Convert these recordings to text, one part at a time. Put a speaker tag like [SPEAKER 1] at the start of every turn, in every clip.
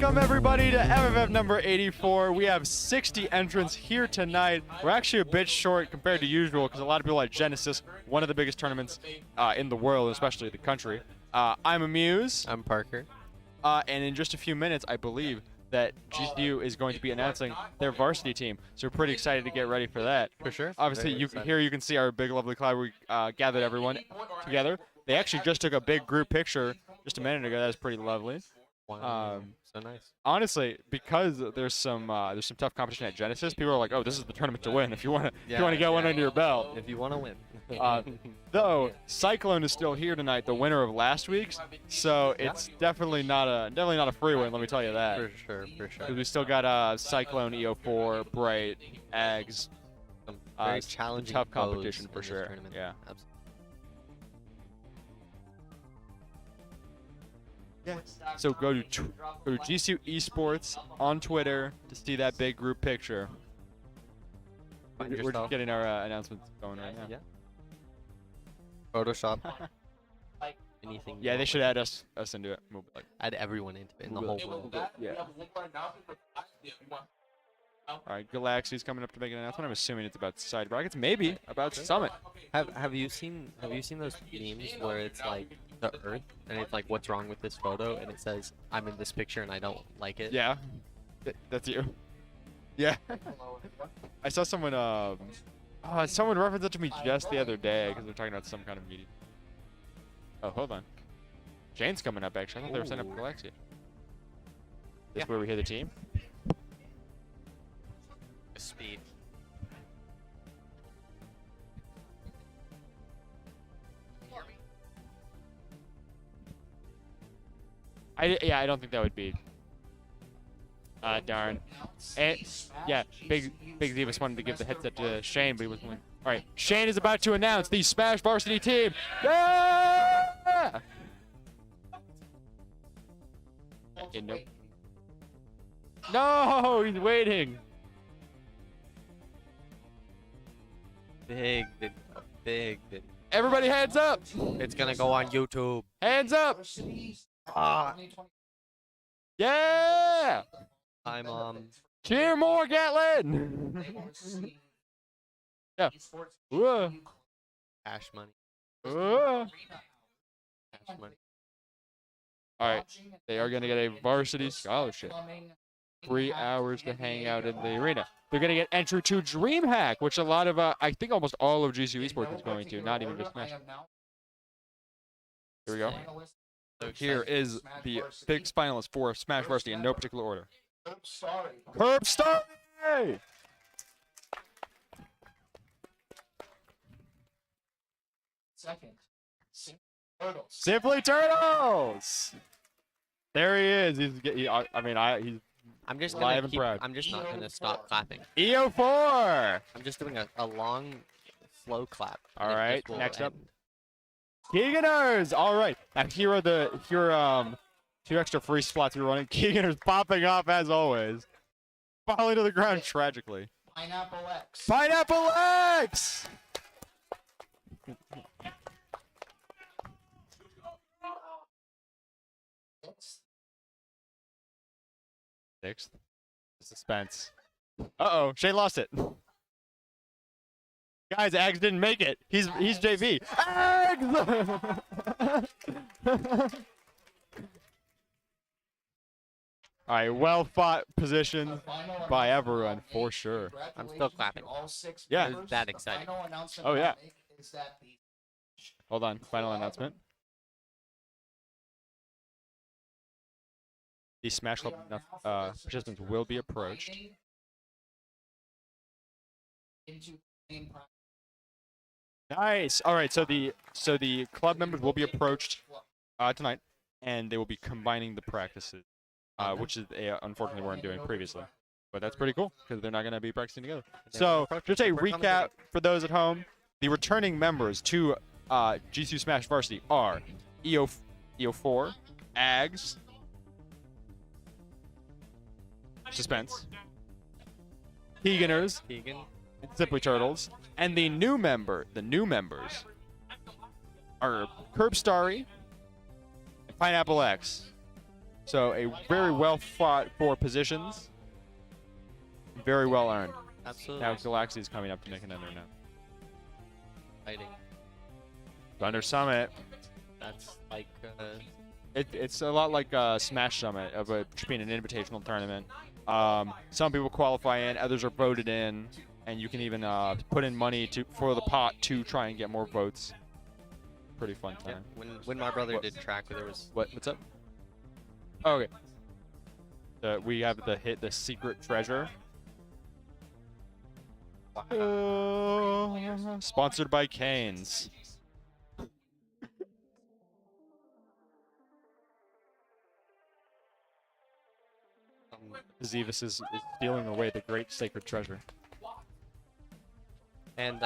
[SPEAKER 1] Welcome everybody to MFF number 84. We have 60 entrants here tonight. We're actually a bit short compared to usual because a lot of people at Genesis, one of the biggest tournaments in the world, especially the country. I'm Amuse.
[SPEAKER 2] I'm Parker.
[SPEAKER 1] And in just a few minutes, I believe that GCU is going to be announcing their varsity team. So we're pretty excited to get ready for that.
[SPEAKER 2] For sure.
[SPEAKER 1] Obviously, you can see our big, lovely crowd. We gathered everyone together. They actually just took a big group picture just a minute ago. That was pretty lovely.
[SPEAKER 2] Wow. So nice.
[SPEAKER 1] Honestly, because there's some tough competition at Genesis, people are like, "Oh, this is the tournament to win." If you want to get one under your belt.
[SPEAKER 2] If you want to win.
[SPEAKER 1] Though Cyclone is still here tonight, the winner of last week's, so it's definitely not a free win. Let me tell you that.
[SPEAKER 2] For sure.
[SPEAKER 1] Because we still got Cyclone, EO4, Bright, Ags.
[SPEAKER 2] Some very challenging,
[SPEAKER 1] tough competition for sure. Yeah.
[SPEAKER 2] Absolutely.
[SPEAKER 1] Yeah. So go to GCU Esports on Twitter to see that big group picture. We're just getting our announcements going right now.
[SPEAKER 2] Yeah. Photoshop. Anything.
[SPEAKER 1] Yeah, they should add us into it. We'll
[SPEAKER 2] add everyone into it in the whole world.
[SPEAKER 1] Yeah. All right, Galaxy's coming up to make an announcement. I'm assuming it's about side brackets, maybe about Summit.
[SPEAKER 2] Have you seen those memes where it's like the Earth and it's like what's wrong with this photo and it says I'm in this picture and I don't like it?
[SPEAKER 1] Yeah, that's you. Yeah. I saw someone someone referenced it to me just the other day because they're talking about some kind of meeting. Oh, hold on. Shane's coming up actually. I thought they were setting up Galaxy. This is where we hear the team.
[SPEAKER 2] Speed.
[SPEAKER 1] I don't think that would be. Darn. And yeah, Big Zebus wanted to give the headset to Shane, but he wasn't. All right, Shane is about to announce the Smash Varsity team. Yeah! Okay, nope. No, he's waiting.
[SPEAKER 2] Big video.
[SPEAKER 1] Everybody, hands up!
[SPEAKER 2] It's gonna go on YouTube.
[SPEAKER 1] Hands up! Yeah!
[SPEAKER 2] I'm
[SPEAKER 1] Cheer more, Gatlin! Yeah. Whoa.
[SPEAKER 2] cash money.
[SPEAKER 1] Whoa.
[SPEAKER 2] Cash money.
[SPEAKER 1] All right, they are gonna get a varsity scholarship. 3 hours to hang out in the arena. They're going to get entry to DreamHack, which a lot of, I think almost all of GCU Esports is going to, not even just Smash. Here we go. So here is the big finalists for Smash Varsity in no particular order. Curb Story!
[SPEAKER 3] Second,
[SPEAKER 1] Simply Turtles! There he is. He's
[SPEAKER 2] I'm just
[SPEAKER 1] live
[SPEAKER 2] gonna
[SPEAKER 1] and proud.
[SPEAKER 2] I'm just not gonna stop clapping.
[SPEAKER 1] EO4!
[SPEAKER 2] I'm just doing a long, slow clap.
[SPEAKER 1] All right, next up.
[SPEAKER 2] end.
[SPEAKER 1] Keeganers! All right. Now here are two extra free slots we're running. Keeganers popping off as always. Falling to the ground tragically.
[SPEAKER 3] Pineapple X.
[SPEAKER 1] Pineapple X! Sixth. Suspense. Uh-oh, Shane lost it. Guys, Ags didn't make it. He's JV. Ags! All right, well fought position by everyone for sure.
[SPEAKER 2] I'm still clapping.
[SPEAKER 1] Yeah.
[SPEAKER 2] It's that exciting.
[SPEAKER 1] Oh yeah. Hold on, final announcement. The Smash Club participants will be approached. Nice. All right. So the club members will be approached tonight, and they will be combining the practices, which is unfortunately weren't doing previously. But that's pretty cool because they're not going to be practicing together. So just a recap for those at home: the returning members to GCU Smash Varsity are EO4, Ags, Suspense, Keeganers,
[SPEAKER 2] Keegan.
[SPEAKER 1] Simply Turtles, and the new members are Curb Starry and Pineapple X. So a very well fought for positions. Very well earned.
[SPEAKER 2] Absolutely.
[SPEAKER 1] Now Galaxy is coming up to make another now.
[SPEAKER 2] Fighting.
[SPEAKER 1] Thunder Summit.
[SPEAKER 2] That's like.
[SPEAKER 1] It's a lot like Smash Summit of it being an invitational tournament. Some people qualify in, others are voted in, and you can even put in money for the pot to try and get more votes. Pretty fun
[SPEAKER 2] Yeah,
[SPEAKER 1] time.
[SPEAKER 2] when my brother
[SPEAKER 1] What-
[SPEAKER 2] did track, there was.
[SPEAKER 1] What's up? Oh, okay. We have the secret treasure. Sponsored by Canes. Zivus is stealing away the great sacred treasure.
[SPEAKER 2] And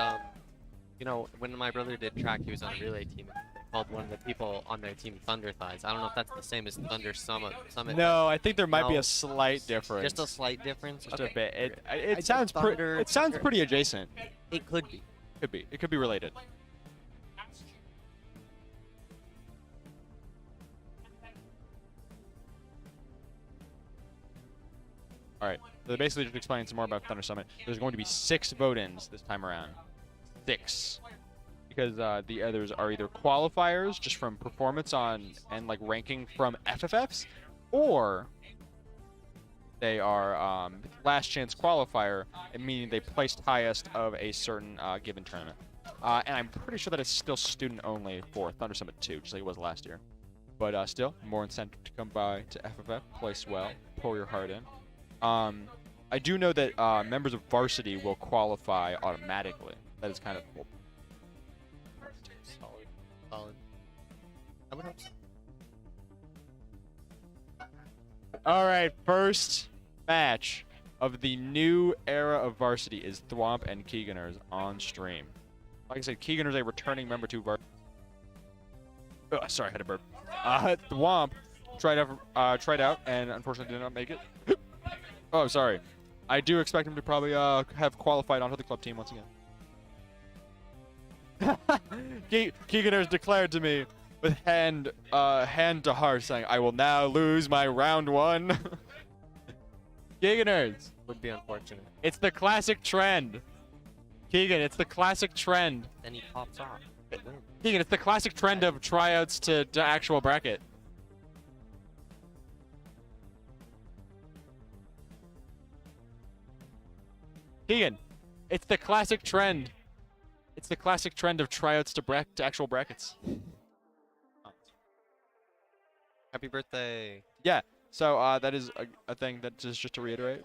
[SPEAKER 2] you know, when my brother did track, he was on a relay team. They called one of the people on their team Thunder Thighs. I don't know if that's the same as Thunder Summit.
[SPEAKER 1] No, I think there might be
[SPEAKER 2] No.
[SPEAKER 1] a slight difference.
[SPEAKER 2] Just a slight difference.
[SPEAKER 1] Just
[SPEAKER 2] Okay,
[SPEAKER 1] a bit.
[SPEAKER 2] great. I
[SPEAKER 1] It
[SPEAKER 2] think
[SPEAKER 1] sounds
[SPEAKER 2] Thunder-
[SPEAKER 1] it sounds
[SPEAKER 2] Thunder-
[SPEAKER 1] pretty adjacent.
[SPEAKER 2] It could be.
[SPEAKER 1] Could be. It could be related. All right. So basically, just explaining some more about Thunder Summit. There's going to be 6 vote-ins this time around. 6, because the others are either qualifiers just from performance on and like ranking from FFFs, or they are last chance qualifier, meaning they placed highest of a certain given tournament. And I'm pretty sure that it's still student only for Thunder Summit 2, just like it was last year. But still, more incentive to come by to FFF, place well, pour your heart in. I do know that members of Varsity will qualify automatically. That is kind of cool.
[SPEAKER 2] Solid. Solid. I would hope so.
[SPEAKER 1] All right, first match of the new era of Varsity is Thwomp and Keeganers on stream. Like I said, Keeganers a returning member to Varsity. Oh, sorry, I had a burp. Thwomp tried out and unfortunately did not make it. Oh, sorry. I do expect him to probably have qualified onto the club team once again. Keeganers declared to me with hand to heart, saying, "I will now lose my round 1." Keeganers,
[SPEAKER 2] Would be unfortunate.
[SPEAKER 1] it's the classic trend. Keegan, it's the classic trend.
[SPEAKER 2] Then he pops off.
[SPEAKER 1] Keegan, it's the classic trend of tryouts to actual bracket. Keegan, it's the classic trend. It's the classic trend of tryouts to actual brackets.
[SPEAKER 2] Happy birthday.
[SPEAKER 1] Yeah, so that is a thing that just to reiterate.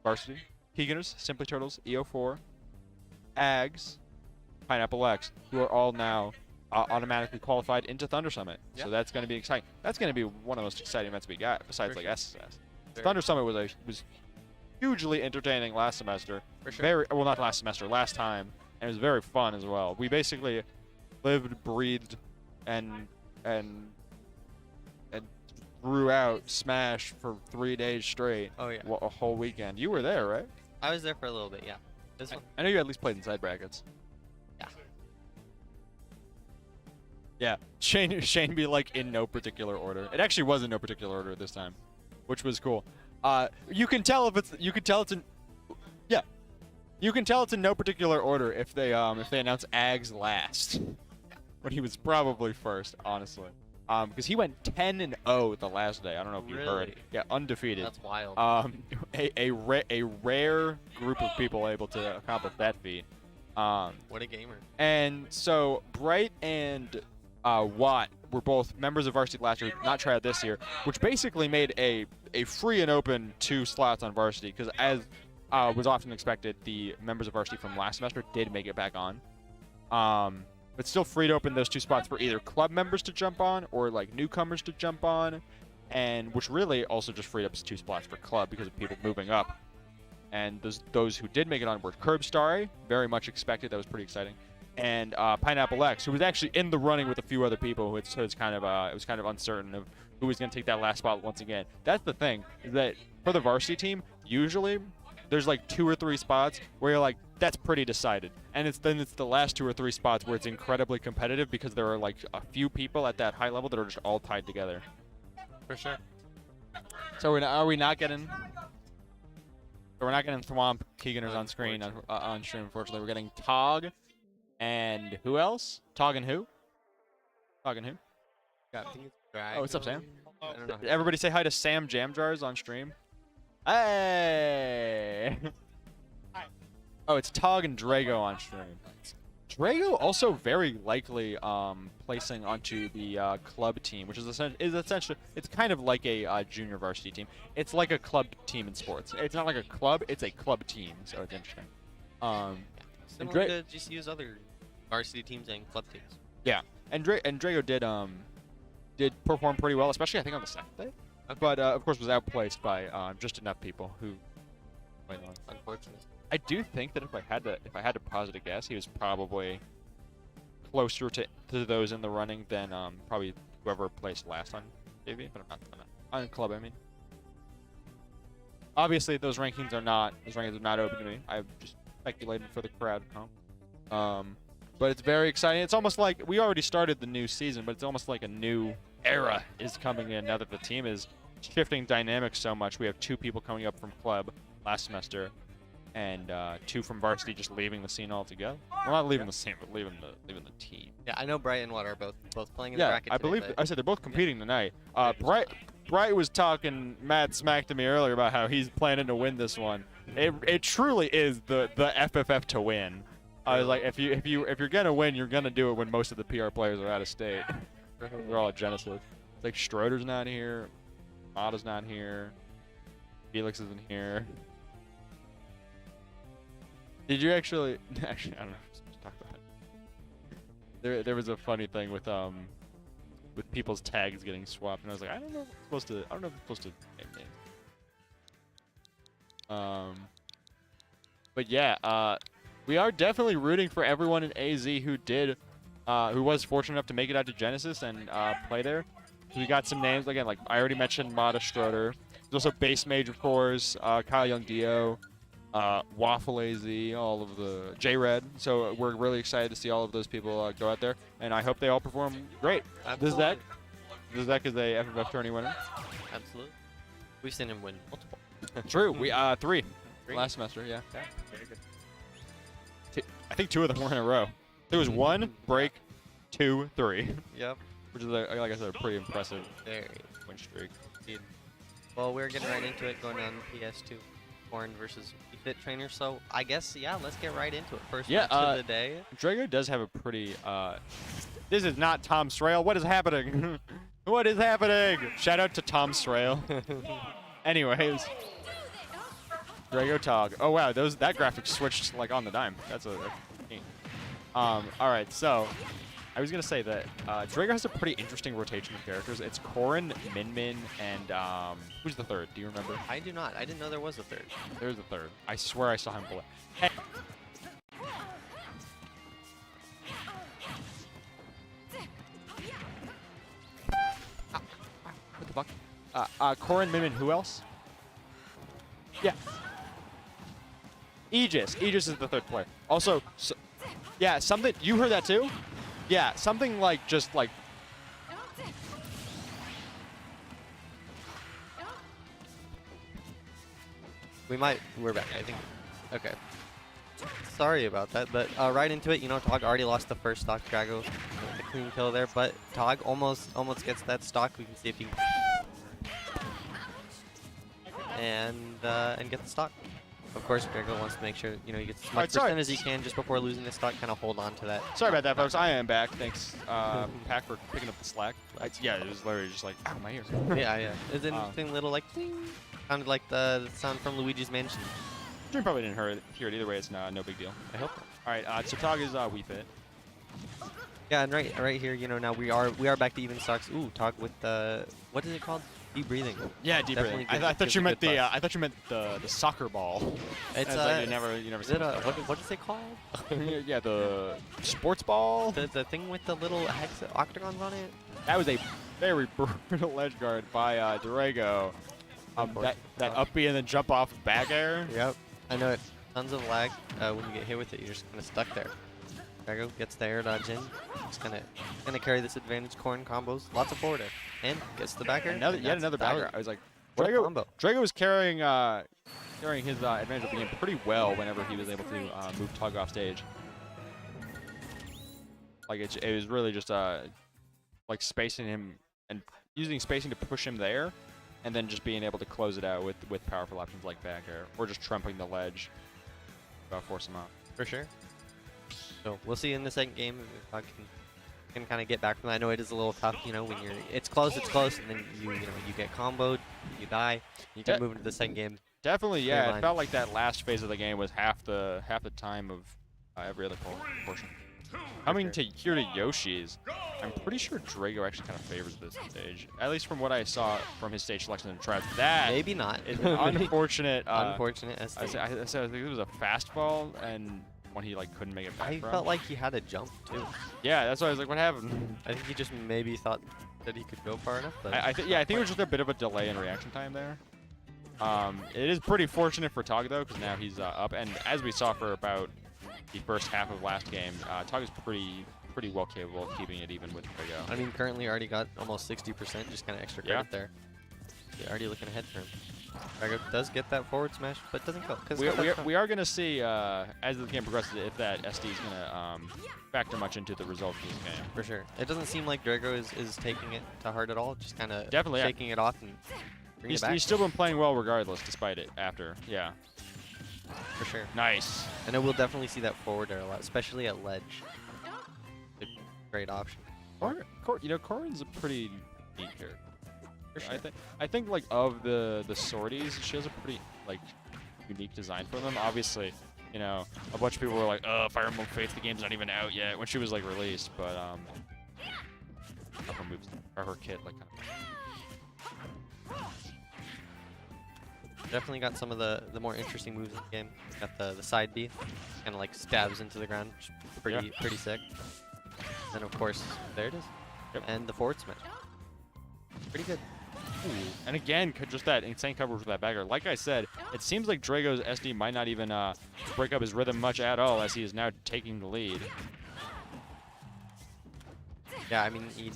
[SPEAKER 1] Varsity, Keeganers, Simply Turtles, EO4, Ags, Pineapple X, who are all now automatically qualified into Thunder Summit.
[SPEAKER 2] Yeah.
[SPEAKER 1] So that's going to be exciting. That's going to be one of the most exciting events we got, besides
[SPEAKER 2] For
[SPEAKER 1] like
[SPEAKER 2] sure.
[SPEAKER 1] SSS.
[SPEAKER 2] Very-
[SPEAKER 1] Thunder Summit was hugely entertaining last semester.
[SPEAKER 2] For sure.
[SPEAKER 1] Very well, not last semester, last time, and it was very fun as well. We basically lived, breathed, and threw out Smash for 3 days straight.
[SPEAKER 2] Oh, yeah.
[SPEAKER 1] A whole weekend. You were there, right?
[SPEAKER 2] I was there for a little bit, yeah. This one.
[SPEAKER 1] I know you at least played inside brackets.
[SPEAKER 2] Yeah.
[SPEAKER 1] Yeah, Shane be like in no particular order. It actually was in no particular order this time, which was cool. You can tell it's in no particular order if they announce Ags last, when he was probably first, honestly. Because he went 10-0 the last day. I don't know if you heard.
[SPEAKER 2] Really?
[SPEAKER 1] Yeah, undefeated.
[SPEAKER 2] That's wild.
[SPEAKER 1] A rare group of people able to accomplish that feat.
[SPEAKER 2] What a gamer.
[SPEAKER 1] And so Bright and Watt were both members of Varsity last year, not tried this year, which basically made a free and open 2 slots on Varsity, because as was often expected, the members of Varsity from last semester did make it back on. But still freed open those 2 spots for either club members to jump on or like newcomers to jump on, and which really also just freed up 2 spots for club because of people moving up. And those who did make it on were Curbstar, very much expected. That was pretty exciting. And Pineapple X, who was actually in the running with a few other people. So it's kind of it was kind of uncertain of who was going to take that last spot once again. That's the thing, is that for the Varsity team, usually there's like 2 or 3 spots where you're like, that's pretty decided. And it's the last 2 or 3 spots where it's incredibly competitive because there are like a few people at that high level that are just all tied together.
[SPEAKER 2] For sure.
[SPEAKER 1] So are we not getting? So we're not getting Thwomp Keeganers on screen on stream. Unfortunately, we're getting Tog and who else? Tog and who? Tog and who?
[SPEAKER 2] I think it's Drago.
[SPEAKER 1] Oh, what's up, Sam?
[SPEAKER 2] I don't know.
[SPEAKER 1] Everybody say hi to Sam Jamjars on stream. Hey! Oh, it's Tog and Drago on stream. Drago also very likely placing onto the club team, which is essentially it's kind of like a junior varsity team. It's like a club team in sports. It's not like a club; it's a club team, so it's interesting.
[SPEAKER 2] Similar to GCU's other varsity teams and club teams.
[SPEAKER 1] Yeah, and Drago did perform pretty well, especially I think on the second day.
[SPEAKER 2] Okay.
[SPEAKER 1] But of course was outplaced by just enough people who went on.
[SPEAKER 2] Unfortunate.
[SPEAKER 1] I do think that if I had to posit a guess, he was probably closer to those in the running than probably whoever placed last on JV, but I'm not on club. I mean, obviously those rankings are not open to me. I'm just speculating for the crowd at home. But it's very exciting. It's almost like we already started the new season, but it's almost like a new era is coming in now that the team is shifting dynamics so much. We have 2 people coming up from club last semester, and 2 from varsity just leaving the scene altogether. Well, not leaving the scene, but leaving the team.
[SPEAKER 2] Yeah, I know Bright and Watt are both playing in the
[SPEAKER 1] Yeah,
[SPEAKER 2] bracket
[SPEAKER 1] I
[SPEAKER 2] today,
[SPEAKER 1] believe
[SPEAKER 2] but
[SPEAKER 1] I said they're both competing tonight. Bright was talking mad smack to me earlier about how he's planning to win this one. It truly is the FFF to win. I was like, if you're gonna win, you're gonna do it when most of the PR players are out of state. They're all at Genesis. It's like Schroeder's not here, Mata's not here, Felix isn't here. Did you actually? Actually, I don't know. Let's talk about it. There was a funny thing with people's tags getting swapped, and I was like, I don't know if I'm supposed to name names. But yeah, we are definitely rooting for everyone in AZ who was fortunate enough to make it out to Genesis and play there. So we got some names again, like I already mentioned, Mata Schroeder. There's also Base Major Cores, Kyle Young Dio, Waffle AZ, all of the J-Red. So we're really excited to see all of those people go out there, and I hope they all perform great.
[SPEAKER 2] Absolutely.
[SPEAKER 1] This deck is a FFF tourney winner.
[SPEAKER 2] Absolutely. We've seen him win multiple.
[SPEAKER 1] True. We 3 last semester. Yeah.
[SPEAKER 2] Very good.
[SPEAKER 1] I think 2 of them were in a row. There was 1 break, 2, 3,
[SPEAKER 2] Yep.
[SPEAKER 1] which is like I said, a pretty impressive
[SPEAKER 2] Very
[SPEAKER 1] win streak.
[SPEAKER 2] indeed. Well, we're getting right into it, going on PS2, Warren versus Fit Trainer. So I guess let's get right into it. First match of the day.
[SPEAKER 1] Drago does have a pretty. This is not Tom Srail. What is happening? What is happening? Shout out to Tom Srail. Anyways, Drago Tog. Oh wow, that graphic switched like on the dime. That's neat. All right, so I was gonna say that Drago has a pretty interesting rotation of characters. It's Korin, Min Min, and who's the third? Do you remember?
[SPEAKER 2] I do not. I didn't know there was a third.
[SPEAKER 1] There's a third. I swear I saw him play. Hey. What the fuck? Korin, Min Min, who else? Yeah. Aegis. Aegis is the third player. Also, yeah, something. You heard that too? Yeah, something like just like.
[SPEAKER 2] We're back, I think. Okay. Sorry about that, but right into it, Tog already lost the first stock. Drago with the clean kill there, but Tog almost gets that stock. We can see if he can and get the stock. Of course, Drago wants to make sure he gets as much percent as he can just before losing the stock. Kind of hold on to that.
[SPEAKER 1] Sorry about that, folks. I am back. Thanks, Pack, for picking up the slack. Yeah, it was literally just like, ow, my ears.
[SPEAKER 2] Yeah. It's an interesting little like ding. Sounded like the sound from Luigi's Mansion.
[SPEAKER 1] Dream probably didn't hear it either way. It's no big deal.
[SPEAKER 2] I hope.
[SPEAKER 1] All right, so Tog is Wii Fit.
[SPEAKER 2] Yeah, and right here, now we are back to even stocks. Ooh, Tog with the what is it called? Deep breathing.
[SPEAKER 1] Yeah, deep breathing. I thought you meant the soccer ball.
[SPEAKER 2] It's
[SPEAKER 1] like you never.
[SPEAKER 2] Is it what is it called?
[SPEAKER 1] Yeah, the sports ball.
[SPEAKER 2] The thing with the little octagons on it.
[SPEAKER 1] That was a very brutal edge guard by Drago. That up B and then jump off back air.
[SPEAKER 2] Yep. I know it. Tons of lag when you get hit with it. You're just kind of stuck there. Drago gets the air dodge in. He's gonna carry this advantage. Corn combos, lots of forward air, and gets the back air.
[SPEAKER 1] Another,
[SPEAKER 2] and
[SPEAKER 1] yet another
[SPEAKER 2] that
[SPEAKER 1] backer. I was like,
[SPEAKER 2] what a
[SPEAKER 1] Drago,
[SPEAKER 2] combo.
[SPEAKER 1] Drago was carrying his advantage of the game pretty well whenever he was able to move Tug off stage. Like it was really just like spacing him and using spacing to push him there, and then just being able to close it out with powerful options like back air or just trumping the ledge, force him out.
[SPEAKER 2] For sure. So we'll see in the second game if I can kind of get back from that. I know it is a little tough, you know, when it's close, and then you get comboed, you die, you can move into the second game.
[SPEAKER 1] Definitely, yeah. It felt like that last phase of the game was half the time of every other portion. Coming to here to Yoshi's, I'm pretty sure Drago actually kind of favors this stage. At least from what I saw from his stage selection and tries. That
[SPEAKER 2] maybe not.
[SPEAKER 1] is an unfortunate.
[SPEAKER 2] Unfortunate.
[SPEAKER 1] I think it was a fastball and when he like couldn't make it back.
[SPEAKER 2] I felt like he had a jump too.
[SPEAKER 1] Yeah, that's why I was like, what happened?
[SPEAKER 2] I think he just maybe thought that he could go far enough. But
[SPEAKER 1] I think it was just a bit of a delay in reaction time there. It is pretty fortunate for Tog though, because now he's up, and as we saw for about the first half of last game, Tog is pretty well capable of keeping it even with Drago.
[SPEAKER 2] I mean, currently already got almost 60%, just kind of extra credit there. They're already looking ahead for him. Drago does get that forward smash, but doesn't go.
[SPEAKER 1] We are going to see, as the game progresses, if that SD is going to factor much into the results of this game.
[SPEAKER 2] For sure. It doesn't seem like Drago is taking it to heart at all, just kind of
[SPEAKER 1] definitely
[SPEAKER 2] shaking it off and bringing it back.
[SPEAKER 1] He's still been playing well regardless, despite it after. Yeah.
[SPEAKER 2] For sure.
[SPEAKER 1] Nice.
[SPEAKER 2] And then we'll definitely see that forward air a lot, especially at ledge. A great option.
[SPEAKER 1] Corrin's a pretty neat character. Sure. I think like of the sorties, she has a pretty like unique design for them. Obviously, you know, a bunch of people were like, "Oh, Fire Emblem Faith, the game's not even out yet," when she was like released. But her moves or her kit like kind of.
[SPEAKER 2] Definitely got some of the more interesting moves in the game. Got the side B, kind of like stabs into the ground, pretty sick. And of course, there it is.
[SPEAKER 1] Yep.
[SPEAKER 2] And the forward smash, pretty good.
[SPEAKER 1] Ooh. And again, just that insane coverage with that bagger. Like I said, it seems like Drago's SD might not even break up his rhythm much at all, as he is now taking the lead.
[SPEAKER 2] Yeah, I mean, he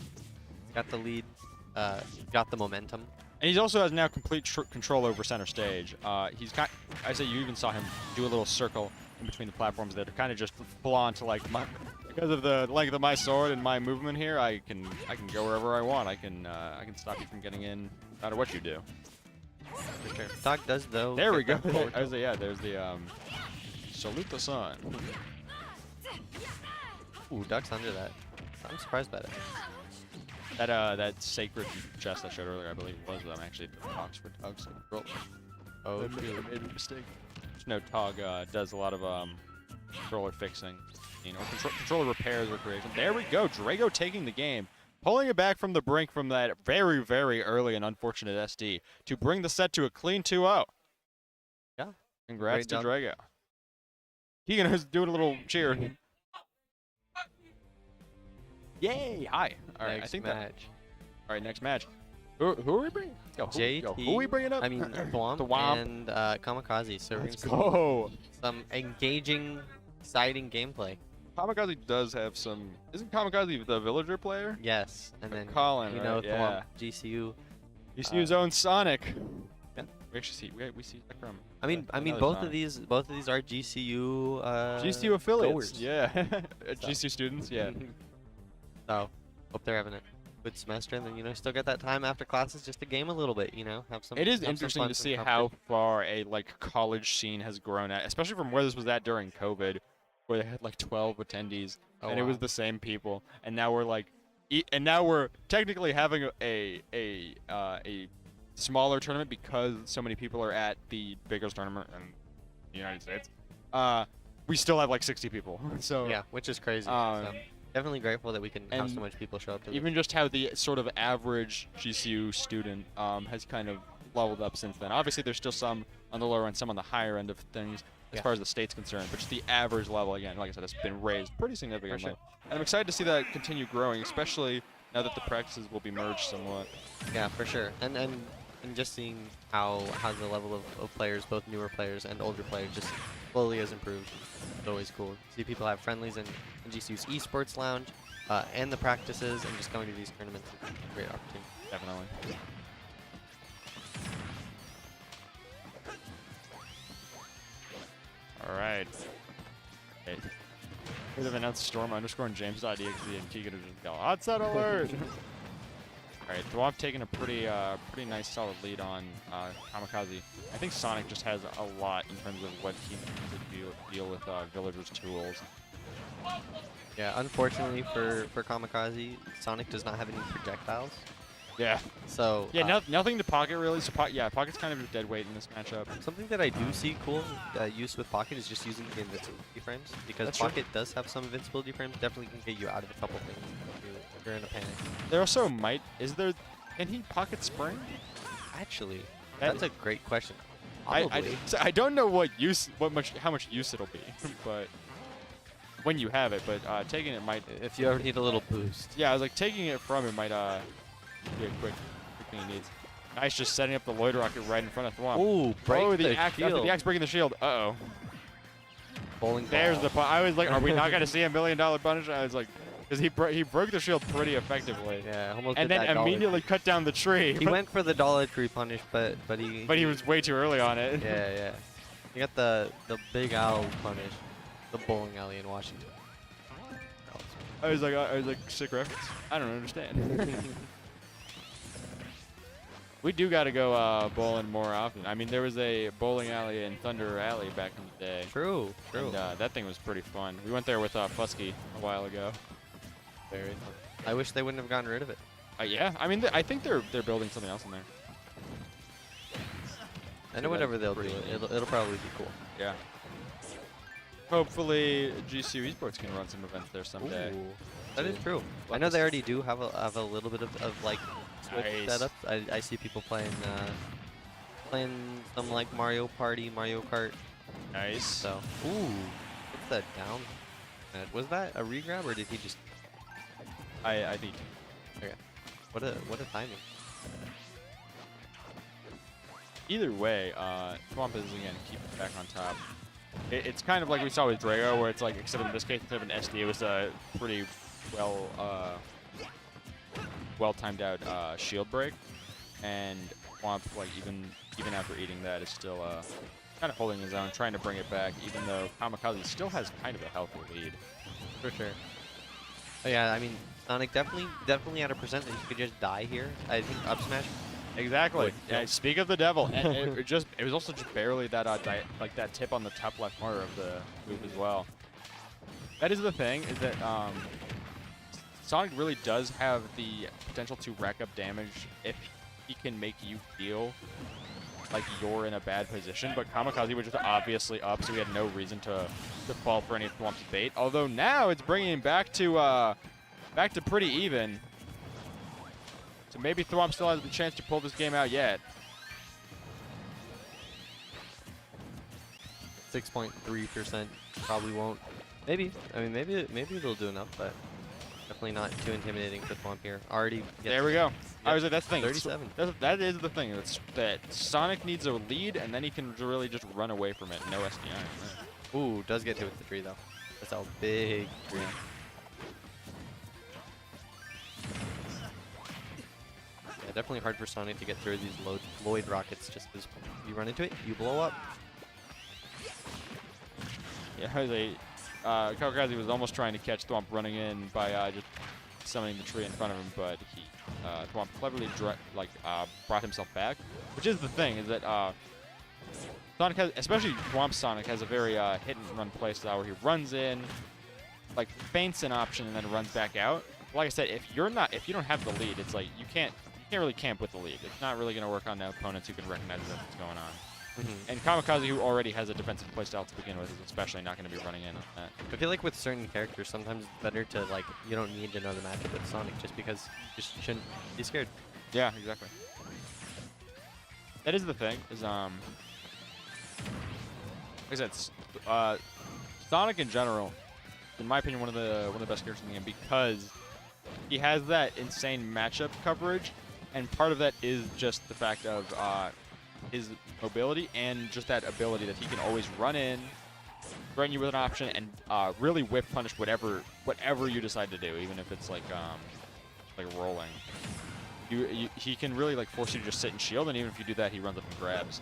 [SPEAKER 2] got the lead, got the momentum.
[SPEAKER 1] And he also has now complete control over center stage. He's got, I say you even saw him do a little circle in between the platforms that are kind of just full on to like because of the length of my sword and my movement here, I can go wherever I want. I can stop you from getting in, no matter what you do.
[SPEAKER 2] For sure. Doc does though.
[SPEAKER 1] There we go. I was like, yeah, there's the salute the sun.
[SPEAKER 2] Ooh, Duck's under that. I'm surprised by that.
[SPEAKER 1] That sacred chest I showed earlier, I believe was actually the box for Tog's controller.
[SPEAKER 2] Oh,
[SPEAKER 1] I made a mistake. Just know Tog does a lot of controller fixing, you know, controller repairs or creation. There we go, Drago taking the game, pulling it back from the brink from that very, very early and unfortunate SD to bring the set to a clean 2-0.
[SPEAKER 2] Yeah.
[SPEAKER 1] Congrats to
[SPEAKER 2] job.
[SPEAKER 1] Drago. Keeganers doing a little cheer. Yay! Hi. All right,
[SPEAKER 2] Next
[SPEAKER 1] I think
[SPEAKER 2] match.
[SPEAKER 1] All right, next match. Who are we bringing? Who are we bringing up?
[SPEAKER 2] I mean, Thwomp and Kamikaze. So
[SPEAKER 1] Let's go.
[SPEAKER 2] Some engaging, exciting gameplay.
[SPEAKER 1] Kamikaze does have some. Isn't Kamikaze the villager player?
[SPEAKER 2] Yes, and then
[SPEAKER 1] Colin,
[SPEAKER 2] you
[SPEAKER 1] right?
[SPEAKER 2] know,
[SPEAKER 1] Yeah.
[SPEAKER 2] Thwomp, GCU.
[SPEAKER 1] GCU's own Sonic.
[SPEAKER 2] Yeah.
[SPEAKER 1] We actually see that from.
[SPEAKER 2] I mean,
[SPEAKER 1] another
[SPEAKER 2] both
[SPEAKER 1] Sonic.
[SPEAKER 2] of these are GCU.
[SPEAKER 1] GCU affiliates.
[SPEAKER 2] goers.
[SPEAKER 1] Yeah. GCU students. Yeah.
[SPEAKER 2] So, hope they're having a good semester, and then, you know, still get that time after classes just to game a little bit, you know, have some.
[SPEAKER 1] It is
[SPEAKER 2] have some
[SPEAKER 1] interesting
[SPEAKER 2] fun,
[SPEAKER 1] to
[SPEAKER 2] some
[SPEAKER 1] see how
[SPEAKER 2] competition.
[SPEAKER 1] far a college scene has grown at, especially from where this was at during COVID, where they had like 12 attendees,
[SPEAKER 2] Oh,
[SPEAKER 1] and it was
[SPEAKER 2] wow.
[SPEAKER 1] the same people, and now we're like, and now we're technically having a smaller tournament because so many people are at the biggest tournament in the United States. We still have like 60 people, so
[SPEAKER 2] Yeah, which is crazy.
[SPEAKER 1] Um,
[SPEAKER 2] So, definitely grateful that we can have so
[SPEAKER 1] and
[SPEAKER 2] much people show up to this.
[SPEAKER 1] even just how the sort of average GCU student has kind of leveled up since then. Obviously, there's still some on the lower end, some on the higher end of things as
[SPEAKER 2] Yeah.
[SPEAKER 1] far as the state's concerned, but just the average level, again, like I said, has been raised pretty significantly.
[SPEAKER 2] sure.
[SPEAKER 1] And I'm excited to see that continue growing, especially now that the practices will be merged somewhat.
[SPEAKER 2] Yeah, for sure. And just seeing how the level of players, both newer players and older players, just slowly has improved. It's always cool. See people have friendlies in GCU's Esports Lounge, and the practices, and just going to these tournaments is a great opportunity.
[SPEAKER 1] Definitely. All right. Okay. We've announced Storm underscore and James.exe and Keeganers just go hot set alert. All right, Thwomp taking a pretty nice solid lead on Kamikaze. I think Sonic just has a lot in terms of what he needs to deal with Villagers' tools.
[SPEAKER 2] Yeah, unfortunately for Kamikaze, Sonic does not have any projectiles.
[SPEAKER 1] Yeah.
[SPEAKER 2] So
[SPEAKER 1] yeah, nothing to Pocket really. So yeah, Pocket's kind of a dead weight in this matchup.
[SPEAKER 2] something that I do see cool use with Pocket is just using the invincibility frames, because
[SPEAKER 1] That's true.
[SPEAKER 2] Pocket does have some invincibility frames. Definitely can get you out of a couple things if you're in a panic.
[SPEAKER 1] There also might can he Pocket Spring?
[SPEAKER 2] Actually,
[SPEAKER 1] That-
[SPEAKER 2] that's a great question.
[SPEAKER 1] I
[SPEAKER 2] Probably.
[SPEAKER 1] don't know how much use it'll be, but when you have it, but taking it might.
[SPEAKER 2] If you ever need a little boost.
[SPEAKER 1] Yeah, I was like taking it from it might be a quick thing he needs. Nice, just setting up the Lloyd Rocket right in front of Thwomp.
[SPEAKER 2] Ooh, break the
[SPEAKER 1] axe,
[SPEAKER 2] shield.
[SPEAKER 1] the axe breaking the shield. Uh-oh.
[SPEAKER 2] Bowling
[SPEAKER 1] There's
[SPEAKER 2] ball.
[SPEAKER 1] the I was like, are we not going to see $1 million punish? I was like, because he broke the shield pretty effectively.
[SPEAKER 2] Yeah, almost
[SPEAKER 1] And
[SPEAKER 2] did
[SPEAKER 1] then
[SPEAKER 2] that dollar.
[SPEAKER 1] immediately cut down the tree.
[SPEAKER 2] He went for the Dollar Tree punish, but he
[SPEAKER 1] was way too early on it.
[SPEAKER 2] yeah. He got the big owl punish, the bowling alley in Washington.
[SPEAKER 1] I was like, sick reference. I don't understand. We do got to go bowling more often. I mean, there was a bowling alley in Thunder Alley back in the day.
[SPEAKER 2] True.
[SPEAKER 1] And that thing was pretty fun. We went there with Fusky a while ago.
[SPEAKER 2] Very fun. I wish they wouldn't have gotten rid of it.
[SPEAKER 1] Yeah, I mean, I think they're building something else in there.
[SPEAKER 2] I know whatever they'll do, it'll probably be cool.
[SPEAKER 1] Yeah. Hopefully, GCU Esports can run some events there someday.
[SPEAKER 2] Ooh, that is true. I
[SPEAKER 1] Let
[SPEAKER 2] know
[SPEAKER 1] us-
[SPEAKER 2] they already do have a little bit of like Switch
[SPEAKER 1] Nice.
[SPEAKER 2] setups. I see people playing some like Mario Party, Mario Kart.
[SPEAKER 1] Nice.
[SPEAKER 2] So, ooh, what's that down? Was that a regrab or did he just?
[SPEAKER 1] I think.
[SPEAKER 2] Okay. What a timing.
[SPEAKER 1] Either way, Thwomp is again keeping it back on top. It's kind of like we saw with Drago, where it's like, except in this case, instead of an SD, it was a pretty well timed out shield break, and Thwomp, like even after eating that, is still kind of holding his own, trying to bring it back, even though Kamikaze still has kind of a healthy lead.
[SPEAKER 2] For sure. Oh, yeah, I mean, Sonic definitely at a percent that he could just die here. I think up smash.
[SPEAKER 1] Exactly.
[SPEAKER 2] Would
[SPEAKER 1] Yeah,
[SPEAKER 2] kill.
[SPEAKER 1] speak of the devil, and it was also just barely that like that tip on the top left corner of the move as well. That is the thing, is that Sonic really does have the potential to rack up damage if he can make you feel like you're in a bad position, but Kamikaze was just obviously up, so we had no reason to fall for any of Thwomp's bait. Although now it's bringing him back to pretty even. So maybe Thwomp still has the chance to pull this game out yet.
[SPEAKER 2] 6.3% probably won't. Maybe. I mean, maybe they'll do enough, but definitely not too intimidating for Thwomp here. Already.
[SPEAKER 1] There we go. I was like, that's the thing.
[SPEAKER 2] 37.
[SPEAKER 1] That is the thing. That Sonic needs a lead, and then he can really just run away from it. No SDI.
[SPEAKER 2] Ooh, does get hit with the tree though. That's a big tree. Yeah, definitely hard for Sonic to get through these Lloyd rockets, just because you run into it, you blow up.
[SPEAKER 1] Yeah, Kamikaze was almost trying to catch Thwomp running in by just summoning the tree in front of him, but Thwomp cleverly brought himself back. Which is the thing, is that Sonic has, especially Thwomp Sonic, has a very hit and run play style where he runs in, like feints an option and then runs back out. Like I said, if you don't have the lead, it's like you can't really camp with the lead. It's not really going to work on the opponents who can recognize what's going on. And Kamikaze, who already has a defensive playstyle to begin with, is especially not going to be running in on that.
[SPEAKER 2] I feel like with certain characters, sometimes it's better to like you don't need to know the matchup with Sonic just because you just shouldn't be scared.
[SPEAKER 1] Yeah, exactly. That is the thing. Is like I said, Sonic in general, in my opinion, one of the best characters in the game because he has that insane matchup coverage, and part of that is just the fact of his mobility and just that ability that he can always run in, threaten you with an option, and really whip punish whatever you decide to do, even if it's like rolling. He can really like force you to just sit and shield, and even if you do that, he runs up and grabs.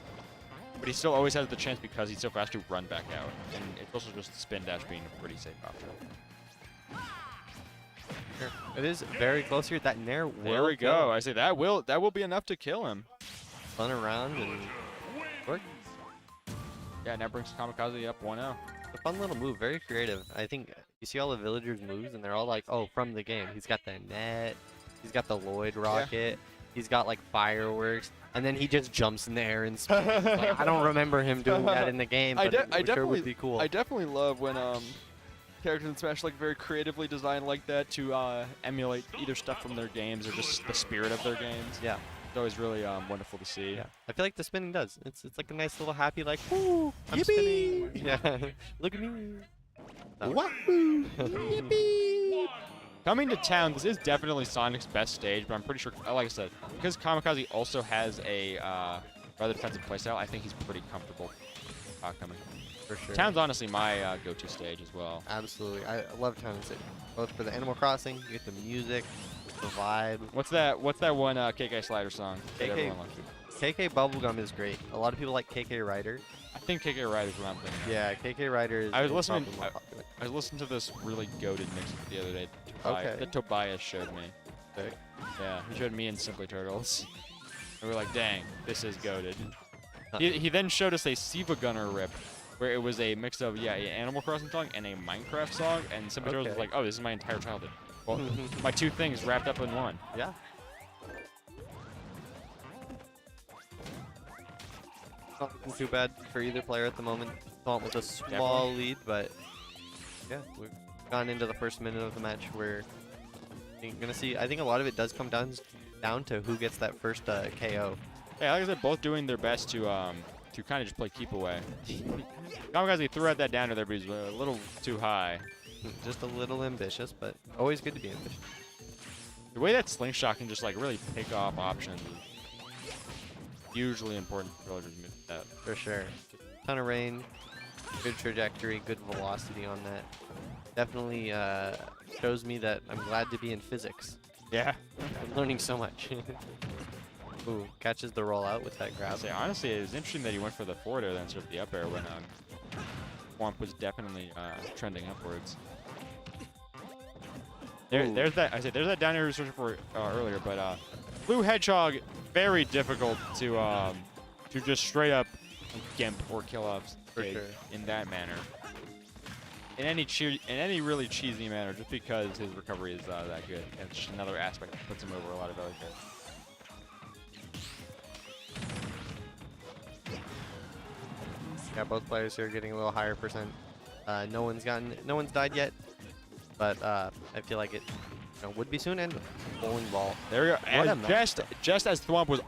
[SPEAKER 1] But he still always has the chance, because he's so fast, to run back out, and it's also just spin dash being a pretty safe option.
[SPEAKER 2] Sure. It is very close here. That nair will
[SPEAKER 1] There we
[SPEAKER 2] kill.
[SPEAKER 1] go. I say that will be enough to kill him.
[SPEAKER 2] Spun around and work.
[SPEAKER 1] Yeah, now brings Kamikaze up 1-0.
[SPEAKER 2] A fun little move, very creative. I think you see all the villagers' moves, and they're all like, oh, from the game. He's got the net, he's got the Lloyd rocket, he's got like fireworks, and then he just jumps in the air and spins. Like, I don't remember him doing that in the game, but it sure would be cool.
[SPEAKER 1] I definitely love when characters in Smash like very creatively designed like that to emulate either stuff from their games or just the spirit of their games.
[SPEAKER 2] Yeah.
[SPEAKER 1] It's always really wonderful to see.
[SPEAKER 2] Yeah, I feel like the spinning does. It's like a nice little happy, like, woo, I'm spinning. Yeah, look at me. Oh.
[SPEAKER 1] Wahoo! Yippee! Coming to town, this is definitely Sonic's best stage, but I'm pretty sure, like I said, because Kamikaze also has a rather defensive playstyle, I think he's pretty comfortable coming.
[SPEAKER 2] For sure.
[SPEAKER 1] Town's honestly my go-to stage as well.
[SPEAKER 2] Absolutely, I love Town City. Both for the Animal Crossing, you get the music, the vibe.
[SPEAKER 1] What's that one KK Slider song that
[SPEAKER 2] KK
[SPEAKER 1] everyone likes?
[SPEAKER 2] KK Bubblegum is great. A lot of people like KK Rider.
[SPEAKER 1] I think KK Rider's what I'm thinking.
[SPEAKER 2] Yeah, KK Rider is.
[SPEAKER 1] I was listening.
[SPEAKER 2] probably more popular.
[SPEAKER 1] I was listening to this really goated mix the other day.
[SPEAKER 2] Okay.
[SPEAKER 1] That Tobias showed me.
[SPEAKER 2] Sick.
[SPEAKER 1] Yeah, he showed me and Simply Turtles. And we're like, dang, this is goated. He then showed us a Siva Gunner rip, where it was a mix of an Animal Crossing song and a Minecraft song, and Simply Turtles was like, oh, this is my entire childhood. Well, my two things wrapped up in one.
[SPEAKER 2] Yeah. Not looking too bad for either player at the moment. Thwomp with a small lead, but yeah, we've gone into the first minute of the match. We're gonna see. I think a lot of it does come down to who gets that first KO.
[SPEAKER 1] Yeah, like I said, both doing their best to kind of just play keep away. Kamikaze threw out that downer there, but he's a little too high.
[SPEAKER 2] Just a little ambitious, but always good to be ambitious.
[SPEAKER 1] The way that slingshot can just like really pick off options is hugely important for villagers to move that.
[SPEAKER 2] For sure. Ton of rain, good trajectory, good velocity on that. Definitely shows me that I'm glad to be in physics.
[SPEAKER 1] Yeah.
[SPEAKER 2] I'm learning so much. Ooh, catches the rollout with that grab.
[SPEAKER 1] Say, honestly, it was interesting that he went for the forward air then instead of the up air when Thwomp was definitely trending upwards. There's that down air we were searching for earlier, but Blue Hedgehog, very difficult to just straight up gimp or kill off in that manner. In any really cheesy manner, just because his recovery is that good. And it's just another aspect that puts him over a lot of other guys.
[SPEAKER 2] Yeah, both players here getting a little higher percent. No one's died yet, but I feel like it would be soon. And bowling ball.
[SPEAKER 1] There we go. And just as Thwomp was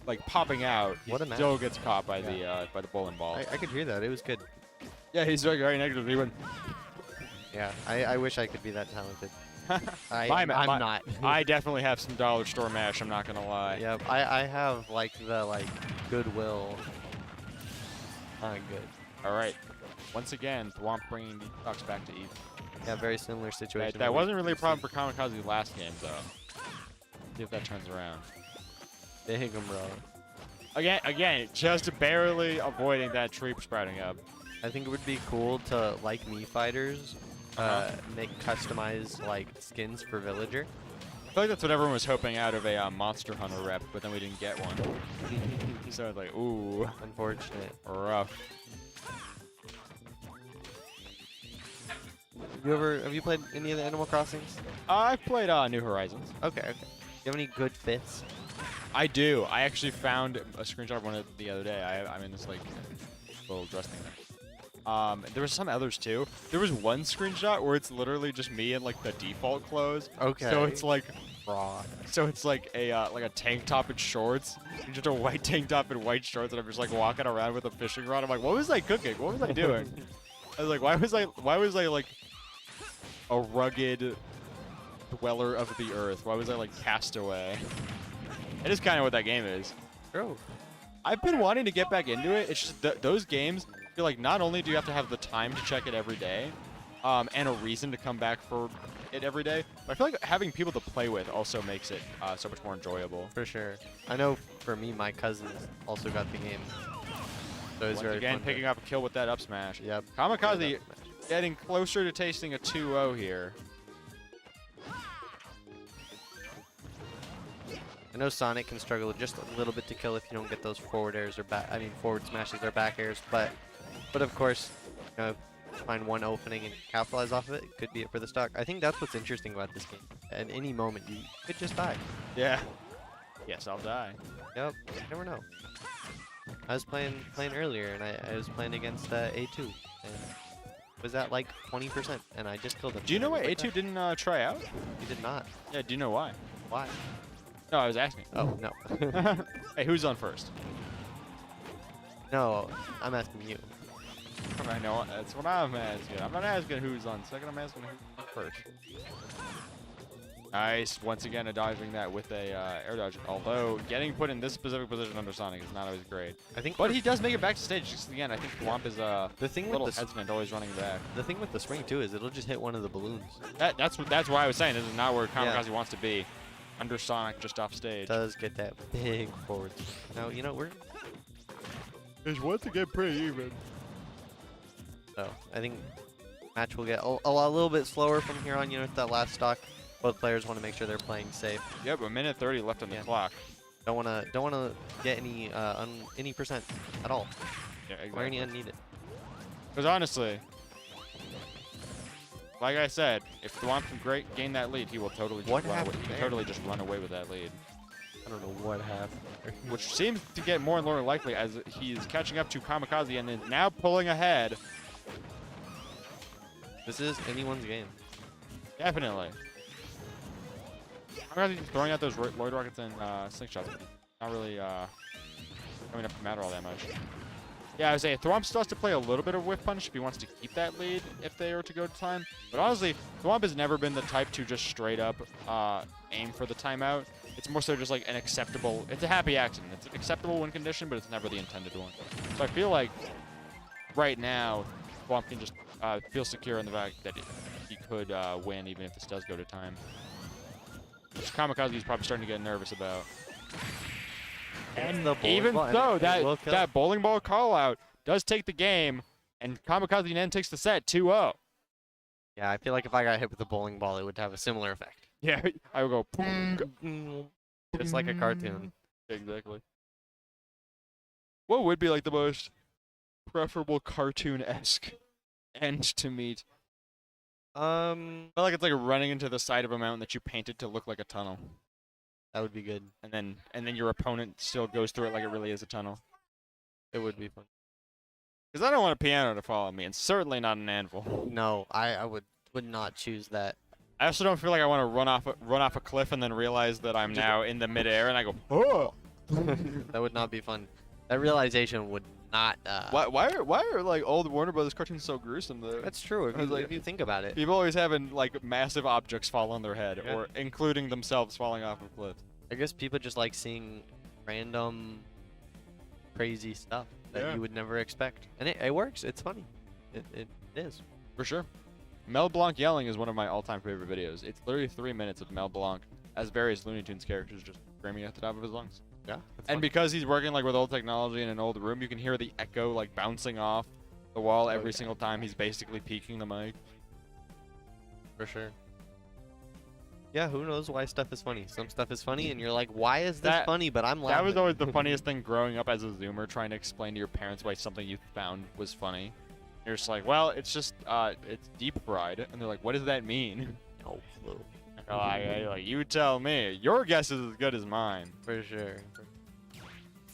[SPEAKER 1] like popping out, he
[SPEAKER 2] What a match.
[SPEAKER 1] still gets caught by the bowling ball.
[SPEAKER 2] I could hear that. It was good.
[SPEAKER 1] Yeah, he's very negative. He went.
[SPEAKER 2] Yeah, I wish I could be that talented. I'm not.
[SPEAKER 1] I definitely have some dollar store mash. I'm not gonna lie.
[SPEAKER 2] Yep, I have like the goodwill. Not good.
[SPEAKER 1] All right. Once again, Thwomp bringing the Ducks back to even.
[SPEAKER 2] Yeah, very similar situation.
[SPEAKER 1] That wasn't really a problem for Kamikaze last game, though. See if that turns around.
[SPEAKER 2] Big bro.
[SPEAKER 1] Again, just barely avoiding that tree sprouting up.
[SPEAKER 2] I think it would be cool to, like me fighters, make customized like skins for villager.
[SPEAKER 1] I feel like that's what everyone was hoping out of a Monster Hunter rep, but then we didn't get one. So it's like, ooh,
[SPEAKER 2] Unfortunate.
[SPEAKER 1] rough.
[SPEAKER 2] Have you played any of the Animal Crossings?
[SPEAKER 1] I've played New Horizons.
[SPEAKER 2] Okay. Do you have any good fits?
[SPEAKER 1] I do. I actually found a screenshot of one the other day. I'm in this like little dress thing there. There was some others too. There was one screenshot where it's literally just me in like the default clothes.
[SPEAKER 2] Okay.
[SPEAKER 1] So it's like
[SPEAKER 2] Raw.
[SPEAKER 1] So it's like a tank top and shorts, just a white tank top and white shorts, and I'm just like walking around with a fishing rod. I'm like, what was I cooking? What was I doing? I was like, why was I like a rugged dweller of the earth? Why was I like castaway? It is kind of what that game is.
[SPEAKER 2] True.
[SPEAKER 1] I've been wanting to get back into it. It's just those games, feel like not only do you have to have the time to check it every day, and a reason to come back for it every day, but I feel like having people to play with also makes it so much more enjoyable.
[SPEAKER 2] For sure. I know for me, my cousins also got the game. So it's
[SPEAKER 1] Once
[SPEAKER 2] very
[SPEAKER 1] again,
[SPEAKER 2] fun
[SPEAKER 1] picking up a kill with that up smash.
[SPEAKER 2] Yep.
[SPEAKER 1] Kamikaze getting closer to tasting a 2-0 here.
[SPEAKER 2] I know Sonic can struggle just a little bit to kill if you don't get those forward airs or forward smashes or back airs, but of course, you know, find one opening and capitalize off of it. Could be it for the stock. I think that's what's interesting about this game. At any moment, you could just die.
[SPEAKER 1] Yeah. Yes, I'll die.
[SPEAKER 2] Yep. You never know. I was playing earlier, and I was playing against A2, and was at like 20%, and I just killed him.
[SPEAKER 1] Do you know why A2 didn't try out?
[SPEAKER 2] He did not.
[SPEAKER 1] Yeah, do you know why?
[SPEAKER 2] Why?
[SPEAKER 1] No, I was asking.
[SPEAKER 2] Oh, no.
[SPEAKER 1] Hey, who's on first?
[SPEAKER 2] No, I'm asking you.
[SPEAKER 1] I know, that's what I'm asking. I'm not asking who's on second, I'm asking who's on first. Nice. Once again, dodging that with a air dodge. Although, getting put in this specific position under Sonic is not always great.
[SPEAKER 2] I think
[SPEAKER 1] But he does make it back to stage. Just again, I think Thwomp is
[SPEAKER 2] the thing
[SPEAKER 1] a
[SPEAKER 2] with
[SPEAKER 1] little
[SPEAKER 2] the
[SPEAKER 1] hesitant, always running back.
[SPEAKER 2] the thing with the spring too is it'll just hit one of the balloons.
[SPEAKER 1] That's why I was saying this is not where Kamikaze wants to be. Under Sonic, just off stage.
[SPEAKER 2] Does get that big forward. Now you know we're
[SPEAKER 1] It's once again pretty even.
[SPEAKER 2] so I think match will get a little bit slower from here on. You know, with that last stock, both players want to make sure they're playing safe.
[SPEAKER 1] Yep, a minute 30 left on the clock.
[SPEAKER 2] Don't wanna get any percent at all
[SPEAKER 1] Yeah,
[SPEAKER 2] or any
[SPEAKER 1] exactly.
[SPEAKER 2] unneeded.
[SPEAKER 1] Because honestly, like I said, if Thwomp can gain that lead, he will totally just
[SPEAKER 2] What
[SPEAKER 1] run away.
[SPEAKER 2] happened
[SPEAKER 1] He can
[SPEAKER 2] there?
[SPEAKER 1] totally just run away with that lead.
[SPEAKER 2] I don't know what happened.
[SPEAKER 1] Which seems to get more and more likely as he's catching up to Kamikaze and is now pulling ahead.
[SPEAKER 2] This is anyone's game.
[SPEAKER 1] Definitely. Kamikaze throwing out those Lloyd Rockets and slingshots, but not really coming up to matter all that much. Yeah, I would say Thwomp still has to play a little bit of whiff punch if he wants to keep that lead if they were to go to time. But honestly, Thwomp has never been the type to just straight up aim for the timeout. It's more so just like an acceptable, it's a happy accident. It's an acceptable win condition, but it's never the intended one. So I feel like right now, Thwomp can just feel secure in the fact that he could win even if this does go to time. Which Kamikaze is probably starting to get nervous about. And
[SPEAKER 2] the bowling
[SPEAKER 1] even
[SPEAKER 2] ball, and
[SPEAKER 1] so,
[SPEAKER 2] it will kill.
[SPEAKER 1] that bowling ball call out does take the game, and Kamikaze then takes the set 2-0.
[SPEAKER 2] Yeah, I feel like if I got hit with a bowling ball, it would have a similar effect.
[SPEAKER 1] Yeah, I would go boom.
[SPEAKER 2] Just like a cartoon.
[SPEAKER 1] Exactly. What would be like the most preferable cartoon-esque end to meet? I feel like it's like running into the side of a mountain that you painted to look like a tunnel.
[SPEAKER 2] That would be good.
[SPEAKER 1] And then your opponent still goes through it like it really is a tunnel.
[SPEAKER 2] It would be fun.
[SPEAKER 1] Because I don't want a piano to follow me, and certainly not an anvil.
[SPEAKER 2] No, I would not choose that.
[SPEAKER 1] I also don't feel like I want to run off a cliff and then realize that I'm now in the midair and I go, oh!
[SPEAKER 2] That would not be fun. That realization would not.
[SPEAKER 1] Why are like old Warner Brothers cartoons so gruesome though?
[SPEAKER 2] That's true. If
[SPEAKER 1] I was
[SPEAKER 2] you,
[SPEAKER 1] like-
[SPEAKER 2] if you think about it.
[SPEAKER 1] People always having like massive objects fall on their head,
[SPEAKER 2] Yeah.
[SPEAKER 1] or including themselves falling off of cliffs.
[SPEAKER 2] I guess people just like seeing random, crazy stuff that
[SPEAKER 1] Yeah.
[SPEAKER 2] you would never expect, and it works. It's funny. It is.
[SPEAKER 1] For sure. Mel Blanc yelling is one of my all-time favorite videos. It's literally 3 minutes of Mel Blanc as various Looney Tunes characters just screaming at the top of his lungs.
[SPEAKER 2] Yeah.
[SPEAKER 1] And because he's working like with old technology in an old room, you can hear the echo like bouncing off the wall every
[SPEAKER 2] yeah.
[SPEAKER 1] single time he's basically peeking the mic.
[SPEAKER 2] For sure. Yeah, who knows why stuff is funny? Some stuff is funny, and you're like, why is this
[SPEAKER 1] That-
[SPEAKER 2] funny? But I'm laughing.
[SPEAKER 1] That was always the funniest thing growing up as a Zoomer, trying to explain to your parents why something you found was funny. You're just like, well, it's just, it's deep fried. And they're like, what does that mean?
[SPEAKER 2] No clue.
[SPEAKER 1] Like, you tell me. Your guess is as good as mine.
[SPEAKER 2] For sure.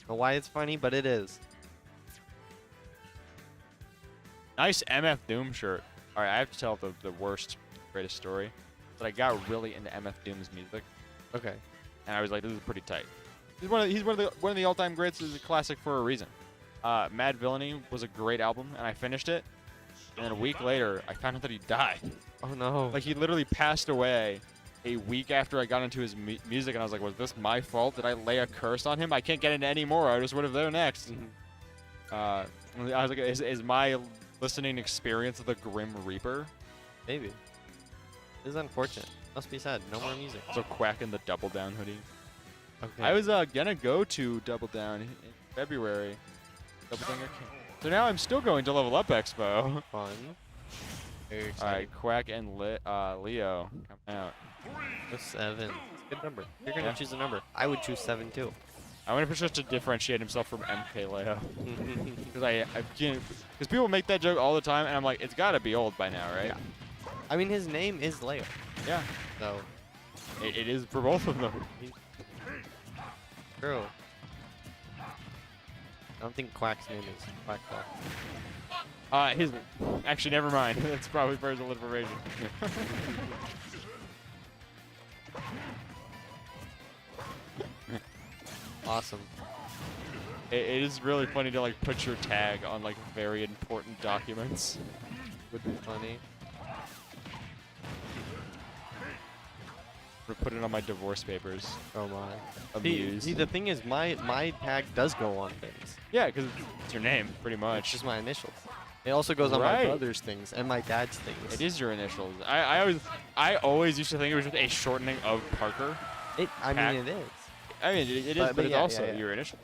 [SPEAKER 2] Know why it's funny, but it is.
[SPEAKER 1] Nice MF Doom shirt. All right, I have to tell the worst, greatest story. But I got really into MF Doom's music,
[SPEAKER 2] Okay.
[SPEAKER 1] and I was like, this is pretty tight. He's one of the all-time greats. He's a classic for a reason. Mad Villainy was a great album, and I finished it. And then a week later, I found out that he died.
[SPEAKER 2] Oh no.
[SPEAKER 1] Like, he literally passed away a week after I got into his music, and I was like, was this my fault? Did I lay a curse on him? I can't get into any more. I just would have there next. I was like, is my listening experience the Grim Reaper?
[SPEAKER 2] Maybe. This is unfortunate. Must be sad. No more music.
[SPEAKER 1] So Quack in the Double Down hoodie.
[SPEAKER 2] Okay.
[SPEAKER 1] I was gonna go to Double Down in February. Double Down. So now I'm still going to Level Up Expo.
[SPEAKER 2] Fun. Very
[SPEAKER 1] All
[SPEAKER 2] exciting.
[SPEAKER 1] right, Quack and Leo come out.
[SPEAKER 2] 7. It's a good number. You're gonna
[SPEAKER 1] Yeah.
[SPEAKER 2] choose a number. I would choose 7 too.
[SPEAKER 1] I want to just to differentiate himself from MK Leo. Because people make that joke all the time, and I'm like, it's got to be old by now, right?
[SPEAKER 2] Yeah. I mean, his name is Leo,
[SPEAKER 1] Yeah.
[SPEAKER 2] so
[SPEAKER 1] It is for both of them.
[SPEAKER 2] true. I don't think Quack's name is Quack though.
[SPEAKER 1] His actually, never mind. That's probably personal information.
[SPEAKER 2] Awesome.
[SPEAKER 1] It is really funny to like put your tag on like very important documents.
[SPEAKER 2] Would be funny.
[SPEAKER 1] Or put it on my divorce papers.
[SPEAKER 2] Oh my.
[SPEAKER 1] Abused.
[SPEAKER 2] See, the thing is, my tag does go on things.
[SPEAKER 1] Yeah, because it's your name, pretty
[SPEAKER 2] It's
[SPEAKER 1] much.
[SPEAKER 2] just my initials. It also goes on my
[SPEAKER 1] Right.
[SPEAKER 2] brother's things and my dad's things.
[SPEAKER 1] It is your initials. I always used to think it was just a shortening of Parker.
[SPEAKER 2] I
[SPEAKER 1] Pack.
[SPEAKER 2] mean, it is.
[SPEAKER 1] I mean, it is,
[SPEAKER 2] But
[SPEAKER 1] but it's
[SPEAKER 2] yeah,
[SPEAKER 1] also
[SPEAKER 2] yeah, yeah.
[SPEAKER 1] your initials.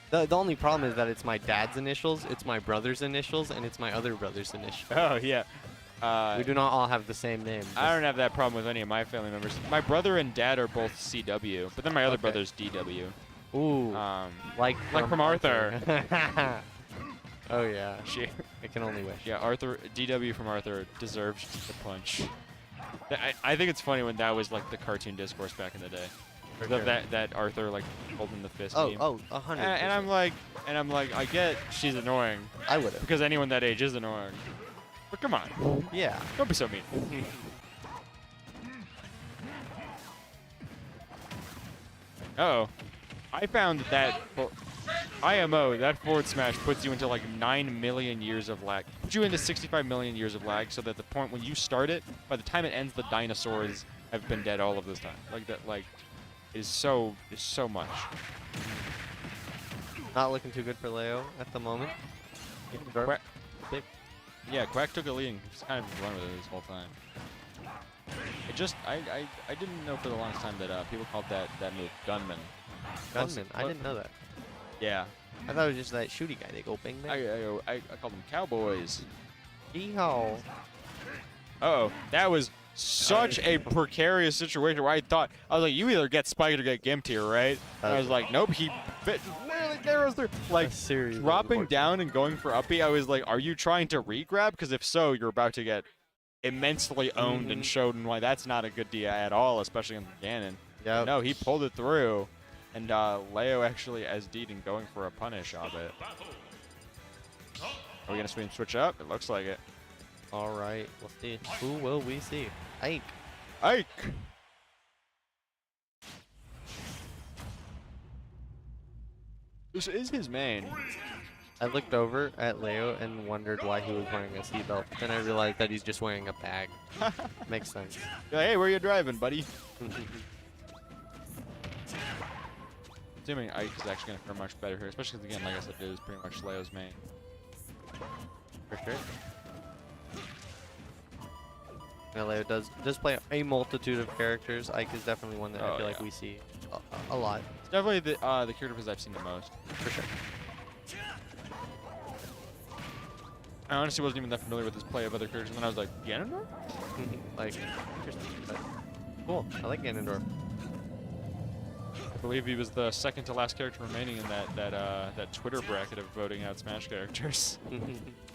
[SPEAKER 2] The only problem is that it's my dad's initials, it's my brother's initials, and it's my other brother's initials.
[SPEAKER 1] Oh yeah.
[SPEAKER 2] We do not all have the same name.
[SPEAKER 1] I don't have that problem with any of my family members. My brother and dad are both CW, but then my other
[SPEAKER 2] Okay.
[SPEAKER 1] brother's DW.
[SPEAKER 2] Ooh,
[SPEAKER 1] Like from Arthur.
[SPEAKER 2] Oh yeah,
[SPEAKER 1] She,
[SPEAKER 2] I can only wish.
[SPEAKER 1] yeah, Arthur DW from Arthur deserves the punch. I think it's funny when that was like the cartoon discourse back in the day.
[SPEAKER 2] For
[SPEAKER 1] The-
[SPEAKER 2] sure.
[SPEAKER 1] that Arthur like holding the fist.
[SPEAKER 2] Oh,
[SPEAKER 1] meme.
[SPEAKER 2] 100%.
[SPEAKER 1] And I'm like, I get she's annoying
[SPEAKER 2] I would have.
[SPEAKER 1] because anyone that age is annoying. But come on,
[SPEAKER 2] Yeah.
[SPEAKER 1] don't be so mean. Uh-oh. I found that IMO, that forward smash puts you into like 9 million years of lag. Puts you into 65 million years of lag so that the point when you start it, by the time it ends, the dinosaurs have been dead all of this time. Like that, like, is so much.
[SPEAKER 2] Not looking too good for Leo at the moment.
[SPEAKER 1] Quack, yeah, Quack took a lead and just kind of run with it this whole time. It just, I didn't know for the longest time that people called that move Gunman.
[SPEAKER 2] Gunman. I didn't know that.
[SPEAKER 1] Yeah.
[SPEAKER 2] I thought it was just that shooty guy. They go bang bang.
[SPEAKER 1] I called them Cowboys.
[SPEAKER 2] Yeehaw.
[SPEAKER 1] Uh-oh, that was such a precarious situation where I was like, you either get spiked or get gimped here, right? And I was like, nope, he literally narrows through. Like,
[SPEAKER 2] Seriously.
[SPEAKER 1] dropping down and going for uppy, I was like, are you trying to re-grab? Because if so, you're about to get immensely owned and shown why that's not a good idea at all, especially in Ganon.
[SPEAKER 2] Yep.
[SPEAKER 1] No, he pulled it through. And Leo actually SD'd and going for a punish of it. Are we going to switch up? It looks like it.
[SPEAKER 2] All right. We'll see. Who will we see? Ike.
[SPEAKER 1] Ike! This is his main.
[SPEAKER 2] I looked over at Leo and wondered why he was wearing a seatbelt. Then I realized that he's just wearing a bag. Makes sense.
[SPEAKER 1] You're like, hey, where you driving, buddy? Assuming Ike is actually going to fare much better here, especially because, again, like I said, it is pretty much Leo's main.
[SPEAKER 2] For sure. Now, Leo does play a multitude of characters. Ike is definitely one that I
[SPEAKER 1] Oh,
[SPEAKER 2] feel like
[SPEAKER 1] yeah.
[SPEAKER 2] we see a lot.
[SPEAKER 1] It's definitely the characters I've seen the most.
[SPEAKER 2] For sure.
[SPEAKER 1] I honestly wasn't even that familiar with this play of other characters, and then I was like, Ganondorf?
[SPEAKER 2] Like, interesting. But cool. I like Ganondorf.
[SPEAKER 1] I believe he was the second to last character remaining in that Twitter bracket of voting out Smash characters.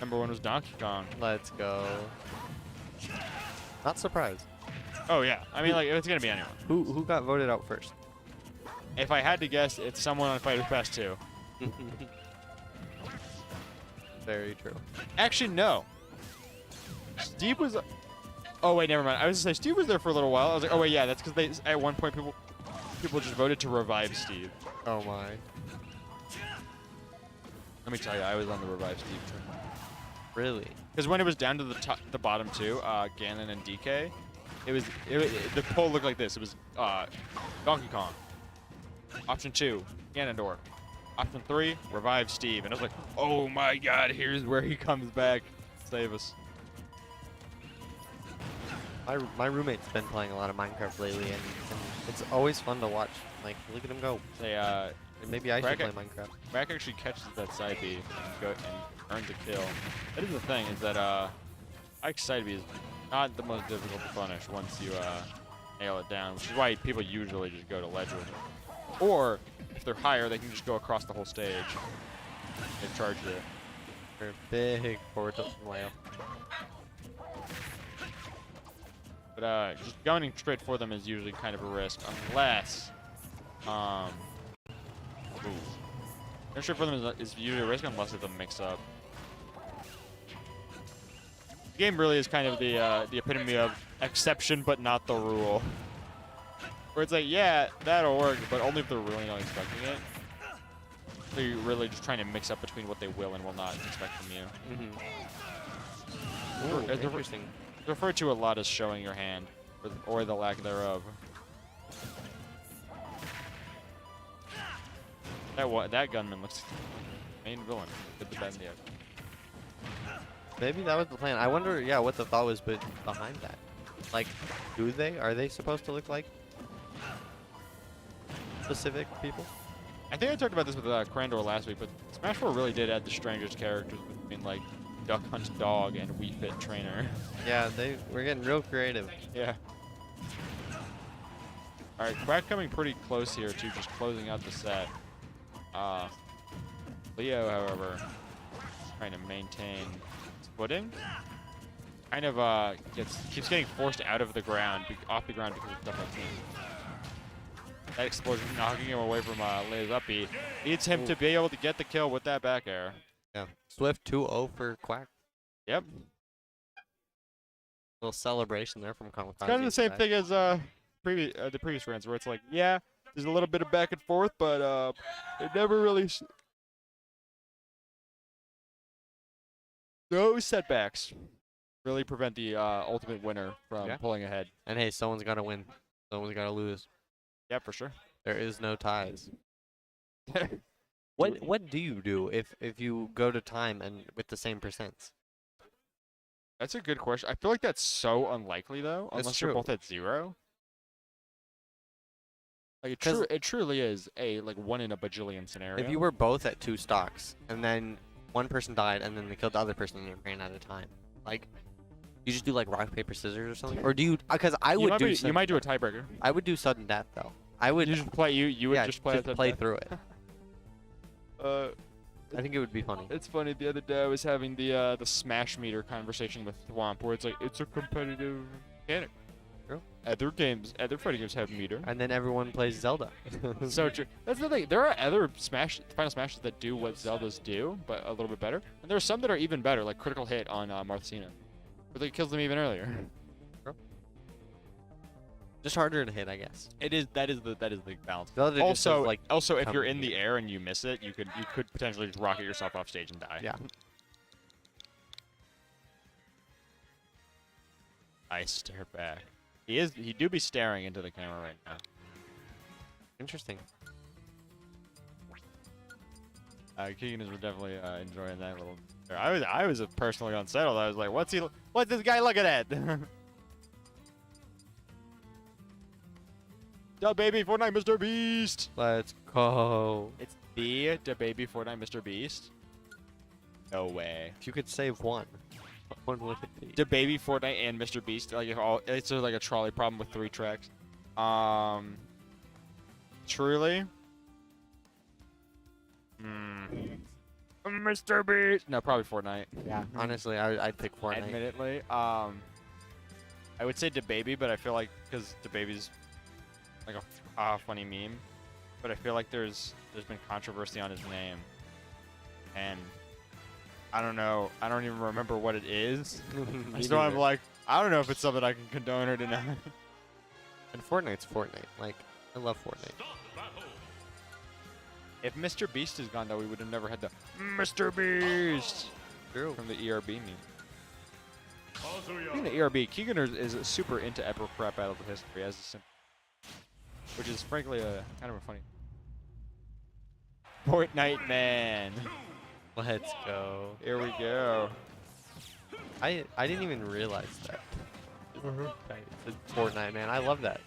[SPEAKER 1] Number 1 was Donkey Kong.
[SPEAKER 2] Let's go. Not surprised.
[SPEAKER 1] Oh yeah, I mean like it's gonna be anyone.
[SPEAKER 2] Who got voted out first?
[SPEAKER 1] If I had to guess, it's someone on Fighter's Pass 2.
[SPEAKER 2] Very true.
[SPEAKER 1] Actually, no. Steve was. Oh wait, never mind. I was gonna say Steve was there for a little while. I was like, oh wait, yeah, that's because at one point people just voted to revive Steve.
[SPEAKER 2] Oh my.
[SPEAKER 1] Let me tell you, I was on the revive Steve train.
[SPEAKER 2] Really?
[SPEAKER 1] Because when it was down to the bottom two, Ganon and DK, the poll looked like this. It was Donkey Kong. Option 2, Ganondorf. Option 3, revive Steve. And I was like, oh my god, here's where he comes back. Save us.
[SPEAKER 2] My roommate's been playing a lot of Minecraft lately, and it's always fun to watch. Like, look at him go.
[SPEAKER 1] Say,
[SPEAKER 2] And maybe I should play Minecraft.
[SPEAKER 1] Crack actually catches that side B and earns a kill. That is the thing, is that Ike's side B is not the most difficult to punish once you nail it down, which is why people usually just go to ledge with it. Or, if they're higher, they can just go across the whole stage. They charged it.
[SPEAKER 2] For big forward tilt from layup.
[SPEAKER 1] But just going straight for them is usually kind of a risk, unless going straight for them is usually a risk unless it's a mix-up. The game really is kind of the epitome of exception, but not the rule. Where it's like, yeah, that'll work, but only if they're really not expecting it. So you're really just trying to mix up between what they will and will not expect from you.
[SPEAKER 2] Ooh, interesting.
[SPEAKER 1] It's referred to a lot as showing your hand, or the lack thereof. That gunman looks main villain. Good, the bad, and the ugly.
[SPEAKER 2] Maybe that was the plan. I wonder, yeah, what the thought was behind that. Like, are they supposed to look like specific people?
[SPEAKER 1] I think I talked about this with Crandor last week, but Smash 4 really did add the strangest characters between like Duck Hunt Dog and Wii Fit Trainer.
[SPEAKER 2] Yeah, we're getting real creative.
[SPEAKER 1] Yeah. All right, Quack coming pretty close here to just closing out the set. Leo, however, trying to maintain his footing. Kind of keeps getting forced out of the ground, off the ground because of stuff like that. That explosion knocking him away from Leo's up B. Needs him to be able to get the kill with that back air.
[SPEAKER 2] Yeah. Swift 2-0 for Quack.
[SPEAKER 1] Yep.
[SPEAKER 2] Little celebration there from Kamikaze.
[SPEAKER 1] It's kind of the same thing as the previous rounds, where it's like, yeah, there's a little bit of back and forth, but it never really. No setbacks really prevent the ultimate winner from pulling ahead.
[SPEAKER 2] And hey, someone's got to win. Someone's got to lose.
[SPEAKER 1] Yeah, for sure.
[SPEAKER 2] There is no ties. What do you do if you go to time and with the same percents?
[SPEAKER 1] That's a good question. I feel like that's so unlikely though,
[SPEAKER 2] That's
[SPEAKER 1] unless
[SPEAKER 2] true.
[SPEAKER 1] you're both at 0. Like it truly is a like 1 in a bajillion scenario.
[SPEAKER 2] If you were both at 2 stocks and then one person died and then they killed the other person and you ran out of time, like you just do like rock paper scissors or something, or do you? Because you
[SPEAKER 1] might do a tiebreaker.
[SPEAKER 2] I would do sudden death though. I would
[SPEAKER 1] You just play you would just play
[SPEAKER 2] through it. I think it would be funny.
[SPEAKER 1] It's funny. The other day I was having the smash meter conversation with Thwomp, where it's like it's a competitive mechanic.
[SPEAKER 2] True.
[SPEAKER 1] Other fighting games have meter.
[SPEAKER 2] And then everyone plays Zelda.
[SPEAKER 1] So true. That's the thing. There are other Final Smashes that do what Zeldas do, but a little bit better. And there are some that are even better, like Critical Hit on Marthena, where they kills them even earlier.
[SPEAKER 2] Just harder to hit, I guess.
[SPEAKER 1] That is the balance.
[SPEAKER 2] Zelda just
[SPEAKER 1] Also,
[SPEAKER 2] says, like,
[SPEAKER 1] if you're in the air and you miss it, you could potentially just rocket yourself off stage and die.
[SPEAKER 2] Yeah.
[SPEAKER 1] I stare back. He do be staring into the camera right now.
[SPEAKER 2] Interesting.
[SPEAKER 1] Keeganers were definitely enjoying that little. I was personally unsettled. I was like, what's this guy looking at? Da baby Fortnite Mr. Beast.
[SPEAKER 2] Let's go.
[SPEAKER 1] It's the Da baby Fortnite Mr. Beast. No way.
[SPEAKER 2] If you could save one would it be?
[SPEAKER 1] Da baby Fortnite and Mr. Beast. Like it's like a trolley problem with 3 tracks. Truly. Mr. Beast. No, probably Fortnite.
[SPEAKER 2] Yeah. Honestly, I'd pick Fortnite.
[SPEAKER 1] Admittedly, I would say Da baby, but I feel like because Da baby's like a funny meme, but I feel like there's been controversy on his name, and I don't know. I don't even remember what it is. So I'm like, I don't know if it's something I can condone or deny.
[SPEAKER 2] And Fortnite's Fortnite. Like, I love Fortnite.
[SPEAKER 1] If Mr. Beast is gone, though, we would have never had the Mr. Beast from the ERB meme. Speaking of ERB, Keeganers is super into epic rap battle of history, which is frankly kind of a funny. Fortnite man.
[SPEAKER 2] Let's go.
[SPEAKER 1] Here we go.
[SPEAKER 2] I didn't even realize that. It's a Fortnite, man. I love that.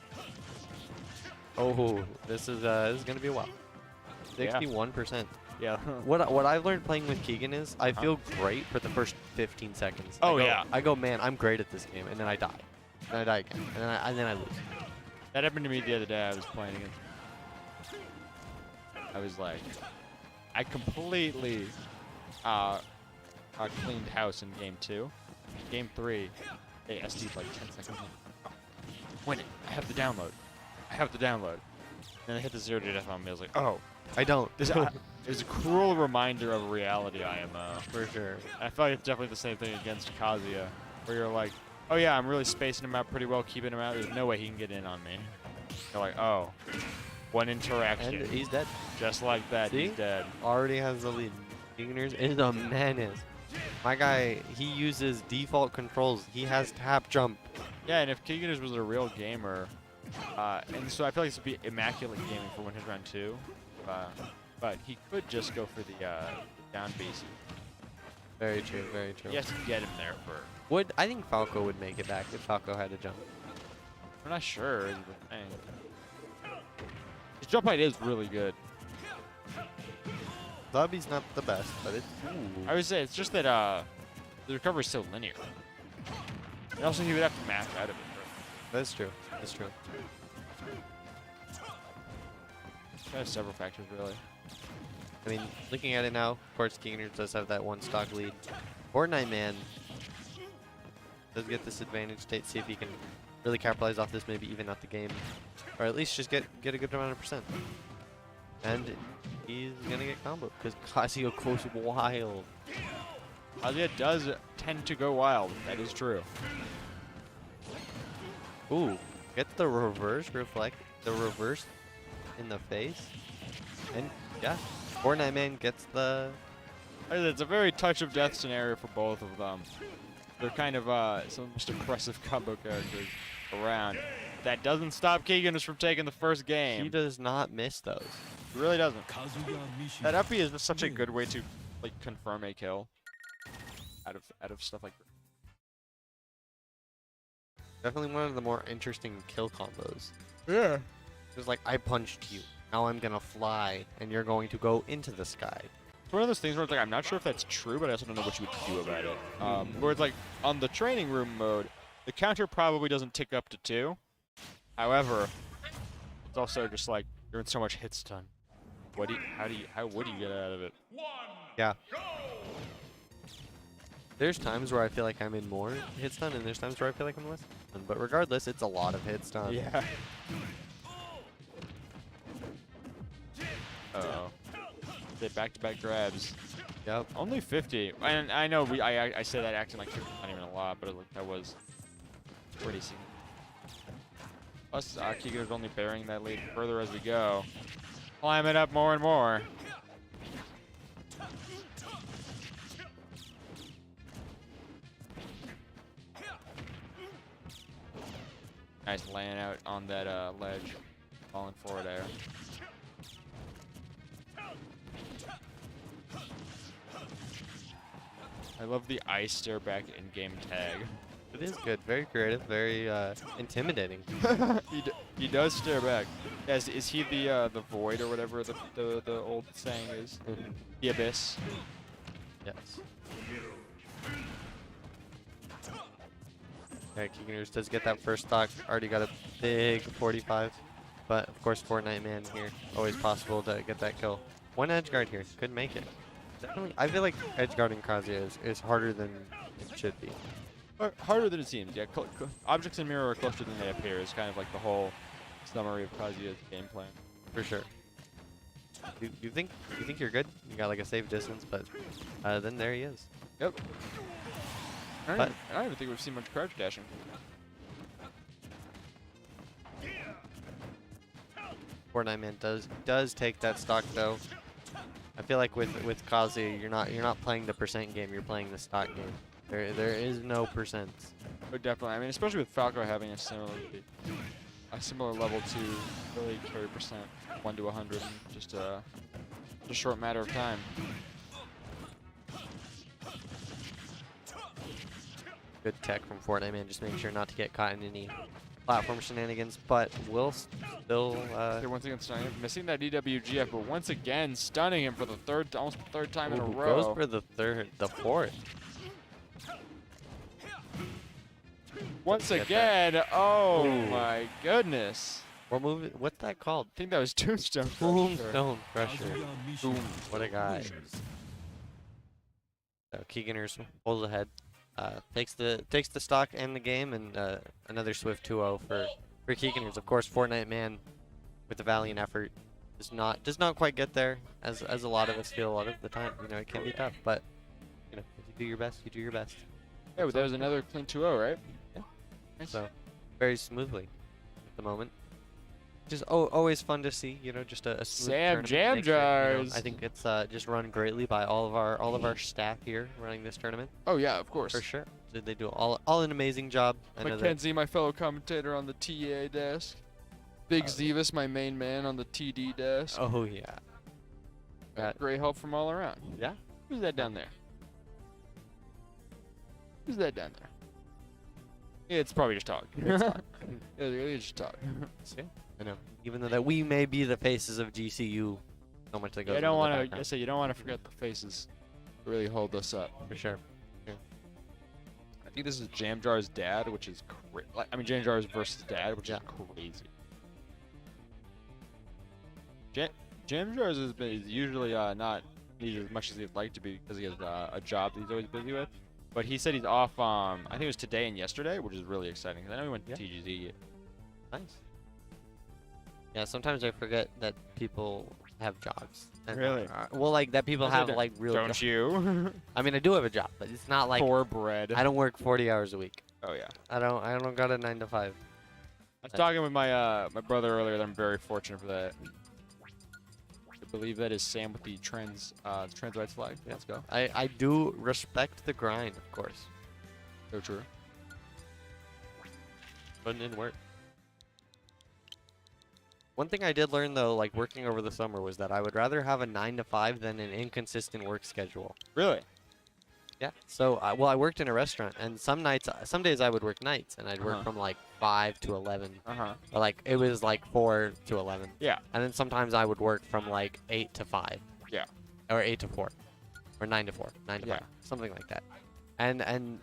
[SPEAKER 2] Oh, this is gonna be a while.
[SPEAKER 1] Yeah.
[SPEAKER 2] 61%.
[SPEAKER 1] Yeah.
[SPEAKER 2] What I've learned playing with Keegan is I feel great for the first 15 seconds.
[SPEAKER 1] Oh,
[SPEAKER 2] I go,
[SPEAKER 1] yeah.
[SPEAKER 2] I go, man, I'm great at this game, and then I die, and I die again, and then I lose.
[SPEAKER 1] That happened to me the other day. I was playing against. I was like, I completely cleaned house in game 2. Game 3, they SD'd like 10 seconds in. Win it. I have the download. I have the download. Then I hit the 0 to death on me. I was like, oh,
[SPEAKER 2] I don't.
[SPEAKER 1] this it was a cruel reminder of reality I am.
[SPEAKER 2] For sure.
[SPEAKER 1] I feel like it's definitely the same thing against Kazuya, where you're like, oh yeah, I'm really spacing him out pretty well, keeping him out. There's no way he can get in on me. You're like, oh, one interaction.
[SPEAKER 2] And he's dead.
[SPEAKER 1] Just like that,
[SPEAKER 2] See?
[SPEAKER 1] he's dead.
[SPEAKER 2] Already has the lead. Keeganers is a menace. My guy, he uses default controls. He has tap jump.
[SPEAKER 1] Yeah, and if Keeganers was a real gamer, and so I feel like this would be immaculate gaming for when his round 2, but he could just go for the down BC.
[SPEAKER 2] Very true, very true.
[SPEAKER 1] He has to get him there first.
[SPEAKER 2] I think Falco would make it back if Falco had to jump.
[SPEAKER 1] I'm not sure is the thing. His jump height is really good.
[SPEAKER 2] Lobby's not the best, but it's. Ooh.
[SPEAKER 1] I would say it's just that the recovery is so linear. And also he would have to math out of it.
[SPEAKER 2] That's true. That's true.
[SPEAKER 1] There's several factors really.
[SPEAKER 2] I mean, looking at it now, of course, Keeganers does have that one stock lead. Fortnite man does get this advantage. See if he can really capitalize off this, maybe even out the game, or at least just get a good amount of percent. And he's gonna get combo because Casio goes wild.
[SPEAKER 1] Kazuya does tend to go wild. That is true.
[SPEAKER 2] Ooh, gets the reverse reflect, the reverse in the face, and yeah, Fortnite man gets the.
[SPEAKER 1] It's a very touch of death scenario for both of them. They're kind of some of the most impressive combo characters around. That doesn't stop Keeganers from taking the first game.
[SPEAKER 2] He does not miss those.
[SPEAKER 1] He really doesn't. That uppy is just such a good way to like confirm a kill out of stuff like that.
[SPEAKER 2] Definitely one of the more interesting kill combos.
[SPEAKER 1] Yeah.
[SPEAKER 2] It's like, I punched you. Now I'm gonna fly, and you're going to go into the sky.
[SPEAKER 1] It's one of those things where it's like, I'm not sure if that's true, but I also don't know what you would do about it. Where it's like, on the training room mode, the counter probably doesn't tick up to 2. However, it's also just like, you're in so much hit stun. How would you get out of it?
[SPEAKER 2] Yeah. There's times where I feel like I'm in more hit stun, and there's times where I feel like I'm less hit stun. But regardless, it's a lot of hit stun.
[SPEAKER 1] Yeah. Uh-oh. They back-to-back grabs.
[SPEAKER 2] Yep.
[SPEAKER 1] Only 50. And I know I say that acting like 50 not even a lot, but that was pretty significant. Plus, Keeganers only bearing that lead further as we go. Climb it up more and more. Nice laying out on that ledge. Falling forward air. I love the ice stare back in-game tag.
[SPEAKER 2] It is good. Very creative. Very intimidating.
[SPEAKER 1] He does stare back. Is he the void or whatever the old saying is? The abyss.
[SPEAKER 2] Yes. Okay, Keeganers does get that first stock. Already got a big 45. But, of course, Fortnite man here. Always possible to get that kill. One edge guard here. Could make it. Definitely. I feel like edge guarding Kazuya is harder than it should be.
[SPEAKER 1] Harder than it seems. Yeah, objects in mirror are closer than they appear. Is kind of like the whole summary of Kazuya's game plan.
[SPEAKER 2] For sure. You think you're good? You got like a safe distance, but then there he is.
[SPEAKER 1] Yep. I don't even think we've seen much crouch dashing.
[SPEAKER 2] Fortnite man does take that stock though. I feel like with Kazuya, you're not playing the percent game. You're playing the stock game. There is no percents.
[SPEAKER 1] Oh, definitely. I mean, especially with Falco having a similar level to really carry percent 1 to 100. And just It's a short matter of time.
[SPEAKER 2] Good tech from Fortnite, man. Just making sure not to get caught in any platform shenanigans, but will still.
[SPEAKER 1] Okay, once again, stunning him. Missing that EWGF, but once again, stunning him for the almost third time in a row.
[SPEAKER 2] Goes for the fourth.
[SPEAKER 1] Once
[SPEAKER 2] Get
[SPEAKER 1] again, oh
[SPEAKER 2] Ooh.
[SPEAKER 1] my goodness.
[SPEAKER 2] What movie? What's that called?
[SPEAKER 1] I think that was Tombstone.
[SPEAKER 2] Tombstone Crusher. What a guy. So Keeganers pulls ahead, takes the stock and the game, and another swift 2-0 for Keeganers. Of course, Fortnite man with a valiant effort does not quite get there, as a lot of us feel a lot of the time. You know, it can be tough, but you know, if you do your best, you do your best.
[SPEAKER 1] Yeah, but that was another clean 2-0, right?
[SPEAKER 2] Yeah.
[SPEAKER 1] Nice.
[SPEAKER 2] So very smoothly at the moment. Just always fun to see, you know, just a smooth
[SPEAKER 1] Sam
[SPEAKER 2] tournament.
[SPEAKER 1] Jam
[SPEAKER 2] Makes it, you know,
[SPEAKER 1] Jars.
[SPEAKER 2] I think it's just run greatly by all of our staff here running this tournament.
[SPEAKER 1] Oh yeah, of course.
[SPEAKER 2] For sure. They do all an amazing job. I know that-
[SPEAKER 1] Mackenzie, my fellow commentator on the TA desk. Big Zevis, my main man on the TD desk.
[SPEAKER 2] Oh yeah. That-
[SPEAKER 1] Great help from all around.
[SPEAKER 2] Yeah.
[SPEAKER 1] Who's that down there? Who's that down there? It's probably just talk. Yeah, it's just talk.
[SPEAKER 2] Yeah. I know. Even though that we may be the faces of GCU, so much that goes.
[SPEAKER 1] You don't
[SPEAKER 2] want
[SPEAKER 1] want to. I say you don't want to forget the faces. That really hold us up.
[SPEAKER 2] For sure.
[SPEAKER 1] I think this is Jam Jar's dad, which is I mean, Jam Jar's versus dad, which is crazy. Jam Jar's is usually not needed as much as he'd like to be because he has a job that he's always busy with. But he said he's off. I think it was today and yesterday, which is really exciting. 'Cause I know he went to TGZ.
[SPEAKER 2] Nice. Yeah, sometimes I forget that people have jobs. And,
[SPEAKER 1] Really?
[SPEAKER 2] well, like that people
[SPEAKER 1] I said
[SPEAKER 2] have
[SPEAKER 1] that-
[SPEAKER 2] like real.
[SPEAKER 1] Don't
[SPEAKER 2] jobs.
[SPEAKER 1] you?
[SPEAKER 2] I mean, I do have a job, but it's not like
[SPEAKER 1] For bread.
[SPEAKER 2] I don't work 40 hours a week.
[SPEAKER 1] Oh yeah.
[SPEAKER 2] I don't got a 9 to 5.
[SPEAKER 1] I was talking with my my brother earlier that I'm very fortunate for that. I believe that is Sam with the trans rights flag. Yeah. Let's go.
[SPEAKER 2] I do respect the grind, of course.
[SPEAKER 1] So true.
[SPEAKER 2] Putting in work. One thing I did learn though, like working over the summer, was that I would rather have a 9 to 5 than an inconsistent work schedule.
[SPEAKER 1] Really?
[SPEAKER 2] Yeah. So, well, I worked in a restaurant, and some days I would work nights, and I'd work from like 5 to 11. Or like it was like 4 to 11.
[SPEAKER 1] Yeah.
[SPEAKER 2] And then sometimes I would work from like 8 to 5.
[SPEAKER 1] Yeah.
[SPEAKER 2] Or 8 to 4. Or 9 to 4. 9 to 5. Something like that. And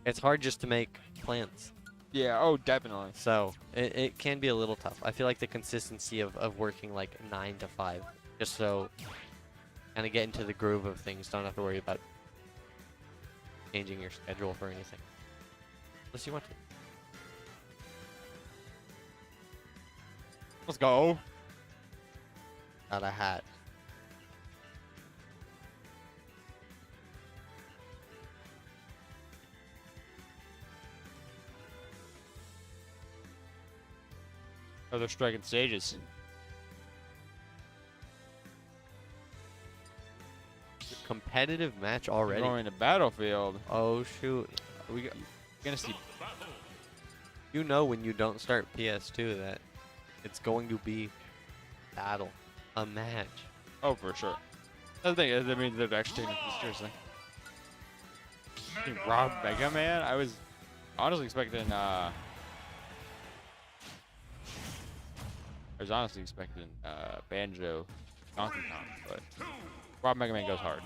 [SPEAKER 2] it's hard just to make plans.
[SPEAKER 1] Yeah. Oh, definitely.
[SPEAKER 2] So it can be a little tough. I feel like the consistency of working like 9 to 5, just so kind of get into the groove of things. Don't have to worry about changing your schedule for anything, unless you want to.
[SPEAKER 1] Let's go.
[SPEAKER 2] Got a hat.
[SPEAKER 1] Oh, they're striking stages.
[SPEAKER 2] Competitive match already.
[SPEAKER 1] Going to Battlefield.
[SPEAKER 2] Oh shoot!
[SPEAKER 1] We're gonna see.
[SPEAKER 2] You know when you don't start PS2 that it's going to be battle, a match.
[SPEAKER 1] Oh, for sure. That's the thing. That means they're actually taking this seriously. Rob Mega Man. I was honestly expecting. Banjo, Donkey Kong, but Rob Mega Man goes hard.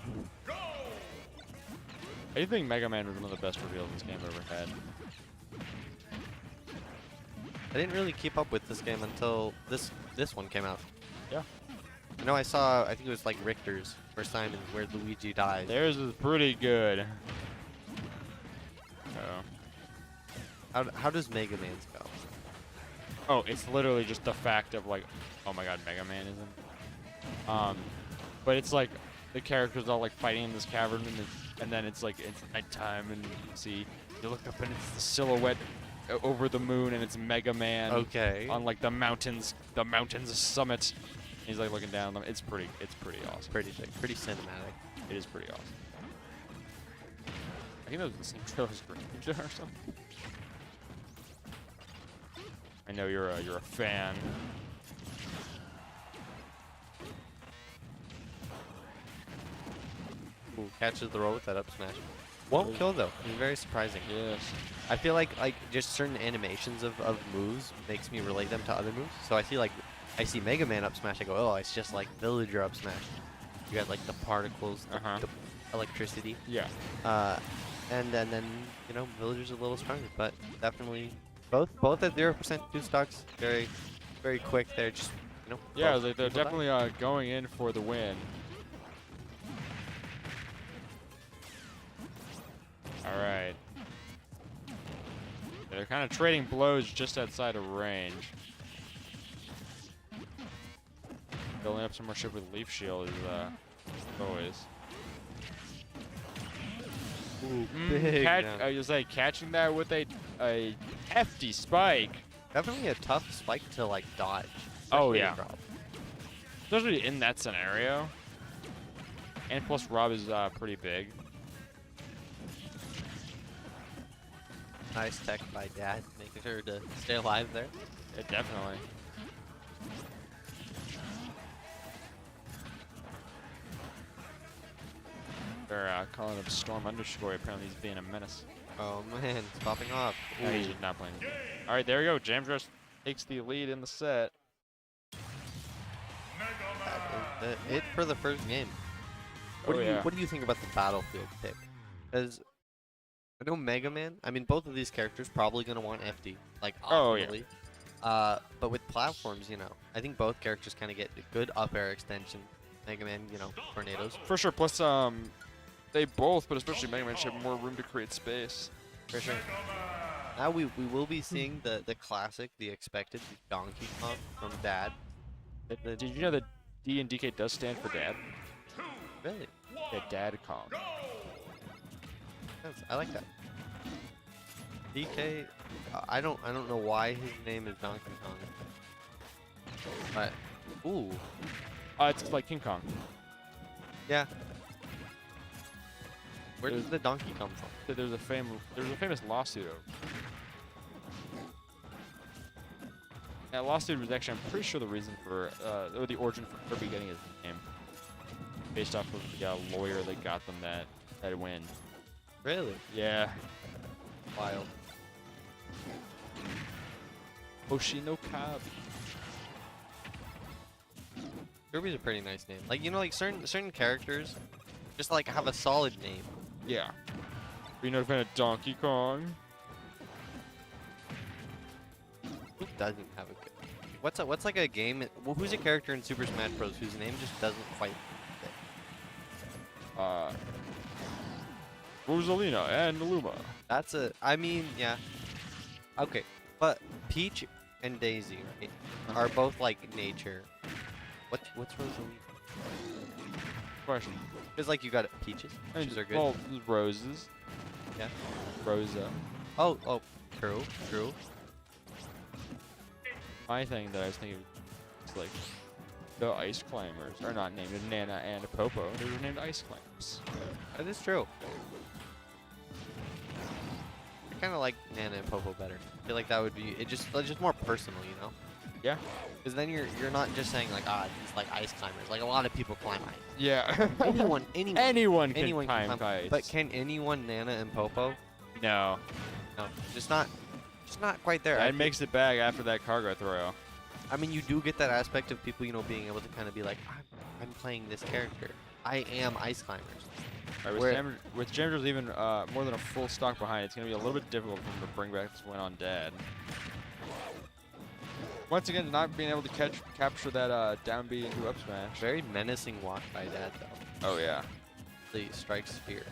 [SPEAKER 1] I think Mega Man was one of the best reveals this game ever had.
[SPEAKER 2] I didn't really keep up with this game until this one came out.
[SPEAKER 1] Yeah.
[SPEAKER 2] I know I think it was like Richter's first time where Luigi dies.
[SPEAKER 1] Theirs is pretty good.
[SPEAKER 2] How does Mega Man's go?
[SPEAKER 1] Oh, it's literally just the fact of like, oh my god, Mega Man is in. But it's like the characters all like fighting in this cavern, and then it's like it's nighttime, and you look up and it's the silhouette over the moon, and it's Mega Man.
[SPEAKER 2] Okay.
[SPEAKER 1] On like the mountains summit. He's like looking down. It's pretty awesome.
[SPEAKER 2] Pretty sick. Pretty cinematic.
[SPEAKER 1] It is pretty awesome. I think that was the same trailer as Greninja or something. I know you're a fan.
[SPEAKER 2] Ooh, catches the roll with that up smash. Won't kill though. It's very surprising.
[SPEAKER 1] Yes.
[SPEAKER 2] I feel like just certain animations of moves makes me relate them to other moves. So I see Mega Man up smash. I go, oh, it's just like Villager up smash. You got like the particles, the electricity.
[SPEAKER 1] Yeah.
[SPEAKER 2] And then you know Villager's a little stronger, but definitely both at 0% 2 stocks. Very quick there. Just you know.
[SPEAKER 1] Yeah,
[SPEAKER 2] both
[SPEAKER 1] they're
[SPEAKER 2] people
[SPEAKER 1] definitely going in for the win. All right. They're kind of trading blows just outside of range. Building up some more shit with Leaf Shield is always.
[SPEAKER 2] Ooh, big.
[SPEAKER 1] I was like catching that with a hefty spike.
[SPEAKER 2] Definitely a tough spike to like dodge.
[SPEAKER 1] Oh,
[SPEAKER 2] especially
[SPEAKER 1] yeah.
[SPEAKER 2] Rob.
[SPEAKER 1] Especially in that scenario. And plus Rob is pretty big.
[SPEAKER 2] Nice tech by Dad, making sure to stay alive there.
[SPEAKER 1] Yeah, definitely. They're calling him Storm underscore. Apparently he's being a menace.
[SPEAKER 2] Oh man, it's popping off.
[SPEAKER 1] No, he's just not playing. All right, there we go. Jamdrush takes the lead in the set.
[SPEAKER 2] That is it for the first game.
[SPEAKER 1] Oh, yeah.
[SPEAKER 2] What do you think about the Battlefield pick? Because I know Mega Man. I mean, both of these characters probably gonna want FD, like
[SPEAKER 1] Oh, yeah.
[SPEAKER 2] obviously. But with platforms, you know, I think both characters kind of get a good up air extension. Mega Man, you know, tornadoes.
[SPEAKER 1] For sure. Plus, they both, but especially Mega Man, should have more room to create space.
[SPEAKER 2] For sure. Now we will be seeing the classic, the expected, the Donkey Kong from Dad.
[SPEAKER 1] Did you know that D and DK does stand for Dad?
[SPEAKER 2] Really?
[SPEAKER 1] Yeah, Dad Kong.
[SPEAKER 2] I like that. DK, I don't know why his name is Donkey Kong. But ooh,
[SPEAKER 1] It's like King Kong.
[SPEAKER 2] yeah. Where does the donkey come from?
[SPEAKER 1] There's a famous lawsuit over. That lawsuit was actually, I'm pretty sure, the reason for, or the origin for Kirby getting his name, based off of the lawyer that got them that win.
[SPEAKER 2] Really?
[SPEAKER 1] Yeah.
[SPEAKER 2] Wild.
[SPEAKER 1] Hoshino Kabi.
[SPEAKER 2] Kirby's a pretty nice name. Like, you know, like certain characters just like have a solid name.
[SPEAKER 1] Yeah. Are you not a fan of Donkey Kong?
[SPEAKER 2] Who doesn't have a good? What's like a game? Who's a character in Super Smash Bros. Whose name just doesn't quite fit?
[SPEAKER 1] Rosalina and Luma.
[SPEAKER 2] That's a. I mean, yeah. Okay, but Peach and Daisy, right, are both like nature. What's Rosalina?
[SPEAKER 1] Question.
[SPEAKER 2] Because like you got peaches. Peaches are good.
[SPEAKER 1] Well, roses.
[SPEAKER 2] Yeah.
[SPEAKER 1] Rosa.
[SPEAKER 2] Oh, true.
[SPEAKER 1] My thing that I was thinking is like the Ice Climbers are not named Nana and Popo. They were named Ice Climbers.
[SPEAKER 2] That is true. I kind of like Nana and Popo better. I feel like that would be it's just more personal, you know.
[SPEAKER 1] Yeah.
[SPEAKER 2] Because then you're not just saying like these like ice climbers. Like a lot of people climb ice.
[SPEAKER 1] Yeah.
[SPEAKER 2] Anyone
[SPEAKER 1] Anyone can
[SPEAKER 2] can
[SPEAKER 1] climb ice.
[SPEAKER 2] But can anyone Nana and Popo?
[SPEAKER 1] No.
[SPEAKER 2] No, just not quite there.
[SPEAKER 1] That makes it back after that cargo throw.
[SPEAKER 2] I mean, you do get that aspect of people, you know, being able to kind of be like, I'm playing this character. I am ice climbers.
[SPEAKER 1] Right, with Jamdrush even more than a full stock behind, it's going to be a little bit difficult for him to bring back this win on Dad. Once again, not being able to capture that down B into up smash.
[SPEAKER 2] Very menacing walk by Dad, though.
[SPEAKER 1] Oh, yeah.
[SPEAKER 2] The strike spear.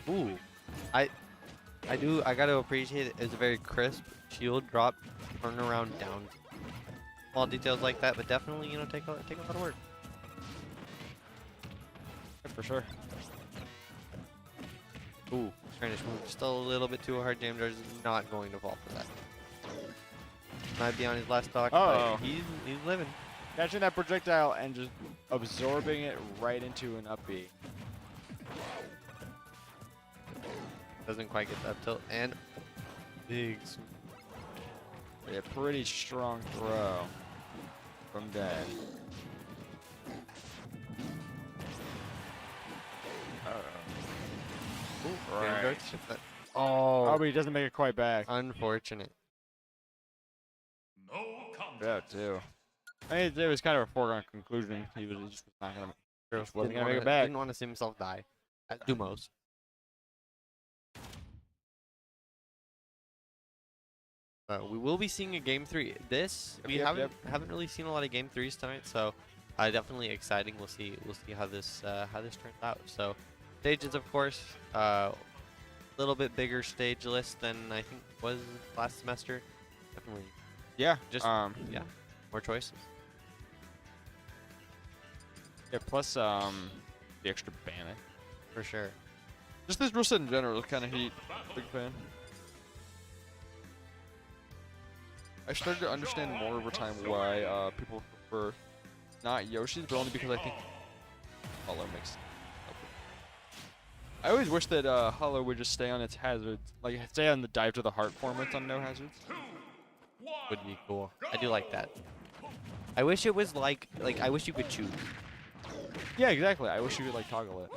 [SPEAKER 2] Ooh. I gotta appreciate it. It's a very crisp shield drop, turn around down. Small details like that, but definitely, you know, take a lot of work.
[SPEAKER 1] Yeah, for sure.
[SPEAKER 2] Ooh, Spanish move just a little bit too hard. Jamdrush is not going to fall for that. Might be on his last stock, but he's living.
[SPEAKER 1] Catching that projectile and just absorbing it right into an up B.
[SPEAKER 2] Doesn't quite get that tilt, and big.
[SPEAKER 1] Yeah, pretty strong throw from Dad. Right.
[SPEAKER 2] Oh,
[SPEAKER 1] Oh, but he doesn't make it quite back.
[SPEAKER 2] unfortunate.
[SPEAKER 1] Yeah, too. I mean, it was kind of a foregone conclusion. He just not gonna.
[SPEAKER 2] True.
[SPEAKER 1] Just wasn't
[SPEAKER 2] Didn't
[SPEAKER 1] gonna make
[SPEAKER 2] wanna-
[SPEAKER 1] it back.
[SPEAKER 2] Didn't want to see himself die at Dumos. We will be seeing a game 3. We haven't really seen a lot of game 3s tonight, so definitely exciting. We'll see how this turns out. So stages, of course, a little bit bigger stage list than I think was last semester. Definitely,
[SPEAKER 1] Yeah.
[SPEAKER 2] just yeah, more choices.
[SPEAKER 1] Yeah. Plus, the extra banner.
[SPEAKER 2] For sure.
[SPEAKER 1] Just this rule set in general is kind of heat. Big fan. I started to understand more over time why people prefer not Yoshi's, but only because I think Hollow makes sense. I always wish that Hollow would just stay on its hazards, like stay on the dive to the heart formats on no hazards.
[SPEAKER 2] Would be cool. I do like that. I wish it was like I wish you could choose.
[SPEAKER 1] Yeah, exactly. I wish you could like toggle it.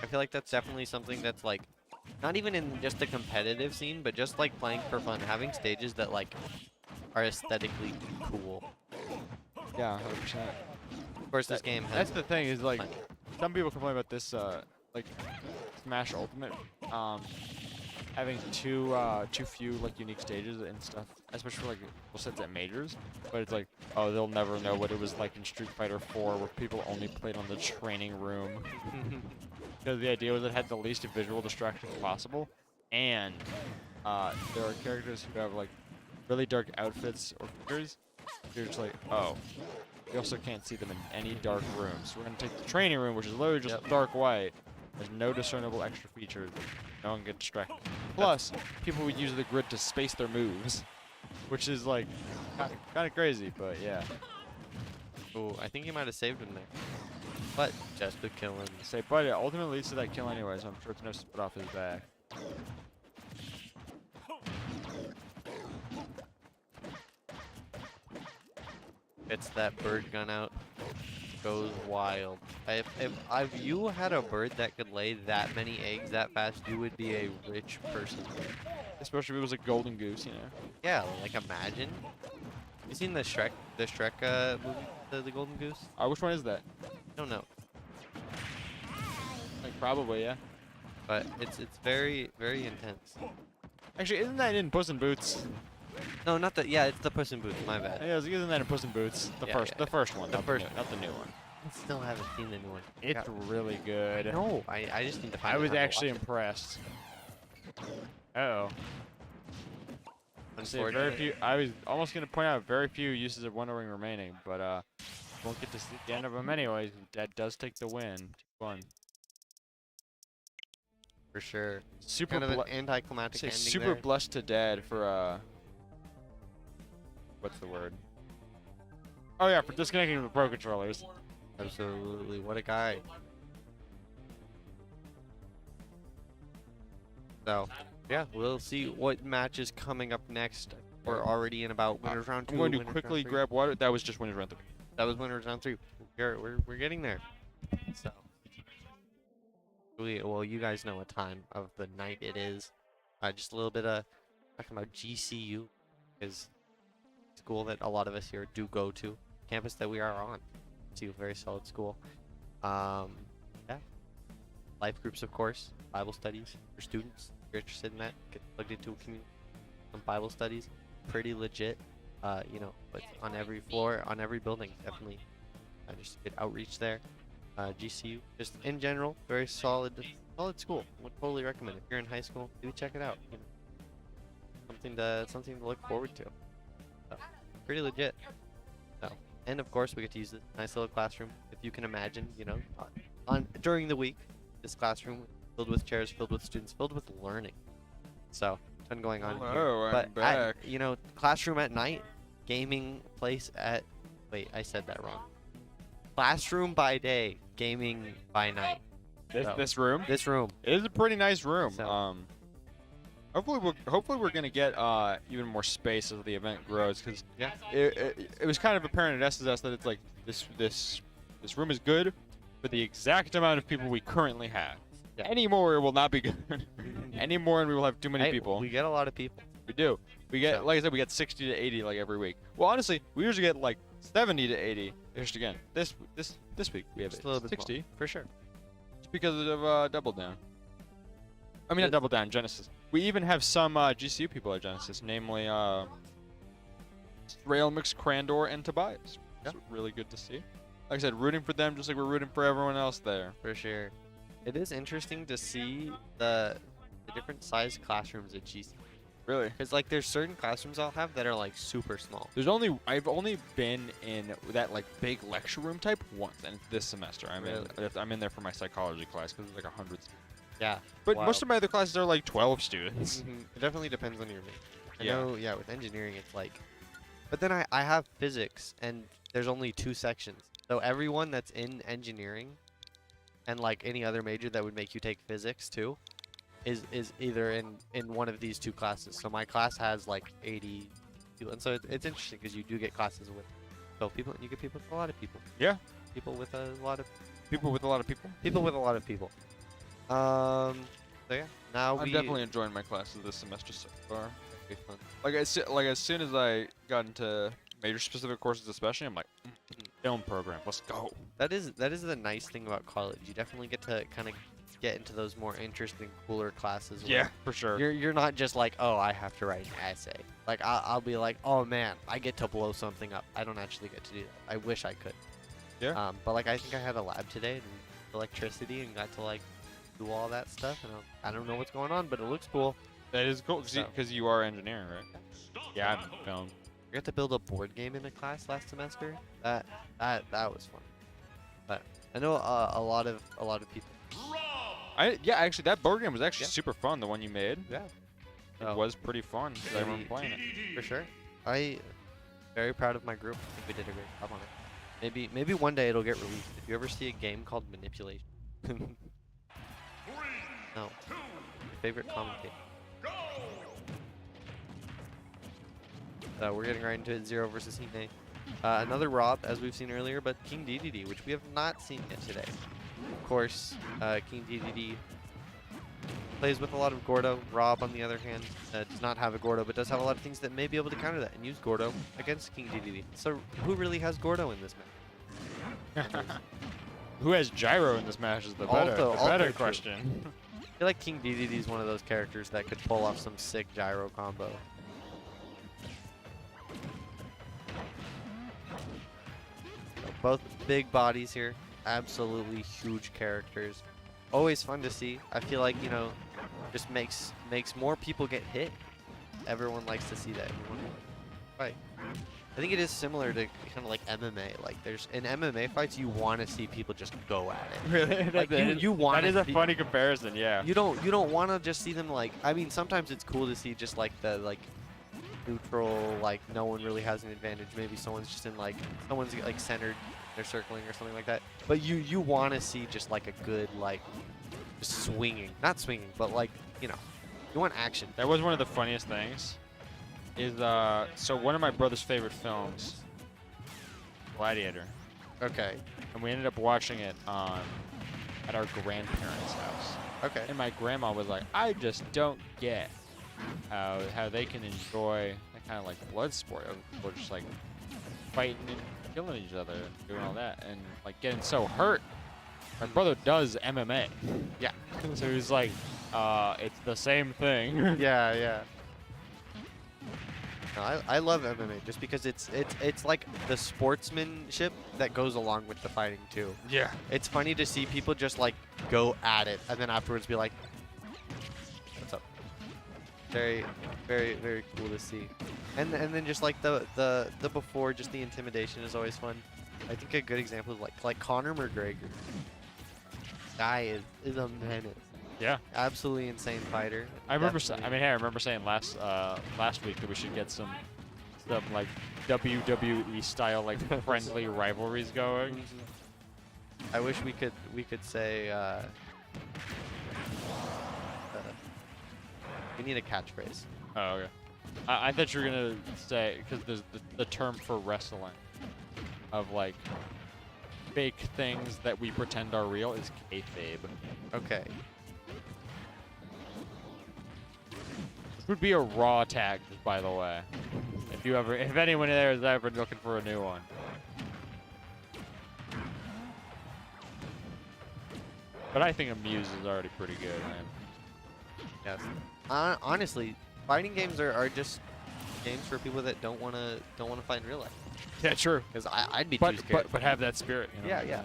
[SPEAKER 2] I feel like that's definitely something that's like not even in just the competitive scene, but just like playing for fun, having stages that like are aesthetically cool.
[SPEAKER 1] Yeah, 100%.
[SPEAKER 2] Of course, this game has.
[SPEAKER 1] That's the thing is like,
[SPEAKER 2] plenty.
[SPEAKER 1] some people complain about this like Smash Ultimate having too few like unique stages and stuff, especially for like sets at majors. But it's like, oh, they'll never know what it was like in Street Fighter 4, where people only played on the training room. Because the idea was it had the least visual distractions possible, and there are characters who have like really dark outfits or figures. You're just like, oh, you also can't see them in any dark rooms. So we're gonna take the training room, which is literally just dark white. There's no discernible extra features. No one gets distracted. Plus, people would use the grid to space their moves, which is like kind of crazy, but yeah.
[SPEAKER 2] Ooh, I think he might have saved him there, but just to kill him.
[SPEAKER 1] Say, but it ultimately leads to that kill anyway, so I'm sure it's no split off his back.
[SPEAKER 2] It's that bird gun out. Goes wild. If you had a bird that could lay that many eggs that fast, you would be a rich person.
[SPEAKER 1] Especially if it was a golden goose, you know.
[SPEAKER 2] Yeah, like imagine. You seen the Shrek movie, the Golden Goose?
[SPEAKER 1] Which one is that?
[SPEAKER 2] I don't know,
[SPEAKER 1] Like probably, yeah.
[SPEAKER 2] but it's very intense.
[SPEAKER 1] Actually, isn't that in Puss in Boots?
[SPEAKER 2] No, not the. Yeah, it's the Puss in Boots. My bad.
[SPEAKER 1] Yeah, isn't that in Puss in Boots? The
[SPEAKER 2] Yeah,
[SPEAKER 1] the first one,
[SPEAKER 2] The
[SPEAKER 1] not
[SPEAKER 2] first
[SPEAKER 1] the new, not the new one.
[SPEAKER 2] I still haven't seen the new one.
[SPEAKER 1] It's really good.
[SPEAKER 2] No, I just need to find.
[SPEAKER 1] I
[SPEAKER 2] the
[SPEAKER 1] was
[SPEAKER 2] time to
[SPEAKER 1] actually
[SPEAKER 2] watch
[SPEAKER 1] impressed. Uh-oh.
[SPEAKER 2] it.
[SPEAKER 1] See, very
[SPEAKER 2] Unfortunately.
[SPEAKER 1] few. I was almost gonna point out very few uses of Wonder Ring remaining, but won't get to see the end of them anyways. That does take the win. 2-1.
[SPEAKER 2] For sure.
[SPEAKER 1] Super
[SPEAKER 2] Kind of an
[SPEAKER 1] bl-
[SPEAKER 2] anticlimactic
[SPEAKER 1] say
[SPEAKER 2] ending
[SPEAKER 1] super
[SPEAKER 2] there.
[SPEAKER 1] blessed to dad for what's the word? Oh yeah, for disconnecting the pro controllers.
[SPEAKER 2] Absolutely, what a guy. So, yeah, we'll see what match is coming up next. We're already in about winners round 2.
[SPEAKER 1] I'm going to
[SPEAKER 2] winners round
[SPEAKER 1] quickly
[SPEAKER 2] 3.
[SPEAKER 1] grab water. That was just winners round 3.
[SPEAKER 2] That was winners round 3. We're getting there. So, well, you guys know what time of the night it is. Just a little bit of talking about GCU, is school that a lot of us here do go to, campus that we are on. See, a very solid school. Yeah. Life groups, of course. Bible studies for students. If you're interested in that, get plugged into a community. Some Bible studies, pretty legit. You know, but on every floor, on every building, definitely. Just a good outreach there. GCU, just in general, very solid school. Would totally recommend it. If you're in high school, maybe check it out. You know, something to look forward to. So, pretty legit. So, and of course, we get to use this nice little classroom. If you can imagine, you know, during the week, this classroom filled with chairs, filled with students, filled with learning. So, ton going on here.
[SPEAKER 1] Hello, I'm
[SPEAKER 2] But
[SPEAKER 1] back.
[SPEAKER 2] you know, classroom at night, gaming place at. Wait, I said that wrong. Classroom by day, gaming by night. So,
[SPEAKER 1] This room?
[SPEAKER 2] This room.
[SPEAKER 1] It is a pretty nice room.
[SPEAKER 2] So-
[SPEAKER 1] Hopefully we're gonna get even more space as the event grows, because
[SPEAKER 2] Yeah.
[SPEAKER 1] it was kind of apparent at SSS that it's like this room is good, for the exact amount of people we currently have.
[SPEAKER 2] Yeah.
[SPEAKER 1] Any more will not be good. Any more and we will have too many
[SPEAKER 2] Hey,
[SPEAKER 1] people.
[SPEAKER 2] We get a lot of people.
[SPEAKER 1] We do. We get,
[SPEAKER 2] So-
[SPEAKER 1] like I said, we get 60 to 80 like every week. Well, honestly, we usually get like 70 to 80. Just again, this week we have
[SPEAKER 2] Just a little bit
[SPEAKER 1] 60
[SPEAKER 2] more, for sure.
[SPEAKER 1] just because of Double Down. I mean, not Double Down, Genesis. We even have some GCU people at Genesis, namely Rail Mix, Crandor, and Tobias. It's really good to see. Like I said, rooting for them just like we're rooting for everyone else there.
[SPEAKER 2] For sure. It is interesting to see the different size classrooms at GC.
[SPEAKER 1] Really.
[SPEAKER 2] Because like there's certain classrooms I'll have that are like super small.
[SPEAKER 1] I've only been in that like big lecture room type once, and it's this semester. I'm in there for my psychology class because there's like 100.
[SPEAKER 2] Yeah.
[SPEAKER 1] But
[SPEAKER 2] Wow.
[SPEAKER 1] most of my other classes are like 12 students.
[SPEAKER 2] It definitely depends on your major. I
[SPEAKER 1] Yeah.
[SPEAKER 2] know, yeah, with engineering it's like, but then I have physics and there's only 2 sections. So everyone that's in engineering and like any other major that would make you take physics too is either in one of these 2 classes. So my class has like 80 people, and so it's interesting because you do get classes with 12 people and you get people with a lot of people.
[SPEAKER 1] Yeah.
[SPEAKER 2] People with a lot of
[SPEAKER 1] People with a lot of people.
[SPEAKER 2] people with a lot of people. So yeah, now
[SPEAKER 1] I'm
[SPEAKER 2] we
[SPEAKER 1] definitely enjoying my classes this semester so far.
[SPEAKER 2] be fun.
[SPEAKER 1] Like as soon as I got into major specific courses, especially, I'm like, film program, let's go.
[SPEAKER 2] That is the nice thing about college. You definitely get to kind of get into those more interesting, cooler classes. where
[SPEAKER 1] Yeah, for sure.
[SPEAKER 2] You're not just like, oh, I have to write an essay. Like I'll be like, oh man, I get to blow something up. I don't actually get to do that. I wish I could.
[SPEAKER 1] Yeah.
[SPEAKER 2] But like I think I had a lab today in electricity and got to like do all that stuff. And I don't know what's going on, but it looks cool.
[SPEAKER 1] That is cool
[SPEAKER 2] So-
[SPEAKER 1] because you are engineering, right? Yeah, I'm in film.
[SPEAKER 2] I got to build a board game in a class last semester. That was fun. But I know a lot of people.
[SPEAKER 1] Yeah, actually, that board game was actually
[SPEAKER 2] Yeah.
[SPEAKER 1] super fun. The one you made.
[SPEAKER 2] Yeah.
[SPEAKER 1] It
[SPEAKER 2] Oh.
[SPEAKER 1] was pretty fun. 'Cause I remember
[SPEAKER 2] Maybe-
[SPEAKER 1] playing it.
[SPEAKER 2] For sure. Very proud of my group. I think we did a great job on it. Maybe one day it'll get released. If you ever see a game called Manipulation. No. Favorite commentator. We're getting right into it. Zero versus Hime. Another Rob, as we've seen earlier, but King DDD, which we have not seen yet today. Of course, King DDD plays with a lot of Gordo. Rob, on the other hand, does not have a Gordo, but does have a lot of things that may be able to counter that and use Gordo against King DDD. So who really has Gordo in this match?
[SPEAKER 1] Who has gyro in this match is the better,
[SPEAKER 2] Also true.
[SPEAKER 1] question.
[SPEAKER 2] I feel like King DDD is one of those characters that could pull off some sick gyro combo. So both big bodies here, absolutely huge characters. Always fun to see. I feel like, you know, just makes more people get hit. Everyone likes to see that. Everyone, right. I think it is similar to kind of like MMA. Like there's in MMA fights, you want to see people just go at it.
[SPEAKER 1] Really?
[SPEAKER 2] Like you want.
[SPEAKER 1] That is a funny comparison, yeah.
[SPEAKER 2] You don't want to just see them like. I mean, sometimes it's cool to see just like the neutral, like no one really has an advantage. Maybe someone's just in like someone's like centered, they're circling or something like that. But you want to see just like a good like swinging, not swinging, but like you know, you want action.
[SPEAKER 1] That was one of the funniest things. Is so one of my brother's favorite films, Gladiator,
[SPEAKER 2] Okay.
[SPEAKER 1] and we ended up watching it at our grandparents' house.
[SPEAKER 2] Okay.
[SPEAKER 1] And my grandma was like, I just don't get how they can enjoy that kind of like blood sport or just like fighting and killing each other and doing all that and like getting so hurt. My brother does MMA.
[SPEAKER 2] Yeah.
[SPEAKER 1] So he's like, it's the same thing.
[SPEAKER 2] Yeah, yeah. No, I love MMA just because it's like the sportsmanship that goes along with the fighting too.
[SPEAKER 1] Yeah.
[SPEAKER 2] It's funny to see people just like go at it and then afterwards be like, "What's up?" Very, very, very cool to see. And then just like the before, just the intimidation is always fun. I think a good example is like Conor McGregor. Guy is a menace.
[SPEAKER 1] Yeah.
[SPEAKER 2] Absolutely insane fighter.
[SPEAKER 1] I remember.
[SPEAKER 2] Definitely.
[SPEAKER 1] I remember saying last week that we should get some like WWE style like friendly rivalries going.
[SPEAKER 2] Mhm. I wish we could say we need a catchphrase.
[SPEAKER 1] Oh, okay. I thought you were gonna say because there's the term for wrestling of like fake things that we pretend are real is kayfabe.
[SPEAKER 2] Okay.
[SPEAKER 1] This would be a raw tag, by the way. If anyone there is ever looking for a new one. But I think Amuse is already pretty good, man.
[SPEAKER 2] Yes. Honestly, fighting games are just games for people that don't wanna fight in real life.
[SPEAKER 1] Yeah, true.
[SPEAKER 2] Because I'd be too scared.
[SPEAKER 1] But have that spirit. You know?
[SPEAKER 2] Yeah, yeah.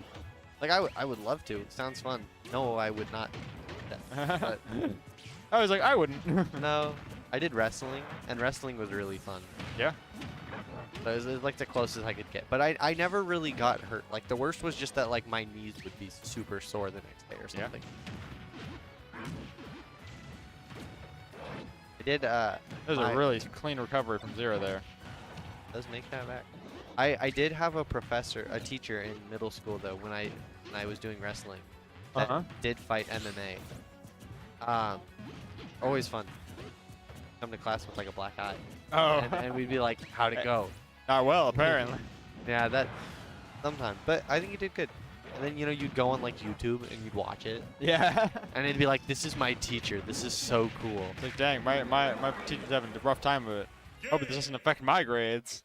[SPEAKER 2] Like I would love to. It sounds fun. No, I would not. But
[SPEAKER 1] I was like, I wouldn't.
[SPEAKER 2] no, I did wrestling, and wrestling was really fun.
[SPEAKER 1] Yeah.
[SPEAKER 2] So it was like the closest I could get. But I never really got hurt. Like the worst was just that like my knees would be super sore the next day or
[SPEAKER 1] Yeah.
[SPEAKER 2] something. I did.
[SPEAKER 1] That was a really clean recovery from zero there.
[SPEAKER 2] Does make that back. I did have a teacher in middle school though when I was doing wrestling that did fight MMA. Always fun. Come to class with like a black eye.
[SPEAKER 1] Oh.
[SPEAKER 2] And we'd be like, how'd it go?
[SPEAKER 1] Not well, apparently.
[SPEAKER 2] Yeah, that sometimes. But I think you did good. And then you'd go on like YouTube and you'd watch it.
[SPEAKER 1] Yeah.
[SPEAKER 2] And it'd be like, this is my teacher. This is so cool.
[SPEAKER 1] It's like, dang, my teacher's having a rough time of it. Hope this doesn't affect my grades.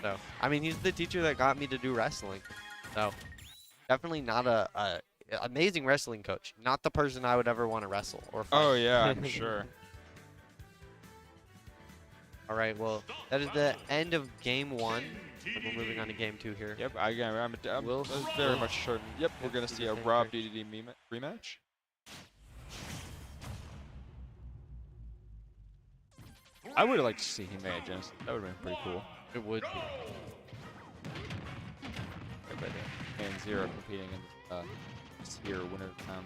[SPEAKER 2] So, I mean, he's the teacher that got me to do wrestling. So, definitely not a amazing wrestling coach. Not the person I would ever want to wrestle or fight.
[SPEAKER 1] Oh yeah, I'm sure.
[SPEAKER 2] All right, well, that is the end of game 1. We're moving on to game 2 here.
[SPEAKER 1] Yep, I'm very much certain. Yep, we're gonna see a Rob DDD rematch. I would have liked to see him at Genesis. That would have been pretty cool.
[SPEAKER 2] It would be.
[SPEAKER 1] And Zero competing in this year winner town.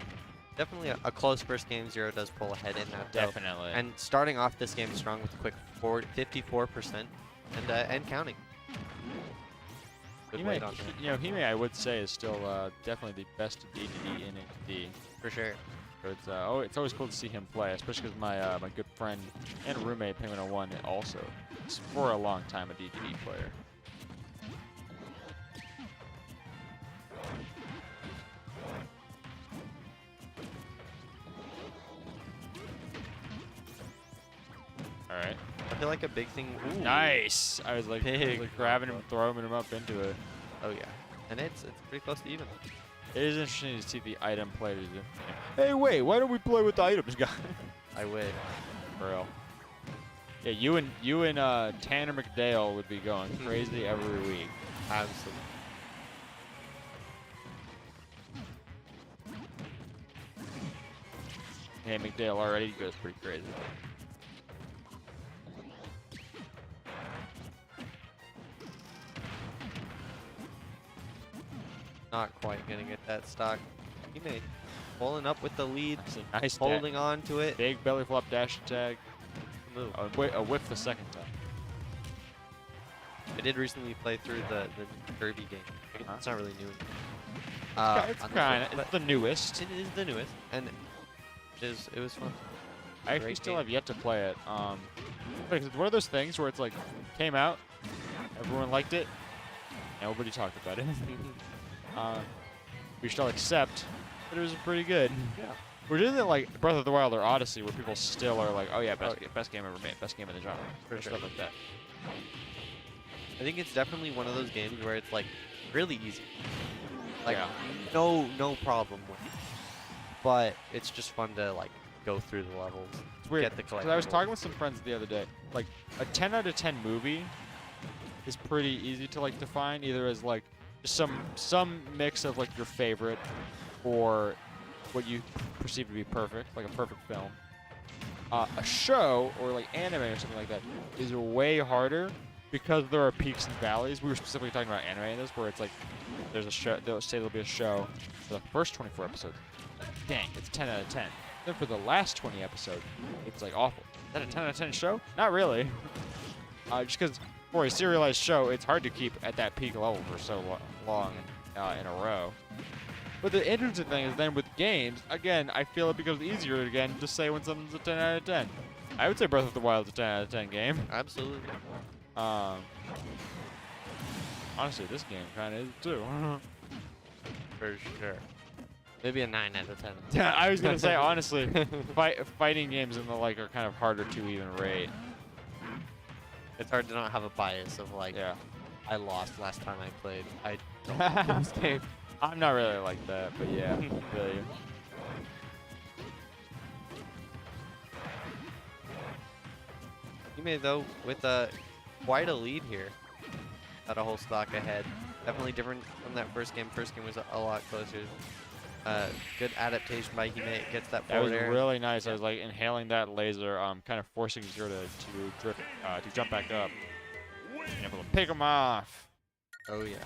[SPEAKER 2] Definitely a close first game. Zero does pull ahead in that, though.
[SPEAKER 1] Definitely.
[SPEAKER 2] And starting off this game strong with a quick 54% and counting. Good weight on him.
[SPEAKER 1] Hime, I would say, is still definitely the best DDD in HD.
[SPEAKER 2] For sure.
[SPEAKER 1] So it's always cool to see him play, especially because my good friend and roommate Penguin 01 also is for a long time a DDD player. All right.
[SPEAKER 2] I feel like a big thing. Ooh.
[SPEAKER 1] Nice. I was like,
[SPEAKER 2] Big
[SPEAKER 1] grabbing him, throwing him up into it.
[SPEAKER 2] Oh yeah. And it's pretty close to even.
[SPEAKER 1] It is interesting to see the item players. Hey, wait, why don't we play with the items, guy?
[SPEAKER 2] I would.
[SPEAKER 1] For real. Yeah, you and Tanner McDale would be going crazy every week.
[SPEAKER 2] Absolutely.
[SPEAKER 1] Hey, McDale already goes pretty crazy.
[SPEAKER 2] Not quite gonna get that stock. He made pulling up with the lead,
[SPEAKER 1] That's a nice
[SPEAKER 2] holding on to it.
[SPEAKER 1] big belly flop dash attack.
[SPEAKER 2] Move.
[SPEAKER 1] A whiff the second time.
[SPEAKER 2] I did recently play through the Kirby game.
[SPEAKER 1] Huh?
[SPEAKER 2] It's not really new.
[SPEAKER 1] It's
[SPEAKER 2] on the
[SPEAKER 1] kind
[SPEAKER 2] Switch,
[SPEAKER 1] of it's the newest.
[SPEAKER 2] it is the newest, and it was fun.
[SPEAKER 1] I actually
[SPEAKER 2] great
[SPEAKER 1] still
[SPEAKER 2] game.
[SPEAKER 1] have yet to play it. Because it's one of those things where it's like came out, everyone liked it, and nobody talked about it. We should all accept that it was pretty good.
[SPEAKER 2] Yeah.
[SPEAKER 1] Which isn't like Breath of the Wild or Odyssey, where people still are like, oh yeah, best game ever made, best game in the genre,
[SPEAKER 2] For sure.
[SPEAKER 1] stuff like that.
[SPEAKER 2] I think it's definitely one of those games where it's like really easy. Like
[SPEAKER 1] Yeah.
[SPEAKER 2] no problem with it. But it's just fun to like go through the levels.
[SPEAKER 1] It's weird.
[SPEAKER 2] Get the
[SPEAKER 1] Because I was
[SPEAKER 2] collectibles.
[SPEAKER 1] talking with some friends the other day. Like a 10 out of 10 movie is pretty easy to like define, either as like just some mix of like your favorite or what you perceive to be perfect, like a perfect film. A show or like anime or something like that is way harder because there are peaks and valleys. We were specifically talking about anime in this, where it's like there's a show. They'll say there'll be a show for the first 24 episodes. Dang, it's 10 out of 10. Then for the last 20 episodes, it's like awful. Is that a 10 out of 10 show? Not really. Just because for a serialized show, it's hard to keep at that peak level for so long in a row. But the interesting thing is then with games, again, I feel it becomes easier again to say when something's a 10 out of 10. I would say Breath of the Wild is a 10 out of 10 game.
[SPEAKER 2] Absolutely.
[SPEAKER 1] Honestly, this game kind of is too.
[SPEAKER 2] For sure. Maybe a 9 out of 10.
[SPEAKER 1] Yeah, I was gonna say honestly, fighting games and the like are kind of harder to even rate.
[SPEAKER 2] It's hard to not have a bias of like,
[SPEAKER 1] Yeah.
[SPEAKER 2] I lost last time I played. I don't like this game.
[SPEAKER 1] I'm not really like that, but yeah, really.
[SPEAKER 2] He made though with quite a lead here. Got a whole stock ahead. Definitely different from that first game. First game was a lot closer. Good adaptation by Hime. Gets that
[SPEAKER 1] That was
[SPEAKER 2] forward air.
[SPEAKER 1] really nice. I was like inhaling that laser, kind of forcing Zero to drift, to jump back up, and able to pick him off.
[SPEAKER 2] Oh yeah.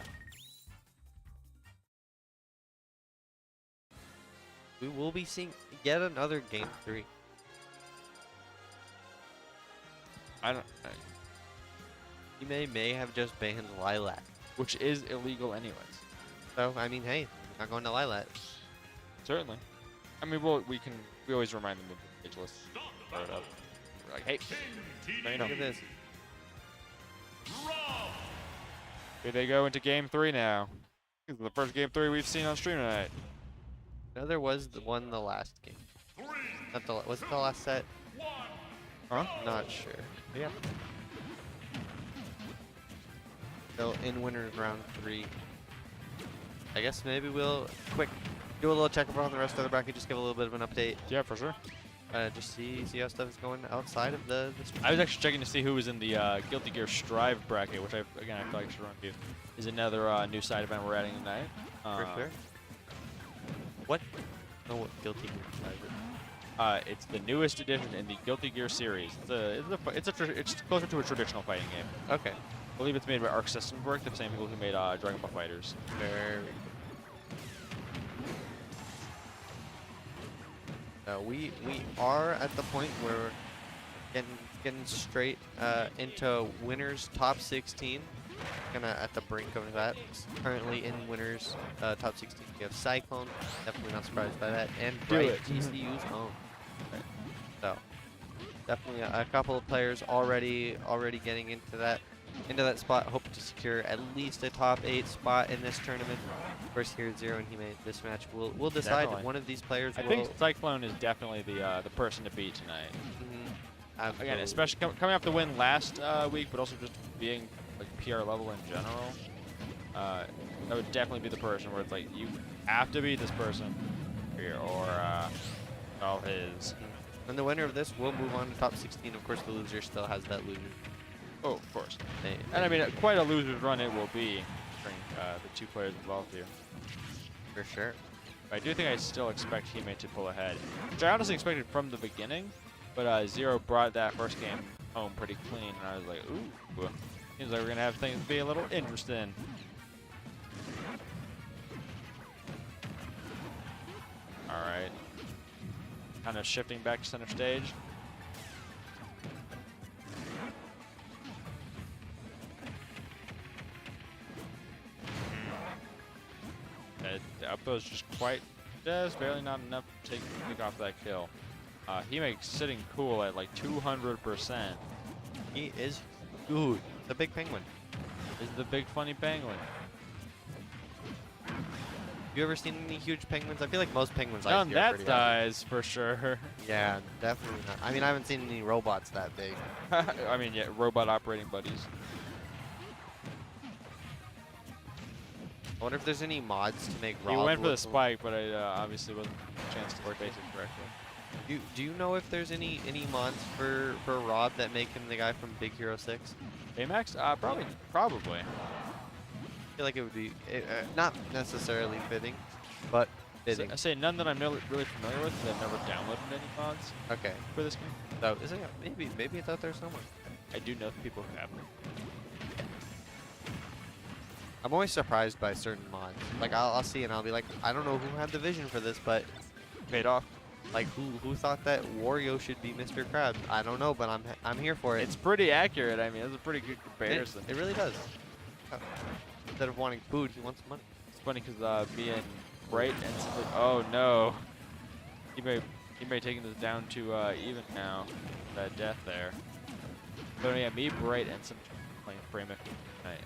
[SPEAKER 2] We will be seeing yet another game 3. Hime may have just banned Lilac.
[SPEAKER 1] Which is illegal anyways.
[SPEAKER 2] So I mean, hey, not going to Lilac.
[SPEAKER 1] Certainly. I mean, we always remind them of the ageless. We're like, hey, now you know.
[SPEAKER 2] Look at this.
[SPEAKER 1] Here they go into game 3 now. This is the first game 3 we've seen on stream tonight.
[SPEAKER 2] No, there was the last game. Not the was it the last set?
[SPEAKER 1] Huh?
[SPEAKER 2] Not sure. Yeah. So in winners round 3. I guess maybe we'll do a little checkup on the rest of the bracket. Just give a little bit of an update.
[SPEAKER 1] Yeah, for sure.
[SPEAKER 2] Just see how stuff is going outside of the.
[SPEAKER 1] I was actually checking to see who was in the Guilty Gear Strive bracket, which I feel like I should run to. Is another new side event we're adding tonight.
[SPEAKER 2] For sure. What? Oh, what Guilty Gear Strive is?
[SPEAKER 1] It's the newest addition in the Guilty Gear series. It's closer to a traditional fighting game.
[SPEAKER 2] Okay.
[SPEAKER 1] I believe it's made by Arc Systems Works, the same people who made Dragon Ball Fighters.
[SPEAKER 2] Very. We are at the point where we're getting straight into winners top 16. Kinda at the brink of that. Currently in winners top 16, we have Cyclone. Definitely not surprised by that, and Bright GCU's own. So definitely a couple of players already getting into that spot. Hope to secure at least a top 8 spot in this tournament. Of course, here Zero and Hime this match will decide.
[SPEAKER 1] Definitely.
[SPEAKER 2] One of these players.
[SPEAKER 1] I think Cyclone is definitely the person to beat tonight. Again, especially coming off the win last week, but also just being like PR level in general. That would definitely be the person where it's like you have to beat this person here, or all his.
[SPEAKER 2] And the winner of this will move on to top 16. Of course, the loser still has that loser.
[SPEAKER 1] Oh, of course. And I mean, quite a loser's run it will be, considering the 2 players involved here.
[SPEAKER 2] For sure.
[SPEAKER 1] But I do think I still expect Hime to pull ahead, which I honestly expected from the beginning. But Zero brought that first game home pretty clean, and I was like, ooh, seems like we're gonna have things be a little interesting. All right. Kind of shifting back to center stage. The up throw is just barely not enough to pick off that kill. He makes sitting cool at like 200%.
[SPEAKER 2] He is good. The big penguin.
[SPEAKER 1] Is the big funny penguin.
[SPEAKER 2] You ever seen any huge penguins? I feel like most penguins
[SPEAKER 1] None
[SPEAKER 2] I see are
[SPEAKER 1] that
[SPEAKER 2] pretty
[SPEAKER 1] size for sure.
[SPEAKER 2] Yeah, definitely not. I mean, I haven't seen any robots that big.
[SPEAKER 1] I mean, yeah, robot operating buddies.
[SPEAKER 2] I wonder if there's any mods to make
[SPEAKER 1] He
[SPEAKER 2] Rob
[SPEAKER 1] went for the
[SPEAKER 2] look
[SPEAKER 1] spike, but I obviously wasn't a chance to work basic correctly.
[SPEAKER 2] Do you know if there's any mods for Rob that make him the guy from Big Hero 6?
[SPEAKER 1] Baymax? Probably.
[SPEAKER 2] I feel like it would be not necessarily fitting, but fitting.
[SPEAKER 1] I say none that I'm really familiar with, because I've never downloaded any mods
[SPEAKER 2] Okay.
[SPEAKER 1] for this game.
[SPEAKER 2] So is it maybe it's out there somewhere.
[SPEAKER 1] I do know people who have them.
[SPEAKER 2] I'm always surprised by certain mods. Like I'll see and I'll be like, I don't know who had the vision for this, but
[SPEAKER 1] Paid off.
[SPEAKER 2] like who thought that Wario should be Mr. Krabs? I don't know, but I'm here for it.
[SPEAKER 1] It's pretty accurate. I mean, it's a pretty good comparison.
[SPEAKER 2] It really does. Instead of wanting food, he wants money.
[SPEAKER 1] It's funny because me and Bright and oh no, he may taking this down to even now. That death there. But yeah, me, Bright, and some like frame it,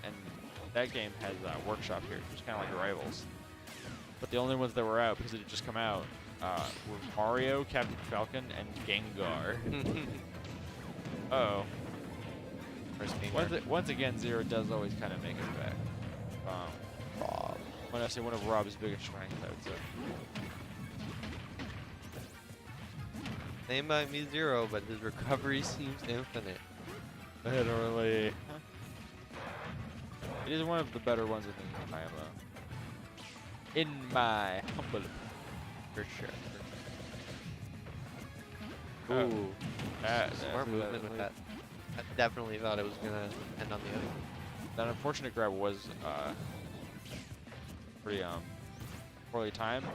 [SPEAKER 1] and that game has Workshop here, just kind of like Rivals. But the only ones that were out because it had just come out were Mario, Captain Falcon, and Gengar. Uh-oh. Once again, Zero does always kind of make it back. When I say one of Rob's biggest strengths, I would say.
[SPEAKER 2] Name by me Zero, but his recovery seems infinite.
[SPEAKER 1] Literally. It is one of the better ones in the IMO. In my humble opinion.
[SPEAKER 2] For sure.
[SPEAKER 1] Ooh.
[SPEAKER 2] Smart movement with that. I definitely thought it was going to end on the other.
[SPEAKER 1] That unfortunate grab was pretty poorly timed.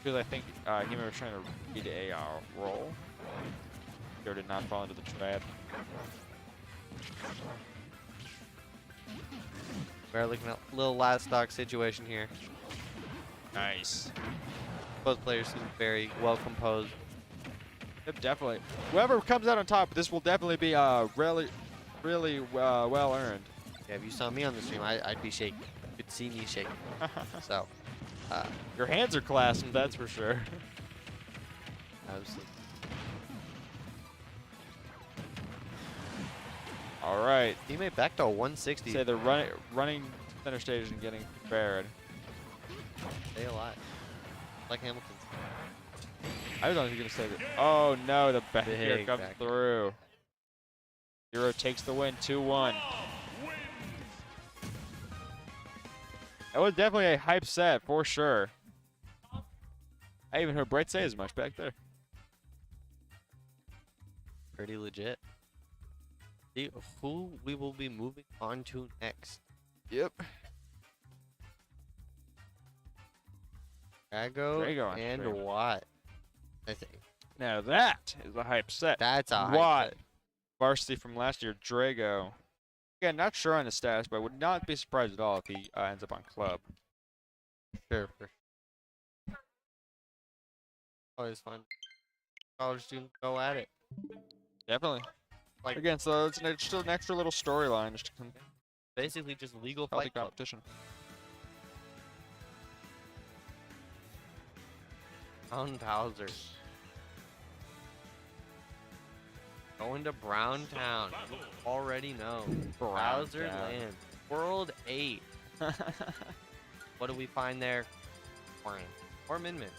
[SPEAKER 1] Because I think he was trying to read a roll. Or did not fall into the trap.
[SPEAKER 2] We're looking at a little last stock situation here.
[SPEAKER 1] Nice.
[SPEAKER 2] Both players seem very well composed.
[SPEAKER 1] Yep, definitely. Whoever comes out on top, this will definitely be really well earned.
[SPEAKER 2] Yeah, if you saw me on the stream, I'd be shaking. You could see me shaking. So,
[SPEAKER 1] your hands are clasped, that's for sure.
[SPEAKER 2] absolutely.
[SPEAKER 1] All right.
[SPEAKER 2] Teammate back to 160.
[SPEAKER 1] Say they're running center stage and getting prepared.
[SPEAKER 2] Stay alive. Like Hamilton's.
[SPEAKER 1] I was honestly going to say that. Oh no, the back here
[SPEAKER 2] Big
[SPEAKER 1] comes
[SPEAKER 2] back.
[SPEAKER 1] through. Zero takes the win, 2-1. That was definitely a hype set for sure. I even heard Bright say as much back there.
[SPEAKER 2] Pretty legit. See who we will be moving on to next.
[SPEAKER 1] Yep.
[SPEAKER 2] Drago
[SPEAKER 1] and
[SPEAKER 2] and
[SPEAKER 1] Drago.
[SPEAKER 2] Watt. I think.
[SPEAKER 1] Now that is a hype set.
[SPEAKER 2] That's a hype
[SPEAKER 1] Watt,
[SPEAKER 2] set.
[SPEAKER 1] Varsity from last year, Drago. Again, not sure on the status, but would not be surprised at all if he ends up on club.
[SPEAKER 2] Sure. Always fun. College students go at it.
[SPEAKER 1] Definitely.
[SPEAKER 2] Like
[SPEAKER 1] Again, so it's still an extra little storyline, just to
[SPEAKER 2] basically just legal
[SPEAKER 1] healthy
[SPEAKER 2] fight club.
[SPEAKER 1] competition.
[SPEAKER 2] Brown Bowser. Going to Brown Town. You already know. Bowser
[SPEAKER 1] Town.
[SPEAKER 2] Land. World 8. What do we find there? Orin. Or Min Min.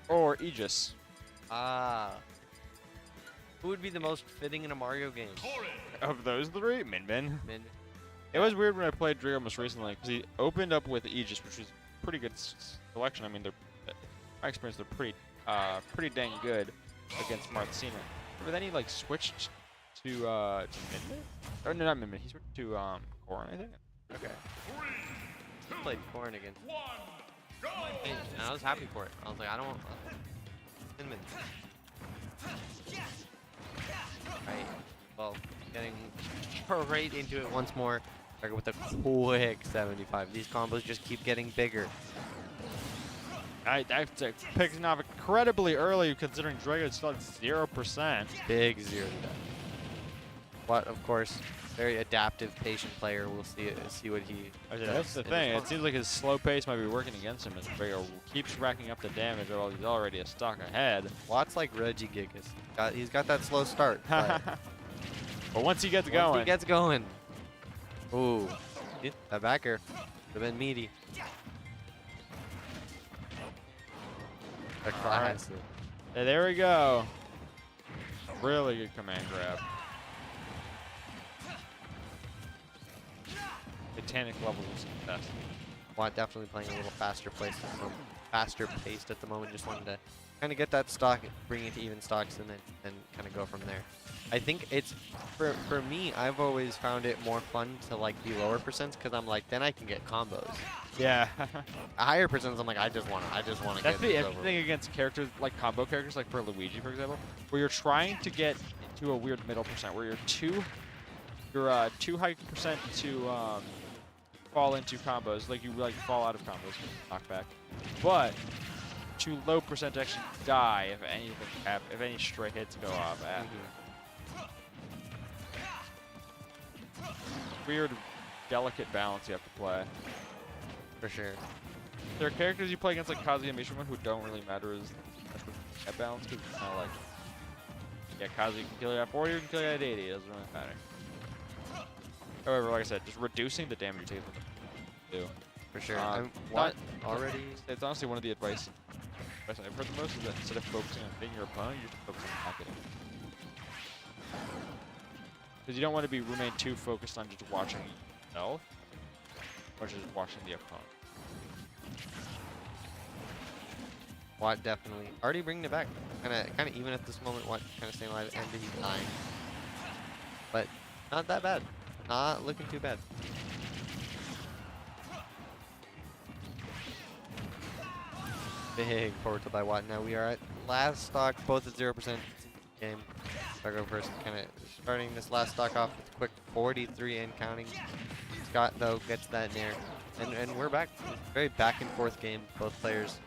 [SPEAKER 1] Or Aegis.
[SPEAKER 2] Ah. Who would be the most fitting in a Mario game?
[SPEAKER 1] Of those three, Min Min.
[SPEAKER 2] Min.
[SPEAKER 1] It was weird when I played Drago most recently because he opened up with Aegis, which was a pretty good selection. I mean, in my experience, they're pretty dang good against Marthena. But then he like switched to Min Min. Or no, not Min Min. He switched to Corrin, I think. Okay.
[SPEAKER 2] Played Corrin against. And I was happy for it. I was like, I don't want Min Min. Right. Well, getting right into it once more. With a quick 75. These combos just keep getting bigger.
[SPEAKER 1] I picking off incredibly early considering Drago still at 0%.
[SPEAKER 2] Big 0 to death. But of course, very adaptive, patient player. We'll see what he.
[SPEAKER 1] That's the thing. It seems like his slow pace might be working against him as Drago keeps racking up the damage while he's already a stock ahead.
[SPEAKER 2] Lots like Reggie Gigas. He's got that slow start.
[SPEAKER 1] But once he gets
[SPEAKER 2] once
[SPEAKER 1] going,
[SPEAKER 2] he gets going. Ooh, that backer would have been meaty. The class.
[SPEAKER 1] yeah, there we go. Really good command grab. Titanic levels of success.
[SPEAKER 2] Watt definitely playing a little faster paced at the moment. Just wanted to kind of get that stock, bring it to even stocks, and then kind of go from there. I think it's for me. I've always found it more fun to like be lower percents because I'm like then I can get combos.
[SPEAKER 1] Yeah.
[SPEAKER 2] Higher percents, I'm like I just want to
[SPEAKER 1] That's
[SPEAKER 2] get
[SPEAKER 1] the
[SPEAKER 2] this
[SPEAKER 1] interesting
[SPEAKER 2] over.
[SPEAKER 1] thing against characters like combo characters, like for Luigi, for example, where you're trying to get to a weird middle percent, where you're too high percent to fall into combos, like you like fall out of combos, knockback, but too low percent to actually die if anything if any stray hits go off. weird, delicate balance you have to play.
[SPEAKER 2] For sure.
[SPEAKER 1] There are characters you play against like Kaze and Mishima who don't really matter as much with that balance because it's kind of like, yeah, Kaze can kill you at 40 or can kill you at 80. It doesn't really matter. However, like I said, just reducing the damage you take from the do.
[SPEAKER 2] For sure.
[SPEAKER 1] Not-
[SPEAKER 2] Already?
[SPEAKER 1] It's honestly one of the advice I've heard the most is that instead of focusing on hitting your opponent, you should focus on not getting hit. Because you don't want to remain too focused on just watching yourself, or just watching the opponent.
[SPEAKER 2] Watt definitely already bringing it back. Kind of even at this moment. Watt kind of staying alive, and he's dying. But not that bad. Not looking too bad. Big forward tilt by Watt. Now we are at last stock, both at 0% game. Drago first, kind of starting this last stock off with a quick 43 and counting. Scott though gets that nair, and we're back. Very back and forth game. Both players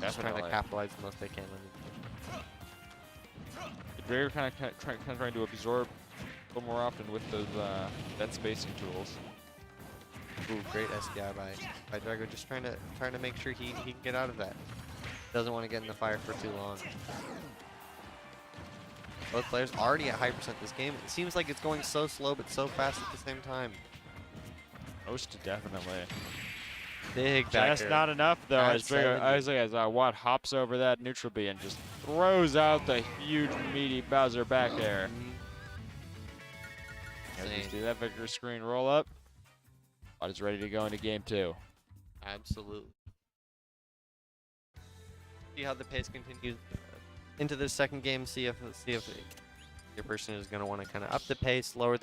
[SPEAKER 2] just trying to capitalize the most they can on it.
[SPEAKER 1] Drago kind of trying to absorb a little more often with those that spacing tools.
[SPEAKER 2] Ooh, great SDI by Drago, just trying to make sure he can get out of that. Doesn't want to get in the fire for too long. Both players already at high percent this game. It seems like it's going so slow but so fast at the same time.
[SPEAKER 1] Most definitely.
[SPEAKER 2] Big back
[SPEAKER 1] Just
[SPEAKER 2] air.
[SPEAKER 1] not enough though.
[SPEAKER 2] At
[SPEAKER 1] As Drago,
[SPEAKER 2] 70.
[SPEAKER 1] as Watt hops over that neutral B and just throws out the huge meaty Bowser back air. As you
[SPEAKER 2] Insane.
[SPEAKER 1] see that victory screen roll up, Watt is ready to go into game 2.
[SPEAKER 2] Absolutely. See how the pace continues into the second game. See if your person is going to want to kind of up the pace, slower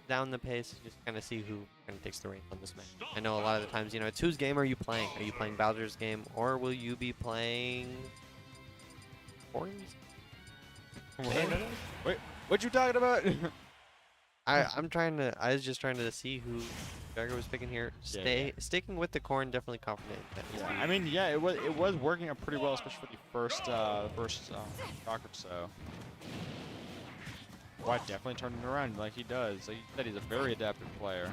[SPEAKER 2] down the pace, just kind of see who kind of takes the reins on this match. I know a lot of the times, it's whose game are you playing? Are you playing Bowser's game, or will you be playing Horns?
[SPEAKER 1] Wait, what you talking about?
[SPEAKER 2] I was just trying to see who Drago was picking here. Sticking with the corn, definitely confident.
[SPEAKER 1] Yeah, I mean, yeah, it was working out pretty well, especially for the first stock or so. Watt definitely turned it around like he does. Like you said, he's a very adaptive player.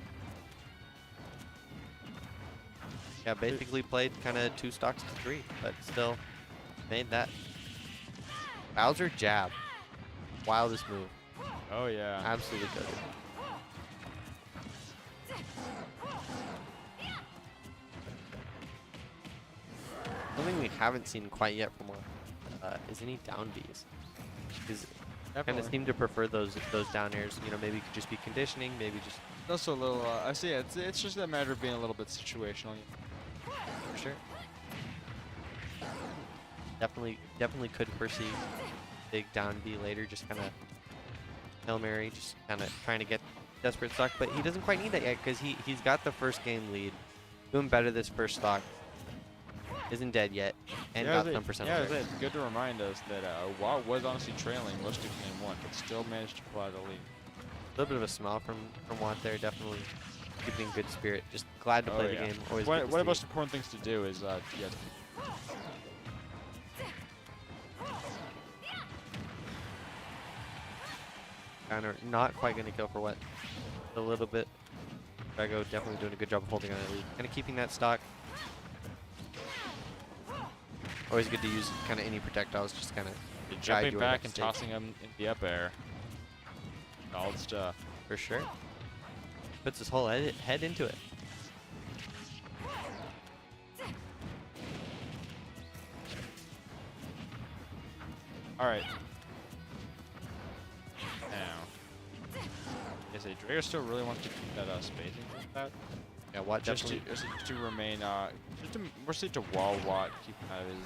[SPEAKER 2] Yeah, basically played kind of 2 stocks to 3, but still made that. Bowser jab. Wildest move.
[SPEAKER 1] Oh yeah.
[SPEAKER 2] Absolutely good. Something we haven't seen quite yet from Watt is any down Bs. Because kind of seem to prefer those down airs. Maybe it could just be conditioning. Maybe just
[SPEAKER 1] Also a little. I see. It's just a matter of being a little bit situational.
[SPEAKER 2] for sure. Definitely could foresee big down B later. Just kind of Hail Mary, just kind of trying to get desperate stock, but he doesn't quite need that yet because he's got the first game lead. Doing better this first stock. Isn't dead yet, and got some percent.
[SPEAKER 1] Yeah, it's good to remind us that Watt was honestly trailing most of game 1, but still managed to pull out a lead.
[SPEAKER 2] A little bit of a smile from Watt there, definitely keeping good spirit. Just glad to play the game. Always
[SPEAKER 1] one
[SPEAKER 2] good
[SPEAKER 1] of
[SPEAKER 2] to
[SPEAKER 1] the
[SPEAKER 2] see.
[SPEAKER 1] most important things to do is
[SPEAKER 2] Counter not quite gonna kill for Watt. A little bit. Drago definitely doing a good job of holding on that lead. Kind of keeping that stock. Always good to use kind of any projectiles, just kind of
[SPEAKER 1] jumping back and tossing him in the up air. Solid stuff.
[SPEAKER 2] For sure. Puts his whole head into it.
[SPEAKER 1] All right. Now, yes, Drago still really wants to keep that spacing like that.
[SPEAKER 2] Yeah, Watt
[SPEAKER 1] Just
[SPEAKER 2] definitely.
[SPEAKER 1] to remain, we're seeing to wall Watt, keeping out of his.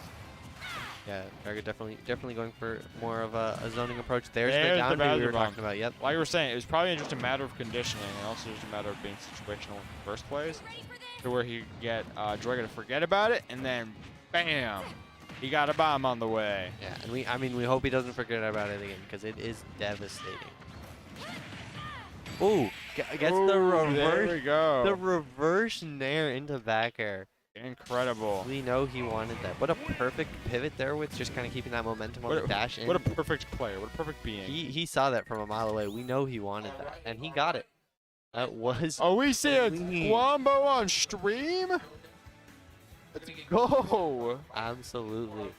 [SPEAKER 2] Yeah, Drago definitely going for more of a zoning approach. There's the
[SPEAKER 1] There's
[SPEAKER 2] down
[SPEAKER 1] the
[SPEAKER 2] B we
[SPEAKER 1] Bowser
[SPEAKER 2] were
[SPEAKER 1] bomb.
[SPEAKER 2] talking about. Yep.
[SPEAKER 1] Like you were saying, it was probably just a matter of conditioning and also just a matter of being situational in the first place, to where he could get Drago to forget about it, and then, bam, he got a bomb on the way.
[SPEAKER 2] Yeah, and we hope he doesn't forget about it again because it is devastating. Ooh, gets the
[SPEAKER 1] Ooh, there
[SPEAKER 2] reverse.
[SPEAKER 1] we go.
[SPEAKER 2] The reverse nair into back air.
[SPEAKER 1] Incredible.
[SPEAKER 2] We know he wanted that. What a perfect pivot there with just kind of keeping that momentum on the dash in.
[SPEAKER 1] What a perfect player. What a perfect being.
[SPEAKER 2] He saw that from a mile away. We know he wanted that, and he got it. That was.
[SPEAKER 1] Oh, we see a
[SPEAKER 2] clean.
[SPEAKER 1] Wombo on stream? Let's go.
[SPEAKER 2] Absolutely.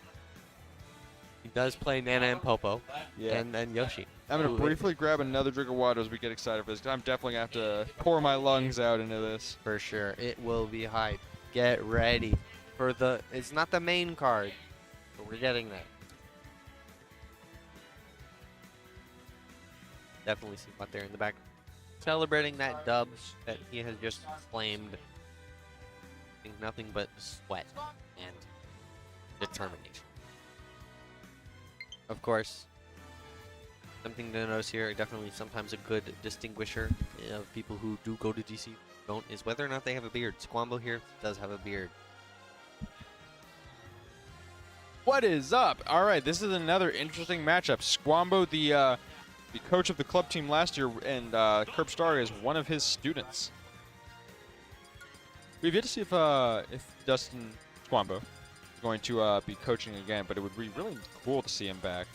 [SPEAKER 2] He does play Nana and Popo.
[SPEAKER 1] Yeah.
[SPEAKER 2] And then Yoshi.
[SPEAKER 1] I'm going to briefly grab another drink of water as we get excited for this, 'cause I'm definitely going to have to pour my lungs out into this.
[SPEAKER 2] For sure. It will be hype. Get ready for the. It's not the main card, but we're getting there. Definitely see what there in the back. Celebrating that dub that he has just claimed. I think nothing but sweat and determination. Of course, something to notice here, definitely sometimes a good distinguisher of people who do go to DC don't, is whether or not they have a beard. Squambo here does have a beard.
[SPEAKER 1] What is up? All right, this is another interesting matchup. Squambo, the coach of the club team last year, and Curbstar is one of his students. We've yet to see if Dustin Squambo is going to be coaching again, but it would be really cool to see him back.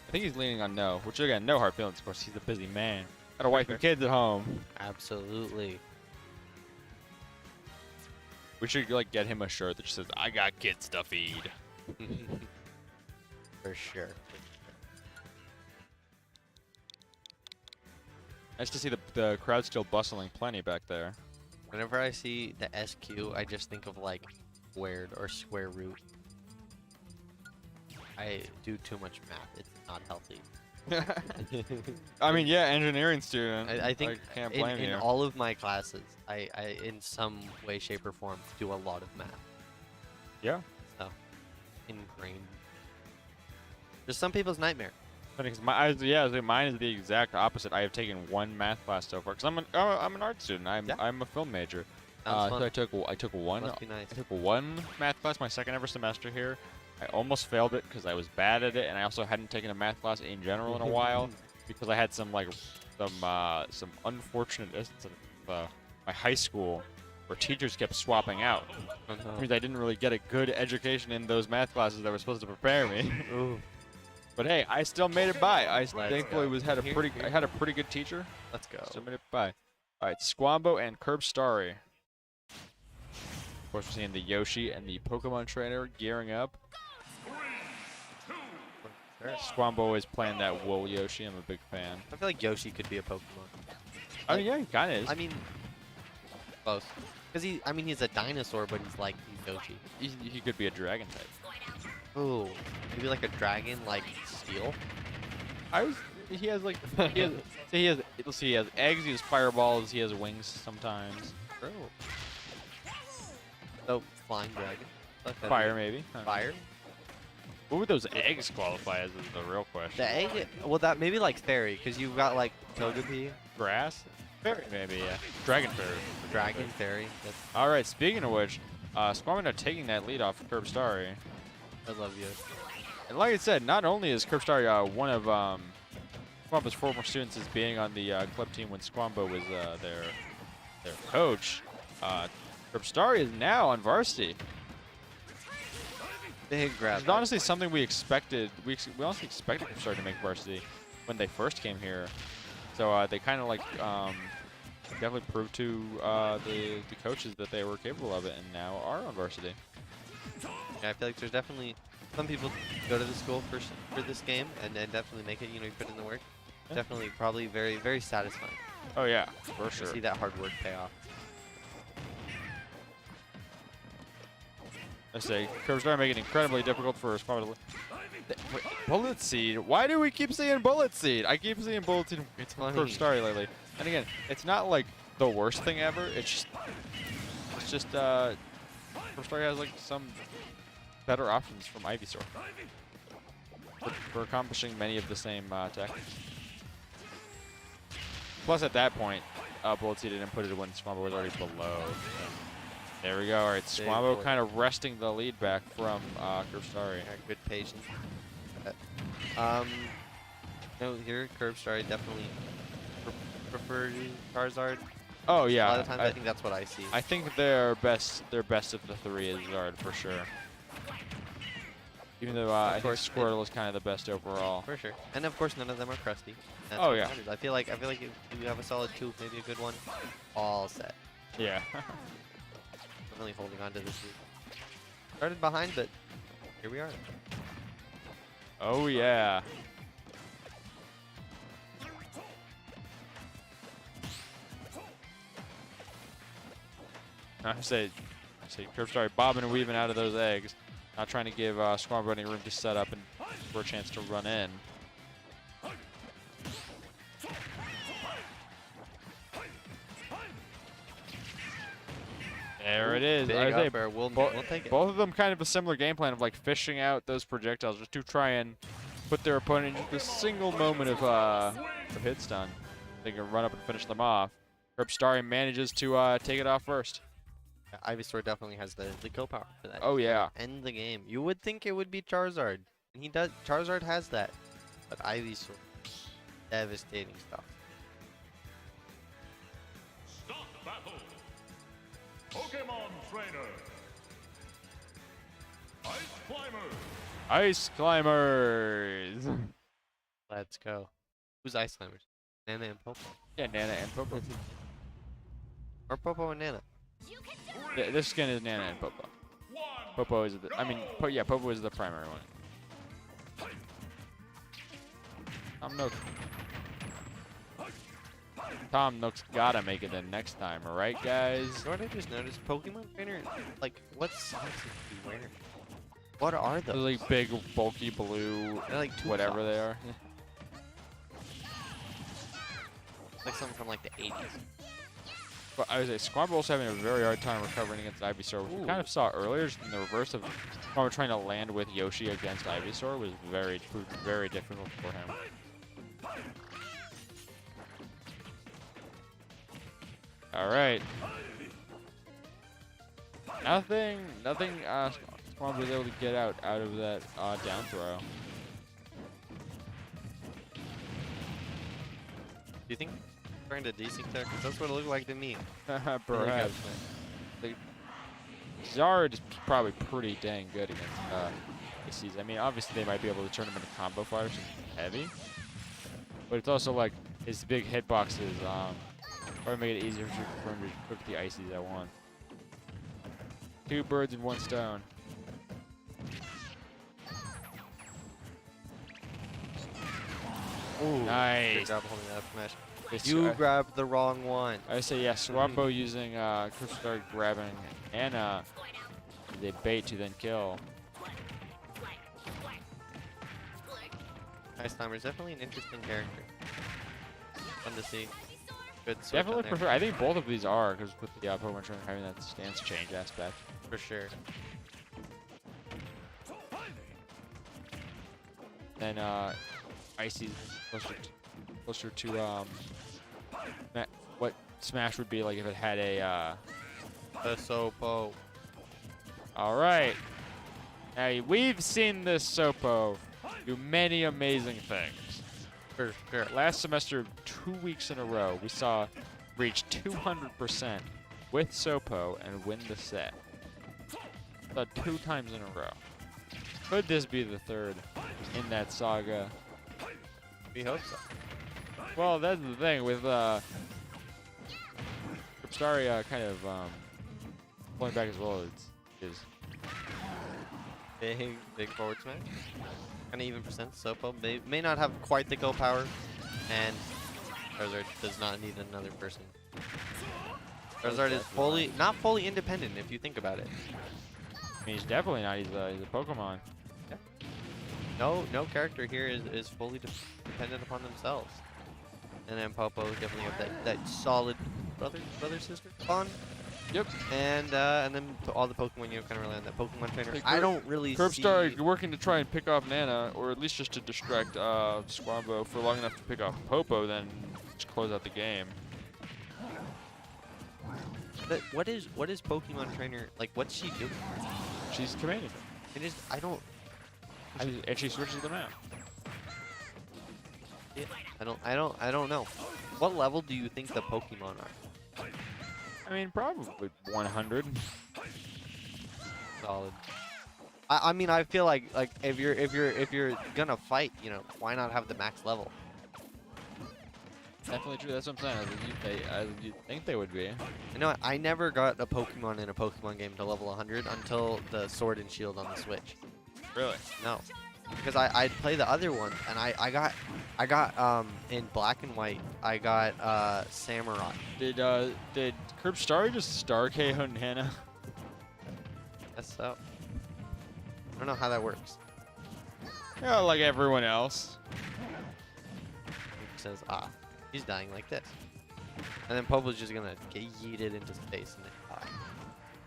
[SPEAKER 1] I think he's leaning on no, which again, no hard feelings. Of course, he's a busy man. Got a wife and kids at home.
[SPEAKER 2] Absolutely.
[SPEAKER 1] We should like get him a shirt that just says, "I got kids to feed."
[SPEAKER 2] For sure.
[SPEAKER 1] Nice to see the crowd still bustling plenty back there.
[SPEAKER 2] Whenever I see the SQ, I just think of like squared or square root. I do too much math. It's not healthy.
[SPEAKER 1] I mean, yeah, engineering student.
[SPEAKER 2] I think
[SPEAKER 1] I can't blame
[SPEAKER 2] in
[SPEAKER 1] you.
[SPEAKER 2] all of my classes, I in some way, shape, or form do a lot of math.
[SPEAKER 1] Yeah.
[SPEAKER 2] So ingrained. Just some people's nightmare.
[SPEAKER 1] Funny, 'cause mine is the exact opposite. I have taken one math class so far because I'm an art student. I'm a film major.
[SPEAKER 2] Sounds fun.
[SPEAKER 1] So I took one.
[SPEAKER 2] Must be nice.
[SPEAKER 1] I took one math class my second ever semester here. I almost failed it because I was bad at it, and I also hadn't taken a math class in general in a while because I had some unfortunate instances of my high school where teachers kept swapping out. Which means I didn't really get a good education in those math classes that were supposed to prepare me.
[SPEAKER 2] Ooh.
[SPEAKER 1] But hey, I still made it by. I thankfully
[SPEAKER 2] go.
[SPEAKER 1] had a pretty good teacher.
[SPEAKER 2] Let's go.
[SPEAKER 1] Still made it by. All right, Squambo and Curb Starry. Of course, we're seeing the Yoshi and the Pokemon trainer gearing up. Squambo is playing that wool Yoshi. I'm a big fan.
[SPEAKER 2] I feel like Yoshi could be a Pokemon.
[SPEAKER 1] I mean, yeah, he kind of is.
[SPEAKER 2] I mean, close. Because he's a dinosaur, but he's Yoshi.
[SPEAKER 1] He could be a dragon type.
[SPEAKER 2] Ooh, maybe like a dragon, like Steel.
[SPEAKER 1] He has like he has let's see, he has eggs, he has fireballs, he has wings sometimes.
[SPEAKER 2] Oh. So flying dragon.
[SPEAKER 1] Fire maybe. I don't know.
[SPEAKER 2] Fire.
[SPEAKER 1] What would those eggs qualify as is the real question.
[SPEAKER 2] The egg. Well, that maybe like fairy, because you've got like Togepi,
[SPEAKER 1] Grass? Fairy maybe, yeah. Dragon fairy.
[SPEAKER 2] dragon, fairy. That's,
[SPEAKER 1] All right, speaking of which, Squambo taking that lead off Curb Starry.
[SPEAKER 2] I love you.
[SPEAKER 1] And like I said, not only is Curb Starry one of Squambo's former students as being on the club team when Squambo was their coach, Curb Starry is now on Varsity.
[SPEAKER 2] Big grab.
[SPEAKER 1] It's honestly something we expected. We honestly expected Curb Starry to make Varsity when they first came here. So they kind of like definitely proved to the coaches that they were capable of it, and now are on Varsity.
[SPEAKER 2] Yeah, I feel like there's definitely some people go to the school for this game and definitely make it. You know, you put in the work.
[SPEAKER 1] Yeah.
[SPEAKER 2] Definitely, probably very, very satisfying.
[SPEAKER 1] Oh yeah, for
[SPEAKER 2] To
[SPEAKER 1] sure.
[SPEAKER 2] see that hard work pay off.
[SPEAKER 1] I say, Curb Starry making it incredibly difficult for Squambo to Bullet Seed? Why do we keep seeing Bullet Seed? I keep seeing Bullet Seed from Curb Starry lately. And again, it's not like the worst thing ever. It's just Curb Starry has like some better options from Ivysaur for accomplishing many of the same tactics. Plus, at that point, Bullet Seed didn't put it when Squambo was already below. There we go. All right, Squambo kind of wresting the lead back from Curb Starry.
[SPEAKER 2] Yeah, good patience. No, here Curb Starry definitely prefer Charizard.
[SPEAKER 1] Oh
[SPEAKER 2] A
[SPEAKER 1] yeah,
[SPEAKER 2] lot of times I think that's what I see.
[SPEAKER 1] I think their best of the three is Zard for sure. Even though I think
[SPEAKER 2] course,
[SPEAKER 1] Squirtle is kind of the best overall.
[SPEAKER 2] For sure. And of course, none of them are crusty. That's
[SPEAKER 1] Oh,
[SPEAKER 2] what
[SPEAKER 1] yeah.
[SPEAKER 2] matters. I feel like if you have a solid 2, maybe a good one, all set.
[SPEAKER 1] Yeah.
[SPEAKER 2] I'm really holding on to this lead. Started behind, but here we are.
[SPEAKER 1] Oh yeah. I say Curve started bobbing and weaving out of those eggs, not trying to give Squambo any room to set up and for a chance to run in. There it is.
[SPEAKER 2] Big
[SPEAKER 1] I say
[SPEAKER 2] upper. We'll take it.
[SPEAKER 1] both of them kind of a similar game plan of like fishing out those projectiles just to try and put their opponent into a single moment of hit stun. They can run up and finish them off. Herb manages to take it off first.
[SPEAKER 2] Ivysaur definitely has the kill power for that.
[SPEAKER 1] Oh, yeah.
[SPEAKER 2] End the game. You would think it would be Charizard. And he does. Charizard has that. But Ivysaur, devastating stuff.
[SPEAKER 4] Stop battle. Pokemon Trainer. Ice Climber.
[SPEAKER 1] Ice Climbers!
[SPEAKER 2] Let's go. Who's Ice Climbers? Nana and Popo.
[SPEAKER 1] Yeah, Nana and Popo.
[SPEAKER 2] Or Popo and Nana.
[SPEAKER 1] This skin is Nana and Popo. Popo is the, Popo is the primary one. Tom Nook's gotta make it in next time, alright guys?
[SPEAKER 2] You know what I just noticed? Pokemon Trainer, like, what socks is he wearing? What are
[SPEAKER 1] Those
[SPEAKER 2] those?
[SPEAKER 1] like big, bulky blue,
[SPEAKER 2] They're like tube
[SPEAKER 1] whatever
[SPEAKER 2] socks.
[SPEAKER 1] they are.
[SPEAKER 2] Like something from like the 80s.
[SPEAKER 1] But I was say Squabble's having a very hard time recovering against Ivysaur, which we kind of saw earlier, just in the reverse of Squabble trying to land with Yoshi against Ivysaur was proved very difficult for him. All right. Nothing. Squabble was able to get out of that down throw.
[SPEAKER 2] Do you think trying to desync there? Because that's what it looked like to me.
[SPEAKER 1] Perhaps. Zard is probably pretty dang good against ACs. I mean, obviously they might be able to turn him into combo fighters since he's heavy, but it's also like his big hitboxes probably make it easier for him to cook the ices at once. 2 birds in 1 stone.
[SPEAKER 2] Ooh,
[SPEAKER 1] Nice.
[SPEAKER 2] Great job holding that up smash.
[SPEAKER 1] It's,
[SPEAKER 2] You grabbed the wrong one.
[SPEAKER 1] I say yeah, Swambo using Crystal grabbing Anna as a bait to then kill.
[SPEAKER 2] Ice Climber is definitely an interesting character. Fun to see. Good switch
[SPEAKER 1] Definitely
[SPEAKER 2] on there.
[SPEAKER 1] prefer. I think both of these are because with the Pokemon Trainer having that stance change aspect.
[SPEAKER 2] For sure.
[SPEAKER 1] Then Icy's closer to what Smash would be like if it had a.
[SPEAKER 2] The Sopo.
[SPEAKER 1] All right. Now we've seen this Sopo do many amazing things.
[SPEAKER 2] For sure.
[SPEAKER 1] Last semester, 2 weeks in a row, we saw reach 200% with Sopo and win the set. So 2 times in a row. Could this be the 3rd in that saga?
[SPEAKER 2] We hope so.
[SPEAKER 1] Well, that's the thing with Starry kind of pulling back as well. Is
[SPEAKER 2] Big forward smash. Kind of even percent. Sopo may not have quite the kill power, and Charizard does not need another person. Charizard is not fully independent if you think about it.
[SPEAKER 1] I mean, he's definitely not. He's a Pokemon.
[SPEAKER 2] No character here is fully dependent upon themselves. And then Popo definitely have that solid brother sister bond.
[SPEAKER 1] Yep.
[SPEAKER 2] And then all the Pokemon kind of rely on that Pokemon Trainer.
[SPEAKER 1] Hey,
[SPEAKER 2] I don't really see.
[SPEAKER 1] Curbstar working to try and pick off Nana, or at least just to distract Squambo for long enough to pick off Popo, then just close out the game.
[SPEAKER 2] But what is Pokemon Trainer like? What's she doing?
[SPEAKER 1] She's commanding them.
[SPEAKER 2] It is. I don't.
[SPEAKER 1] And she switches them out.
[SPEAKER 2] I don't know. What level do you think the Pokemon are?
[SPEAKER 1] I mean, probably 100.
[SPEAKER 2] Solid. I mean, I feel like if you're gonna fight, you know, why not have the max level?
[SPEAKER 1] Definitely true. That's what I'm saying. You'd think they would be.
[SPEAKER 2] You know what? I never got a Pokemon in a Pokemon game to level 100 until the Sword and Shield on the Switch.
[SPEAKER 1] Really?
[SPEAKER 2] No, because I'd play the other ones, and I got in Black and White I got Samurai.
[SPEAKER 1] Did Curb Star just star KO Nana?
[SPEAKER 2] That's so. I don't know how that works.
[SPEAKER 1] Yeah, like everyone else.
[SPEAKER 2] It says, ah, he's dying like this. And then Popo's just gonna get yeeted into space and then die.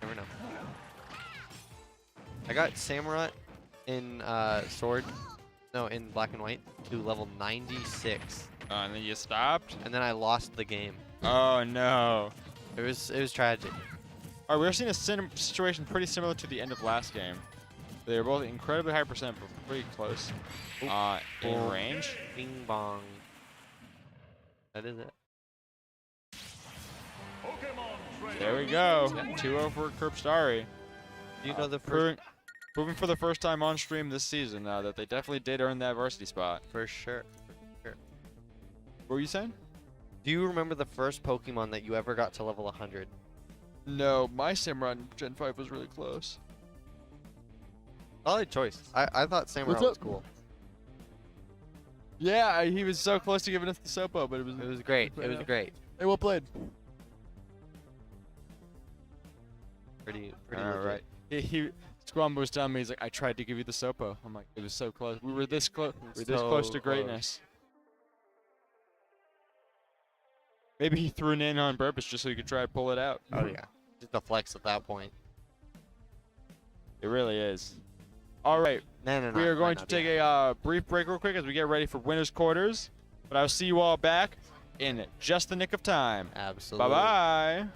[SPEAKER 2] Never know. I got Samurai in Sword, no, in Black and White to level 96.
[SPEAKER 1] And then you stopped?
[SPEAKER 2] And then I lost the game.
[SPEAKER 1] Oh, no.
[SPEAKER 2] It was tragic.
[SPEAKER 1] All right, we're seeing a situation pretty similar to the end of last game. They were both incredibly high percent, but pretty close in range.
[SPEAKER 2] Bing bong. That is it.
[SPEAKER 4] Pokemon Trainer.
[SPEAKER 1] There we go. 2-0 for Curbstari.
[SPEAKER 2] Do you know the first?
[SPEAKER 1] Proving for the first time on stream this season that they definitely did earn that varsity spot.
[SPEAKER 2] For sure.
[SPEAKER 1] What were you saying?
[SPEAKER 2] Do you remember the first Pokemon that you ever got to level 100?
[SPEAKER 1] No, my Samurai in Gen 5 was really close.
[SPEAKER 2] Solid choice. I thought Samurai
[SPEAKER 1] What's
[SPEAKER 2] was
[SPEAKER 1] up?
[SPEAKER 2] cool.
[SPEAKER 1] Yeah, he was so close to giving us the Sopo, but
[SPEAKER 2] It was great. It was great.
[SPEAKER 1] Hey, well played.
[SPEAKER 2] Pretty
[SPEAKER 1] All
[SPEAKER 2] legit.
[SPEAKER 1] right. Squam was telling me, he's like, I tried to give you the Sopo. I'm like, it was so close. We were this close. We were this close
[SPEAKER 2] So
[SPEAKER 1] to greatness. Maybe he threw an in on purpose just so he could try to pull it out.
[SPEAKER 2] Oh yeah. Just a flex at that point.
[SPEAKER 1] It really is. All right.
[SPEAKER 2] No.
[SPEAKER 1] We are going to take a brief break real quick as we get ready for winners quarters. But I'll see you all back in just the nick of time.
[SPEAKER 2] Absolutely.
[SPEAKER 1] Bye-bye.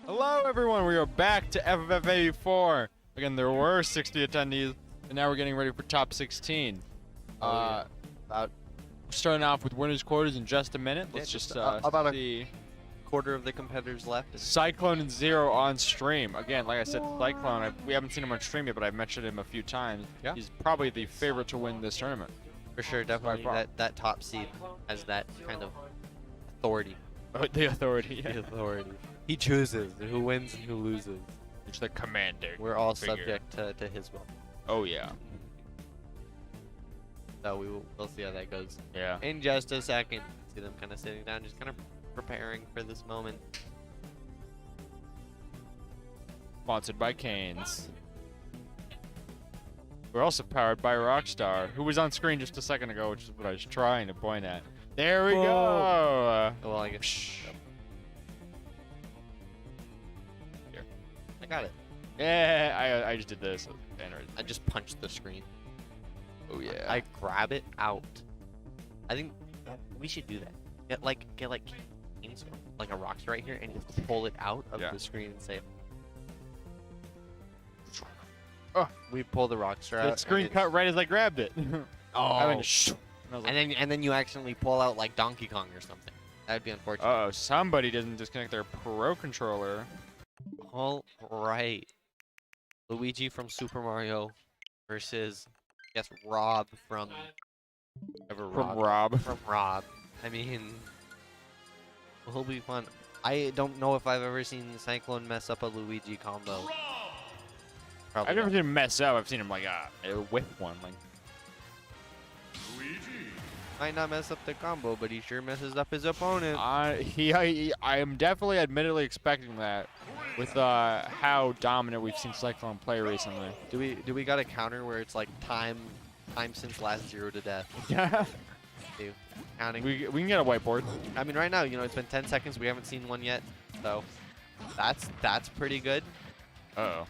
[SPEAKER 1] Hello, everyone. We are back to FFF84. Again, there were 60 attendees, and now we're getting ready for top 16.
[SPEAKER 2] About
[SPEAKER 1] Starting off with winners' quarters in just a minute. Let's
[SPEAKER 2] just
[SPEAKER 1] just
[SPEAKER 2] about
[SPEAKER 1] see.
[SPEAKER 2] a quarter of the competitors left.
[SPEAKER 1] Cyclone and Zero on stream. Again, like I said, Cyclone, we haven't seen him on stream yet, but I've mentioned him a few times.
[SPEAKER 2] Yeah.
[SPEAKER 1] He's probably the favorite to win this tournament.
[SPEAKER 2] For sure, definitely
[SPEAKER 1] far.
[SPEAKER 2] that top seed has that kind of authority.
[SPEAKER 1] The authority.
[SPEAKER 2] The authority. He chooses who wins and who loses.
[SPEAKER 1] It's the commander.
[SPEAKER 2] We're all
[SPEAKER 1] figure.
[SPEAKER 2] subject to his will.
[SPEAKER 1] Oh, yeah.
[SPEAKER 2] So we'll see how that goes
[SPEAKER 1] Yeah.
[SPEAKER 2] in just a second. See them kind of sitting down, just kind of preparing for this moment.
[SPEAKER 1] Sponsored by Canes. We're also powered by Rockstar, who was on screen just a second ago, which is what I was trying to point at. There we go.
[SPEAKER 2] Well, I guess.
[SPEAKER 1] Here.
[SPEAKER 2] I got it.
[SPEAKER 1] Yeah, I just did this.
[SPEAKER 2] I just punched the screen.
[SPEAKER 1] Oh yeah.
[SPEAKER 2] I grab it out. I think we should do that. Get like Canes or like a Rockstar right here and just pull it out of
[SPEAKER 1] Yeah.
[SPEAKER 2] the screen and say.
[SPEAKER 1] Oh.
[SPEAKER 2] We pull the Rockstar out.
[SPEAKER 1] The screen cut right as I grabbed it. I went and I was like,
[SPEAKER 2] And then you accidentally pull out like Donkey Kong or something. That'd be unfortunate.
[SPEAKER 1] uh-oh, somebody didn't disconnect their Pro controller.
[SPEAKER 2] All right. Luigi from Super Mario versus, I guess, Rob from. Whatever
[SPEAKER 1] From Rob.
[SPEAKER 2] From Rob. I mean, it'll be fun. I don't know if I've ever seen Cyclone mess up a Luigi combo. Probably
[SPEAKER 1] I've never
[SPEAKER 2] not.
[SPEAKER 1] seen him mess up. I've seen him like whip one. Like
[SPEAKER 4] Luigi.
[SPEAKER 2] Might not mess up the combo, but he sure messes up his opponent.
[SPEAKER 1] I am definitely admittedly expecting that with how dominant we've seen Cyclone play recently.
[SPEAKER 2] Do we got a counter where it's like time since last 0 to death?
[SPEAKER 1] Yeah.
[SPEAKER 2] Dude, counting.
[SPEAKER 1] We can get a whiteboard.
[SPEAKER 2] I mean, right now, it's been 10 seconds. We haven't seen one yet, so that's pretty good.
[SPEAKER 1] Uh-oh.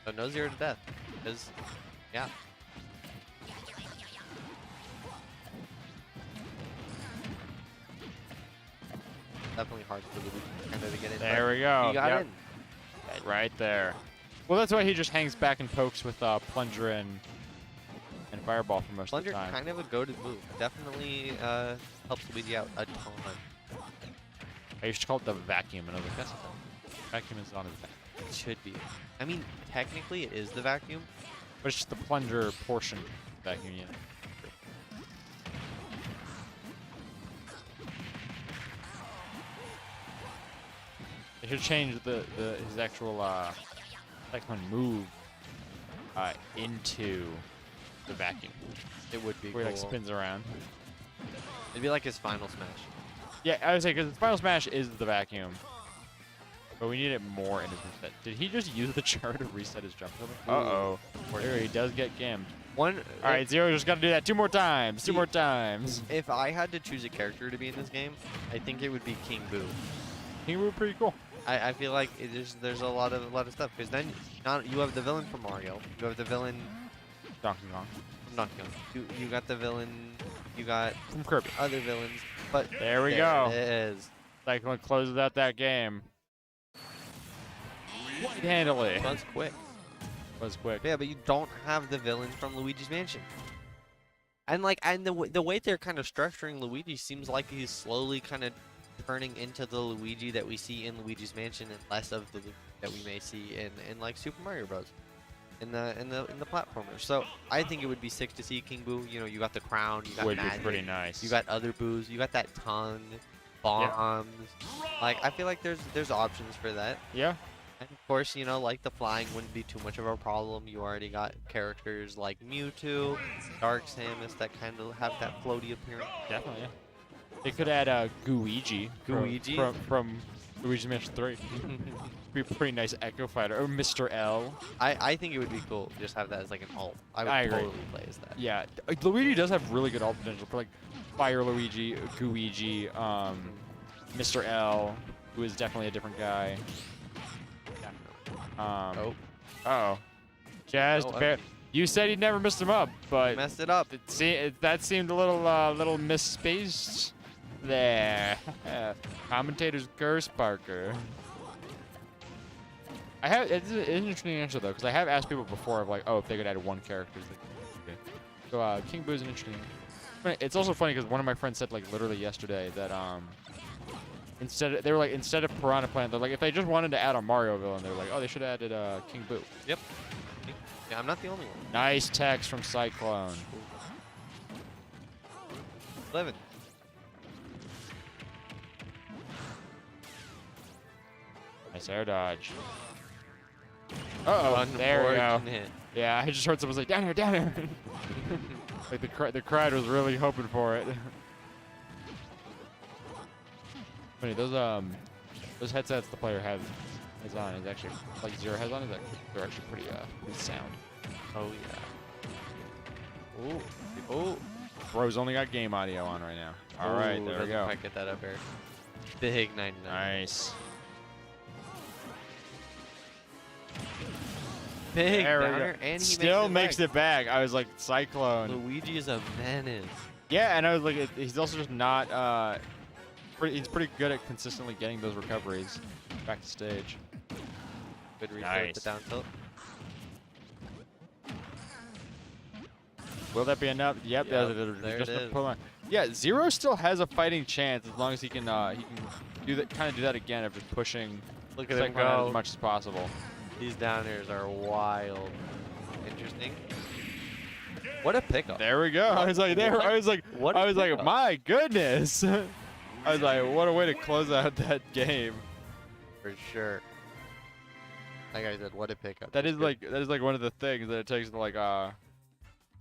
[SPEAKER 2] So no 0 to death, because yeah. Definitely hard for Luigi kind of to get in.
[SPEAKER 1] There
[SPEAKER 2] but
[SPEAKER 1] we go.
[SPEAKER 2] He got
[SPEAKER 1] Yep.
[SPEAKER 2] in.
[SPEAKER 1] Right there. Well, that's why he just hangs back and pokes with Plunger and Fireball for most
[SPEAKER 2] Plunger,
[SPEAKER 1] of the time.
[SPEAKER 2] kind of a goated move. Definitely helps Luigi out a ton.
[SPEAKER 1] I used to call it the vacuum, and I was like, that's not vacuum is on his back.
[SPEAKER 2] It should be. I mean, technically it is the vacuum.
[SPEAKER 1] But it's just the plunger portion vacuum unit. They should change his actual Cyclone move into the vacuum.
[SPEAKER 2] It would be
[SPEAKER 1] Where
[SPEAKER 2] cool.
[SPEAKER 1] he like spins around.
[SPEAKER 2] It'd be like his final smash.
[SPEAKER 1] Yeah, I would say because his final smash is the vacuum. But we need it more in his reset. Did he just use the char to reset his jump? Uh-oh. There he does get gimmed.
[SPEAKER 2] One.
[SPEAKER 1] All right, Zero just got to do that 2 more times. 2
[SPEAKER 2] See-
[SPEAKER 1] more times.
[SPEAKER 2] If I had to choose a character to be in this game, I think it would be King Boo.
[SPEAKER 1] He was pretty cool.
[SPEAKER 2] I feel like there's a lot of stuff because then you have the villain from Mario, you have the villain
[SPEAKER 1] Donkey Kong.
[SPEAKER 2] from Donkey Kong, you got the villain, you got
[SPEAKER 1] From Kirby.
[SPEAKER 2] other villains, but
[SPEAKER 1] There we go.
[SPEAKER 2] It is.
[SPEAKER 1] Cyclone closes out that game. Handily.
[SPEAKER 2] That's quick.
[SPEAKER 1] Was quick.
[SPEAKER 2] Yeah, but you don't have the villain from Luigi's Mansion. And the way they're kind of structuring Luigi seems like he's slowly kind of turning into the Luigi that we see in Luigi's Mansion and less of the Luigi that we may see in like Super Mario Bros. In the platformers. So I think it would be sick to see King Boo. You got the crown, you got
[SPEAKER 1] Would be
[SPEAKER 2] magic,
[SPEAKER 1] pretty nice.
[SPEAKER 2] you got other boos, you got that tongue, bombs. Like I feel like there's options for that.
[SPEAKER 1] Yeah.
[SPEAKER 2] And of course, like the flying wouldn't be too much of a problem. You already got characters like Mewtwo, Dark Samus that kind of have that floaty appearance.
[SPEAKER 1] Definitely. Yeah. They could add Gooigi.
[SPEAKER 2] Gooigi?
[SPEAKER 1] From Luigi's Mansion 3. Be a pretty nice Echo Fighter. Or Mr. L.
[SPEAKER 2] I think it would be cool to just have that as like an alt. I would
[SPEAKER 1] I agree.
[SPEAKER 2] totally play as that.
[SPEAKER 1] Yeah. Luigi does have really good alt potential for like Fire Luigi, Gooigi, Mr. L, who is definitely a different guy.
[SPEAKER 2] Oh.
[SPEAKER 1] Uh-oh. Jazz,
[SPEAKER 2] Oh,
[SPEAKER 1] you said he never missed him up, but
[SPEAKER 2] Messed it up.
[SPEAKER 1] that seemed a little misspaced. there. Commentator's curse, Parker. It's an interesting answer though, because I have asked people before of like, oh, if they could add one character. Okay. So King Boo is an interesting. But it's also funny because one of my friends said like literally yesterday that instead of Piranha Plant, they're like if they just wanted to add a Mario villain, they're like, oh, they should have added King Boo.
[SPEAKER 2] Yep. Yeah, I'm not the only one.
[SPEAKER 1] Nice text from Cyclone.
[SPEAKER 2] 11.
[SPEAKER 1] Nice air dodge. Uh-oh, there we go.
[SPEAKER 2] Unfortunate.
[SPEAKER 1] Yeah, I just heard someone say, down here, down here. Like the crowd was really hoping for it. Funny, those headsets the player has on is actually, like Zero has on, they're actually pretty sound.
[SPEAKER 2] Oh, yeah. Ooh. Ooh.
[SPEAKER 1] Bro's only got game audio on right now. All right, there we go.
[SPEAKER 2] Quite get that up there. Big 99.
[SPEAKER 1] Nice.
[SPEAKER 2] Big
[SPEAKER 1] There we go.
[SPEAKER 2] downer, and he
[SPEAKER 1] Still
[SPEAKER 2] makes
[SPEAKER 1] it back. I was like, Cyclone.
[SPEAKER 2] Luigi is a menace.
[SPEAKER 1] Yeah, and I was like, he's also just not. He's pretty good at consistently getting those recoveries back to stage.
[SPEAKER 2] Good reset
[SPEAKER 1] Nice.
[SPEAKER 2] with the down tilt.
[SPEAKER 1] Will that be enough? Yep,
[SPEAKER 2] Yep,
[SPEAKER 1] they're
[SPEAKER 2] there
[SPEAKER 1] just
[SPEAKER 2] it
[SPEAKER 1] enough to
[SPEAKER 2] is.
[SPEAKER 1] pull on. Yeah, Zero still has a fighting chance as long as he can do that, kind of do that again of just pushing
[SPEAKER 2] Look at him
[SPEAKER 1] Cyclone out
[SPEAKER 2] go.
[SPEAKER 1] as much as possible.
[SPEAKER 2] These downers are wild. Interesting. What a pickup.
[SPEAKER 1] There we go. I was like, there. I was like,
[SPEAKER 2] What a pickup.
[SPEAKER 1] my goodness. I was like, what a way to close out that game.
[SPEAKER 2] For sure. Like I said, what a pickup.
[SPEAKER 1] That
[SPEAKER 2] It's
[SPEAKER 1] is
[SPEAKER 2] good.
[SPEAKER 1] like one of the things that it takes to like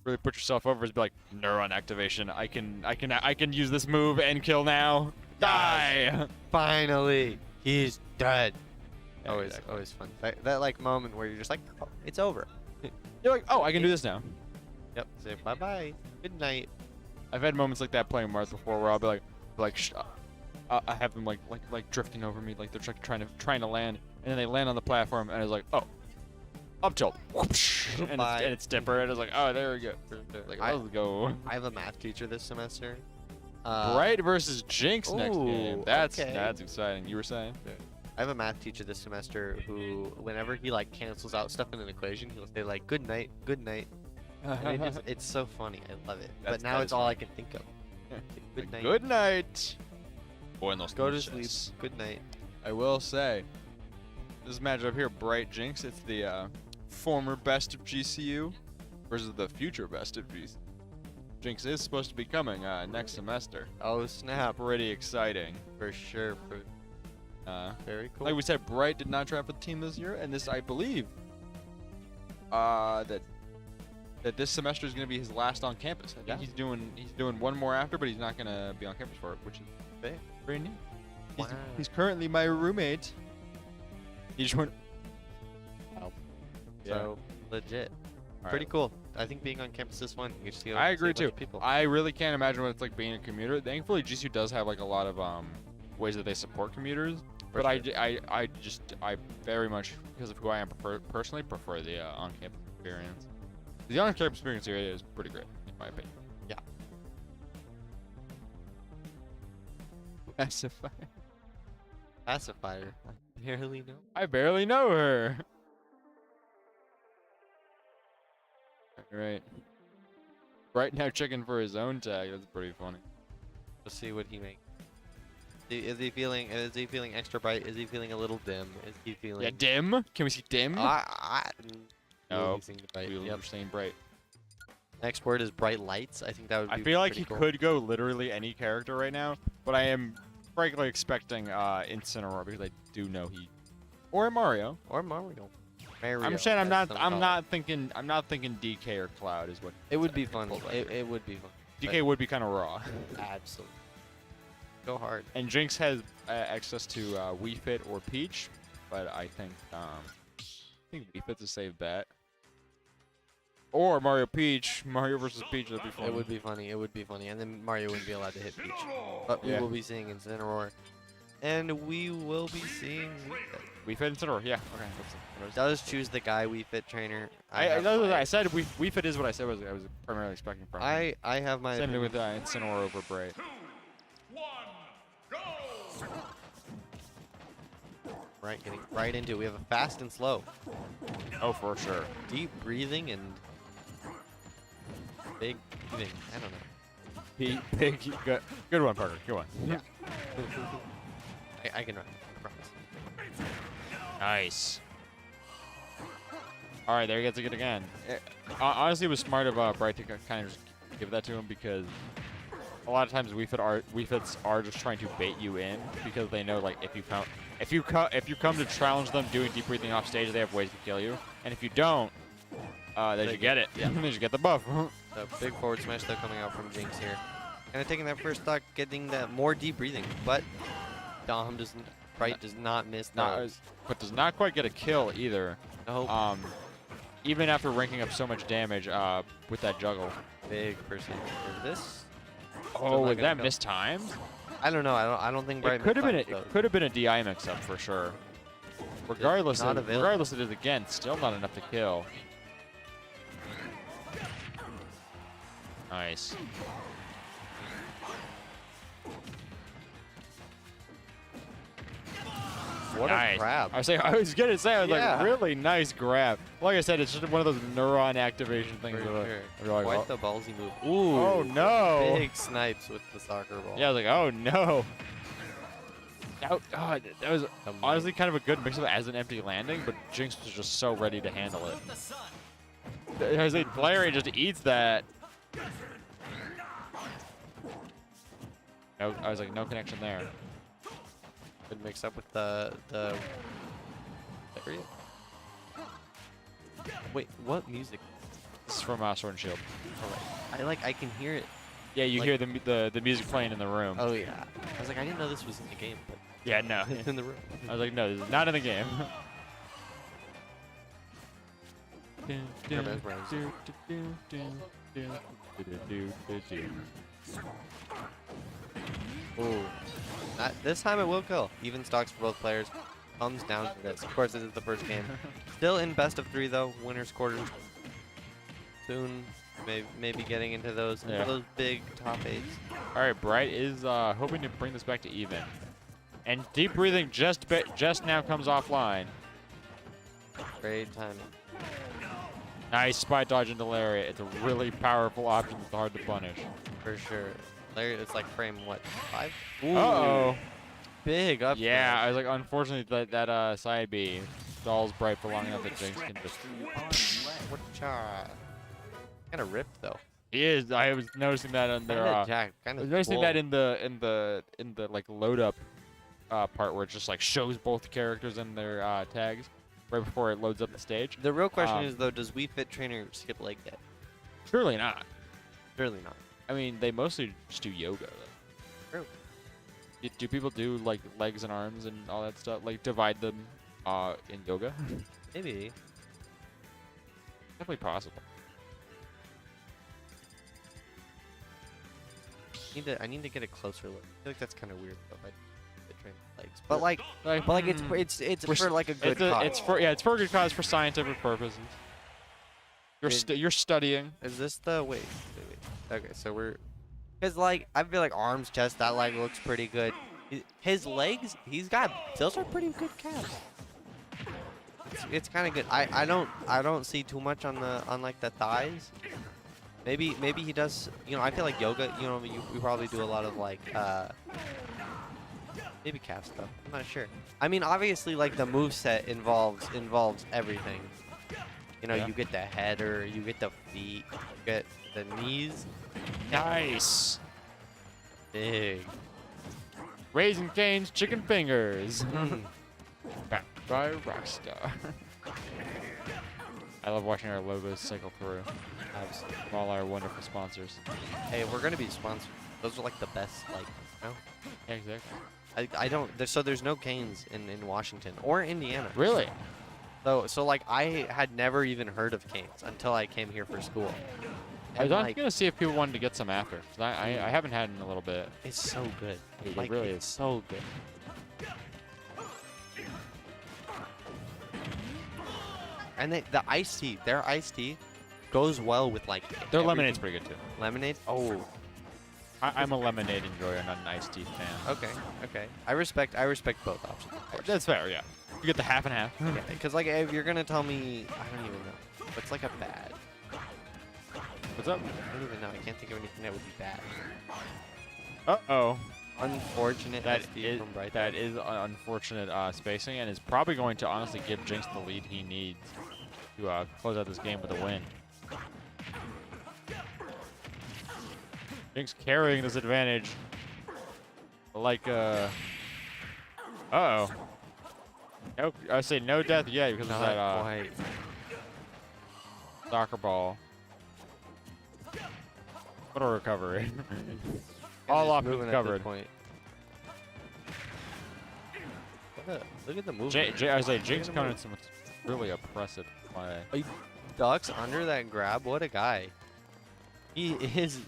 [SPEAKER 1] really put yourself over is be like neuron activation. I can use this move and kill now. Die.
[SPEAKER 2] Finally, he's dead.
[SPEAKER 1] Yeah,
[SPEAKER 2] always,
[SPEAKER 1] exactly.
[SPEAKER 2] always fun. That like moment where you're just like, oh, it's over.
[SPEAKER 1] You're like, oh, I can do this now.
[SPEAKER 2] Yep. Say bye bye. Good night.
[SPEAKER 1] I've had moments like that playing Mars before where I'll be like, I have them like drifting over me, like they're trying to land, and then they land on the platform, and I was like, oh, up tilt, whoopsh, and
[SPEAKER 2] Bye.
[SPEAKER 1] it's Dipper, and I was like, oh, there we go. Like, let's go.
[SPEAKER 2] I have a math teacher this semester.
[SPEAKER 1] Bright versus Jinx next game.
[SPEAKER 2] ooh,
[SPEAKER 1] That's
[SPEAKER 2] okay.
[SPEAKER 1] exciting. You were saying?
[SPEAKER 2] I have a math teacher this semester who, whenever he like cancels out stuff in an equation, he'll say like "good night, good night." And it's so funny. I love it.
[SPEAKER 1] That's-
[SPEAKER 2] But now
[SPEAKER 1] that
[SPEAKER 2] it's
[SPEAKER 1] is
[SPEAKER 2] all I
[SPEAKER 1] funny.
[SPEAKER 2] can think of. Good night.
[SPEAKER 1] Good night. Buenos
[SPEAKER 2] Go to
[SPEAKER 1] noches.
[SPEAKER 2] sleep. Good night.
[SPEAKER 1] I will say, this matchup here, Bright Jinx, it's the former best of GCU versus the future best of GCU. Jinx is supposed to be coming next semester.
[SPEAKER 2] Oh snap!
[SPEAKER 1] Pretty exciting.
[SPEAKER 2] For sure. Very cool.
[SPEAKER 1] Like we said, Bright did not try for the team this year, and this, I believe, that this semester is going to be his last on campus. I think he's doing one more after, but he's not going to be on campus for it, which is very neat.
[SPEAKER 2] Wow.
[SPEAKER 1] He's currently my roommate. He just went.
[SPEAKER 2] So legit.
[SPEAKER 1] All
[SPEAKER 2] Pretty
[SPEAKER 1] right.
[SPEAKER 2] cool. I think being on campus is fun. You just get to
[SPEAKER 1] I
[SPEAKER 2] see a
[SPEAKER 1] agree
[SPEAKER 2] bunch
[SPEAKER 1] too.
[SPEAKER 2] of People.
[SPEAKER 1] I really can't imagine what it's like being a commuter. Thankfully, GCU does have like a lot of ways that they support commuters.
[SPEAKER 2] For
[SPEAKER 1] But
[SPEAKER 2] sure.
[SPEAKER 1] I very much, because of who I am personally, prefer the on-campus experience. The on-campus experience here is pretty great, in my opinion.
[SPEAKER 2] Yeah.
[SPEAKER 1] Pacifier.
[SPEAKER 2] Pacifier. I barely know.
[SPEAKER 1] I barely know her. Right. Right now checking for his own tag. That's pretty funny.
[SPEAKER 2] We'll see what he makes. Is he feeling extra bright? Is he feeling a little dim? Is he feeling?
[SPEAKER 1] Yeah, dim. Can we see dim?
[SPEAKER 2] No.
[SPEAKER 1] No.
[SPEAKER 2] He's seeing the bright.
[SPEAKER 1] We
[SPEAKER 2] Yep.
[SPEAKER 1] were saying bright.
[SPEAKER 2] Next word is bright lights. I think that would be
[SPEAKER 1] I feel like
[SPEAKER 2] pretty
[SPEAKER 1] he
[SPEAKER 2] cool.
[SPEAKER 1] could go literally any character right now, but I am frankly expecting Incineroar because I do know he, or Mario.
[SPEAKER 2] Or Mario. Mario.
[SPEAKER 1] I'm saying I'm
[SPEAKER 2] as
[SPEAKER 1] not
[SPEAKER 2] some call it.
[SPEAKER 1] I'm not thinking DK or Cloud is what.
[SPEAKER 2] It would be fun.
[SPEAKER 1] Pull right
[SPEAKER 2] It would be fun.
[SPEAKER 1] DK would be kind of raw.
[SPEAKER 2] Absolutely. Go hard.
[SPEAKER 1] And Jinx has access to Wii Fit or Peach, but I think Wii Fit's a safe bet. Or Mario Peach, Mario versus Peach, that'd be fun.
[SPEAKER 2] It would be funny. It would be funny. And then Mario wouldn't be allowed to hit Peach. But we
[SPEAKER 1] Yeah.
[SPEAKER 2] will be seeing Incineroar. And we will be seeing.
[SPEAKER 1] Wii Fit Incineroar, yeah. Okay.
[SPEAKER 2] Does choose the guy Wii Fit trainer.
[SPEAKER 1] I
[SPEAKER 2] have
[SPEAKER 1] know that
[SPEAKER 2] my-
[SPEAKER 1] I said Wii Fit is what I said I was primarily expecting from him.
[SPEAKER 2] I have my
[SPEAKER 1] Same thing
[SPEAKER 2] opinion.
[SPEAKER 1] with Incineroar over Bright.
[SPEAKER 2] Right, getting right into it. We have a fast and slow.
[SPEAKER 1] Oh, for sure.
[SPEAKER 2] Deep breathing and big heaving. I don't know.
[SPEAKER 1] Big, good one, Parker. Good one.
[SPEAKER 2] Yeah. I can run. I promise.
[SPEAKER 1] Nice. All right, there he gets it again. Honestly, it was smart of Bright to kind of just give that to him because a lot of times Wii-Fits are just trying to bait you in because they know like if you come to challenge them doing deep breathing off stage, they have ways to kill you, and if you don't, they should get it. Yeah, they should get the buff.
[SPEAKER 2] The big forward smash though coming out from Jinx here. Kind of taking that first stock, getting that more deep breathing, but Bright does not miss those.
[SPEAKER 1] But does not quite get a kill either.
[SPEAKER 2] Nope.
[SPEAKER 1] Even after ranking up so much damage with that juggle.
[SPEAKER 2] Big person. Is this?
[SPEAKER 1] Oh, was that mistimed?
[SPEAKER 2] I don't know. I don't think Bright.
[SPEAKER 1] It could have been a DI mix-up for sure. Regardless, it is again still not enough to kill. Nice.
[SPEAKER 2] What a grab.
[SPEAKER 1] I was gonna say, I was
[SPEAKER 2] Yeah.
[SPEAKER 1] like, really nice grab. Like I said, it's just one of those neuron activation things.
[SPEAKER 2] For
[SPEAKER 1] That
[SPEAKER 2] sure.
[SPEAKER 1] you're like,
[SPEAKER 2] Quite
[SPEAKER 1] oh.
[SPEAKER 2] the ballsy move. Ooh.
[SPEAKER 1] Oh no!
[SPEAKER 2] Big snipes with the soccer ball.
[SPEAKER 1] Yeah, I was like, oh no. That was honestly kind of a good mix-up as an empty landing, but Jinx was just so ready to handle it. I was like, Larry just eats that. No, I was like, no connection there.
[SPEAKER 2] Good mix up with the area. Wait, what music?
[SPEAKER 1] This is from Sword and Shield.
[SPEAKER 2] I can hear it.
[SPEAKER 1] Yeah, you
[SPEAKER 2] Like-
[SPEAKER 1] hear the music playing in the room.
[SPEAKER 2] Oh yeah. I was like, I didn't know this was in the game, but
[SPEAKER 1] Yeah, no.
[SPEAKER 2] it's in the room.
[SPEAKER 1] I was like, no, this is not in the game.
[SPEAKER 2] Ooh. This time it will kill. Even stocks for both players. Thumbs down for this. Of course, this is the first game. Still in best of 3 though. Winners quarters. Soon, maybe getting into those big top 8s.
[SPEAKER 1] All right, Bright is hoping to bring this back to even. And deep breathing just now comes offline.
[SPEAKER 2] Great timing.
[SPEAKER 1] Nice spy dodge into Lariat. It's a really powerful option that's hard to punish.
[SPEAKER 2] For sure. Larry, it's like frame what, 5? Ooh.
[SPEAKER 1] Uh-oh.
[SPEAKER 2] Big up.
[SPEAKER 1] Yeah, I was like, unfortunately, that side B stalls Bright for long enough that Jinx can just.
[SPEAKER 2] Kind of ripped though.
[SPEAKER 1] He is. I was noticing that on their. I was noticing that in the like load up part where it just like shows both characters and their tags right before it loads up the stage.
[SPEAKER 2] The real question is though, does Wii Fit Trainer skip leg day?
[SPEAKER 1] Surely not.
[SPEAKER 2] Surely not.
[SPEAKER 1] I mean, they mostly just do yoga though.
[SPEAKER 2] True.
[SPEAKER 1] Do people do like legs and arms and all that stuff? Like divide them in yoga?
[SPEAKER 2] Maybe.
[SPEAKER 1] Definitely possible.
[SPEAKER 2] I need to get a closer look. I feel like that's kind of weird though. Like the train legs, but like it's for like a good cause.
[SPEAKER 1] It's for a good cause for scientific purposes. You're studying.
[SPEAKER 2] Is this the wait? Okay, so we're because like I feel like arms, chest, that leg looks pretty good. His legs, those are pretty good calves. It's kind of good. I don't see too much on like the thighs. Maybe he does. You know, I feel like yoga. You know, we probably do a lot of like maybe calf stuff. I'm not sure. I mean, obviously, like the move set involves everything. You know, you get the header, you get the feet, you get the knees.
[SPEAKER 1] Nice.
[SPEAKER 2] Big.
[SPEAKER 1] Raisin Cane's chicken fingers. Backed by Rockstar. I love watching our logos cycle through.
[SPEAKER 2] Absolutely.
[SPEAKER 1] All our wonderful sponsors.
[SPEAKER 2] Hey, we're gonna be sponsored. Those are like the best, like, you know?
[SPEAKER 1] Yeah, exactly.
[SPEAKER 2] I don't. So there's no canes in Washington or Indiana.
[SPEAKER 1] Really?
[SPEAKER 2] So like I had never even heard of canes until I came here for school.
[SPEAKER 1] I was
[SPEAKER 2] And,
[SPEAKER 1] honestly gonna see if people wanted to get some after. 'Cause I haven't had it in a little bit.
[SPEAKER 2] It's so good.
[SPEAKER 1] It
[SPEAKER 2] Like,
[SPEAKER 1] really
[SPEAKER 2] it's
[SPEAKER 1] is.
[SPEAKER 2] so good. And the iced tea, their iced tea goes well with like
[SPEAKER 1] Their
[SPEAKER 2] everything.
[SPEAKER 1] lemonade's pretty good too.
[SPEAKER 2] Lemonade? Oh,
[SPEAKER 1] I'm a lemonade enjoyer, not an iced tea fan.
[SPEAKER 2] okay. I respect both options. Of course.
[SPEAKER 1] That's fair, yeah. You get the half and half.
[SPEAKER 2] Because like if you're gonna tell me, I don't even know. What's like a bad?
[SPEAKER 1] What's up?
[SPEAKER 2] I don't even know. I can't think of anything that would be bad.
[SPEAKER 1] Uh-oh.
[SPEAKER 2] Unfortunate
[SPEAKER 1] That
[SPEAKER 2] SD
[SPEAKER 1] is
[SPEAKER 2] from Bright.
[SPEAKER 1] that is unfortunate spacing, and is probably going to honestly give Jinx the lead he needs to close out this game with a win. Jinx carrying this advantage like uh-oh. No, I say no death yet because of
[SPEAKER 2] Not
[SPEAKER 1] that
[SPEAKER 2] quite.
[SPEAKER 1] soccer ball. What a recovery. All options
[SPEAKER 2] Moving at this
[SPEAKER 1] covered.
[SPEAKER 2] point. Look at the movement.
[SPEAKER 1] I say Jinx coming in some really oppressive play.
[SPEAKER 2] He ducks under that grab. What a guy. He is,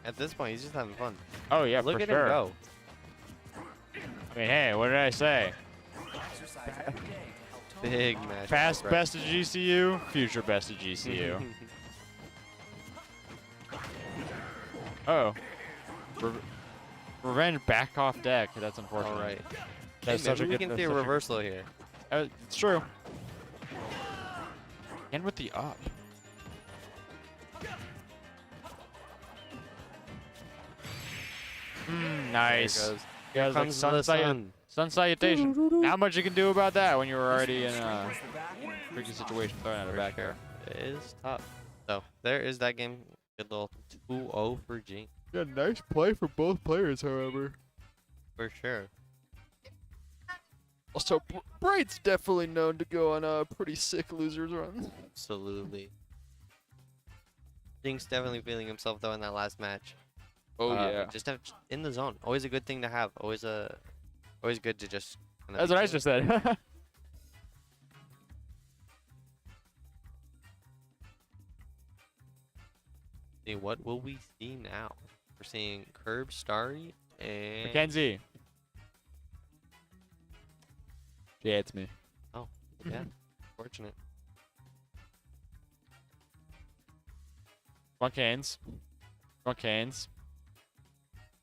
[SPEAKER 2] at this point, he's just having fun.
[SPEAKER 1] Oh yeah,
[SPEAKER 2] Look
[SPEAKER 1] for
[SPEAKER 2] at
[SPEAKER 1] sure.
[SPEAKER 2] him go.
[SPEAKER 1] I mean, hey, what did I say?
[SPEAKER 2] Big match.
[SPEAKER 1] Past best of GCU, future best of GCU. Oh. Revenge back off deck. That's unfortunate.
[SPEAKER 2] All right.
[SPEAKER 1] That's
[SPEAKER 2] Hey,
[SPEAKER 1] such a
[SPEAKER 2] maybe we
[SPEAKER 1] good.
[SPEAKER 2] can see a reversal here.
[SPEAKER 1] It's true. And with the up. Nice.
[SPEAKER 2] There it goes.
[SPEAKER 1] Yeah,
[SPEAKER 2] Here comes the sun.
[SPEAKER 1] sun salutation. Not much you can do about that when you're already in a tricky situation throwing out a back air.
[SPEAKER 2] It is tough. So there is that game. Good little 2-0 for Jinx.
[SPEAKER 1] Yeah, nice play for both players, however.
[SPEAKER 2] For sure.
[SPEAKER 1] Also, Bright's definitely known to go on a pretty sick losers run.
[SPEAKER 2] Absolutely. Jinx definitely feeling himself though in that last match.
[SPEAKER 1] Oh yeah.
[SPEAKER 2] Just have in the zone. Always a good thing to have. Always good to just.
[SPEAKER 1] That's what I just said.
[SPEAKER 2] See, what will we see now? We're seeing Curb, Starry, and
[SPEAKER 1] Mackenzie. Yeah, it's me.
[SPEAKER 2] Oh, yeah. Fortunate.
[SPEAKER 1] Come on, Canes. Come on, Canes.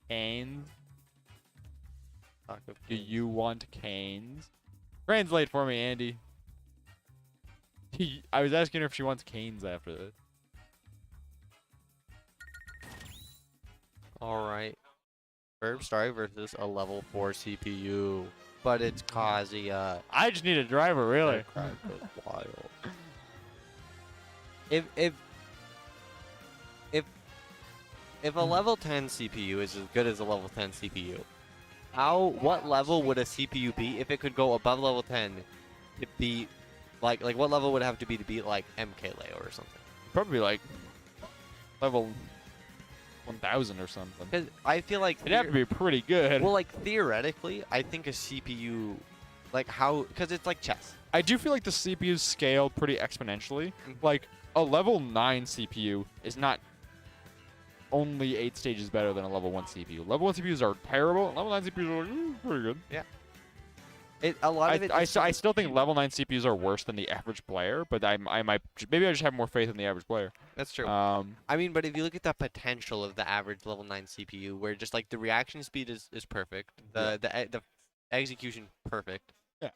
[SPEAKER 1] Canes.
[SPEAKER 2] Talk of
[SPEAKER 1] Do
[SPEAKER 2] Canes.
[SPEAKER 1] you want Canes? Translate for me, Andy. I was asking her if she wants Canes after this.
[SPEAKER 2] All right. Curb, Starry versus a level 4 CPU, but it's Kazuya.
[SPEAKER 1] I just need a driver, really.
[SPEAKER 2] That crowd goes wild. If a level 10 CPU is as good as a level 10 CPU, what level would a CPU be if it could go above level 10 to beat, like what level would it have to be to beat like MKLeo or something?
[SPEAKER 1] Probably like level 1000 or something.
[SPEAKER 2] Because I feel like
[SPEAKER 1] It'd have to be pretty good.
[SPEAKER 2] well, like theoretically, I think a CPU, like how, because it's like chess.
[SPEAKER 1] I do feel like the CPUs scale pretty exponentially. Like a level 9 CPU is not only 8 stages better than a level 1 CPU. Level 1 CPUs are terrible. Level 9 CPUs are pretty good.
[SPEAKER 2] Yeah. A lot of it.
[SPEAKER 1] I still think level 9 CPUs are worse than the average player, but I might maybe I just have more faith in the average player.
[SPEAKER 2] That's true.
[SPEAKER 1] I
[SPEAKER 2] mean, but if you look at the potential of the average level 9 CPU, where just like the reaction speed is perfect, the execution perfect.
[SPEAKER 1] Yeah.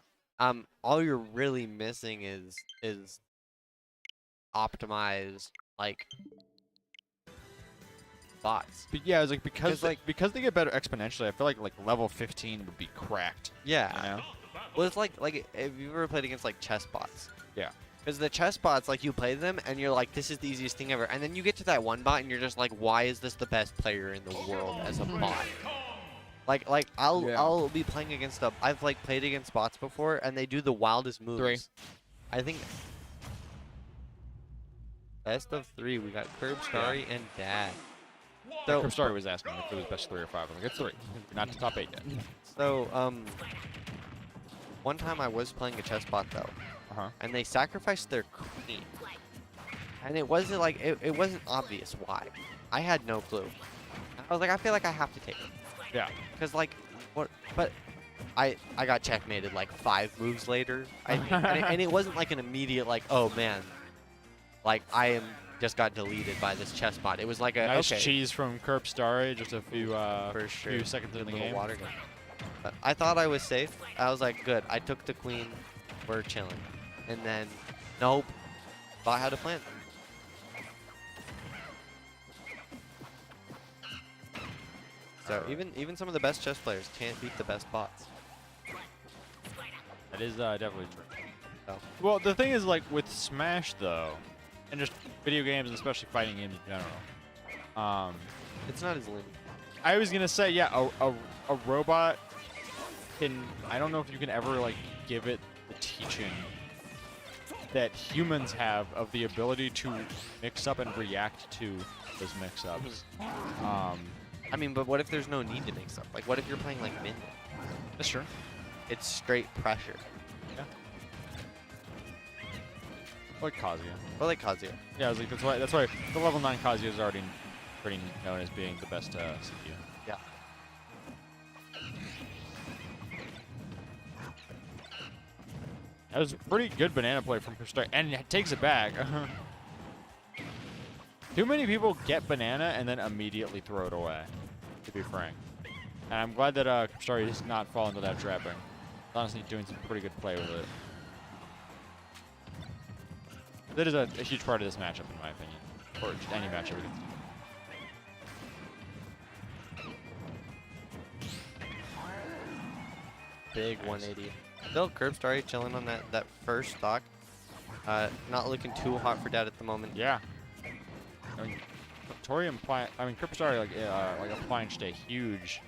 [SPEAKER 2] All you're really missing is optimized like bots.
[SPEAKER 1] But yeah, it's like because
[SPEAKER 2] like
[SPEAKER 1] because they get better exponentially, I feel like level 15 would be cracked.
[SPEAKER 2] Yeah.
[SPEAKER 1] You know?
[SPEAKER 2] Well, it's like if you've ever played against like chess bots.
[SPEAKER 1] Yeah.
[SPEAKER 2] Because the chess bots, like you play them and you're like, this is the easiest thing ever, and then you get to that one bot and you're just like, why is this the best player in the world as a bot? Like I'll be playing against I've like played against bots before and they do the wildest moves.
[SPEAKER 1] 3.
[SPEAKER 2] I think best of 3. We got Curb, Starry, and Dad. So
[SPEAKER 1] Story was asking if it was best 3 or 5. I'm like, it's 3. You're not to top 8 yet.
[SPEAKER 2] So one time I was playing a chess bot though. And they sacrificed their queen. And it wasn't like it wasn't obvious why. I had no clue. And I was like, I feel like I have to take it.
[SPEAKER 1] Yeah.
[SPEAKER 2] Because like what but I got checkmated like 5 moves later. And it wasn't like an immediate like, oh man. Like I am just got deleted by this chess bot. It was like a
[SPEAKER 1] nice cheese from Curb Starry, just a few
[SPEAKER 2] for sure.
[SPEAKER 1] few seconds in the game.
[SPEAKER 2] Water gun. But I thought I was safe. I was like, good. I took the queen. we're chilling. And then, nope, thought how to plant. So even some of the best chess players can't beat the best bots.
[SPEAKER 1] That is definitely true.
[SPEAKER 2] So.
[SPEAKER 1] Well, the thing is, like, with Smash, though, and just video games, and especially fighting games in general,
[SPEAKER 2] It's not as linear.
[SPEAKER 1] I was going to say, yeah, a robot can... I don't know if you can ever, like, give it the teaching that humans have of the ability to mix up and react to those mix-ups.
[SPEAKER 2] I mean, but what if there's no need to mix up? Like, what if you're playing like Min?
[SPEAKER 1] That's true.
[SPEAKER 2] It's straight pressure.
[SPEAKER 1] Yeah. Like Kazuya.
[SPEAKER 2] Or like Kazuya.
[SPEAKER 1] Yeah, I was like, that's why the level 9 Kazuya is already pretty known as being the best CPU.
[SPEAKER 2] Yeah.
[SPEAKER 1] That was a pretty good banana play from Crystal, and it takes it back. Too many people get banana and then immediately throw it away, to be frank. And I'm glad that Crystal does not fall into that trapping. He's honestly doing some pretty good play with it. That is a huge part of this matchup, in my opinion. Or just any matchup against you.
[SPEAKER 2] Big 180. Still curb story chilling on that first stock. Not looking too hot for Dad at the moment.
[SPEAKER 1] Yeah. I mean, Crystal like applying just a huge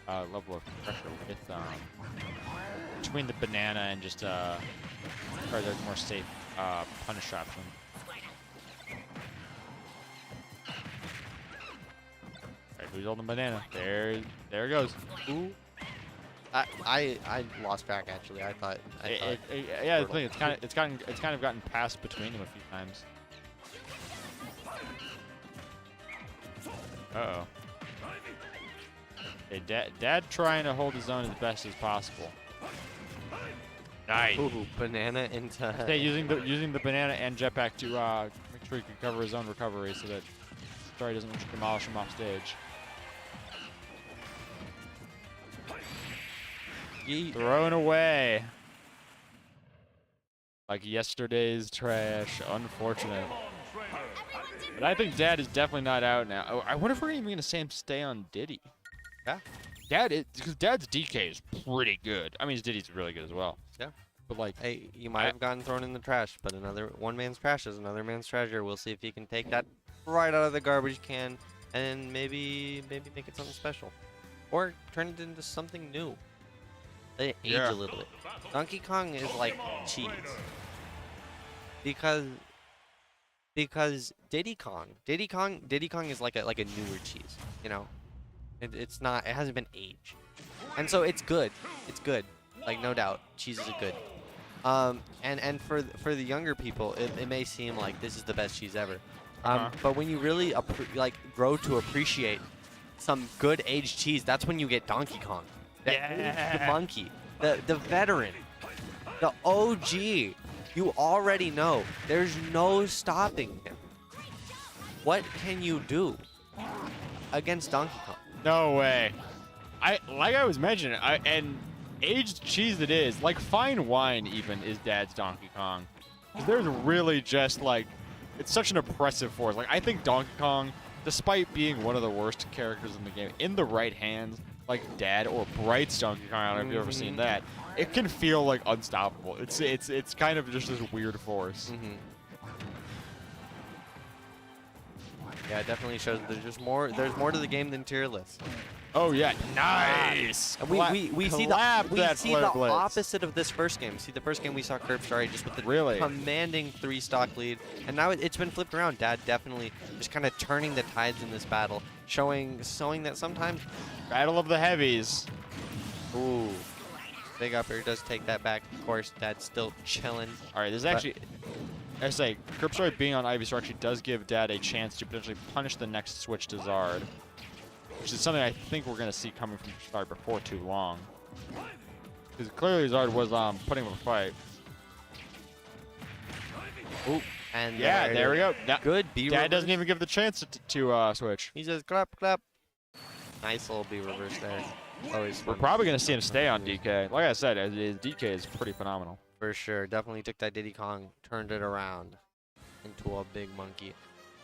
[SPEAKER 1] level of pressure with between the banana and just probably the more safe punish option. Alright, who's holding the banana? There it goes. Ooh.
[SPEAKER 2] I lost track actually. I thought
[SPEAKER 1] Yeah, the thing, it's kind of gotten passed between them a few times. Uh-oh. Okay, Dad trying to hold his own as best as possible. Nice.
[SPEAKER 2] Ooh, banana into.
[SPEAKER 1] Okay, using the banana and jetpack to make sure he can cover his own recovery so that Story doesn't demolish him off stage. Thrown away. Like yesterday's trash. Unfortunate. But I think Dad is definitely not out now. Oh, I wonder if we're even going to see him stay on Diddy.
[SPEAKER 2] Yeah.
[SPEAKER 1] Because Dad's DK is pretty good. I mean, his Diddy's really good as well.
[SPEAKER 2] Yeah.
[SPEAKER 1] But like,
[SPEAKER 2] Hey, you might have gotten thrown in the trash, but one man's trash is another man's treasure. We'll see if he can take that right out of the garbage can and maybe make it something special. Or turn it into something new. Let it age a little bit. Donkey Kong is like cheese. Because Diddy Kong is like a newer cheese, you know. It hasn't been aged. And so it's good. It's good. Like no doubt. Cheeses are good. And for the younger people, it may seem like this is the best cheese ever. But when you really grow to appreciate some good aged cheese, that's when you get Donkey Kong. The monkey, the veteran, the OG. You already know. There's no stopping him. What can you do against Donkey Kong?
[SPEAKER 1] no way. Like I was mentioning, and aged cheese it is. Like fine wine even is Dad's Donkey Kong. 'Cause there's really just like, it's such an oppressive force. Like I think Donkey Kong, despite being one of the worst characters in the game, in the right hands, like Dad or Bright's Donkey Kong, I don't know if you've ever seen that, it can feel like unstoppable. It's kind of just this weird force.
[SPEAKER 2] Yeah, it definitely shows there's more to the game than tier lists.
[SPEAKER 1] Oh yeah, nice.
[SPEAKER 2] We see
[SPEAKER 1] Clap
[SPEAKER 2] the
[SPEAKER 1] that Flare Blitz.
[SPEAKER 2] opposite of this first game. See, the first game we saw Curb Story just with the
[SPEAKER 1] Really?
[SPEAKER 2] commanding 3-stock lead, and now it's been flipped around. Dad definitely just kind of turning the tides in this battle, showing that sometimes.
[SPEAKER 1] Battle of the Heavies.
[SPEAKER 2] Ooh, big upper does take that back. Of course, Dad's still chilling.
[SPEAKER 1] All right, there's actually, I say, Curb Story being on Ivysaur actually does give Dad a chance to potentially punish the next switch to Zard, which is something I think we're going to see coming from Zard before too long. Because clearly Zard was putting up a fight.
[SPEAKER 2] Ooh, and
[SPEAKER 1] Yeah, there we go. Now,
[SPEAKER 2] Good B
[SPEAKER 1] Dad
[SPEAKER 2] reverse.
[SPEAKER 1] doesn't even give the chance to switch.
[SPEAKER 2] He says clap clap. Nice little B reverse there. Always
[SPEAKER 1] We're
[SPEAKER 2] fun.
[SPEAKER 1] probably going to see him stay on DK. Like I said, his DK is pretty phenomenal.
[SPEAKER 2] For sure. Definitely took that Diddy Kong, turned it around into a big monkey.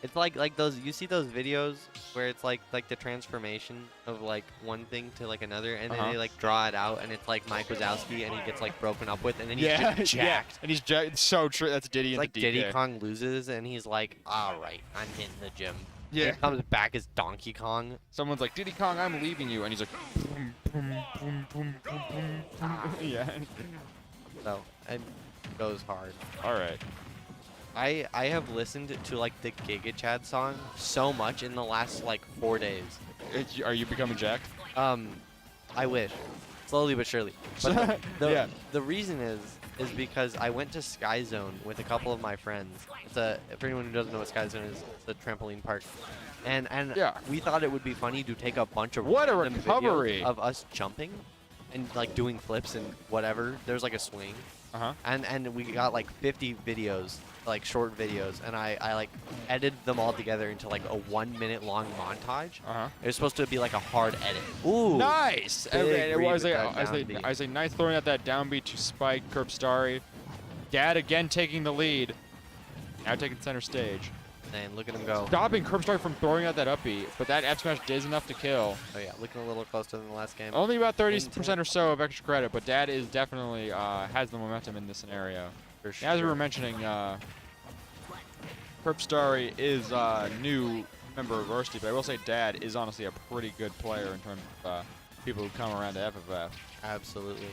[SPEAKER 2] It's like those, you see those videos where it's like the transformation of like one thing to like another, and then they like draw it out, and it's like Mike Wazowski, and he gets like broken up with, and then he's just jacked.
[SPEAKER 1] And he's jacked. It's so true. That's Diddy
[SPEAKER 2] It's
[SPEAKER 1] and
[SPEAKER 2] like
[SPEAKER 1] DK.
[SPEAKER 2] Diddy Kong loses, and he's like, all right, I'm hitting the gym.
[SPEAKER 1] Yeah.
[SPEAKER 2] And he comes back as Donkey Kong.
[SPEAKER 1] Someone's like, Diddy Kong, I'm leaving you. And he's like, boom, boom, boom, boom, boom, boom. Yeah.
[SPEAKER 2] So, and goes hard.
[SPEAKER 1] All right.
[SPEAKER 2] I have listened to like the Giga Chad song so much in the last like 4 days.
[SPEAKER 1] Are you becoming jacked?
[SPEAKER 2] I wish, slowly but surely. But
[SPEAKER 1] Yeah.
[SPEAKER 2] the reason is because I went to Sky Zone with a couple of my friends. It's for anyone who doesn't know what Sky Zone is, it's a trampoline park. And
[SPEAKER 1] Yeah.
[SPEAKER 2] we thought it would be funny to take a bunch of
[SPEAKER 1] What a
[SPEAKER 2] random
[SPEAKER 1] recovery.
[SPEAKER 2] videos of us jumping and like doing flips and whatever. There's like a swing.
[SPEAKER 1] Uh-huh.
[SPEAKER 2] And we got like 50 videos, like short videos, and I like edited them all together into like a 1 minute long montage.
[SPEAKER 1] Uh-huh.
[SPEAKER 2] It was supposed to be like a hard edit. Ooh.
[SPEAKER 1] Nice.
[SPEAKER 2] Big
[SPEAKER 1] Okay,
[SPEAKER 2] read
[SPEAKER 1] as
[SPEAKER 2] with
[SPEAKER 1] a,
[SPEAKER 2] that
[SPEAKER 1] as, a,
[SPEAKER 2] downbeat.
[SPEAKER 1] as a nice throwing out that downbeat to Spike, Curb Starry. Dad again taking the lead. Now taking center stage.
[SPEAKER 2] And look at him go.
[SPEAKER 1] Stopping Curb Starry from throwing out that upbeat, but that F smash is enough to kill.
[SPEAKER 2] Oh yeah, looking a little closer than the last game.
[SPEAKER 1] Only about 30% or so of extra credit, but Dad is definitely has the momentum in this scenario.
[SPEAKER 2] For sure.
[SPEAKER 1] As we were mentioning, Curb Starry is a new member of Varsity, but I will say Dad is honestly a pretty good player in terms of people who come around to FFF.
[SPEAKER 2] Absolutely.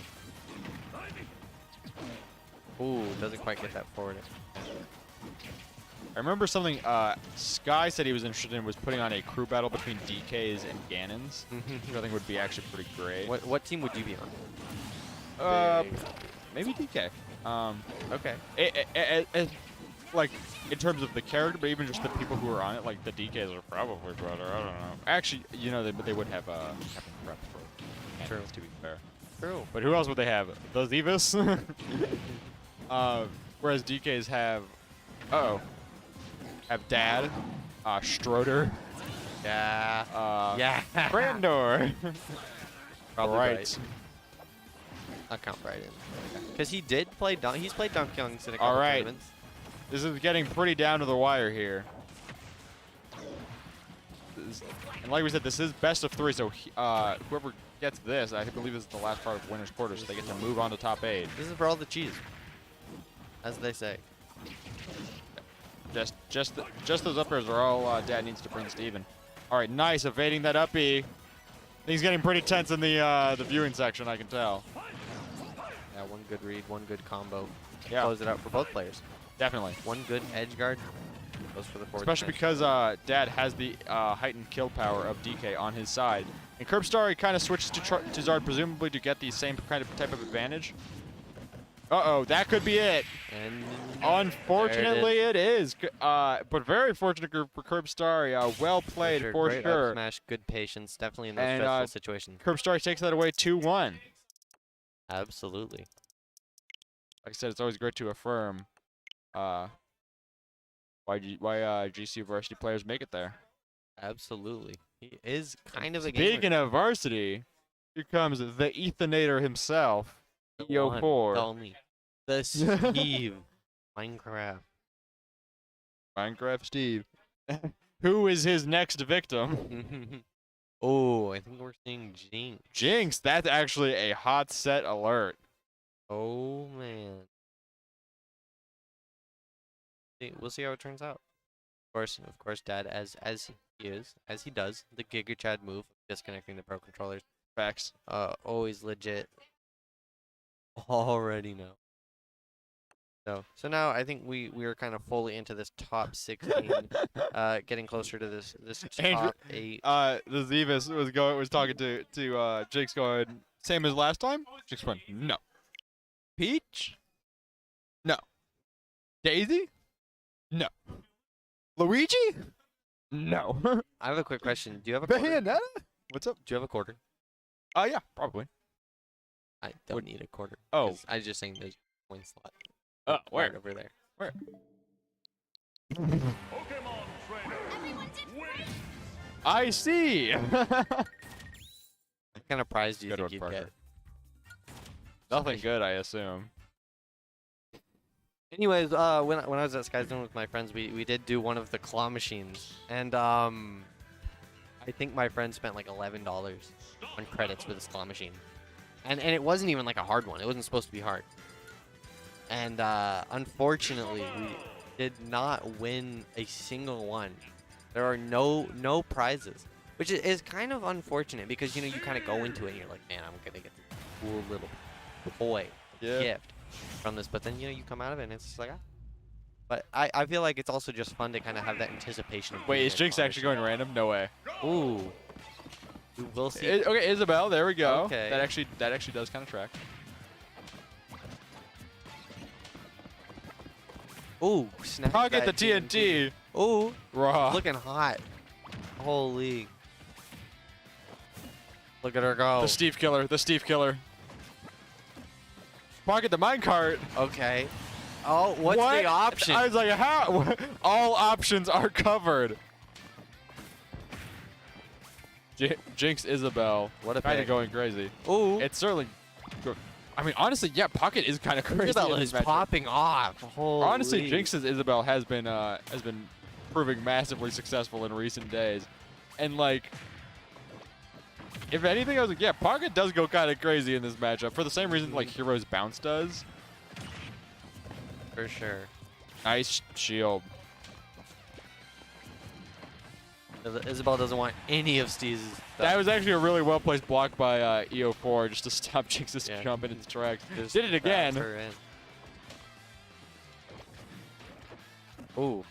[SPEAKER 2] Ooh, doesn't quite get that forward.
[SPEAKER 1] I remember something Sky said he was interested in was putting on a crew battle between DKs and Ganons, which I think would be actually pretty great.
[SPEAKER 2] What team would you be on?
[SPEAKER 1] Maybe DK.
[SPEAKER 2] Okay.
[SPEAKER 1] Like in terms of the character, but even just the people who are on it, like the DKs are probably better. I don't know. Actually, you know, they would have Captain Prep for
[SPEAKER 2] True.
[SPEAKER 1] Ganons, to be fair.
[SPEAKER 2] True.
[SPEAKER 1] But who else would they have? The Zivas? Whereas DKs have, have Dad, Stroder,
[SPEAKER 2] Yeah.
[SPEAKER 1] yeah,
[SPEAKER 2] Yeah.
[SPEAKER 1] Brandor.
[SPEAKER 2] Probably
[SPEAKER 1] right.
[SPEAKER 2] I'll count right in. Because he did play he's played Donkey Kongs in a couple
[SPEAKER 1] All right.
[SPEAKER 2] tournaments.
[SPEAKER 1] This is getting pretty down to the wire here. And like we said, this is best of 3, so whoever gets this, I believe this is the last part of winner's quarter, so they get to move on to top 8.
[SPEAKER 2] This is for all the cheese, as they say.
[SPEAKER 1] Just those up airs are all Dad needs to bring Steven. All right, nice, evading that up B. Things getting pretty tense in the viewing section, I can tell.
[SPEAKER 2] Yeah, one good read, one good combo.
[SPEAKER 1] Yeah.
[SPEAKER 2] Close it out for both players.
[SPEAKER 1] Definitely.
[SPEAKER 2] One good edge guard goes for the forward
[SPEAKER 1] Especially
[SPEAKER 2] smash.
[SPEAKER 1] because Dad has the heightened kill power of DK on his side. And Curb Starry kind of switches to Zard, presumably to get the same kind of type of advantage. Uh-oh, that could be it.
[SPEAKER 2] And
[SPEAKER 1] Unfortunately, it is. But very fortunate for Curb Starry. Well played, for
[SPEAKER 2] Great
[SPEAKER 1] sure.
[SPEAKER 2] up smash, good patience, definitely in those
[SPEAKER 1] And,
[SPEAKER 2] stressful situations.
[SPEAKER 1] Curb Starry takes that away 2-1.
[SPEAKER 2] Absolutely.
[SPEAKER 1] Like I said, it's always great to affirm why GC Varsity players make it there.
[SPEAKER 2] Absolutely. He is kind of a gamer.
[SPEAKER 1] Speaking of Varsity, here comes the Ethanator himself,
[SPEAKER 2] The
[SPEAKER 1] EO4.
[SPEAKER 2] one, the only. The Steve. Minecraft.
[SPEAKER 1] Minecraft Steve. Who is his next victim?
[SPEAKER 2] Oh, I think we're seeing Jinx.
[SPEAKER 1] Jinx, that's actually a hot set alert.
[SPEAKER 2] Oh, man. We'll see how it turns out. Of course, Dad, as he does, the Giga Chad move, disconnecting the Pro Controllers.
[SPEAKER 1] Facts.
[SPEAKER 2] Always legit. Already know. So now I think we are kind of fully into this top 16, getting closer to this
[SPEAKER 1] Andrew,
[SPEAKER 2] top 8.
[SPEAKER 1] The Zivas was talking to Jinx, going, same as last time? Jinx went, no. Peach? No. Daisy? No. Luigi? No.
[SPEAKER 2] I have a quick question. Do you have a quarter?
[SPEAKER 1] Bayonetta? What's up?
[SPEAKER 2] Do you have a quarter?
[SPEAKER 1] Yeah, probably.
[SPEAKER 2] I don't need a quarter.
[SPEAKER 1] Oh.
[SPEAKER 2] 'cause I was just saying there's coin slot.
[SPEAKER 1] Oh, where?
[SPEAKER 2] Right over there.
[SPEAKER 1] Where?
[SPEAKER 4] Pokemon trainer. Win.
[SPEAKER 1] I see.
[SPEAKER 2] What kind of prize do you
[SPEAKER 1] Good
[SPEAKER 2] think
[SPEAKER 1] one,
[SPEAKER 2] you'd
[SPEAKER 1] Parker.
[SPEAKER 2] get?
[SPEAKER 1] Nothing good, I assume.
[SPEAKER 2] Anyways, when I was at Sky Zone with my friends, we did do one of the claw machines, and I think my friend spent like $11 on credits for this claw machine, and it wasn't even like a hard one. It wasn't supposed to be hard, and unfortunately, we did not win a single one. There are no prizes, which is kind of unfortunate because you kind of go into it and you're like, man, I'm gonna get this cool little toy gift from this, but then you come out of it and it's just like, ah. But I feel like it's also just fun to kind of have that anticipation. Of
[SPEAKER 1] Wait,
[SPEAKER 2] being
[SPEAKER 1] is
[SPEAKER 2] in
[SPEAKER 1] Jinx
[SPEAKER 2] college.
[SPEAKER 1] actually going random? No way.
[SPEAKER 2] Ooh, we will see.
[SPEAKER 1] Okay, Isabel, there we go.
[SPEAKER 2] Okay.
[SPEAKER 1] That actually does kind of track.
[SPEAKER 2] Ooh, snap
[SPEAKER 1] Pocket the
[SPEAKER 2] that
[SPEAKER 1] TNT.
[SPEAKER 2] Ooh,
[SPEAKER 1] Raw.
[SPEAKER 2] looking hot. Holy. Look at her go.
[SPEAKER 1] The Steve Killer. The Steve Killer. Pocket the minecart.
[SPEAKER 2] Okay. Oh, what's
[SPEAKER 1] What?
[SPEAKER 2] the option?
[SPEAKER 1] I was like, how? All options are covered. Jinx Isabel.
[SPEAKER 2] What a
[SPEAKER 1] Kind of
[SPEAKER 2] pick.
[SPEAKER 1] going crazy.
[SPEAKER 2] Ooh.
[SPEAKER 1] It's certainly. I mean, honestly, yeah, Pocket is kind of crazy.
[SPEAKER 2] Isabel
[SPEAKER 1] in
[SPEAKER 2] is
[SPEAKER 1] this matchup.
[SPEAKER 2] popping off. Holy.
[SPEAKER 1] Honestly, Jinx's Isabel has been proving massively successful in recent days, and like, if anything, I was like, yeah, Pocket does go kind of crazy in this matchup for the same reason like Hero's Bounce does.
[SPEAKER 2] For sure.
[SPEAKER 1] Nice shield.
[SPEAKER 2] Isabel doesn't want any of Steve's stuff.
[SPEAKER 1] That was actually a really well placed block by EO4 just to stop Jinx's
[SPEAKER 2] Yeah.
[SPEAKER 1] jump in its tracks.
[SPEAKER 2] Just
[SPEAKER 1] Did it again.
[SPEAKER 2] grabs her in. Ooh.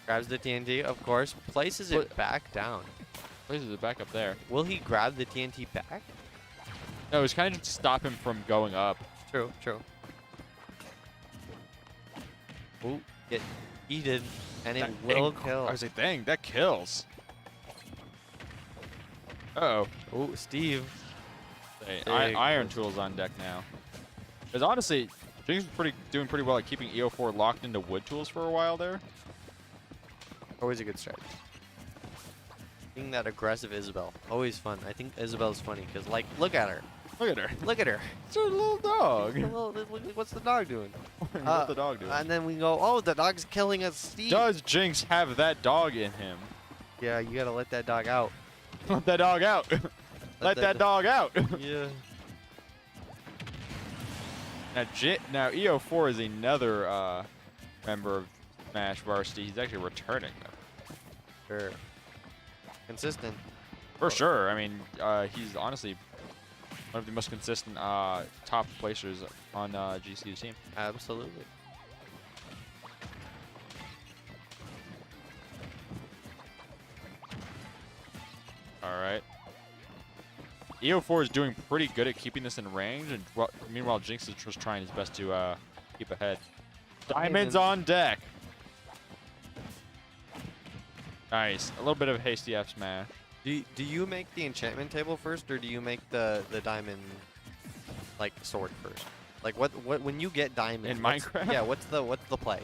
[SPEAKER 2] Grabs the TNT, of course. Places it back down.
[SPEAKER 1] Places it back up there.
[SPEAKER 2] Will he grab the TNT back?
[SPEAKER 1] No, it's kind of just to stop him from going up.
[SPEAKER 2] True, true. Ooh, get eaten, and it will kill.
[SPEAKER 1] I was like, dang, that kills. Uh-oh.
[SPEAKER 2] Ooh, Steve.
[SPEAKER 1] Hey,
[SPEAKER 2] Big
[SPEAKER 1] Iron
[SPEAKER 2] push.
[SPEAKER 1] Tools on deck now. Because honestly, Jinx was doing pretty well at keeping EO4 locked into Wood Tools for a while there.
[SPEAKER 2] Always a good strategy. Being that aggressive Isabel, always fun. I think Isabel's funny because, like, look at her.
[SPEAKER 1] Look at her.
[SPEAKER 2] Look at her.
[SPEAKER 1] It's a little dog.
[SPEAKER 2] What's the dog doing?
[SPEAKER 1] What's the dog doing?
[SPEAKER 2] And then we go, oh, the dog's killing us, Steve.
[SPEAKER 1] Does Jinx have that dog in him?
[SPEAKER 2] Yeah, you gotta let that dog out.
[SPEAKER 1] Let that dog out. Let that dog out.
[SPEAKER 2] Yeah.
[SPEAKER 1] Now EO4 is another member of Smash Varsity. He's actually returning them.
[SPEAKER 2] Sure. Consistent.
[SPEAKER 1] For sure. I mean, he's honestly one of the most consistent top placers on GCU's team.
[SPEAKER 2] Absolutely.
[SPEAKER 1] All right. EO4 is doing pretty good at keeping this in range, and meanwhile Jinx is just trying his best to keep ahead. Diamonds on deck. Nice. A little bit of a hasty F smash.
[SPEAKER 2] Do you make the enchantment table first, or do you make the diamond like sword first? Like what when you get diamonds
[SPEAKER 1] In
[SPEAKER 2] what's-
[SPEAKER 1] Minecraft?
[SPEAKER 2] Yeah. What's the play?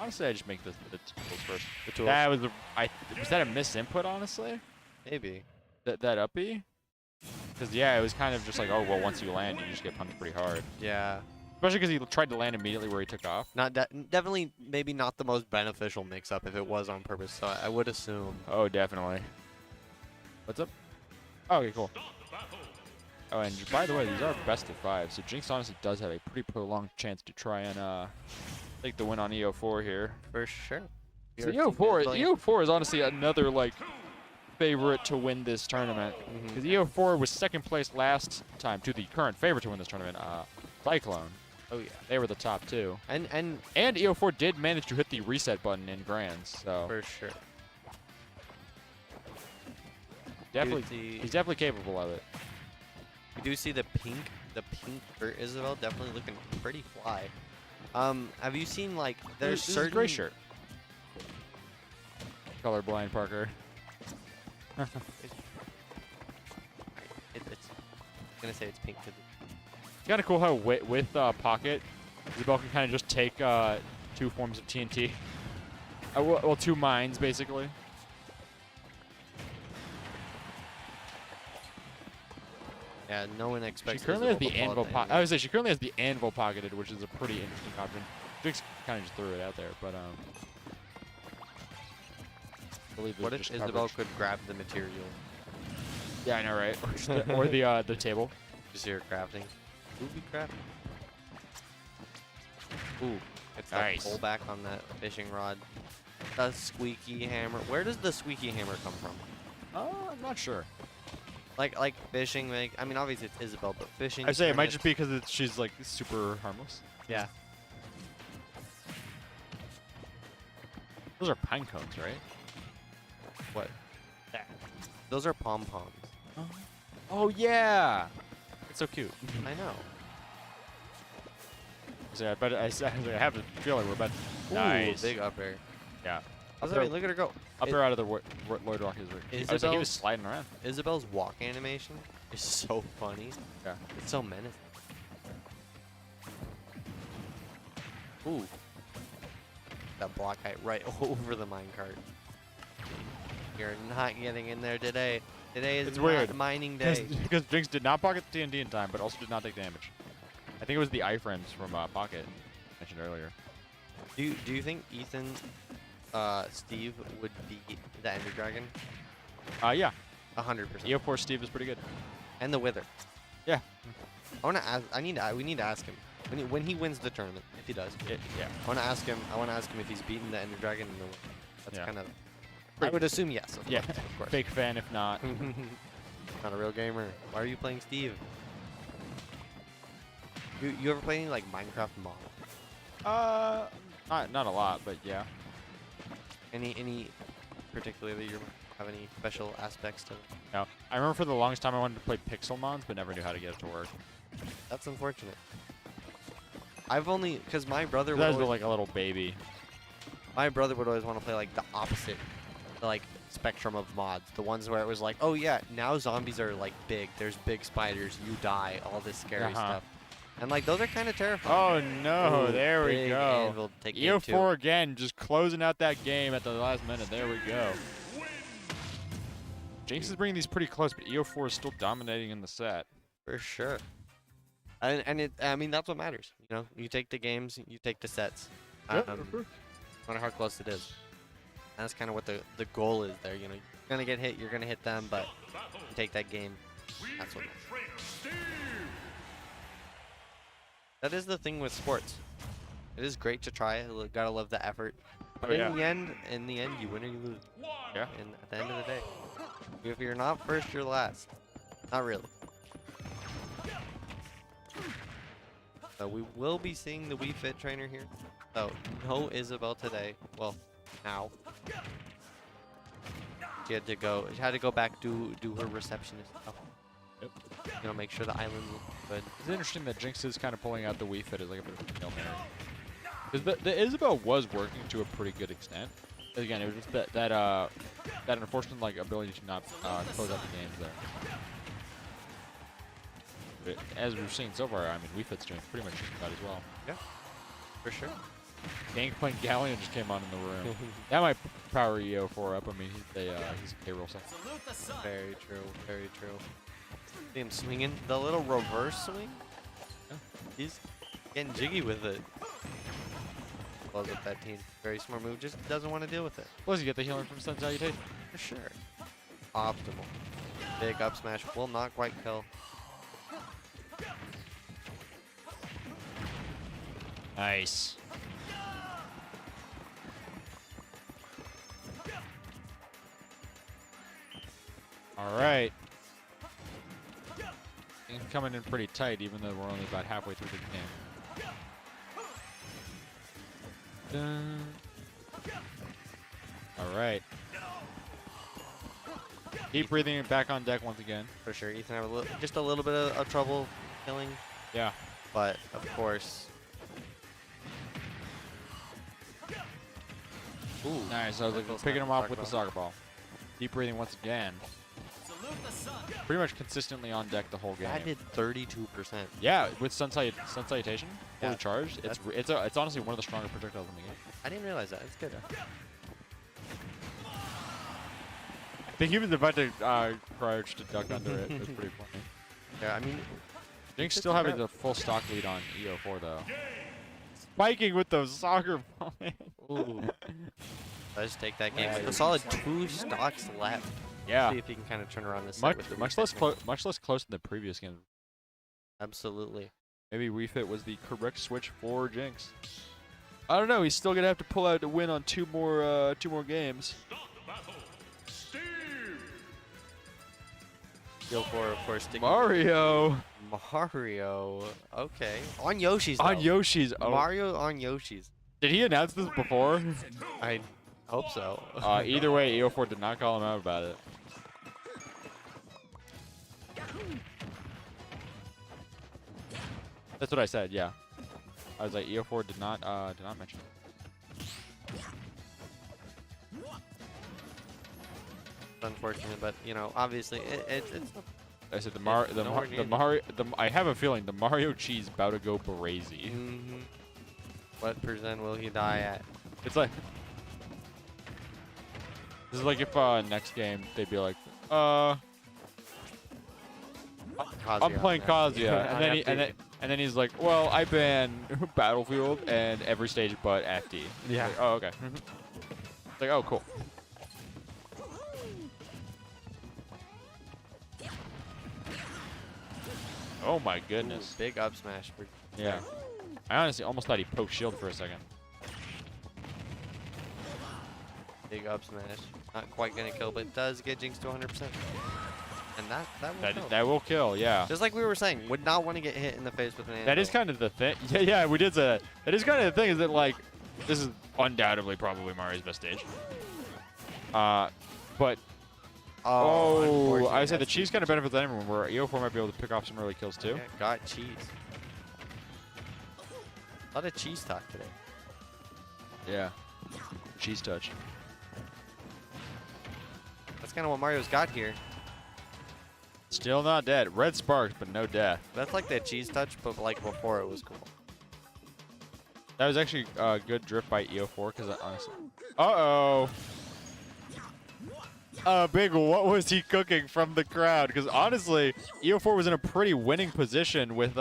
[SPEAKER 1] Honestly, I just make the tools first.
[SPEAKER 2] The tools.
[SPEAKER 1] That was was that a misinput, honestly?
[SPEAKER 2] Maybe.
[SPEAKER 1] That uppy? Because yeah, it was kind of just like, oh well, once you land, you just get punched pretty hard.
[SPEAKER 2] Yeah.
[SPEAKER 1] Especially because he tried to land immediately where he took off.
[SPEAKER 2] Not definitely maybe not the most beneficial mix-up if it was on purpose. So I would assume.
[SPEAKER 1] Oh, definitely. What's up? Oh, okay, cool. Oh, and by the way, these are best of 5, so Jinx honestly does have a pretty prolonged chance to try and take the win on EO4 here.
[SPEAKER 2] For sure.
[SPEAKER 1] So EO4 is honestly another like favorite to win this tournament because EO4 was second place last time to the current favorite to win this tournament, Cyclone.
[SPEAKER 2] Oh yeah.
[SPEAKER 1] They were the top 2.
[SPEAKER 2] And
[SPEAKER 1] EO4 did manage to hit the reset button in Grands, so
[SPEAKER 2] for sure.
[SPEAKER 1] definitely he's definitely capable of it.
[SPEAKER 2] We do see the pink for Isabel definitely looking pretty fly. Have you seen like there's
[SPEAKER 1] This is
[SPEAKER 2] certain
[SPEAKER 1] gray shirt. Colorblind Parker.
[SPEAKER 2] It's gonna say it's pink.
[SPEAKER 1] It's kind of cool how with Pocket, Isabel can kind of just take 2 forms of TNT. Well, 2 mines, basically.
[SPEAKER 2] Yeah, no one
[SPEAKER 1] She
[SPEAKER 2] expects.
[SPEAKER 1] currently has
[SPEAKER 2] Isabel
[SPEAKER 1] the
[SPEAKER 2] to fall
[SPEAKER 1] anvil.
[SPEAKER 2] to the
[SPEAKER 1] I would say she currently has the anvil pocketed, which is a pretty interesting option. Jinx kind of just threw it out there, but I believe
[SPEAKER 2] What
[SPEAKER 1] there's
[SPEAKER 2] if
[SPEAKER 1] just
[SPEAKER 2] Isabel
[SPEAKER 1] coverage.
[SPEAKER 2] could grab the material?
[SPEAKER 1] Yeah, I know, right? Or the table.
[SPEAKER 2] Just here crafting. Booby crafting. Ooh, it's the
[SPEAKER 1] Nice.
[SPEAKER 2] pullback on that fishing rod. The squeaky hammer. Where does the squeaky hammer come from?
[SPEAKER 1] I'm not sure.
[SPEAKER 2] Like fishing, like I mean, obviously it's Isabel, but fishing.
[SPEAKER 1] I say it might
[SPEAKER 2] turnips-
[SPEAKER 1] just be because she's like super harmless.
[SPEAKER 2] Yeah.
[SPEAKER 1] Those are pine cones, right?
[SPEAKER 2] What? Those are pom poms.
[SPEAKER 1] Oh yeah, it's so cute.
[SPEAKER 2] I know.
[SPEAKER 1] So I have a feeling we're about.
[SPEAKER 2] Ooh,
[SPEAKER 1] Nice.
[SPEAKER 2] big up air.
[SPEAKER 1] Yeah.
[SPEAKER 2] That's right. Look at her go.
[SPEAKER 1] Up
[SPEAKER 2] It-
[SPEAKER 1] air out of the Lloyd Rock is. I was like, he
[SPEAKER 2] Isabel's-
[SPEAKER 1] was sliding around.
[SPEAKER 2] Isabel's walk animation is so funny.
[SPEAKER 1] Yeah.
[SPEAKER 2] It's so menacing. Ooh. That block height right over the minecart. You're not getting in there today. Today is
[SPEAKER 1] It's
[SPEAKER 2] not
[SPEAKER 1] weird.
[SPEAKER 2] mining day.
[SPEAKER 1] Because Jinx did not pocket the TNT in time, but also did not take damage. I think it was the iframes from Pocket mentioned earlier.
[SPEAKER 2] Do you think Ethan, Steve would beat the Ender Dragon?
[SPEAKER 1] Yeah.
[SPEAKER 2] 100%.
[SPEAKER 1] EO4 Steve is pretty good.
[SPEAKER 2] And the Wither.
[SPEAKER 1] Yeah.
[SPEAKER 2] I want to ask. We need to ask him when he wins the tournament, if he does.
[SPEAKER 1] Yeah.
[SPEAKER 2] I want to ask him. if he's beaten the Ender Dragon in the Wither. That's
[SPEAKER 1] Yeah.
[SPEAKER 2] kind of. I
[SPEAKER 1] Pretty
[SPEAKER 2] would assume yes. Of
[SPEAKER 1] Yeah.
[SPEAKER 2] course, of course.
[SPEAKER 1] Fake fan if not.
[SPEAKER 2] Not a real gamer. Why are you playing Steve? You ever play any like Minecraft mod?
[SPEAKER 1] Not a lot, but yeah.
[SPEAKER 2] Any particularly you have any special aspects to it?
[SPEAKER 1] No. I remember for the longest time I wanted to play pixel mods, but never knew how to get it to work.
[SPEAKER 2] That's unfortunate. I've only because my brother
[SPEAKER 1] That
[SPEAKER 2] would
[SPEAKER 1] was
[SPEAKER 2] always,
[SPEAKER 1] like a little baby.
[SPEAKER 2] my brother would always want to play like the opposite, the, like spectrum of mods. The ones where it was like, oh yeah, now zombies are like big. There's big spiders. You die. All this scary stuff. And like those are kind of terrifying.
[SPEAKER 1] Oh no,
[SPEAKER 2] Ooh,
[SPEAKER 1] there we
[SPEAKER 2] big
[SPEAKER 1] go.
[SPEAKER 2] anvil to take game two.
[SPEAKER 1] EO4 again, just closing out that game at the last minute. There we go. Jinx is bringing these pretty close, but EO4 is still dominating in the set.
[SPEAKER 2] For sure. And I mean, that's what matters. You know, you take the games, you take the sets. No matter how close it is. And that's kind of what the goal is there. You know, you're going to get hit, you're going to hit them, but you take that game. That's what matters. That is the thing with sports. It is great to try. Gotta love the effort. But
[SPEAKER 1] Oh, yeah.
[SPEAKER 2] in the end, you win or you lose.
[SPEAKER 1] Yeah.
[SPEAKER 2] And at the end of the day, if you're not first, you're last. Not really. So we will be seeing the Wii Fit trainer here. So no Isabel today. Well, now. She had to go back do her receptionist stuff.
[SPEAKER 1] Yep.
[SPEAKER 2] You know, make sure the island looks good.
[SPEAKER 1] It's interesting that Jinx is kind of pulling out the Wii Fit as like a bit of a Hail Mary. Because the Isabel was working to a pretty good extent. Again, it was just that unfortunate like ability to not close out the games there. But as we've seen so far, I mean, Wii Fit's doing pretty much just about as well.
[SPEAKER 2] Yeah, for sure.
[SPEAKER 1] Gangplank Galleon just came on in the room. That might power EO4 up. I mean, he's a payroll stuff.
[SPEAKER 2] Very true. Very true. See him swinging the little reverse swing.
[SPEAKER 1] Yeah.
[SPEAKER 2] He's getting jiggy with it. Close up that team. Very smart move. Just doesn't want to deal with it.
[SPEAKER 1] Plus, you get the healing from Sun Salutation.
[SPEAKER 2] For sure. Optimal. Big up smash will not quite kill.
[SPEAKER 1] Nice. All right. Things coming in pretty tight, even though we're only about halfway through the game. Dun. All right. Deep breathing and back on deck once again.
[SPEAKER 2] For sure. Ethan have just a little bit of trouble killing.
[SPEAKER 1] Yeah.
[SPEAKER 2] But, of course. Ooh.
[SPEAKER 1] Nice. I was like, picking him off with the soccer ball. Deep breathing once again. Pretty much consistently on deck the whole game.
[SPEAKER 2] That did 32%.
[SPEAKER 1] Yeah, with Sun Salutation, fully
[SPEAKER 2] Yeah.
[SPEAKER 1] charged. It's honestly one of the stronger projectiles in the game.
[SPEAKER 2] I didn't realize that. It's good.
[SPEAKER 1] I think he was about to crouch to duck under it. It was pretty funny.
[SPEAKER 2] Yeah, I mean,
[SPEAKER 1] Jinx
[SPEAKER 2] it's
[SPEAKER 1] still having
[SPEAKER 2] crap.
[SPEAKER 1] the full stock lead on EO4 though. Spiking with those soccer ball, man.
[SPEAKER 2] Ooh. Let's take that game.
[SPEAKER 1] Yeah,
[SPEAKER 2] With
[SPEAKER 1] yeah.
[SPEAKER 2] a solid 2 stocks left.
[SPEAKER 1] Yeah.
[SPEAKER 2] See if he can kind of turn around this set
[SPEAKER 1] Much
[SPEAKER 2] with the
[SPEAKER 1] much
[SPEAKER 2] refit
[SPEAKER 1] less
[SPEAKER 2] here.
[SPEAKER 1] much less close than the previous game.
[SPEAKER 2] Absolutely.
[SPEAKER 1] Maybe refit was the correct switch for Jinx. I don't know. He's still gonna have to pull out to win on two more games.
[SPEAKER 2] Go for, of course, sticking
[SPEAKER 1] Mario
[SPEAKER 2] Mario. Okay. On Yoshi's, though.
[SPEAKER 1] on Yoshi's. Oh,
[SPEAKER 2] Mario on Yoshi's.
[SPEAKER 1] did he announce this before?
[SPEAKER 2] I hope so.
[SPEAKER 1] Either way, EO4 did not call him out about it. That's what I said. Yeah, I was like EO4 did not mention it.
[SPEAKER 2] It's unfortunate, but, you know, obviously, it's
[SPEAKER 1] I said
[SPEAKER 2] nowhere near
[SPEAKER 1] I have a feeling the Mario cheese about to go brazy.
[SPEAKER 2] What percent will he die at?
[SPEAKER 1] It's like this is like if next game they'd be like, I'm playing Kazuya, and then and then he's like, well, I ban Battlefield and every stage but FD.
[SPEAKER 2] Yeah.
[SPEAKER 1] Like, oh, okay. It's like, oh, cool. Oh my goodness.
[SPEAKER 2] Big up smash. For
[SPEAKER 1] Yeah. I honestly almost thought he poked shield for a second.
[SPEAKER 2] Big up smash. Not quite gonna kill, but it does get Jinx to 100%. And that will kill.
[SPEAKER 1] That will kill, yeah.
[SPEAKER 2] Just like we were saying, would not want to get hit in the face with an anvil.
[SPEAKER 1] That is kind of the thing. Yeah, we did say that. That is kind of the thing, is that, like, this is undoubtedly probably Mario's best stage. But, oh, I said the cheese kind of benefits everyone, where EO4 might be able to pick off some early kills, too.
[SPEAKER 2] Yeah, got cheese. A lot of cheese talk today.
[SPEAKER 1] Yeah. Cheese touch.
[SPEAKER 2] That's kind of what Mario's got here.
[SPEAKER 1] Still not dead. Red sparks, but no death.
[SPEAKER 2] That's like that cheese touch, but like before it was cool.
[SPEAKER 1] That was actually a good drift by EO4, because honestly... Uh-oh. Big, what was he cooking from the crowd? Because honestly, EO4 was in a pretty winning position with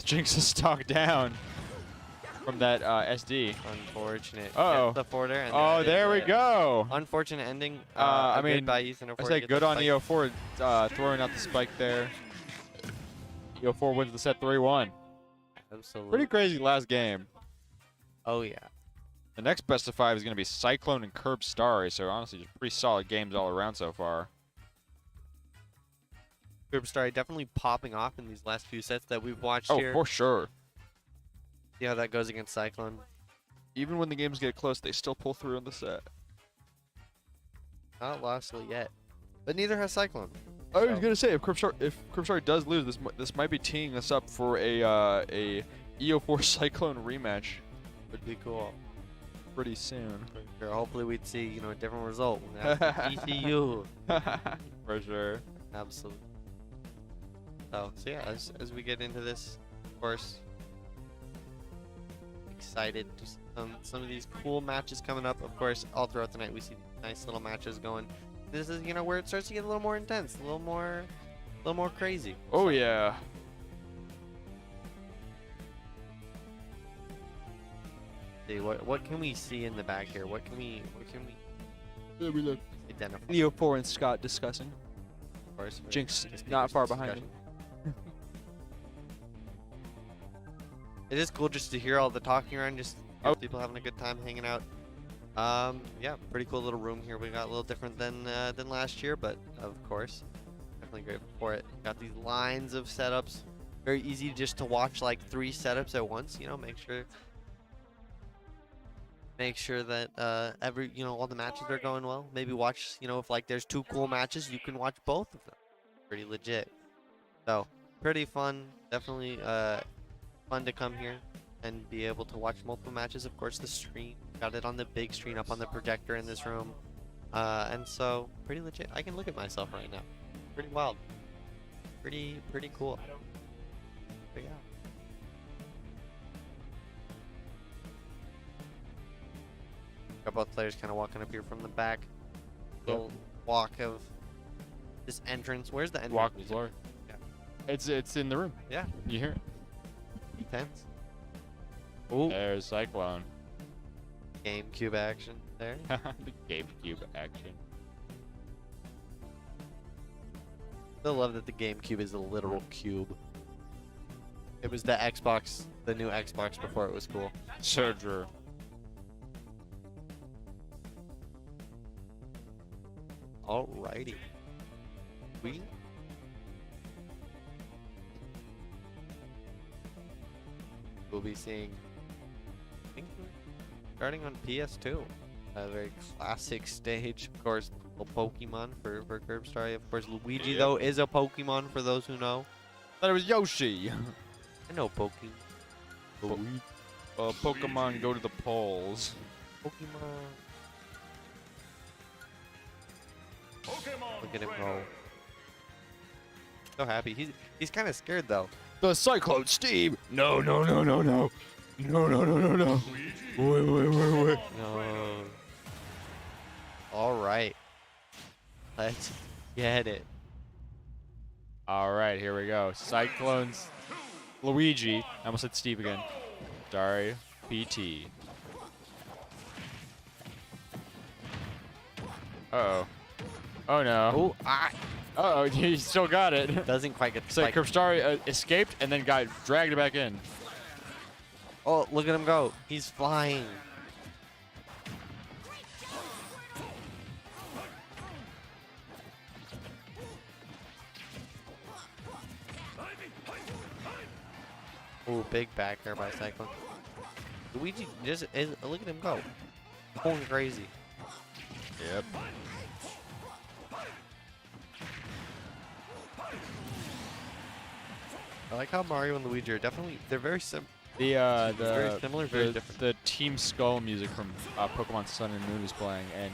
[SPEAKER 1] Jinx's stock down from that SD.
[SPEAKER 2] Unfortunate.
[SPEAKER 1] Uh-oh.
[SPEAKER 2] Gets the forwarder, and
[SPEAKER 1] Oh,
[SPEAKER 2] that
[SPEAKER 1] there we
[SPEAKER 2] is
[SPEAKER 1] go.
[SPEAKER 2] unfortunate ending.
[SPEAKER 1] I
[SPEAKER 2] Good
[SPEAKER 1] mean,
[SPEAKER 2] by Ethan.
[SPEAKER 1] I say good on EO4 throwing out the spike there. EO4 wins the set 3-1.
[SPEAKER 2] Absolutely.
[SPEAKER 1] Pretty crazy last game.
[SPEAKER 2] Oh, yeah.
[SPEAKER 1] The next best of 5 is going to be Cyclone and Curb Starry, so honestly, just pretty solid games all around so far.
[SPEAKER 2] Curb Starry definitely popping off in these last few sets that we've watched
[SPEAKER 1] Oh,
[SPEAKER 2] here.
[SPEAKER 1] for sure.
[SPEAKER 2] See how that goes against Cyclone.
[SPEAKER 1] Even when the games get close, they still pull through in the set.
[SPEAKER 2] Not lost yet. But neither has Cyclone.
[SPEAKER 1] I was gonna say, if Curb Starry does lose, this might be teeing us up for a EO4 Cyclone rematch.
[SPEAKER 2] Would be cool.
[SPEAKER 1] Pretty soon.
[SPEAKER 2] Sure, hopefully we'd see, you know, a different result. ECU.
[SPEAKER 1] For sure.
[SPEAKER 2] Absolutely. So yeah, as we get into this, of course, excited to see some of these cool matches coming up. Of course, all throughout the night we see nice little matches going. This is, you know, where it starts to get a little more intense, a little more crazy.
[SPEAKER 1] Oh yeah.
[SPEAKER 2] See what can we see in the back here? What can we
[SPEAKER 1] There we look.
[SPEAKER 2] identify?
[SPEAKER 1] EO4 and Scott discussing.
[SPEAKER 2] Of course,
[SPEAKER 1] Jinx
[SPEAKER 2] just
[SPEAKER 1] not
[SPEAKER 2] keep
[SPEAKER 1] far
[SPEAKER 2] this
[SPEAKER 1] behind
[SPEAKER 2] discussion. It is cool just to hear all the talking around, just people having a good time hanging out. Yeah, pretty cool little room here. We got a little different than last year, but of course, definitely grateful for it. Got these lines of setups. Very easy just to watch like 3 setups at once. You know, make sure that all the matches are going well. Maybe watch, you know, if like there's 2 cool matches, you can watch both of them. Pretty legit. So pretty fun. Definitely fun to come here and be able to watch multiple matches. Of course, the stream, got it on the big screen up on the projector in this room, and so pretty legit. I can look at myself right now. Pretty wild. Pretty cool. But yeah. Got both players kind of walking up here from the back. Little walk of This entrance. Where's the entrance?
[SPEAKER 1] Walk the
[SPEAKER 2] music?
[SPEAKER 1] floor.
[SPEAKER 2] Yeah.
[SPEAKER 1] It's in the room.
[SPEAKER 2] Yeah.
[SPEAKER 1] You hear it?
[SPEAKER 2] Tense. Ooh.
[SPEAKER 1] There's Cyclone.
[SPEAKER 2] GameCube action there.
[SPEAKER 1] The GameCube action.
[SPEAKER 2] Still love that the GameCube is a literal cube. It was the Xbox, the new Xbox before it was cool.
[SPEAKER 1] So true.
[SPEAKER 2] Alrighty. We'll be seeing, I think, starting on PS2. A very classic stage, of course. Little Pokemon for Curb Story. Of course, Luigi though is a Pokemon for those who know.
[SPEAKER 1] Thought it was Yoshi.
[SPEAKER 2] I know Pokemon.
[SPEAKER 1] Pokemon go to the polls.
[SPEAKER 2] Pokemon.
[SPEAKER 4] Pokemon
[SPEAKER 2] Look at him
[SPEAKER 4] trainer.
[SPEAKER 2] go. So happy. He's kind of scared though.
[SPEAKER 1] The Cyclone Steve. No. No. Wait.
[SPEAKER 2] No. All right. Let's get it.
[SPEAKER 1] All right, here we go. Cyclones. Luigi. I almost said Steve again. Sorry. PT. Uh-oh. Oh, no.
[SPEAKER 2] Oh, ah.
[SPEAKER 1] Uh-oh, you still got it.
[SPEAKER 2] Doesn't quite get the
[SPEAKER 1] So
[SPEAKER 2] spike.
[SPEAKER 1] Curbstar escaped and then got dragged back in.
[SPEAKER 2] Oh, look at him go. He's flying. Oh, big back air by Cyclone. Luigi just is, look at him go. Going crazy.
[SPEAKER 1] Yep.
[SPEAKER 2] I like how Mario and Luigi are definitely, they're very sim.
[SPEAKER 1] The
[SPEAKER 2] Very similar, very different.
[SPEAKER 1] The Team Skull music from Pokemon Sun and Moon is playing, and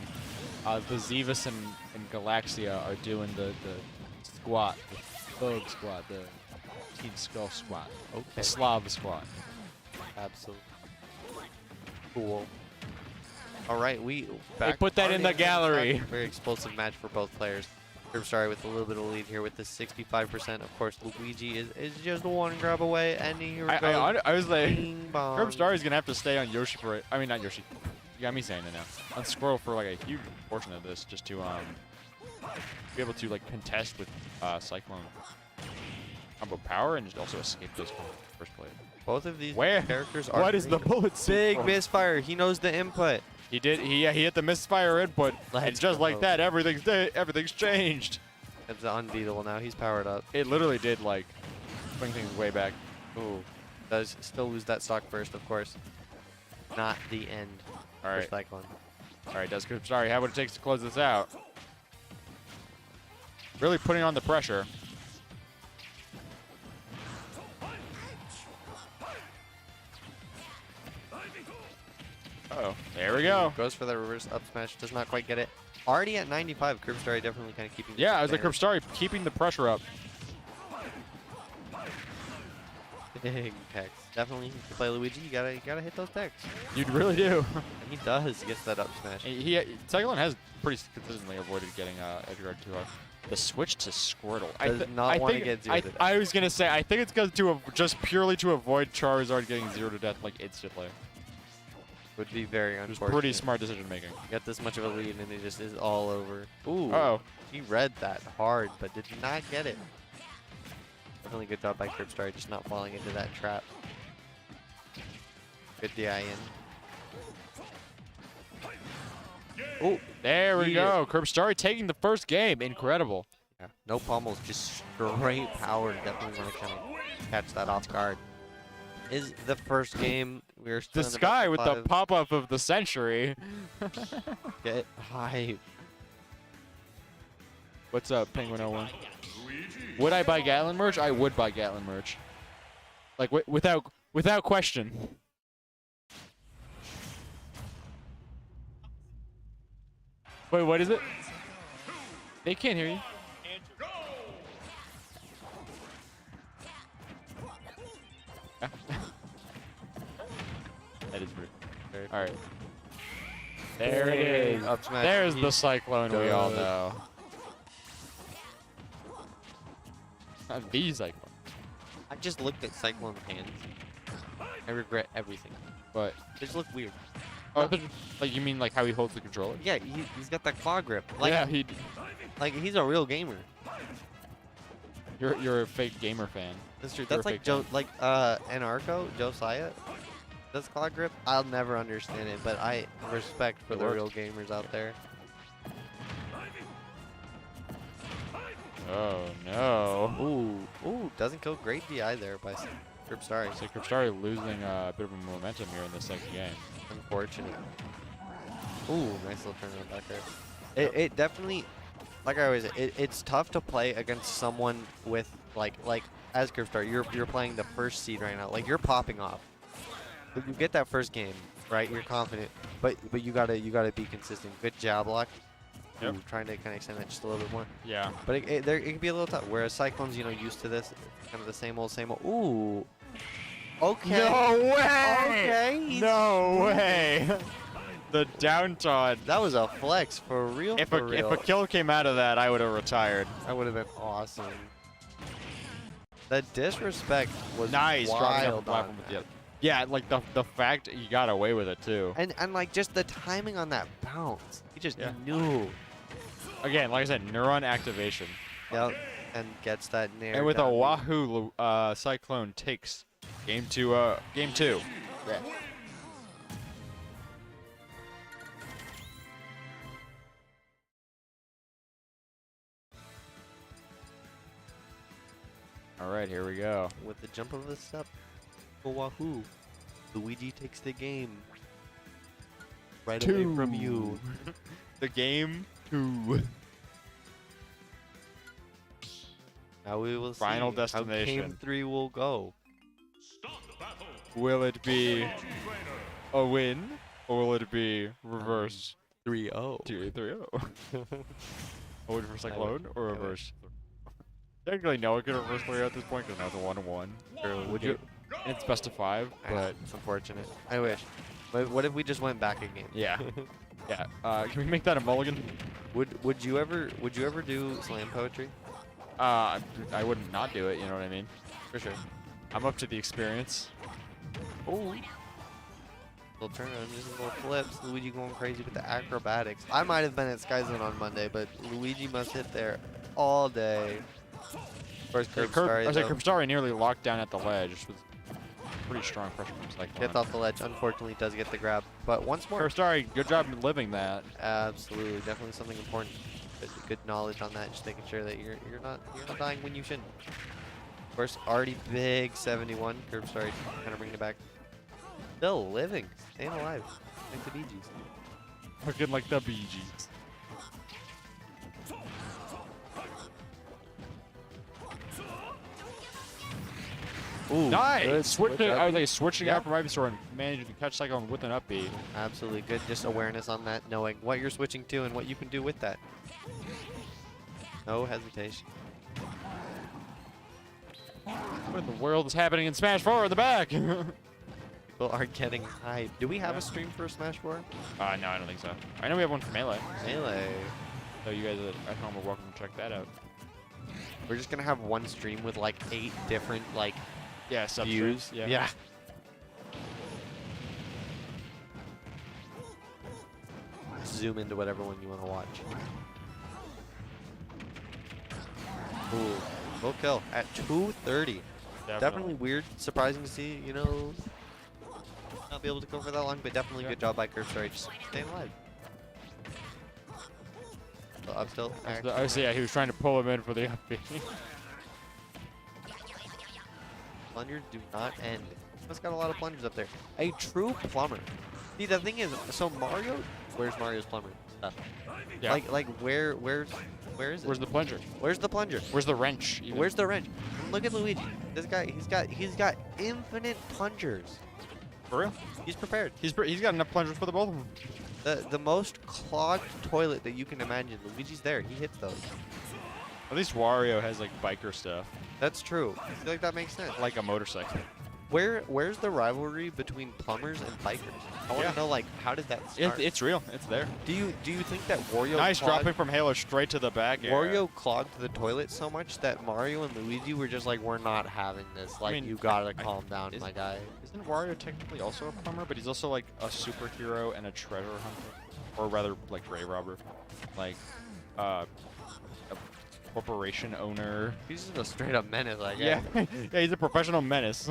[SPEAKER 1] the Zivus and Galaxia are doing the squat, the thug squat, the Team Skull squat,
[SPEAKER 2] Okay.
[SPEAKER 1] the Slav squat.
[SPEAKER 2] Absolutely. Cool. All right, we
[SPEAKER 1] They put that in the gallery.
[SPEAKER 2] Very explosive match for both players. Curbstar with a little bit of lead here with the 65%. Of course, Luigi is just one grab away, and here we go.
[SPEAKER 1] I was like,
[SPEAKER 2] Bing bong.
[SPEAKER 1] Curbstar is gonna have to stay on Yoshi for it. I mean, not Yoshi. You got me saying it now. On Squirrel for like a huge portion of this, just to be able to like contest with Cyclone combo power and just also escape this from first play.
[SPEAKER 2] Both of these
[SPEAKER 1] Where?
[SPEAKER 2] characters are
[SPEAKER 1] What is the bullet?
[SPEAKER 2] big misfire. He knows the input.
[SPEAKER 1] He did. He hit the misfire input, and
[SPEAKER 2] Let's
[SPEAKER 1] just like
[SPEAKER 2] go.
[SPEAKER 1] that, everything's changed.
[SPEAKER 2] It's unbeatable now. He's powered up.
[SPEAKER 1] It literally did like bring things way back.
[SPEAKER 2] Ooh. Does still lose that stock first, of course. Not the end.
[SPEAKER 1] All right.
[SPEAKER 2] For Cyclone.
[SPEAKER 1] All right, does Sorry, have what it takes to close this out. Really putting on the pressure. Uh-oh, there we go.
[SPEAKER 2] Goes for the reverse up smash. Does not quite get it. Already at 95. Curbstar definitely kind of keeping.
[SPEAKER 1] Yeah, I was like,
[SPEAKER 2] advantage.
[SPEAKER 1] Curbstar keeping the pressure up.
[SPEAKER 2] Big techs. Definitely to play Luigi. You gotta hit those techs.
[SPEAKER 1] You really do.
[SPEAKER 2] And he does. He gets that up smash.
[SPEAKER 1] Cyclone has pretty consistently avoided getting edge guard to the switch to Squirtle.
[SPEAKER 2] Does not wanna get zero to death.
[SPEAKER 1] I was gonna say I think it's because just purely to avoid Charizard getting 0 to death like instantly.
[SPEAKER 2] Would be very
[SPEAKER 1] It was
[SPEAKER 2] unfortunate.
[SPEAKER 1] pretty smart decision making.
[SPEAKER 2] Got this much of a lead and it just is all over. Ooh.
[SPEAKER 1] Uh-oh.
[SPEAKER 2] He read that hard, but did not get it. Definitely good job by Curbstar, just not falling into that trap. Good DI in.
[SPEAKER 1] Oh, there we
[SPEAKER 2] Yeah.
[SPEAKER 1] go. Curbstar taking the first game. Incredible.
[SPEAKER 2] Yeah. No pummels, just straight power. Definitely want to kind of catch that off guard. Is the first game. We're still
[SPEAKER 1] This
[SPEAKER 2] in
[SPEAKER 1] guy
[SPEAKER 2] best
[SPEAKER 1] with
[SPEAKER 2] of
[SPEAKER 1] the
[SPEAKER 2] five.
[SPEAKER 1] pop-up of the century.
[SPEAKER 2] Get hype.
[SPEAKER 1] What's up, Penguin01? Would I buy Gatlin merch? I would buy Gatlin merch. Like without question. Wait, what is it? They can't hear you. That is rude. All right. There it is.
[SPEAKER 2] Up smash.
[SPEAKER 1] There's the Cyclone we all
[SPEAKER 2] Good.
[SPEAKER 1] know. The Cyclone.
[SPEAKER 2] I just looked at Cyclone's hands. I regret everything.
[SPEAKER 1] But
[SPEAKER 2] They just look weird.
[SPEAKER 1] oh, like you mean like how he holds the controller?
[SPEAKER 2] Yeah, he's got that claw grip. Like,
[SPEAKER 1] Yeah,
[SPEAKER 2] like he's a real gamer.
[SPEAKER 1] you're a fake gamer fan.
[SPEAKER 2] That's true.
[SPEAKER 1] You're
[SPEAKER 2] That's
[SPEAKER 1] a
[SPEAKER 2] like
[SPEAKER 1] fake
[SPEAKER 2] Joe, like Anarcho, Josiah. Does claw grip? I'll never understand it, but I respect for
[SPEAKER 1] It
[SPEAKER 2] the
[SPEAKER 1] works.
[SPEAKER 2] real gamers out there.
[SPEAKER 1] Oh no.
[SPEAKER 2] Ooh, doesn't go great DI there by Gripstari.
[SPEAKER 1] So Kripstari losing a bit of a momentum here in this second game.
[SPEAKER 2] Unfortunate. Ooh, nice little turn back there. It definitely, like I always say, it's tough to play against someone with like as Gripstar, you're playing the first seed right now. Like you're popping off. But you get that first game, right? You're confident, but you gotta be consistent. Good jab block.
[SPEAKER 1] Yep.
[SPEAKER 2] Ooh, trying to kind of extend that just a little bit more.
[SPEAKER 1] Yeah.
[SPEAKER 2] But it can be a little tough. Whereas Cyclone's, used to this, kind of the same old, same old. Ooh. Okay.
[SPEAKER 1] No way!
[SPEAKER 2] Okay.
[SPEAKER 1] No way! The down taunt.
[SPEAKER 2] That was a flex for real.
[SPEAKER 1] If
[SPEAKER 2] for real.
[SPEAKER 1] a kill came out of that, I would have retired.
[SPEAKER 2] That would have been awesome. The disrespect was
[SPEAKER 1] Nice, dropping off
[SPEAKER 2] wild
[SPEAKER 1] the platform
[SPEAKER 2] on
[SPEAKER 1] with the
[SPEAKER 2] that.
[SPEAKER 1] other. Yeah, like the fact he got away with it too.
[SPEAKER 2] And like just the timing on that bounce. He just
[SPEAKER 1] Yeah.
[SPEAKER 2] knew.
[SPEAKER 1] Again, like I said, neuron activation.
[SPEAKER 2] Yep. And gets that nair.
[SPEAKER 1] And with a
[SPEAKER 2] down.
[SPEAKER 1] Wahoo, Cyclone takes game two.
[SPEAKER 2] Yeah.
[SPEAKER 1] All right, here we go.
[SPEAKER 2] With the jump of the step, go Wahoo. Luigi takes the game. Right away from you.
[SPEAKER 1] The game two.
[SPEAKER 2] Now we will see
[SPEAKER 1] Final
[SPEAKER 2] how
[SPEAKER 1] destination.
[SPEAKER 2] game 3 will go.
[SPEAKER 4] Start the battle.
[SPEAKER 1] Will it be
[SPEAKER 4] Trainer.
[SPEAKER 1] a win or will it be reverse
[SPEAKER 2] 3-0.
[SPEAKER 1] 2-3-0? A win for Cyclone or
[SPEAKER 2] I would.
[SPEAKER 1] reverse? Technically, no one can reverse 3 at this point because now it's a 1-1.
[SPEAKER 2] Would you?
[SPEAKER 1] And it's best of 5, but
[SPEAKER 2] It's unfortunate. I wish. But what if we just went back a game?
[SPEAKER 1] yeah, yeah. Can we make that a mulligan?
[SPEAKER 2] Would you ever do slam poetry?
[SPEAKER 1] I wouldn't not do it. You know what I mean?
[SPEAKER 2] For sure.
[SPEAKER 1] I'm up to the experience.
[SPEAKER 2] Oh. Little turnaround, just little flips. Luigi going crazy with the acrobatics. I might have been at Sky Zone on Monday, but Luigi must hit there all day. First curve
[SPEAKER 1] I was like,
[SPEAKER 2] though.
[SPEAKER 1] Kripstari nearly locked down at the ledge with pretty strong pressure from Cyclone.
[SPEAKER 2] Gets off the ledge. Unfortunately, does get the grab. But once more.
[SPEAKER 1] Kripstari, good job living that.
[SPEAKER 2] Absolutely, definitely something important. Good knowledge on that, just making sure that you're not dying when you shouldn't. Of course, already big 71. Curve sorry, kind of bringing it back. Still living, staying alive. Like the Bee Gees.
[SPEAKER 1] Looking like the Bee Gees.
[SPEAKER 2] Ooh,
[SPEAKER 1] Nice!
[SPEAKER 2] good
[SPEAKER 1] Switching,
[SPEAKER 2] switch
[SPEAKER 1] I was
[SPEAKER 2] up.
[SPEAKER 1] like switching
[SPEAKER 2] Yeah.
[SPEAKER 1] out from Ivysaur and managing to catch Cyclone with an upbeat.
[SPEAKER 2] Absolutely good. Just awareness on that, knowing what you're switching to and what you can do with that. No hesitation.
[SPEAKER 1] What in the world is happening in Smash 4 in the back?
[SPEAKER 2] People are getting hyped. Do we have a stream for Smash 4?
[SPEAKER 1] No, I don't think so. I know we have one for Melee,
[SPEAKER 2] Melee.
[SPEAKER 1] so you guys at home are welcome to check that out.
[SPEAKER 2] We're just gonna have one stream with like 8 different like
[SPEAKER 1] Yeah,
[SPEAKER 2] views.
[SPEAKER 1] Yeah.
[SPEAKER 2] Yeah. Zoom into whatever one you want to watch. Ooh, full kill at 2:30. Definitely weird, surprising to see. Not be able to go for that long, but definitely good job by Curve. Sorry, just staying alive. So up still.
[SPEAKER 1] I see. Yeah, he was trying to pull him in for the upbeat.
[SPEAKER 2] Plungers do not end. Must got a lot of plungers up there. A true plumber. See, the thing is, so Mario, where's Mario's plumber stuff?
[SPEAKER 1] Yeah.
[SPEAKER 2] Like where is it?
[SPEAKER 1] Where's the plunger?
[SPEAKER 2] Where's the plunger?
[SPEAKER 1] Where's the wrench? Even?
[SPEAKER 2] Where's the wrench? Look at Luigi. This guy, he's got infinite plungers.
[SPEAKER 1] For real?
[SPEAKER 2] He's prepared.
[SPEAKER 1] He's got enough plungers for the both of them.
[SPEAKER 2] The most clogged toilet that you can imagine. Luigi's there. He hits those.
[SPEAKER 1] At least Wario has like biker stuff,
[SPEAKER 2] That's true. I feel like that makes sense.
[SPEAKER 1] like a motorcycle.
[SPEAKER 2] Where's the rivalry between plumbers and bikers? I want to
[SPEAKER 1] Yeah.
[SPEAKER 2] know, like, how did that start?
[SPEAKER 1] It's real. It's there.
[SPEAKER 2] Do you think that Wario
[SPEAKER 1] Nice
[SPEAKER 2] clogged,
[SPEAKER 1] dropping from Halo straight to the back air.
[SPEAKER 2] Wario clogged the toilet so much that Mario and Luigi were just like, we're not having this. Like,
[SPEAKER 1] mean,
[SPEAKER 2] you gotta calm down, my guy.
[SPEAKER 1] Isn't Wario technically also a plumber? But he's also like a superhero and a treasure hunter, or rather, like grave robber, like a corporation owner.
[SPEAKER 2] He's just a straight up menace, like
[SPEAKER 1] Yeah, yeah, he's a professional menace.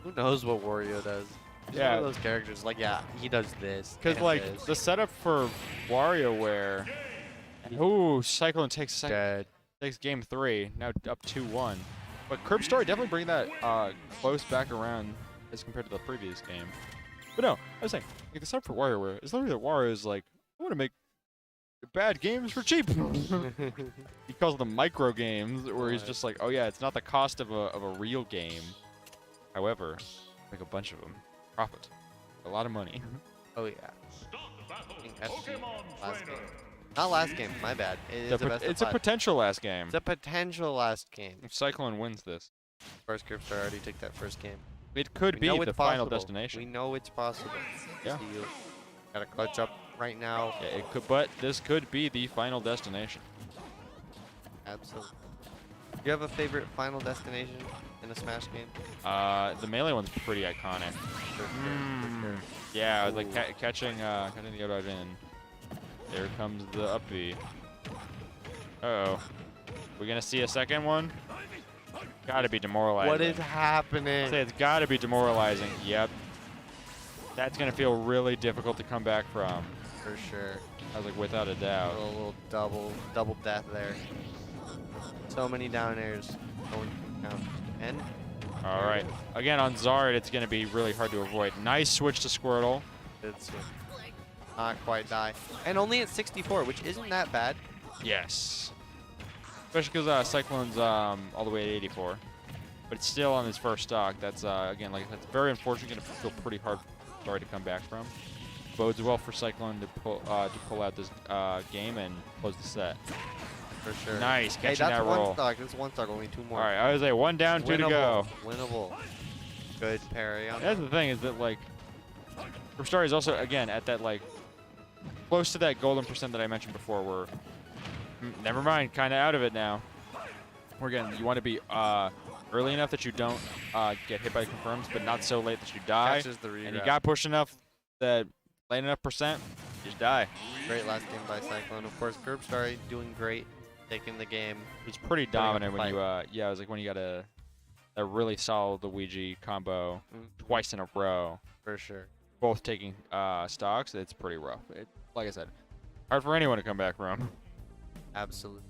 [SPEAKER 2] Who knows what Wario does? He's
[SPEAKER 1] Yeah.
[SPEAKER 2] one of those characters. Like, yeah, he does this.
[SPEAKER 1] Because
[SPEAKER 2] and
[SPEAKER 1] like
[SPEAKER 2] this.
[SPEAKER 1] the setup for WarioWare. Ooh, Cyclone takes
[SPEAKER 2] Dead.
[SPEAKER 1] takes game 3, now up 2-1. But Curb Story definitely bring that close back around as compared to the previous game. But no, I was saying, like the setup for WarioWare is literally that Wario is like, I want to make bad games for cheap. He calls them micro games, where he's just like, oh yeah, it's not the cost of a real game. However, make a bunch of them, profit, a lot of money.
[SPEAKER 2] Oh yeah.
[SPEAKER 4] Start the battle.
[SPEAKER 2] I think FC
[SPEAKER 4] Pokemon
[SPEAKER 2] last
[SPEAKER 4] trainer.
[SPEAKER 2] game. Not last game. My bad. It is a best of
[SPEAKER 1] It's a
[SPEAKER 2] five.
[SPEAKER 1] potential last game.
[SPEAKER 2] It's a potential last game.
[SPEAKER 1] If Cyclone wins this,
[SPEAKER 2] First Curb Story already took that first game.
[SPEAKER 1] it could
[SPEAKER 2] We
[SPEAKER 1] be
[SPEAKER 2] know
[SPEAKER 1] the
[SPEAKER 2] it's
[SPEAKER 1] final
[SPEAKER 2] possible.
[SPEAKER 1] destination.
[SPEAKER 2] We know it's possible.
[SPEAKER 1] Yeah.
[SPEAKER 2] See you. Gotta clutch up right now.
[SPEAKER 1] Yeah, it could, but this could be the final destination.
[SPEAKER 2] Absolutely. Do you have a favorite final destination in a Smash game?
[SPEAKER 1] The melee one's pretty iconic.
[SPEAKER 2] For sure.
[SPEAKER 1] Yeah, I was like
[SPEAKER 2] Ooh.
[SPEAKER 1] catching the out in. There comes the up B. Uh-oh. We're gonna see a second one? Gotta be demoralizing.
[SPEAKER 2] What is happening?
[SPEAKER 1] Say it's gotta be demoralizing. Yep. That's gonna feel really difficult to come back from.
[SPEAKER 2] For sure.
[SPEAKER 1] I was like, without a
[SPEAKER 2] A
[SPEAKER 1] doubt.
[SPEAKER 2] little double death there. So many down airs. No one can count. And
[SPEAKER 1] All right. Again, on Zard, it's gonna be really hard to avoid. Nice switch to Squirtle.
[SPEAKER 2] it's not quite die. And only at 64, which isn't that bad.
[SPEAKER 1] Yes. Especially because Cyclone's all the way at 84. But it's still on his first stock. That's, again, like that's very unfortunate. Going to feel pretty hard to come back from. Bodes well for Cyclone to pull out this game and close the set.
[SPEAKER 2] For sure.
[SPEAKER 1] Nice,
[SPEAKER 2] Hey,
[SPEAKER 1] catching
[SPEAKER 2] that's
[SPEAKER 1] that
[SPEAKER 2] one
[SPEAKER 1] roll.
[SPEAKER 2] stock. That's one stock. Only two more.
[SPEAKER 1] All right, I was like 1 down, 2 to go.
[SPEAKER 2] Winnable. Good parry on
[SPEAKER 1] That's the thing is that like, Rockstar is also again at that like close to that golden percent that I mentioned before. Where never mind, kind of out of it now. Where again, you want to be early enough that you don't get hit by confirms, but not so late that you die.
[SPEAKER 2] Catches the
[SPEAKER 1] And you
[SPEAKER 2] regrab.
[SPEAKER 1] got pushed enough that late enough percent, you just die.
[SPEAKER 2] Great last game by Cyclone. Of course, Curb Story doing great, taking the game.
[SPEAKER 1] It's pretty
[SPEAKER 2] Putting up
[SPEAKER 1] dominant
[SPEAKER 2] a
[SPEAKER 1] when you yeah, it was like when you got a really solid Luigi combo twice in a row,
[SPEAKER 2] For sure.
[SPEAKER 1] both taking stocks. It's pretty rough. Like I said, hard for anyone to come back from.
[SPEAKER 2] Absolutely.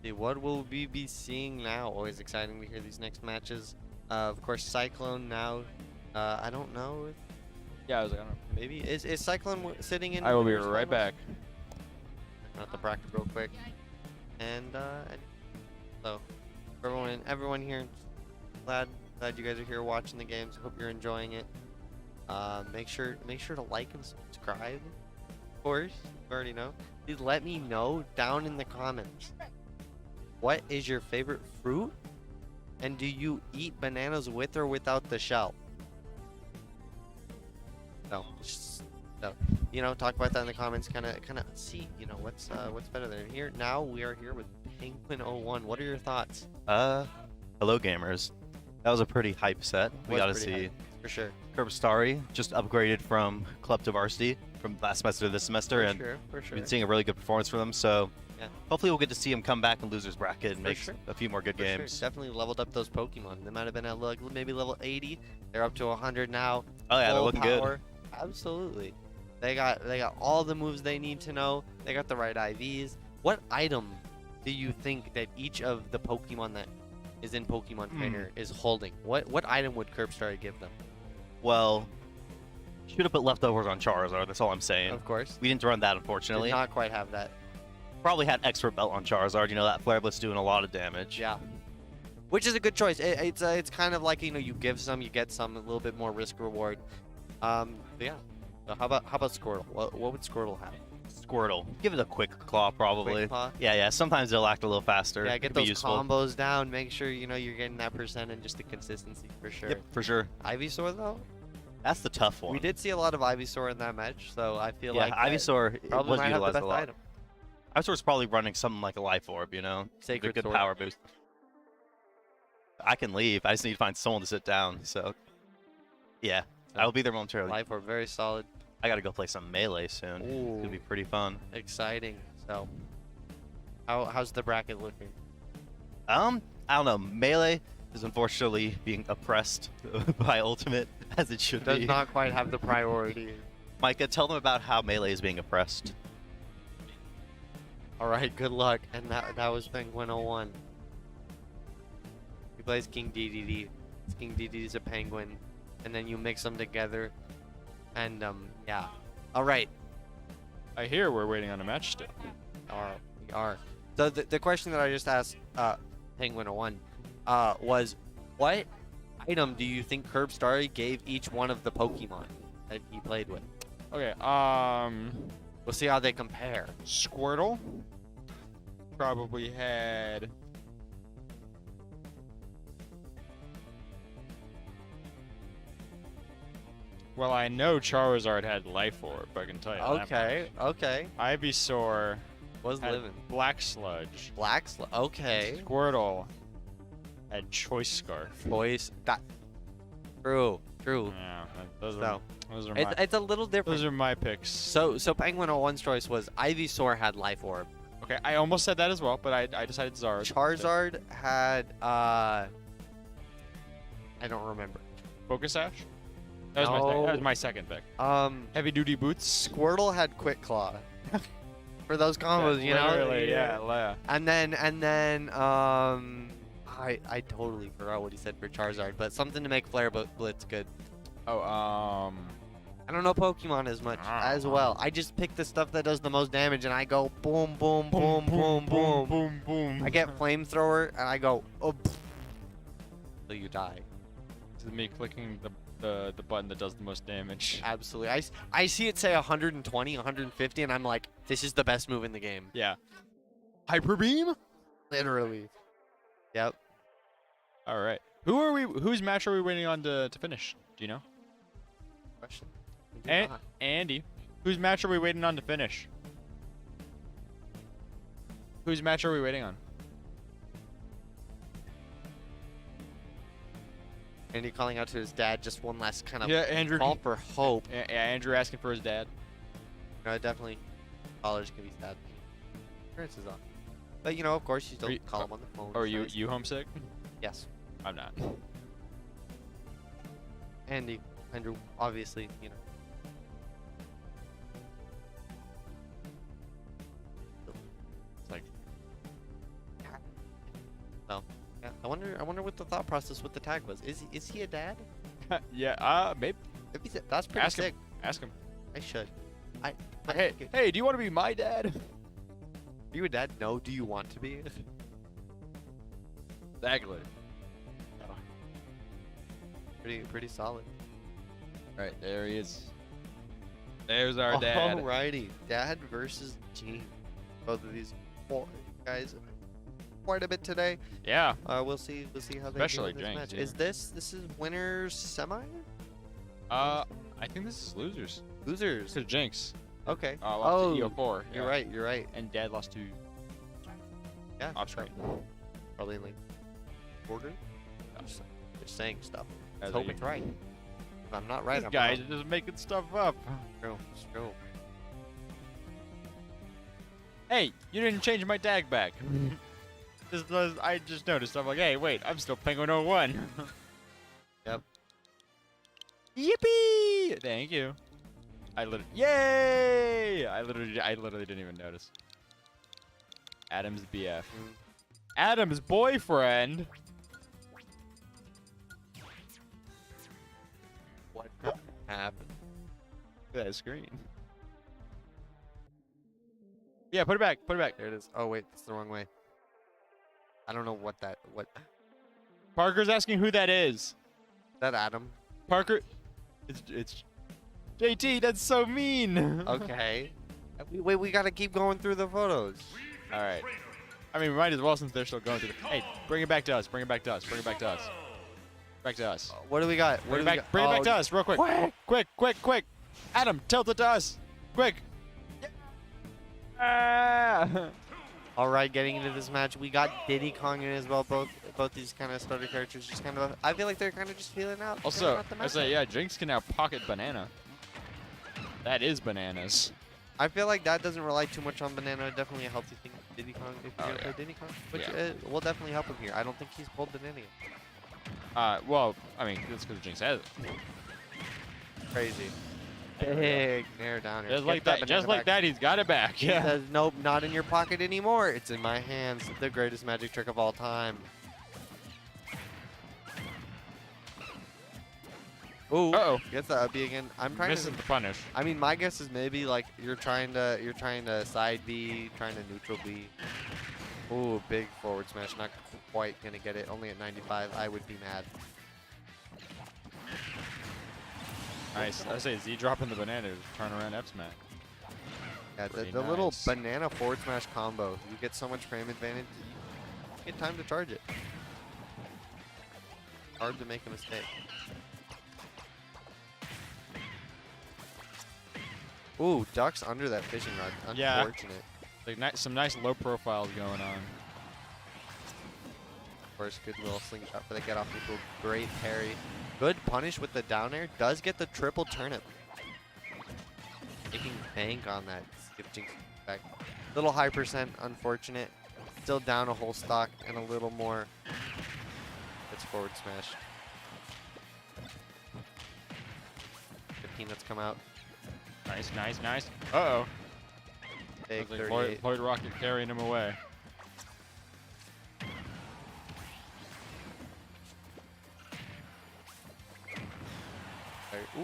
[SPEAKER 2] See, what will we be seeing now? Always exciting to hear these next matches. Of course, Cyclone now. I don't know. If
[SPEAKER 1] Yeah, I was like, I don't know.
[SPEAKER 2] maybe is Cyclone sitting in?
[SPEAKER 1] I will be
[SPEAKER 2] first
[SPEAKER 1] right
[SPEAKER 2] finals?
[SPEAKER 1] back.
[SPEAKER 2] Not the bracket real quick. And so everyone here, glad you guys are here watching the games. Hope you're enjoying it. Make sure to like and subscribe. Of course, you already know. Please let me know down in the comments. What is your favorite fruit? And do you eat bananas with or without the shell? No, talk about that in the comments. Kind of see, what's better than here. Now we are here with Penguin01. What are your thoughts?
[SPEAKER 5] Hello gamers. That was a pretty hype set. We
[SPEAKER 2] Was
[SPEAKER 5] got to
[SPEAKER 2] pretty
[SPEAKER 5] see
[SPEAKER 2] hype, for sure.
[SPEAKER 5] Curb Story just upgraded from club to varsity from last semester to this semester, and
[SPEAKER 2] For
[SPEAKER 5] we've
[SPEAKER 2] sure.
[SPEAKER 5] been seeing a really good performance from them. So
[SPEAKER 2] Yeah.
[SPEAKER 5] hopefully we'll get to see him come back in losers bracket and
[SPEAKER 2] For
[SPEAKER 5] make
[SPEAKER 2] sure.
[SPEAKER 5] a few more good
[SPEAKER 2] For sure.
[SPEAKER 5] games.
[SPEAKER 2] Definitely leveled up those Pokemon. They might have been at maybe level 80. They're up to 100 now.
[SPEAKER 5] Oh yeah, they're
[SPEAKER 2] Full
[SPEAKER 5] looking
[SPEAKER 2] power. Absolutely. They got all the moves they need to know. They got the right IVs. What item do you think that each of the Pokemon that is in Pokemon Trainer is holding? What item would Curb Story give them?
[SPEAKER 5] good. Well, should have put leftovers on Charizard. That's all I'm saying.
[SPEAKER 2] Of course.
[SPEAKER 5] We didn't run that,
[SPEAKER 2] Did
[SPEAKER 5] unfortunately.
[SPEAKER 2] not quite have that.
[SPEAKER 5] Probably had expert belt on Charizard. You know that Flare Blitz doing a lot of damage.
[SPEAKER 2] Yeah. Which is a good choice. It's kind of like, you give some, you get some, a little bit more risk reward. But yeah. So how about Squirtle? What would Squirtle have?
[SPEAKER 5] Squirtle. Give it a quick claw, probably.
[SPEAKER 2] Quick claw?
[SPEAKER 5] Yeah. Sometimes they'll act a little faster.
[SPEAKER 2] Yeah,
[SPEAKER 5] It
[SPEAKER 2] get
[SPEAKER 5] could be
[SPEAKER 2] those
[SPEAKER 5] useful.
[SPEAKER 2] combos down. Make sure you know you're getting that percent and just the consistency for sure.
[SPEAKER 5] Yep, for sure.
[SPEAKER 2] Ivysaur though,
[SPEAKER 5] That's the tough one.
[SPEAKER 2] we did see a lot of Ivysaur in that match, so I feel
[SPEAKER 5] Yeah,
[SPEAKER 2] like that
[SPEAKER 5] Ivysaur
[SPEAKER 2] probably
[SPEAKER 5] was
[SPEAKER 2] might have the
[SPEAKER 5] utilized
[SPEAKER 2] best
[SPEAKER 5] a lot.
[SPEAKER 2] item.
[SPEAKER 5] Ivysaur's probably running something like a Life Orb, you know?
[SPEAKER 2] Sacred
[SPEAKER 5] a good
[SPEAKER 2] Sword.
[SPEAKER 5] power boost. I can leave. I just need to find someone to sit down. So, yeah, I will be there momentarily.
[SPEAKER 2] Life Orb, very solid.
[SPEAKER 5] I gotta go play some melee soon. It's
[SPEAKER 2] Ooh.
[SPEAKER 5] gonna be pretty fun.
[SPEAKER 2] Exciting. So, how's the bracket looking?
[SPEAKER 5] I don't know. Melee is unfortunately being oppressed by Ultimate, as it should
[SPEAKER 2] Does
[SPEAKER 5] be.
[SPEAKER 2] not quite have the priority.
[SPEAKER 5] Micah, tell them about how Melee is being oppressed.
[SPEAKER 2] All right, good luck. And that was Penguin 01. He plays King DDD. King DDD is a penguin, and then you mix them together, and yeah. All right,
[SPEAKER 1] I hear we're waiting on a match still.
[SPEAKER 2] we are. So the question that I just asked Penguin 01 was, what item do you think Curb Starry gave each one of the Pokemon that he played with?
[SPEAKER 1] Okay,
[SPEAKER 2] We'll see how they compare.
[SPEAKER 1] Squirtle probably had. Well, I know Charizard had Life Orb, I can tell you that
[SPEAKER 2] Okay, okay.
[SPEAKER 1] much. Ivysaur
[SPEAKER 2] Was
[SPEAKER 1] had
[SPEAKER 2] living.
[SPEAKER 1] Black Sludge.
[SPEAKER 2] Okay.
[SPEAKER 1] Squirtle had Choice Scarf.
[SPEAKER 2] Voice. That. True.
[SPEAKER 1] Yeah, those are,
[SPEAKER 2] So
[SPEAKER 1] those are
[SPEAKER 2] it's,
[SPEAKER 1] my
[SPEAKER 2] it's a little different.
[SPEAKER 1] those are my picks.
[SPEAKER 2] So Penguin 01's choice was Ivysaur had Life Orb.
[SPEAKER 1] Okay, I almost said that as well, but I decided Zard.
[SPEAKER 2] Charizard had I don't remember.
[SPEAKER 1] Focus Sash. That was, that was my second pick. Heavy duty boots.
[SPEAKER 2] Squirtle had Quick Claw. For those combos, you know.
[SPEAKER 1] Literally, yeah.
[SPEAKER 2] And then I totally forgot what he said for Charizard, but something to make Flare Blitz good.
[SPEAKER 1] Oh,
[SPEAKER 2] I don't know Pokemon as much as well. I just pick the stuff that does the most damage, and I go boom, boom, boom, boom, boom.
[SPEAKER 1] boom, boom.
[SPEAKER 2] I get Flamethrower, and I go oh, till you die.
[SPEAKER 1] This is me clicking the button that does the most damage.
[SPEAKER 2] Absolutely. I see it say 120, 150, and I'm like, this is the best move in the game.
[SPEAKER 1] Yeah. Hyper Beam.
[SPEAKER 2] Literally. Yep.
[SPEAKER 1] All right. Whose match are we waiting on to finish? Do you know?
[SPEAKER 2] Question.
[SPEAKER 1] Andy, whose match are we waiting on to finish? Whose match are we waiting on?
[SPEAKER 2] Andy calling out to his dad, just one last kind of
[SPEAKER 1] Yeah, Andrew.
[SPEAKER 2] call for hope.
[SPEAKER 1] Yeah, Andrew asking for his dad.
[SPEAKER 2] No, definitely, college can be sad. Parents is on. But you know, of course, you still call him on the phone.
[SPEAKER 1] Or
[SPEAKER 2] It's
[SPEAKER 1] you
[SPEAKER 2] nice.
[SPEAKER 1] homesick?
[SPEAKER 2] Yes.
[SPEAKER 1] I'm not.
[SPEAKER 2] Andrew, obviously, you know.
[SPEAKER 1] It's like,
[SPEAKER 2] So, yeah, I wonder what the thought process with the tag was. Is he a dad?
[SPEAKER 1] yeah. Maybe.
[SPEAKER 2] If he's that's pretty
[SPEAKER 1] Ask him.
[SPEAKER 2] sick.
[SPEAKER 1] Ask him.
[SPEAKER 2] I should.
[SPEAKER 1] Hey, do you want to be my dad?
[SPEAKER 2] Are you a dad? No. Do you want to be?
[SPEAKER 1] Exactly.
[SPEAKER 2] Pretty solid.
[SPEAKER 1] All right, there he is. There's our dad.
[SPEAKER 2] Alrighty, dad versus Gene. Both of these guys quite a bit today.
[SPEAKER 1] Yeah.
[SPEAKER 2] We'll see how they
[SPEAKER 1] Especially
[SPEAKER 2] do in this
[SPEAKER 1] Jinx,
[SPEAKER 2] match.
[SPEAKER 1] yeah.
[SPEAKER 2] This is winners semi?
[SPEAKER 1] I think this is losers.
[SPEAKER 2] Losers.
[SPEAKER 1] Cause Jinx.
[SPEAKER 2] Okay.
[SPEAKER 1] Lost to EO4.
[SPEAKER 2] You're right.
[SPEAKER 1] And Dad lost to
[SPEAKER 2] Yeah.
[SPEAKER 1] off screen.
[SPEAKER 2] Probably in like order. Just saying stuff. Let's
[SPEAKER 1] As
[SPEAKER 2] hope
[SPEAKER 1] a-
[SPEAKER 2] it's right. If I'm not right,
[SPEAKER 1] These
[SPEAKER 2] I'm
[SPEAKER 1] guys
[SPEAKER 2] wrong.
[SPEAKER 1] are just making stuff up.
[SPEAKER 2] It's true.
[SPEAKER 1] Hey, you didn't change my tag back. I just noticed. I'm like, hey, wait, I'm still Penguin 01.
[SPEAKER 2] Yep.
[SPEAKER 1] Yippee! Thank you. Yay! I literally didn't even notice. Adam's BF. Adam's boyfriend.
[SPEAKER 2] What happened?
[SPEAKER 1] Look at that screen. Yeah, put it back. Put it back.
[SPEAKER 2] There it is. Oh wait, it's the wrong way. I don't know what.
[SPEAKER 1] Parker's asking who that is.
[SPEAKER 2] Is that Adam?
[SPEAKER 1] Parker. It's JT. That's so mean.
[SPEAKER 2] Okay. We gotta keep going through the photos.
[SPEAKER 1] All right. I mean, we might as well since they're still going through. Hey, bring it back to us. Bring it back to us. Bring it back to us. Back to us.
[SPEAKER 2] What do we got? What
[SPEAKER 1] Bring it
[SPEAKER 2] do we
[SPEAKER 1] back.
[SPEAKER 2] got?
[SPEAKER 1] Bring it back to
[SPEAKER 2] Oh,
[SPEAKER 1] us, real quick. Quick. Adam, tilt it to us. Quick.
[SPEAKER 2] All right, getting into this match, we got Diddy Kong in as well. Both these kind of starter characters, just kind of. I feel like they're kind of just feeling out.
[SPEAKER 1] Also, I say, yeah, Jinx can now pocket banana. That is bananas.
[SPEAKER 2] I feel like that doesn't rely too much on banana. Definitely a healthy thing. Diddy Kong, if you're gonna play Diddy Kong, which will definitely help him here. I don't think he's pulled banana yet.
[SPEAKER 1] Well, I mean, that's because Jinx has it.
[SPEAKER 2] Crazy. Big nair down here.
[SPEAKER 1] Just like that. Just like that, he's got it back.
[SPEAKER 2] He says, nope, not in your pocket anymore. It's in my hands. The greatest magic trick of all time. Ooh.
[SPEAKER 1] Uh-oh.
[SPEAKER 2] Gets the up B again. I'm trying
[SPEAKER 1] Misses
[SPEAKER 2] to.
[SPEAKER 1] the punish.
[SPEAKER 2] I mean, my guess is maybe like you're trying to side B, trying to neutral B. Ooh, big forward smash. Not quite gonna get it. Only at 95. I would be mad.
[SPEAKER 1] Nice. I say Z dropping the banana to turn around F smash.
[SPEAKER 2] Yeah,
[SPEAKER 1] Pretty
[SPEAKER 2] the little
[SPEAKER 1] nice.
[SPEAKER 2] banana forward smash combo. You get so much frame advantage. You get time to charge it. Hard to make a mistake. Ooh, ducks under that fishing rod.
[SPEAKER 1] Yeah.
[SPEAKER 2] Unfortunate.
[SPEAKER 1] Like some nice low profiles going on.
[SPEAKER 2] Of course, good little slingshot for the get off equal. Great parry. Good punish with the down air. Does get the triple turnip. Taking bank on that. Skip Jinx back. Little high percent, unfortunate. Still down a whole stock and a little more. It's forward smash. The peanuts come out.
[SPEAKER 1] Nice. Uh-oh.
[SPEAKER 2] Big
[SPEAKER 1] Like
[SPEAKER 2] 38.
[SPEAKER 1] Lloyd Rocket carrying him away.
[SPEAKER 2] Ooh,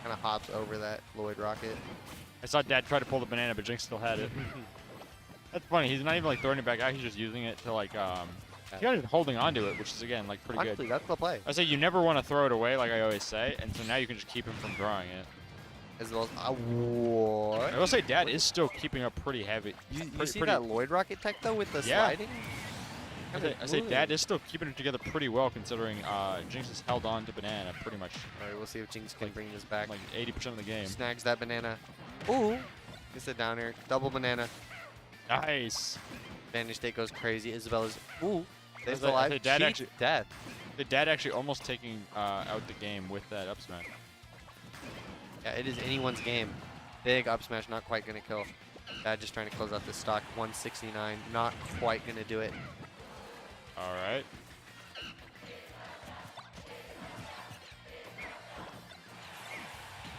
[SPEAKER 2] kind of hops over that Lloyd Rocket.
[SPEAKER 1] I saw Dad try to pull the banana, but Jinx still had it. That's funny. He's not even like throwing it back out. He's just using it to like he's kind of holding onto it, which is again like pretty
[SPEAKER 2] Honestly,
[SPEAKER 1] good.
[SPEAKER 2] that's the play.
[SPEAKER 1] I say you never want to throw it away, like I always say, and so now you can just keep him from drawing it.
[SPEAKER 2] As well as what?
[SPEAKER 1] I will say Dad is still keeping up pretty heavy.
[SPEAKER 2] You
[SPEAKER 1] pretty,
[SPEAKER 2] see that Lloyd Rocket tech though with the
[SPEAKER 1] Yeah.
[SPEAKER 2] sliding?
[SPEAKER 1] I say Dad is still keeping it together pretty well considering Jinx has held on to banana pretty much
[SPEAKER 2] All right, we'll see if Jinx can bring this back.
[SPEAKER 1] like 80% of the game.
[SPEAKER 2] Snags that banana. Ooh, gets it down here. Double banana.
[SPEAKER 1] Nice.
[SPEAKER 2] Vanish state goes crazy. Isabella's ooh. Stays
[SPEAKER 1] I say
[SPEAKER 2] alive.
[SPEAKER 1] Dad
[SPEAKER 2] Cheat
[SPEAKER 1] actually-
[SPEAKER 2] death.
[SPEAKER 1] Dad actually almost taking out the game with that up smash.
[SPEAKER 2] Yeah, it is anyone's game. Big up smash, not quite gonna kill. Dad just trying to close out the stock. 169, not quite gonna do it.
[SPEAKER 1] All right.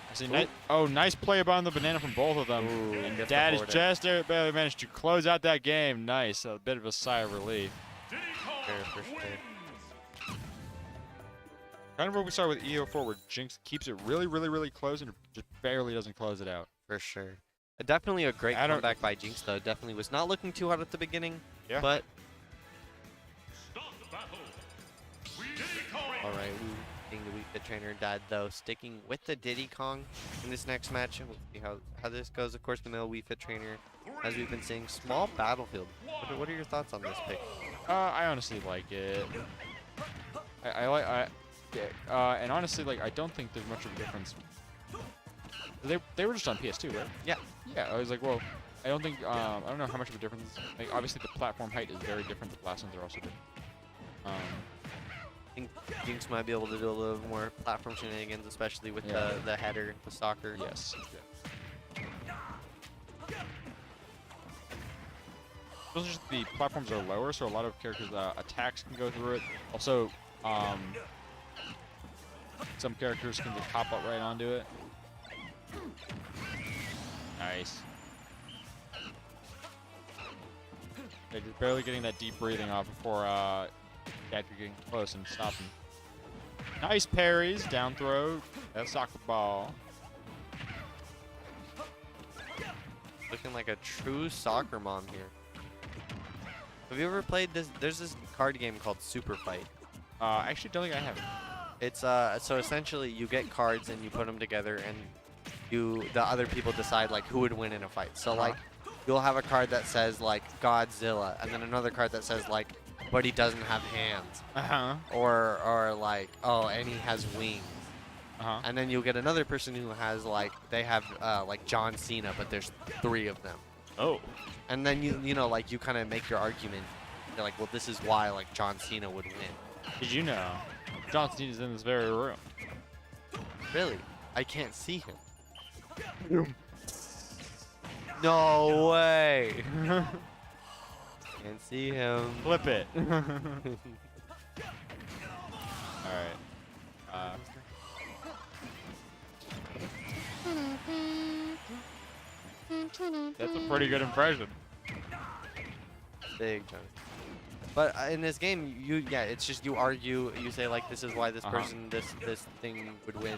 [SPEAKER 1] I see. Nice play about the banana from both of them.
[SPEAKER 2] Ooh,
[SPEAKER 1] And
[SPEAKER 2] gets the
[SPEAKER 1] Dad is
[SPEAKER 2] forward
[SPEAKER 1] just barely managed to close out that game. Nice. A bit of a sigh of relief.
[SPEAKER 2] Fair for sure.
[SPEAKER 1] Kind of where we started with EO4, where Jinx keeps it really close and just barely doesn't close it out.
[SPEAKER 2] For sure. Definitely a great
[SPEAKER 1] I don't-
[SPEAKER 2] comeback by Jinx though. Definitely was not looking too hot at the beginning.
[SPEAKER 1] Yeah.
[SPEAKER 2] But
[SPEAKER 4] Stop the battle.
[SPEAKER 2] all right, being the Wii Fit trainer, Dad though sticking with the Diddy Kong in this next match. And we'll see how this goes. Of course, the male Wii Fit trainer, as we've been seeing, small battlefield. What are your thoughts on this pick?
[SPEAKER 1] I honestly like it. And honestly, like I don't think there's much of a difference. They were just on PS2, right?
[SPEAKER 2] Yeah.
[SPEAKER 1] Yeah. I was like, well, I don't think I don't know how much of a difference. Like obviously the platform height is very different. The last ones are also different.
[SPEAKER 2] I think Jinx might be able to do a little more platform shenanigans, especially with
[SPEAKER 1] Yeah.
[SPEAKER 2] the header, the soccer.
[SPEAKER 1] Yes. Those are just the platforms are lower, so a lot of characters' attacks can go through it. Also, some characters can just hop up right onto it. Nice. They're just barely getting that deep breathing off before Dad could get close and stop him. Nice parries, down throw, that soccer ball.
[SPEAKER 2] Looking like a true soccer mom here. Have you ever played this? There's this card game called Super Fight.
[SPEAKER 1] I actually don't think I have it.
[SPEAKER 2] It's so essentially you get cards and you put them together, and the other people decide like who would win in a fight. So
[SPEAKER 1] Uh-huh.
[SPEAKER 2] like you'll have a card that says like Godzilla, and then another card that says like, but he doesn't have hands,
[SPEAKER 1] Uh-huh.
[SPEAKER 2] or like, oh, and he has wings.
[SPEAKER 1] Uh-huh.
[SPEAKER 2] And then you'll get another person who has like they have like John Cena, but there's 3 of them.
[SPEAKER 1] Oh.
[SPEAKER 2] And then you know like you kind of make your argument. You're like, well, this is why like John Cena would win.
[SPEAKER 1] Did you know John Cena's in this very room?
[SPEAKER 2] Really? I can't see him. No way. Can't see him.
[SPEAKER 1] Flip it. All right. That's a pretty good impression.
[SPEAKER 2] Big time. But in this game, it's just you argue. You say like, this is why this person, this thing would win.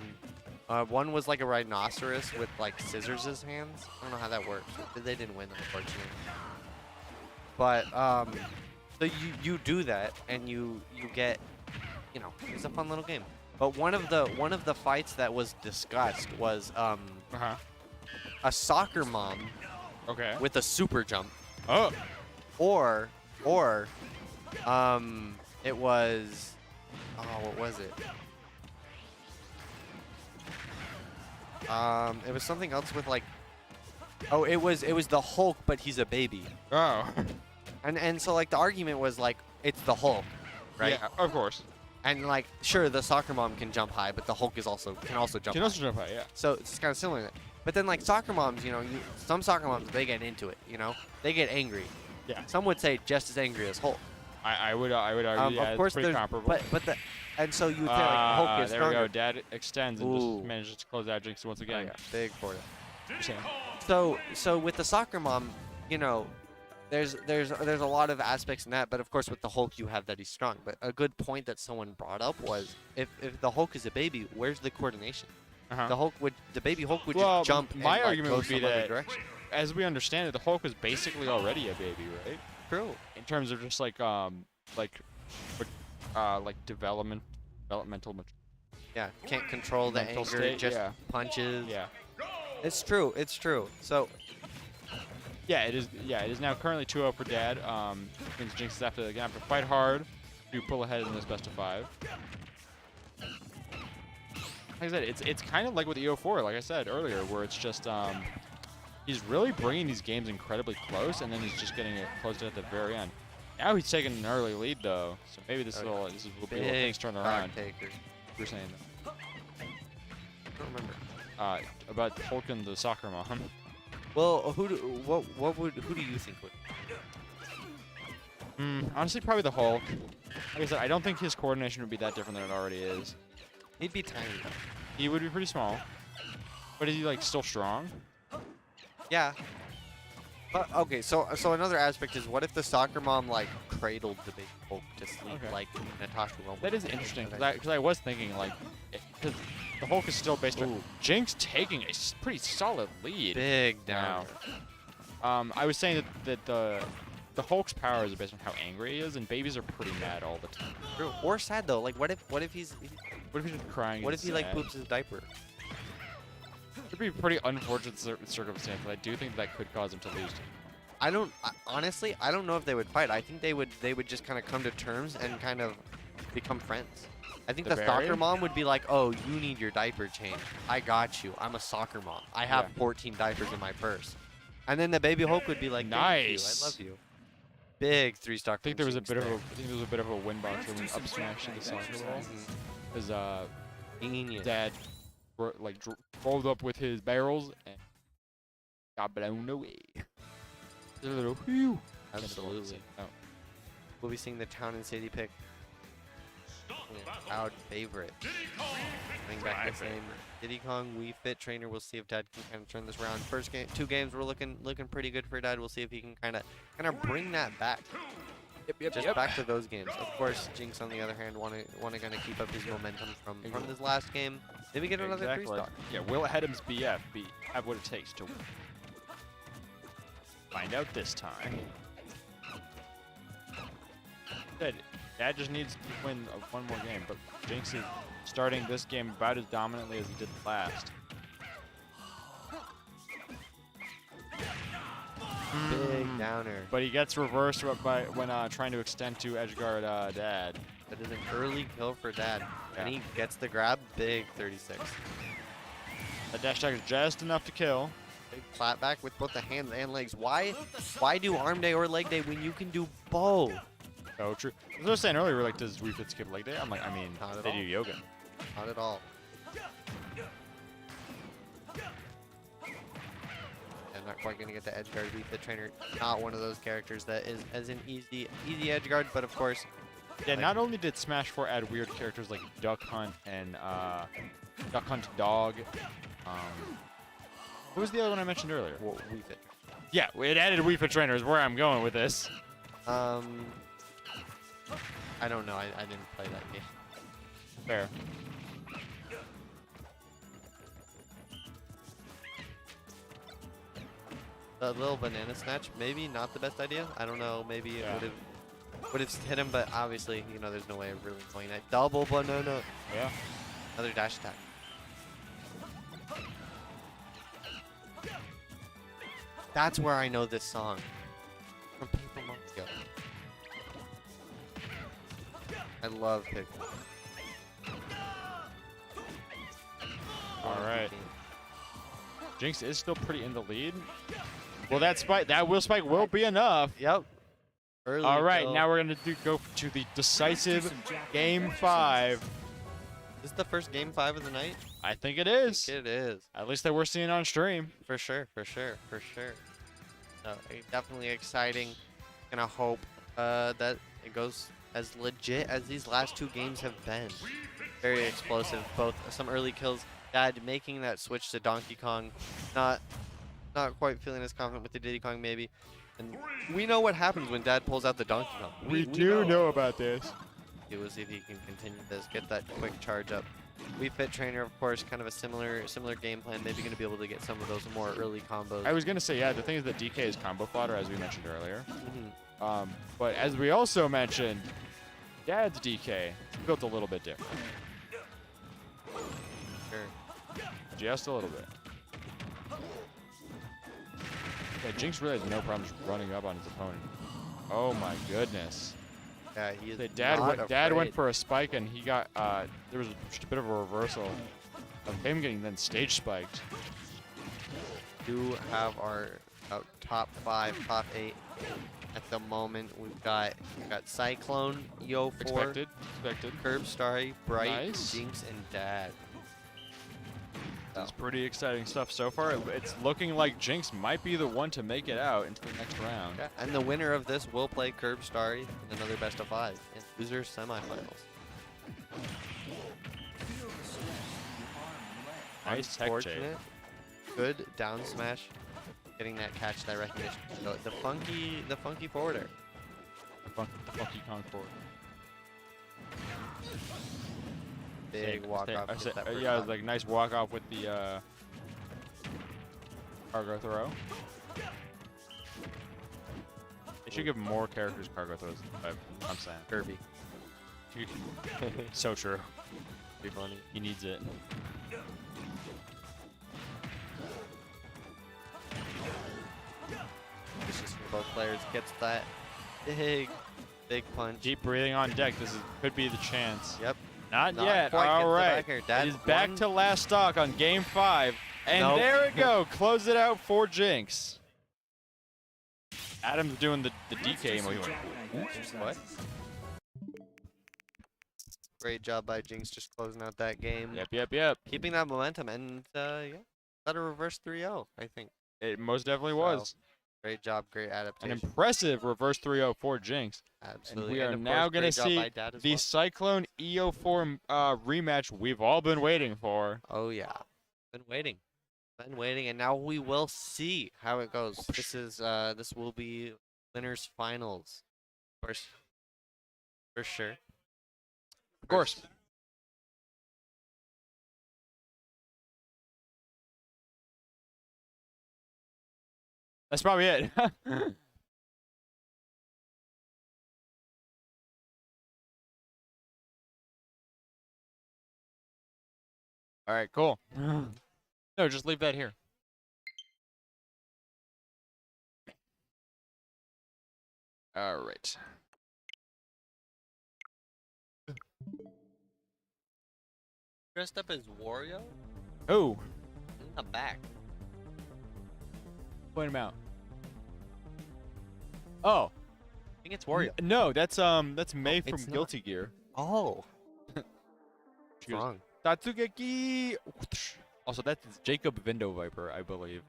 [SPEAKER 2] One was like a rhinoceros with like scissors as hands. I don't know how that works. They didn't win, unfortunately. But so you do that, and you get, you know, it's a fun little game. But one of the fights that was discussed was
[SPEAKER 1] Uh-huh.
[SPEAKER 2] a soccer mom
[SPEAKER 1] Okay.
[SPEAKER 2] with a super jump,
[SPEAKER 1] Oh.
[SPEAKER 2] or it was, oh, what was it? It was something else with like, oh, it was the Hulk, but he's a baby.
[SPEAKER 1] Oh.
[SPEAKER 2] And so like the argument was like, it's the Hulk, right?
[SPEAKER 1] Yeah, of course.
[SPEAKER 2] And like, sure, the soccer mom can jump high, but the Hulk can also jump
[SPEAKER 1] Can
[SPEAKER 2] high.
[SPEAKER 1] also jump high, yeah.
[SPEAKER 2] So it's kind of similar to that. But then like soccer moms, you know, some soccer moms, they get into it, you know? They get angry.
[SPEAKER 1] Yeah.
[SPEAKER 2] Some would say just as angry as Hulk.
[SPEAKER 1] I would argue, yeah,
[SPEAKER 2] of course,
[SPEAKER 1] it's pretty
[SPEAKER 2] there's,
[SPEAKER 1] comparable.
[SPEAKER 2] and so you would say like Hulk is
[SPEAKER 1] there
[SPEAKER 2] stronger.
[SPEAKER 1] we go. Dad extends and
[SPEAKER 2] Ooh.
[SPEAKER 1] just manages to close out Jinx once
[SPEAKER 2] Oh,
[SPEAKER 1] again.
[SPEAKER 2] yeah, big for it.
[SPEAKER 1] Same.
[SPEAKER 2] So with the soccer mom, you know, there's a lot of aspects in that, but of course with the Hulk you have that he's strong. But a good point that someone brought up was if the Hulk is a baby, where's the coordination?
[SPEAKER 1] Uh-huh.
[SPEAKER 2] The baby Hulk would
[SPEAKER 1] Well,
[SPEAKER 2] just jump.
[SPEAKER 1] my
[SPEAKER 2] and,
[SPEAKER 1] argument
[SPEAKER 2] go
[SPEAKER 1] would be
[SPEAKER 2] some other
[SPEAKER 1] that-
[SPEAKER 2] direction.
[SPEAKER 1] As we understand it, the Hulk was basically already a baby, right?
[SPEAKER 2] True.
[SPEAKER 1] In terms of just like developmental.
[SPEAKER 2] Yeah, can't control the
[SPEAKER 1] Mental
[SPEAKER 2] anger,
[SPEAKER 1] state,
[SPEAKER 2] just
[SPEAKER 1] yeah.
[SPEAKER 2] punches.
[SPEAKER 1] Yeah.
[SPEAKER 2] It's true. It's true. So
[SPEAKER 1] Yeah, it is. Yeah, it is now currently 2-0 for Dad. Means Jinx is have to fight hard to pull ahead in this best of 5. Like I said, it's kind of like with EO4, like I said earlier, where it's just he's really bringing these games incredibly close, and then he's just getting it closed at the very end. Now he's taking an early lead though, so maybe this will be a little things turn around.
[SPEAKER 2] stock taker.
[SPEAKER 1] You're saying that.
[SPEAKER 2] I don't remember.
[SPEAKER 1] About Hulk and the soccer mom.
[SPEAKER 2] Well, who do you think would?
[SPEAKER 1] Honestly, probably the Hulk. Like I said, I don't think his coordination would be that different than it already is.
[SPEAKER 2] He'd be tiny.
[SPEAKER 1] He would be pretty small. But is he like still strong?
[SPEAKER 2] Yeah. But okay, so another aspect is, what if the soccer mom like cradled the big Hulk to sleep
[SPEAKER 1] Okay.
[SPEAKER 2] like Natasha Romanoff?
[SPEAKER 1] That is interesting because I was thinking like, because the Hulk is still based on
[SPEAKER 2] Ooh.
[SPEAKER 1] Jinx taking a pretty solid lead.
[SPEAKER 2] Big down.
[SPEAKER 1] Now. I was saying that the Hulk's powers are based on how angry he is, and babies are pretty mad all the time.
[SPEAKER 2] True. Or sad though. Like what if
[SPEAKER 1] What if he's just crying?
[SPEAKER 2] what
[SPEAKER 1] and
[SPEAKER 2] if he like
[SPEAKER 1] sad?
[SPEAKER 2] poops his diaper?
[SPEAKER 1] It'd be a pretty unfortunate circumstance, but I do think that could cause him to lose.
[SPEAKER 2] Honestly, I don't know if they would fight. I think they would just kind of come to terms and kind of become friends. I think
[SPEAKER 1] The
[SPEAKER 2] the soccer
[SPEAKER 1] Barry?
[SPEAKER 2] mom would be like, "Oh, you need your diaper changed. I got you. I'm a soccer mom. I have
[SPEAKER 1] Yeah.
[SPEAKER 2] 14 diapers in my purse." And then the baby Hulk would be like, "Thank you.
[SPEAKER 1] Nice.
[SPEAKER 2] I love you." Big 3-star.
[SPEAKER 1] I think there was a bit of a win box from up smash to the soccer ball. Because
[SPEAKER 2] Genius.
[SPEAKER 1] Dad rolled up with his barrels and got blown away. A little whew.
[SPEAKER 2] Absolutely.
[SPEAKER 1] Oh.
[SPEAKER 2] We'll be seeing the town and city pick. Yeah, Cloud favorite. Bring back the same Diddy Kong Wii Fit trainer. We'll see if Dad can kind of turn this around. First game, 2 games were looking pretty good for Dad. We'll see if he can kind of bring that back. Just back to those games. Of course, Jinx on the other hand want to kind of keep up his momentum from this last game. Did we get another 3-star?
[SPEAKER 1] Yeah, will Hedham's BF have what it takes to win? Find out this time. Dad just needs to win one more game, but Jinx is starting this game about as dominantly as he did last.
[SPEAKER 2] Big downer.
[SPEAKER 1] But he gets reversed by when trying to extend to edgeguard Dad.
[SPEAKER 2] That is an early kill for Dad. And
[SPEAKER 1] Yeah.
[SPEAKER 2] he gets the grab. Big 36.
[SPEAKER 1] The dash attack is just enough to kill.
[SPEAKER 2] Big flat back with both the hands and legs. Why do arm day or leg day when you can do both?
[SPEAKER 1] So true. As I was saying earlier, like, does Wii Fit skip leg day? I'm like, I mean,
[SPEAKER 2] Not at
[SPEAKER 1] they
[SPEAKER 2] all.
[SPEAKER 1] do yoga.
[SPEAKER 2] Not at all. And not quite gonna get the edge guard. Wii Fit trainer, not one of those characters that is as an easy edge guard, but of course,
[SPEAKER 1] Yeah,
[SPEAKER 2] like-
[SPEAKER 1] not only did Smash 4 add weird characters like Duck Hunt and Duck Hunt Dog. Who was the other one I mentioned earlier?
[SPEAKER 2] well, Wii Fit.
[SPEAKER 1] Yeah, it added Wii Fit trainer is where I'm going with this.
[SPEAKER 2] I don't know. I didn't play that game.
[SPEAKER 1] Fair.
[SPEAKER 2] The little banana snatch, maybe not the best idea. I don't know. Maybe
[SPEAKER 1] Yeah.
[SPEAKER 2] it would have hit him, but obviously, you know, there's no way of really knowing that. Double banana.
[SPEAKER 1] Yeah.
[SPEAKER 2] Another dash attack. That's where I know this song. From Paper Mario. I love Pikmin.
[SPEAKER 1] All right. Jinx is still pretty in the lead. Well, that wheel spike will be enough.
[SPEAKER 2] Yep. Early
[SPEAKER 1] All right,
[SPEAKER 2] kill.
[SPEAKER 1] now we're gonna go to the decisive game 5.
[SPEAKER 2] This is the first game 5 of the night.
[SPEAKER 1] I think it
[SPEAKER 2] I
[SPEAKER 1] is.
[SPEAKER 2] think it is.
[SPEAKER 1] At least that we're seeing on stream.
[SPEAKER 2] For sure. So definitely exciting. Gonna hope that it goes as legit as these last 2 games have been. Very explosive. Both some early kills. Dad making that switch to Donkey Kong. Not quite feeling as confident with the Diddy Kong maybe. And we know what happens when Dad pulls out the Donkey Kong.
[SPEAKER 1] We do know about this.
[SPEAKER 2] We'll see if he can continue this. Get that quick charge up. Wii Fit trainer, of course, kind of a similar game plan. Maybe going to be able to get some of those more early combos.
[SPEAKER 1] I was gonna say, yeah, the thing is that DK is combo fodder, as we mentioned earlier.
[SPEAKER 2] Mhm.
[SPEAKER 1] But as we also mentioned, Dad's DK is built a little bit different.
[SPEAKER 2] Sure.
[SPEAKER 1] Just a little bit. Yeah, Jinx really has no problems running up on his opponent. Oh my goodness.
[SPEAKER 2] Yeah, he is
[SPEAKER 1] Dad
[SPEAKER 2] not
[SPEAKER 1] went
[SPEAKER 2] afraid.
[SPEAKER 1] for a spike and he got there was just a bit of a reversal of him getting then stage spiked.
[SPEAKER 2] Do have our top 5, top 8 at the moment. We've got Cyclone, Yo4,
[SPEAKER 1] Expected.
[SPEAKER 2] Curb Starry, Bright,
[SPEAKER 1] Nice.
[SPEAKER 2] Jinx, and Dad.
[SPEAKER 1] It's pretty exciting stuff so far. It's looking like Jinx might be the one to make it out into the next round.
[SPEAKER 2] Yeah, and the winner of this will play Curb Starry in another best of 5 in loser semifinals.
[SPEAKER 1] Nice tech chase.
[SPEAKER 2] Unfortunate. Good down smash, getting that catch, that recognition. The funky forwarder.
[SPEAKER 1] The funky Kong forward.
[SPEAKER 2] Big walk off.
[SPEAKER 1] I said, yeah, it was like nice walk off with the cargo throw. They should give more characters cargo throws. I'm saying.
[SPEAKER 2] Kirby.
[SPEAKER 1] So true.
[SPEAKER 2] Be funny.
[SPEAKER 1] He needs it.
[SPEAKER 2] This is for both players. Gets that big punch.
[SPEAKER 1] Keep breathing on deck. Could be the chance.
[SPEAKER 2] Yep.
[SPEAKER 1] Not
[SPEAKER 2] Not
[SPEAKER 1] yet.
[SPEAKER 2] quite. Gets
[SPEAKER 1] All
[SPEAKER 2] the
[SPEAKER 1] right.
[SPEAKER 2] back air.
[SPEAKER 1] It
[SPEAKER 2] Dad
[SPEAKER 1] is back
[SPEAKER 2] won.
[SPEAKER 1] to last stock on game 5. And
[SPEAKER 2] Nope.
[SPEAKER 1] there it go. Close it out for Jinx. Adam's doing the DK emoji.
[SPEAKER 2] What? Great job by Jinx just closing out that game.
[SPEAKER 1] Yep.
[SPEAKER 2] Keeping that momentum and yeah, got a reverse 3-0, I think.
[SPEAKER 1] It most definitely was.
[SPEAKER 2] Great job, great
[SPEAKER 1] An
[SPEAKER 2] adaptation.
[SPEAKER 1] impressive reverse 3-0 for Jinx.
[SPEAKER 2] Absolutely.
[SPEAKER 1] we are
[SPEAKER 2] of
[SPEAKER 1] now
[SPEAKER 2] course,
[SPEAKER 1] gonna
[SPEAKER 2] great job
[SPEAKER 1] see
[SPEAKER 2] by Dad as
[SPEAKER 1] The
[SPEAKER 2] well.
[SPEAKER 1] Cyclone EO4 rematch we've all been waiting for.
[SPEAKER 2] Oh yeah. Been waiting, and now we will see how it goes. This will be winners finals, of course, for sure.
[SPEAKER 1] Of course. That's probably it. All right, cool. No, just leave that here. All right.
[SPEAKER 2] Dressed up as Wario?
[SPEAKER 1] Oh,
[SPEAKER 2] In the back.
[SPEAKER 1] point him out. Oh,
[SPEAKER 2] I think it's Wario.
[SPEAKER 1] no, that's May from
[SPEAKER 2] it's not.
[SPEAKER 1] Guilty Gear.
[SPEAKER 2] Oh.
[SPEAKER 1] She goes,
[SPEAKER 2] Wrong.
[SPEAKER 1] Tatsugeki. Also, that's Jacob Vindo Viper, I believe.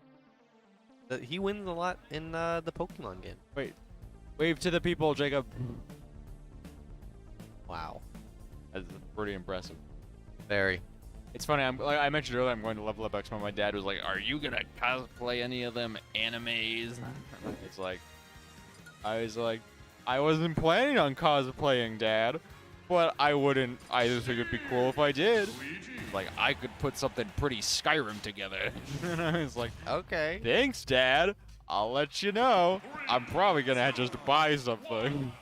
[SPEAKER 2] He wins a lot in the Pokemon game.
[SPEAKER 1] Wait, wave to the people, Jacob.
[SPEAKER 2] Wow.
[SPEAKER 1] That's pretty impressive.
[SPEAKER 2] Very.
[SPEAKER 1] It's funny. Like I mentioned earlier, I'm going to Level Up Expo. My dad was like, "Are you gonna cosplay any of them animes?" It's like, I was like, I wasn't planning on cosplaying, Dad, but I wouldn't. I just think it'd be cool if I did. Like I could put something pretty Skyrim together. And I was like,
[SPEAKER 2] Okay.
[SPEAKER 1] "Thanks, Dad. I'll let you know. I'm probably gonna just buy something."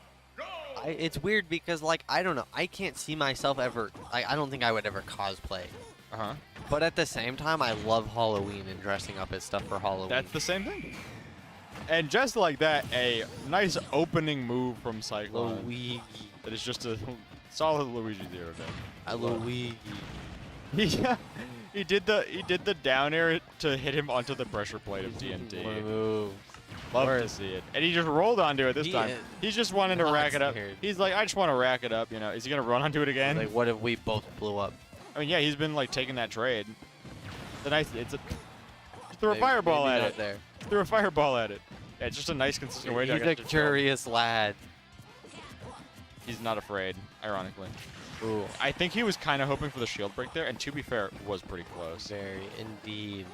[SPEAKER 2] It's weird because, like, I don't know. I can't see myself ever. I don't think I would ever cosplay.
[SPEAKER 1] Uh huh.
[SPEAKER 2] But at the same time, I love Halloween and dressing up as stuff for Halloween.
[SPEAKER 1] That's the same thing. And just like that, a nice opening move from Cyclone.
[SPEAKER 2] Luigi.
[SPEAKER 1] That is just a solid Luigi 0 down.
[SPEAKER 2] Luigi.
[SPEAKER 1] He did the down air to hit him onto the pressure plate of
[SPEAKER 2] What a
[SPEAKER 1] TNT.
[SPEAKER 2] move.
[SPEAKER 1] Love to
[SPEAKER 2] Word.
[SPEAKER 1] see it. And he just rolled onto it this
[SPEAKER 2] He
[SPEAKER 1] time.
[SPEAKER 2] is
[SPEAKER 1] He's just wanting to
[SPEAKER 2] not
[SPEAKER 1] rack it up.
[SPEAKER 2] scared.
[SPEAKER 1] He's like, I just want to rack it up, you know. Is he gonna run onto it again?
[SPEAKER 2] Like, what if we both blew up?
[SPEAKER 1] I mean, yeah, he's been like taking that trade. It's a just threw a
[SPEAKER 2] Maybe-
[SPEAKER 1] fireball
[SPEAKER 2] maybe
[SPEAKER 1] at
[SPEAKER 2] not
[SPEAKER 1] it.
[SPEAKER 2] there.
[SPEAKER 1] Threw a fireball at it. Yeah, it's just a nice consistent way to
[SPEAKER 2] He's
[SPEAKER 1] get
[SPEAKER 2] a
[SPEAKER 1] to
[SPEAKER 2] curious lad.
[SPEAKER 1] He's not afraid, ironically.
[SPEAKER 2] Ooh.
[SPEAKER 1] I think he was kind of hoping for the shield break there, and to be fair, was pretty close.
[SPEAKER 2] Very indeed.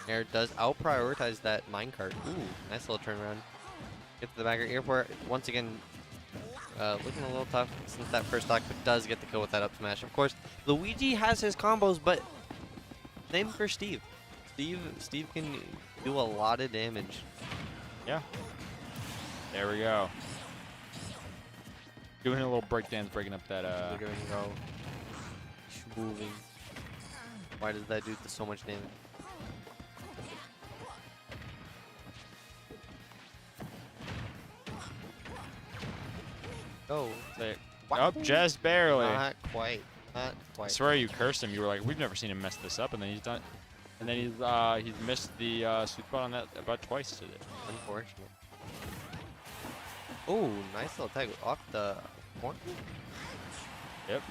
[SPEAKER 2] Air does out-prioritize that minecart. Ooh, nice little turnaround. Get to the backer. Airport, once again, looking a little tough since that first stock, but does get the kill with that up smash. Of course, Luigi has his combos, but same for Steve. Steve can do a lot of damage.
[SPEAKER 1] Yeah. There we go. Doing a little breakdance, breaking up that.
[SPEAKER 2] We're gonna go. Moving. Why does that do so much damage? Go.
[SPEAKER 1] Say,
[SPEAKER 2] Wow.
[SPEAKER 1] oh, just barely.
[SPEAKER 2] Not quite. Not
[SPEAKER 1] I
[SPEAKER 2] quite.
[SPEAKER 1] swear you cursed him. You were like, we've never seen him mess this up, and then he's done. And then he's missed the sweet spot on that about twice today.
[SPEAKER 2] Unfortunate. Oh, nice little tag off the corner.
[SPEAKER 1] Yep.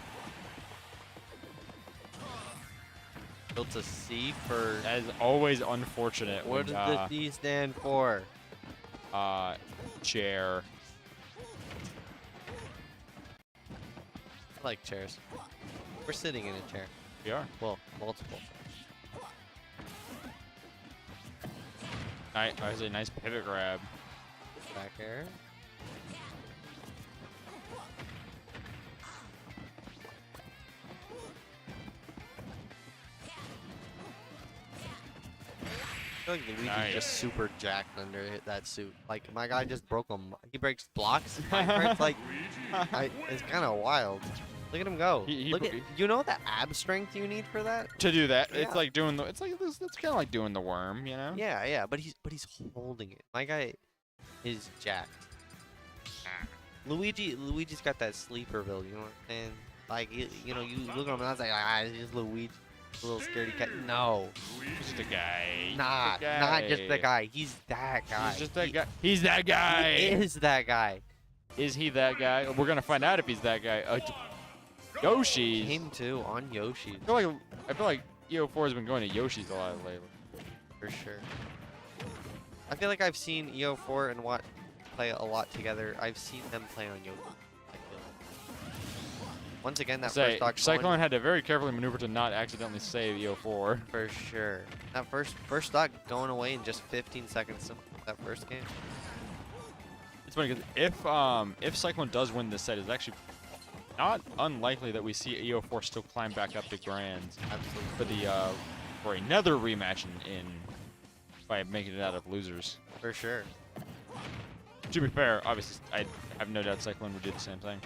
[SPEAKER 2] Built a C for.
[SPEAKER 1] That is always unfortunate.
[SPEAKER 2] What
[SPEAKER 1] when,
[SPEAKER 2] does the C stand for?
[SPEAKER 1] Chair.
[SPEAKER 2] I like chairs. We're sitting in a chair.
[SPEAKER 1] We are.
[SPEAKER 2] Well, multiple.
[SPEAKER 1] I was a nice pivot grab.
[SPEAKER 2] Back air. I feel like Luigi's
[SPEAKER 1] Nice.
[SPEAKER 2] just super jacked under that suit. Like, my guy just broke him. He breaks blocks. Minecart's like, it's kind of wild. Look at him go. Look at, you know the ab strength you need for that?
[SPEAKER 1] To do that,
[SPEAKER 2] Yeah.
[SPEAKER 1] it's like doing the. It's like this. It's kind of like doing the worm, you know.
[SPEAKER 2] Yeah, yeah, but he's holding it. My guy is jacked. Luigi's got that sleeper build, you know what I'm saying? Like, you know, you look at him and I was like, it's just Luigi, a little scaredy cat. No,
[SPEAKER 1] He's just a guy.
[SPEAKER 2] not just the guy. He's that guy.
[SPEAKER 1] He's just that guy. He's that guy.
[SPEAKER 2] He is that guy.
[SPEAKER 1] Is he that guy? We're gonna find out if he's that guy. Yoshi.
[SPEAKER 2] Him too on Yoshi
[SPEAKER 1] I feel like EO4 has been going to Yoshi's a lot lately.
[SPEAKER 2] for sure. I feel like I've seen EO4 and Watt play a lot together. I've seen them play on Yoshi. I feel like. Once again, that first stock
[SPEAKER 1] Cyclone had to very carefully maneuver to not accidentally save EO4.
[SPEAKER 2] for sure. That first stock going away in just 15 seconds. That first game.
[SPEAKER 1] It's funny because if Cyclone does win this set, it's actually not unlikely that we see EO4 still climb back up to Grands
[SPEAKER 2] Absolutely.
[SPEAKER 1] for another rematch in by making it out of losers.
[SPEAKER 2] For sure.
[SPEAKER 1] To be fair, obviously, I have no doubt Cyclone would do the same thing.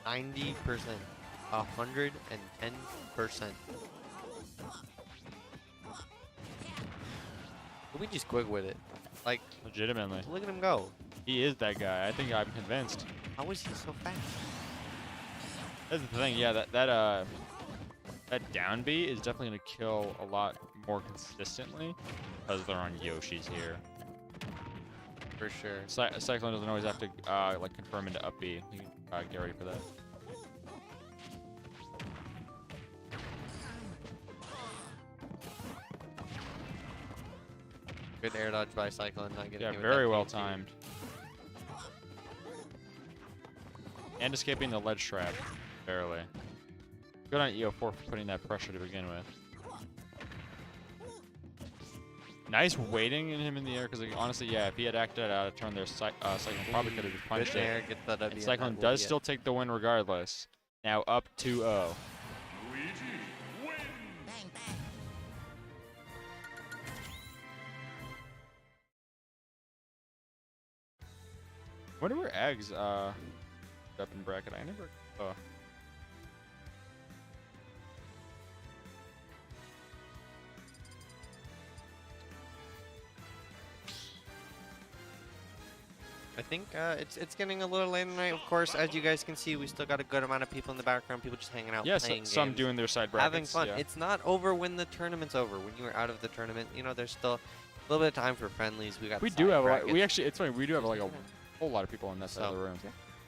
[SPEAKER 2] 90%. 110%. Luigi's quick with it. Like,
[SPEAKER 1] Legitimately.
[SPEAKER 2] look at him go.
[SPEAKER 1] He is that guy. I think I'm convinced.
[SPEAKER 2] How is he so fast?
[SPEAKER 1] That's the thing. Yeah, that down B is definitely gonna kill a lot more consistently because they're on Yoshi's here.
[SPEAKER 2] For sure.
[SPEAKER 1] Cyclone doesn't always have to like confirm into up B. You can get ready for that.
[SPEAKER 2] Good air dodge by Cyclone, not getting
[SPEAKER 1] Yeah,
[SPEAKER 2] hit with
[SPEAKER 1] very
[SPEAKER 2] that
[SPEAKER 1] well
[SPEAKER 2] DT.
[SPEAKER 1] timed. And escaping the ledge trap, barely. Good on EO4 for putting that pressure to begin with. Nice waiting in him in the air, because like, honestly, yeah, if he had acted out of turn there, Cyclone probably could have just punched
[SPEAKER 2] Good air,
[SPEAKER 1] it.
[SPEAKER 2] get the W.
[SPEAKER 1] And
[SPEAKER 2] and
[SPEAKER 1] Cyclone
[SPEAKER 2] that
[SPEAKER 1] does
[SPEAKER 2] will
[SPEAKER 1] still take the win regardless. Now up 2-0.
[SPEAKER 4] Luigi wins.
[SPEAKER 1] Wonder where Eggs up in bracket. I never.
[SPEAKER 2] I think it's getting a little late tonight. Of course, as you guys can see, we still got a good amount of people in the background. People just hanging out,
[SPEAKER 1] Yes,
[SPEAKER 2] playing
[SPEAKER 1] some
[SPEAKER 2] games,
[SPEAKER 1] doing their side brackets.
[SPEAKER 2] having fun.
[SPEAKER 1] Yeah.
[SPEAKER 2] It's not over when the tournament's over. When you are out of the tournament, you know, there's still a little bit of time for friendlies. We got.
[SPEAKER 1] We
[SPEAKER 2] side
[SPEAKER 1] do have.
[SPEAKER 2] brackets.
[SPEAKER 1] We actually. It's funny. We do have like a whole lot of people in that side of the room.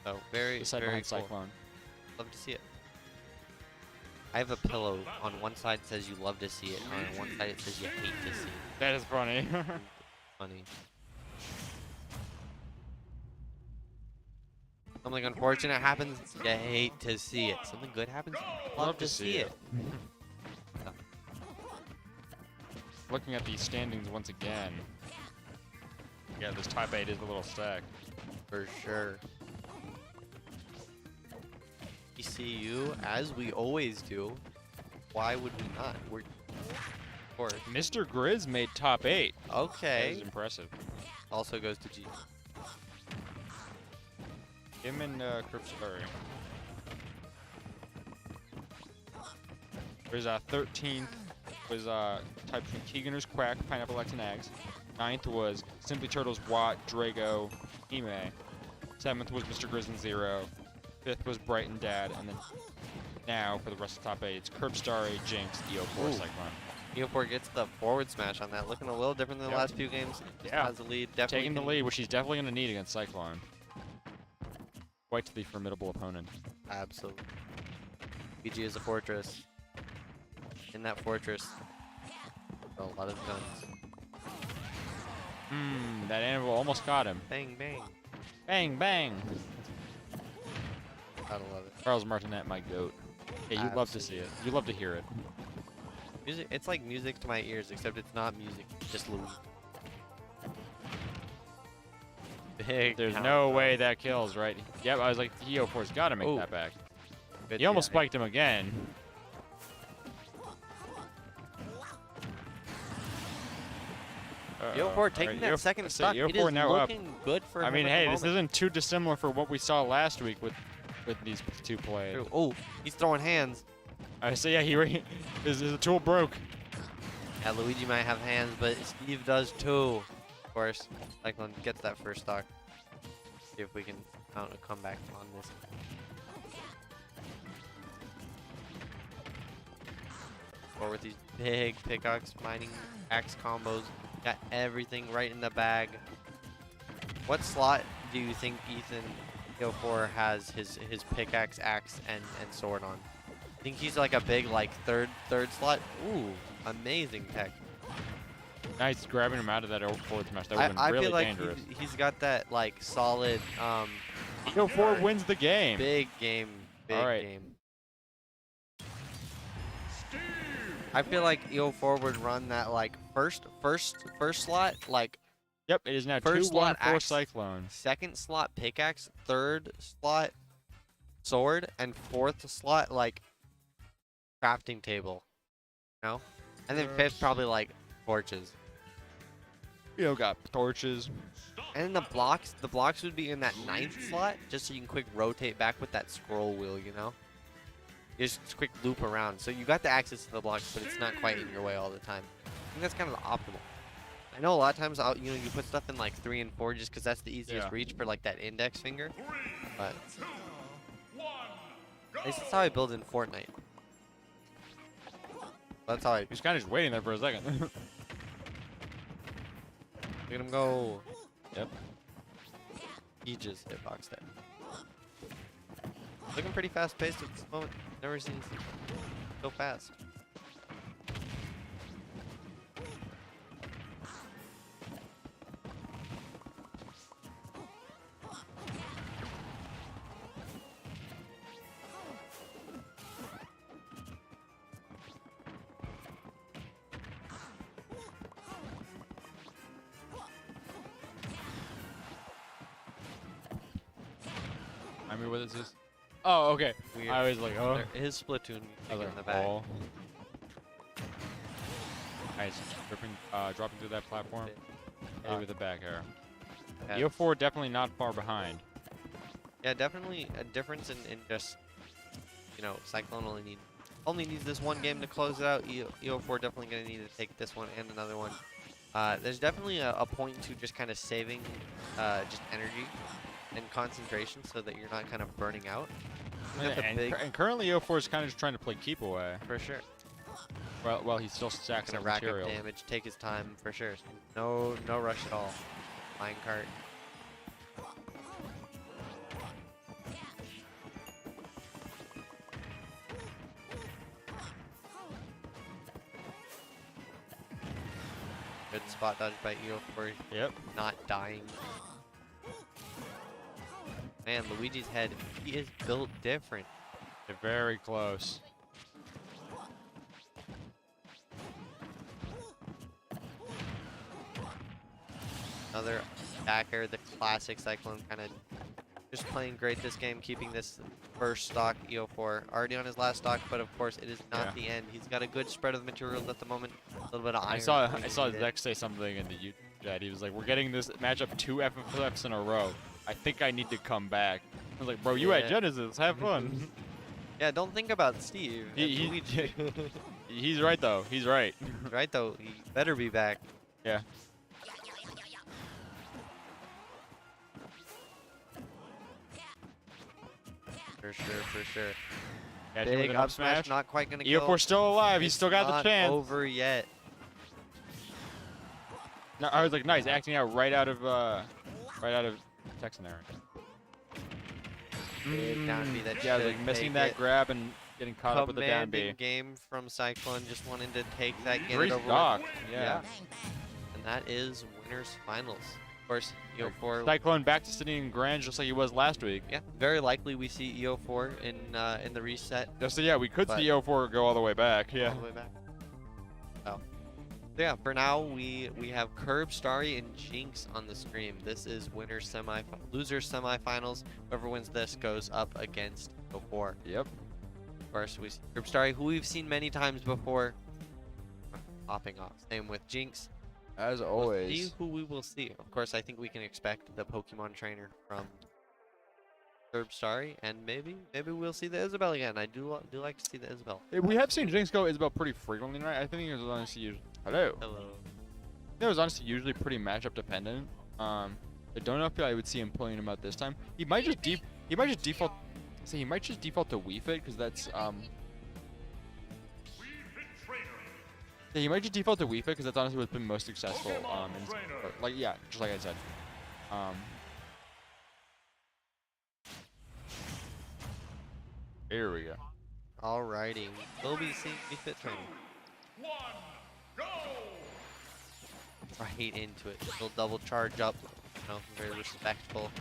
[SPEAKER 2] So very,
[SPEAKER 1] The side
[SPEAKER 2] very
[SPEAKER 1] behind
[SPEAKER 2] cool.
[SPEAKER 1] Cyclone.
[SPEAKER 2] Love to see it. I have a pillow. On one side it says you love to see it. On one side it says you hate to see it.
[SPEAKER 1] That is funny.
[SPEAKER 2] Funny. Something unfortunate happens, you hate to see it. Something good happens, you love to see it.
[SPEAKER 1] Looking at these standings once again. Yeah, this top 8 is a little stacked.
[SPEAKER 2] For sure. ECU, as we always do. Why would we not? We're, of course.
[SPEAKER 1] Mr. Grizz made top 8. That
[SPEAKER 2] Okay.
[SPEAKER 1] is impressive.
[SPEAKER 2] Also goes to G.
[SPEAKER 1] Him and Cripsbury. There's 13th was type between Keeganers, Quack, Pineapple X, and Eggs. 9th was Simply Turtles, Watt, Drago, Ime. 7th was Mr. Grizz and Zero. 5th was Brighton Dad, and then now for the rest of the top 8, it's Curbstarry, Jinx, EO4,
[SPEAKER 2] Ooh.
[SPEAKER 1] Cyclone.
[SPEAKER 2] EO4 gets the forward smash on that. Looking a little different than the
[SPEAKER 1] Yep.
[SPEAKER 2] last few games. Just
[SPEAKER 1] Yeah.
[SPEAKER 2] has the lead. Definitely
[SPEAKER 1] Taking the
[SPEAKER 2] can-
[SPEAKER 1] lead, which he's definitely going to need against Cyclone. Quite the formidable opponent.
[SPEAKER 2] Absolutely. PG is a fortress. In that fortress, a lot of guns.
[SPEAKER 1] That animal almost caught him.
[SPEAKER 2] Bang, bang.
[SPEAKER 1] Bang, bang.
[SPEAKER 2] Gotta love it.
[SPEAKER 1] Charles Martinet, my goat. Yeah, you love to see it. You love to hear it.
[SPEAKER 2] Music, it's like music to my ears, except it's not music, just Louis. Big.
[SPEAKER 1] There's
[SPEAKER 2] counter.
[SPEAKER 1] no way that kills, right? Yep, I was like, EO4's got to make
[SPEAKER 2] Ooh.
[SPEAKER 1] that back.
[SPEAKER 2] Good
[SPEAKER 1] He almost
[SPEAKER 2] DI.
[SPEAKER 1] spiked him again.
[SPEAKER 2] EO4 taking that second stock. It is
[SPEAKER 1] EO4 now up.
[SPEAKER 2] looking good for
[SPEAKER 1] I
[SPEAKER 2] him
[SPEAKER 1] mean,
[SPEAKER 2] at
[SPEAKER 1] hey,
[SPEAKER 2] the
[SPEAKER 1] this
[SPEAKER 2] moment.
[SPEAKER 1] isn't too dissimilar for what we saw last week with these two players.
[SPEAKER 2] Oh, he's throwing hands.
[SPEAKER 1] So yeah, his tool broke.
[SPEAKER 2] Yeah, Luigi might have hands, but Steve does too. Of course, Cyclone gets that first stock. See if we can mount a comeback on this. Or with these big pickaxe mining axe combos, got everything right in the bag. What slot do you think Ethan EO4 has his pickaxe, axe, and sword on? I think he's like a big like third slot. Ooh, amazing tech.
[SPEAKER 1] Nice grabbing him out of that forward smash. That would have been
[SPEAKER 2] I
[SPEAKER 1] really
[SPEAKER 2] feel like
[SPEAKER 1] dangerous.
[SPEAKER 2] he's got that like solid
[SPEAKER 1] EO4 wins the game.
[SPEAKER 2] big game, big
[SPEAKER 1] All right.
[SPEAKER 2] game. I feel like EO4 would run that like first slot, like
[SPEAKER 1] Yep, it is now
[SPEAKER 2] First
[SPEAKER 1] 2-1
[SPEAKER 2] slot
[SPEAKER 1] for
[SPEAKER 2] axe.
[SPEAKER 1] Cyclone.
[SPEAKER 2] second slot pickaxe, third slot sword, and fourth slot like crafting table. You know? And then fifth probably like torches.
[SPEAKER 1] got torches.
[SPEAKER 2] And the blocks would be in that 9th slot, just so you can quick rotate back with that scroll wheel, you know? Just quick loop around. So you got the access to the blocks, but it's not quite in your way all the time. I think that's kind of the optimal. I know a lot of times, you know, you put stuff in like 3 and 4 just because that's the easiest reach for like that index finger. But this is how I build in Fortnite. That's how I.
[SPEAKER 1] He's kind of just waiting there for a second.
[SPEAKER 2] Look at him go.
[SPEAKER 1] Yep.
[SPEAKER 2] He just hitboxed it. Looking pretty fast paced at this moment. Never seen so fast.
[SPEAKER 1] I mean, what is this? Oh, okay.
[SPEAKER 2] Weird.
[SPEAKER 1] I was like, oh.
[SPEAKER 2] There is Splatoon
[SPEAKER 1] I was
[SPEAKER 2] in
[SPEAKER 1] like,
[SPEAKER 2] the back.
[SPEAKER 1] oh. Nice. Dropping through that platform. Hey, with the back air.
[SPEAKER 2] Yeah.
[SPEAKER 1] EO4 definitely not far behind.
[SPEAKER 2] Yeah, definitely a difference in just, you know, Cyclone only needs this one game to close it out. EO4 definitely going to need to take this one and another one. There's definitely a point to just kind of saving just energy and concentration so that you're not kind of burning out.
[SPEAKER 1] And currently EO4 is kind of just trying to play keep away.
[SPEAKER 2] For sure.
[SPEAKER 1] Well, he's still stacks
[SPEAKER 2] Gonna
[SPEAKER 1] up
[SPEAKER 2] rack up
[SPEAKER 1] material.
[SPEAKER 2] damage, take his time for sure. No rush at all. Minecart. Good spot dodge by EO4.
[SPEAKER 1] Yep.
[SPEAKER 2] Not dying. Man, Luigi's head, he is built different.
[SPEAKER 1] They're very close.
[SPEAKER 2] Another backer, the classic Cyclone, kind of just playing great this game, keeping this first stock EO4 already on his last stock, but of course it is not the end. He's got a good spread of the materials at the moment, a little bit of iron.
[SPEAKER 1] I saw Zek say something in the YouTube chat. He was like, "We're getting this matchup 2 FFFs in a row. I think I need to come back." I was like, "Bro, you at Genesis? Have fun."
[SPEAKER 2] Yeah, don't think about Steve.
[SPEAKER 1] He's right though. He's right.
[SPEAKER 2] Right though, he better be back.
[SPEAKER 1] Yeah.
[SPEAKER 2] For sure, for sure.
[SPEAKER 1] Catch him with
[SPEAKER 2] Big
[SPEAKER 1] an
[SPEAKER 2] up smash, not quite gonna go.
[SPEAKER 1] EO4 still alive. He's
[SPEAKER 2] It's
[SPEAKER 1] still got the
[SPEAKER 2] not
[SPEAKER 1] chance.
[SPEAKER 2] over yet.
[SPEAKER 1] No, I was like, nice, acting out right out of Texan there.
[SPEAKER 2] Big down B that
[SPEAKER 1] Yeah,
[SPEAKER 2] should
[SPEAKER 1] like missing
[SPEAKER 2] take
[SPEAKER 1] that
[SPEAKER 2] it.
[SPEAKER 1] grab and getting caught up with the down B.
[SPEAKER 2] Commanding game from Cyclone, just wanting to take that, get
[SPEAKER 1] Great
[SPEAKER 2] it over
[SPEAKER 1] stock.
[SPEAKER 2] with.
[SPEAKER 1] Yeah.
[SPEAKER 2] And that is winners finals. Of course, EO4.
[SPEAKER 1] Cyclone back to sitting in grand just like he was last week.
[SPEAKER 2] Yeah, very likely we see EO4 in the reset.
[SPEAKER 1] So yeah, we could
[SPEAKER 2] But-
[SPEAKER 1] see EO4 go all the way back. Yeah.
[SPEAKER 2] All the way back. Oh. So yeah, for now we have Curb, Starry, and Jinx on the stream. This is loser semifinals. Whoever wins this goes up against EO4.
[SPEAKER 1] Yep.
[SPEAKER 2] Of course, we see Curb, Starry, who we've seen many times before, popping off. Same with Jinx.
[SPEAKER 1] As
[SPEAKER 2] We'll
[SPEAKER 1] always.
[SPEAKER 2] see who we will see. Of course, I think we can expect the Pokemon trainer from Curb, Starry, and maybe we'll see the Isabelle again. I do like to see the Isabelle.
[SPEAKER 1] We have seen Jinx go Isabelle pretty frequently tonight. I think it was honestly usually. Hello.
[SPEAKER 2] Hello.
[SPEAKER 1] It was honestly usually pretty matchup dependent. I don't know if I would see him pulling him out this time. He might just default. See, he might just default to Wii Fit because that's Yeah, he might just default to Wii Fit because that's honestly what's been most successful. Like yeah, just like I said. Here we go.
[SPEAKER 2] Alrighty, we'll be seeing the fit training. Right into it. He'll double charge up. You know, very respectful.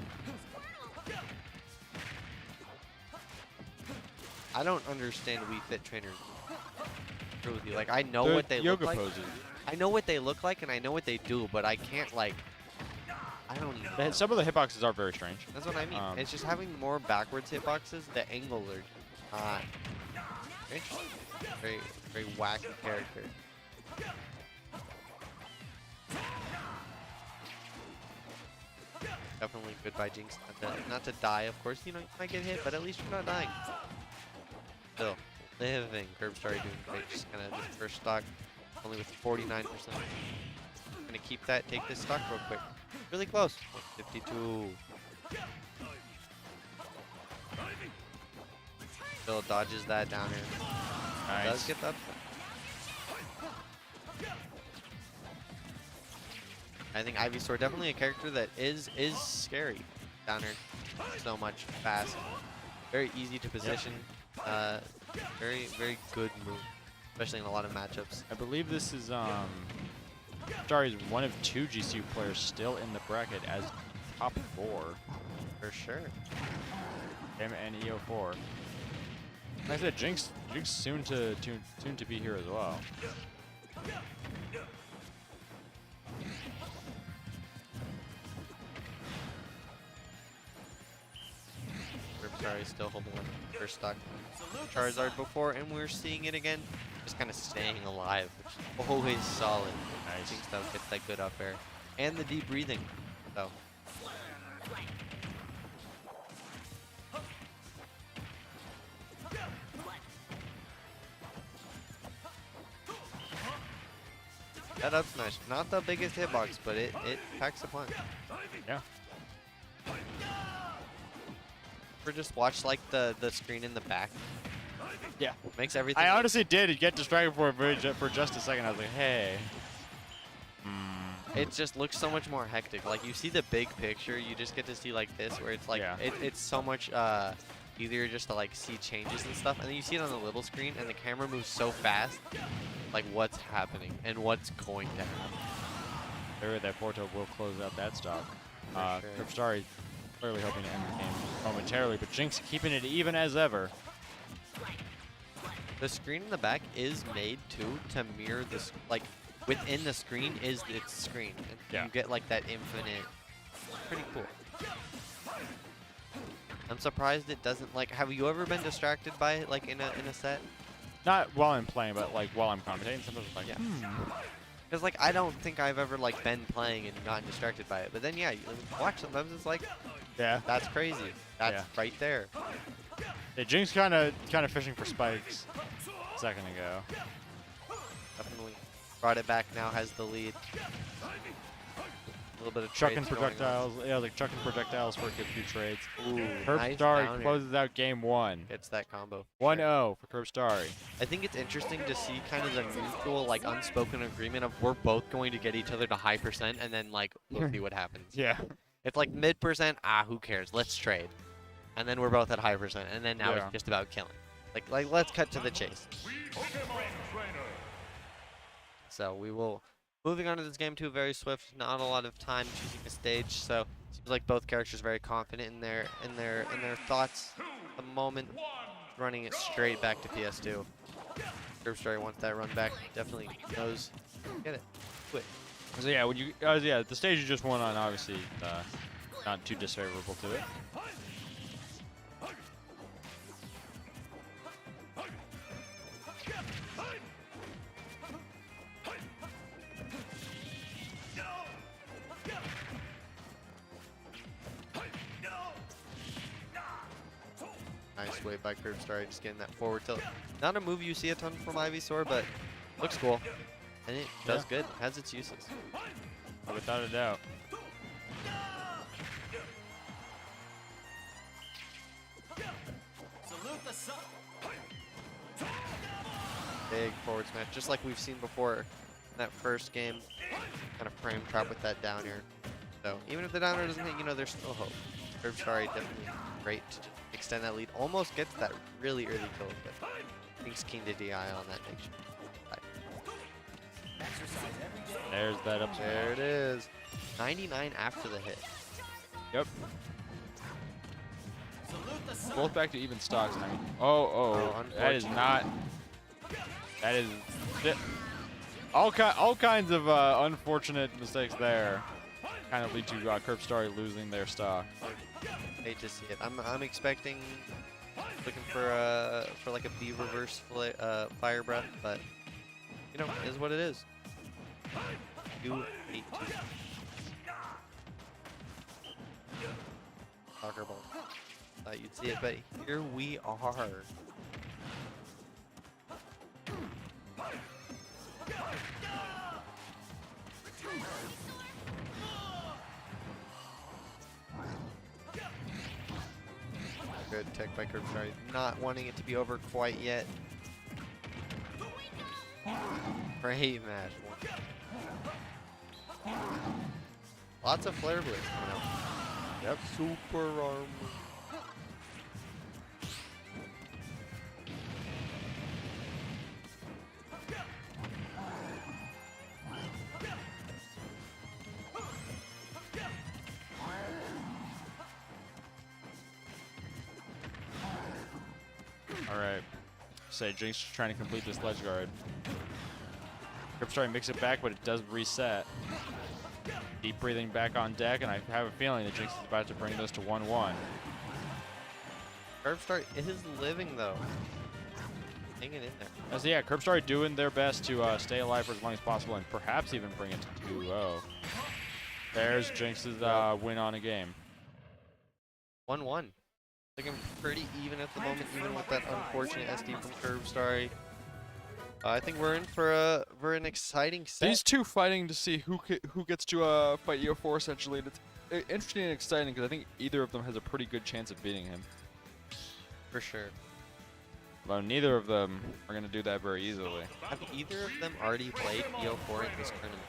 [SPEAKER 2] I don't understand Wii Fit trainers. True with you. Like I know what they look
[SPEAKER 1] yoga
[SPEAKER 2] like.
[SPEAKER 1] poses.
[SPEAKER 2] I know what they look like and I know what they do, but I can't like. I don't even know.
[SPEAKER 1] Some of the hitboxes are very strange.
[SPEAKER 2] That's what I mean. It's just having more backwards hitboxes. The angles are not interesting. Very wacky character. Definitely good by Jinx not to die, of course. You know, you might get hit, but at least you're not dying. Still, living. Curbstar doing great. Just kind of just first stock, only with 49%. Gonna keep that, take this stock real quick. Really close. 52. Still dodges that down here.
[SPEAKER 1] Nice.
[SPEAKER 2] Does get the upset. I think Ivysaur definitely a character that is scary down here. So much fast. Very easy to position. Very good move. Especially in a lot of matchups.
[SPEAKER 1] I believe this is Starry's one of 2 GCU players still in the bracket as top 4.
[SPEAKER 2] For sure.
[SPEAKER 1] Him and EO4. Like I said, Jinx soon to be here as well.
[SPEAKER 2] Sorry, still holding on to first stock. Charizard before, and we're seeing it again. Just kind of staying alive, which is always solid.
[SPEAKER 1] Nice.
[SPEAKER 2] Jinx though gets that good up air. And the deep breathing. So. That up smash, not the biggest hitbox, but it packs a punch.
[SPEAKER 1] Yeah.
[SPEAKER 2] Or just watch like the screen in the back.
[SPEAKER 1] Yeah.
[SPEAKER 2] Makes everything.
[SPEAKER 1] I honestly did get distracted for just a second. I was like, hey.
[SPEAKER 2] It just looks so much more hectic. Like you see the big picture, you just get to see like this, where it's like it's so much easier just to like see changes and stuff, and then you see it on the little screen, and the camera moves so fast, like what's happening and what's going to happen.
[SPEAKER 1] There, that Porto will close out that stock.
[SPEAKER 2] Sure.
[SPEAKER 1] Curbstar clearly hoping to end the game momentarily, but Jinx keeping it even as ever.
[SPEAKER 2] The screen in the back is made to mirror this, like within the screen is its screen. And
[SPEAKER 1] Yeah.
[SPEAKER 2] You get like that infinite. Pretty cool. I'm surprised it doesn't like. Have you ever been distracted by it like in a set?
[SPEAKER 1] Not while I'm playing, but like while I'm commentating. Sometimes it's like,
[SPEAKER 2] Yeah. Because like I don't think I've ever like been playing and gotten distracted by it. But then yeah, you watch sometimes it's like,
[SPEAKER 1] yeah.
[SPEAKER 2] that's crazy. That's right there.
[SPEAKER 1] Yeah, Jinx kind of fishing for spikes a second ago.
[SPEAKER 2] Definitely brought it back now, has the lead. A little bit of
[SPEAKER 1] Chucking
[SPEAKER 2] trades going on.
[SPEAKER 1] projectiles. Yeah, like chucking projectiles for a good few trades.
[SPEAKER 2] Ooh, nice
[SPEAKER 1] Curbstar
[SPEAKER 2] down air.
[SPEAKER 1] closes out game 1.
[SPEAKER 2] Gets that combo.
[SPEAKER 1] 1-0 for Curbstar.
[SPEAKER 2] I think it's interesting to see kind of the mutual, like, unspoken agreement of we're both going to get each other to high percent, and then, like, we'll see what happens.
[SPEAKER 1] Yeah.
[SPEAKER 2] It's like mid percent, who cares? Let's trade. And then we're both at high percent, and then now
[SPEAKER 1] Yeah.
[SPEAKER 2] it's just about killing. Like let's cut to the chase. So we will, moving on to this game 2, very swift, not a lot of time choosing a stage, so seems like both characters very confident in their thoughts at the moment, running it straight back to PS2. Curbstar wants that run back, definitely knows, get it, quit.
[SPEAKER 1] So yeah, when you the stage you just won on, obviously not too disfavorable to it.
[SPEAKER 2] Nice wave by Curbstar, just getting that forward tilt. Not a move you see a ton from Ivysaur, but looks cool. And it does good, has its uses.
[SPEAKER 1] Without a doubt.
[SPEAKER 2] Big forward smash, just like we've seen before in that first game. Kind of frame trap with that down air. So even if the down air doesn't hit, you know, there's still hope. Curbstar definitely great to extend that lead. Almost gets that really early kill, but I think he's keen to DI on that next.
[SPEAKER 1] There's that up.
[SPEAKER 2] There it is. 99 after the hit.
[SPEAKER 1] Yep. Both back to even stocks. I mean, that is not. That is all kinds of unfortunate mistakes there. Kind of lead to Curbstar losing their stock.
[SPEAKER 2] Hate to see it. I'm expecting, looking for like a B reverse fire breath, but you know, it is what it is. 2-8-2. soccer ball. Thought you'd see it, but here we are. Good tech by Curve. Not wanting it to be over quite yet. Great match. Lots of flare blitz coming up. Yep. Super armor.
[SPEAKER 1] Alright. Say Jinx is trying to complete this ledge guard. Gripstory makes it back, but it does reset. Deep breathing back on deck, and I have a feeling that Jinx is about to bring this to 1-1.
[SPEAKER 2] Curbstar is living though. Hanging in there.
[SPEAKER 1] As yeah, Curbstory doing their best to stay alive for as long as possible and perhaps even bring it to 2-0. There's Jinx's win on a game.
[SPEAKER 2] 1-1. Looking pretty even at the moment, even with that unfortunate SD from Curbstar. I think we're in for an exciting set.
[SPEAKER 1] These two fighting to see who gets to fight EO4 essentially. And it's interesting and exciting because I think either of them has a pretty good chance of beating him.
[SPEAKER 2] For sure.
[SPEAKER 1] Though neither of them are going to do that very easily.
[SPEAKER 2] Have either of them already played EO4 in this tournament?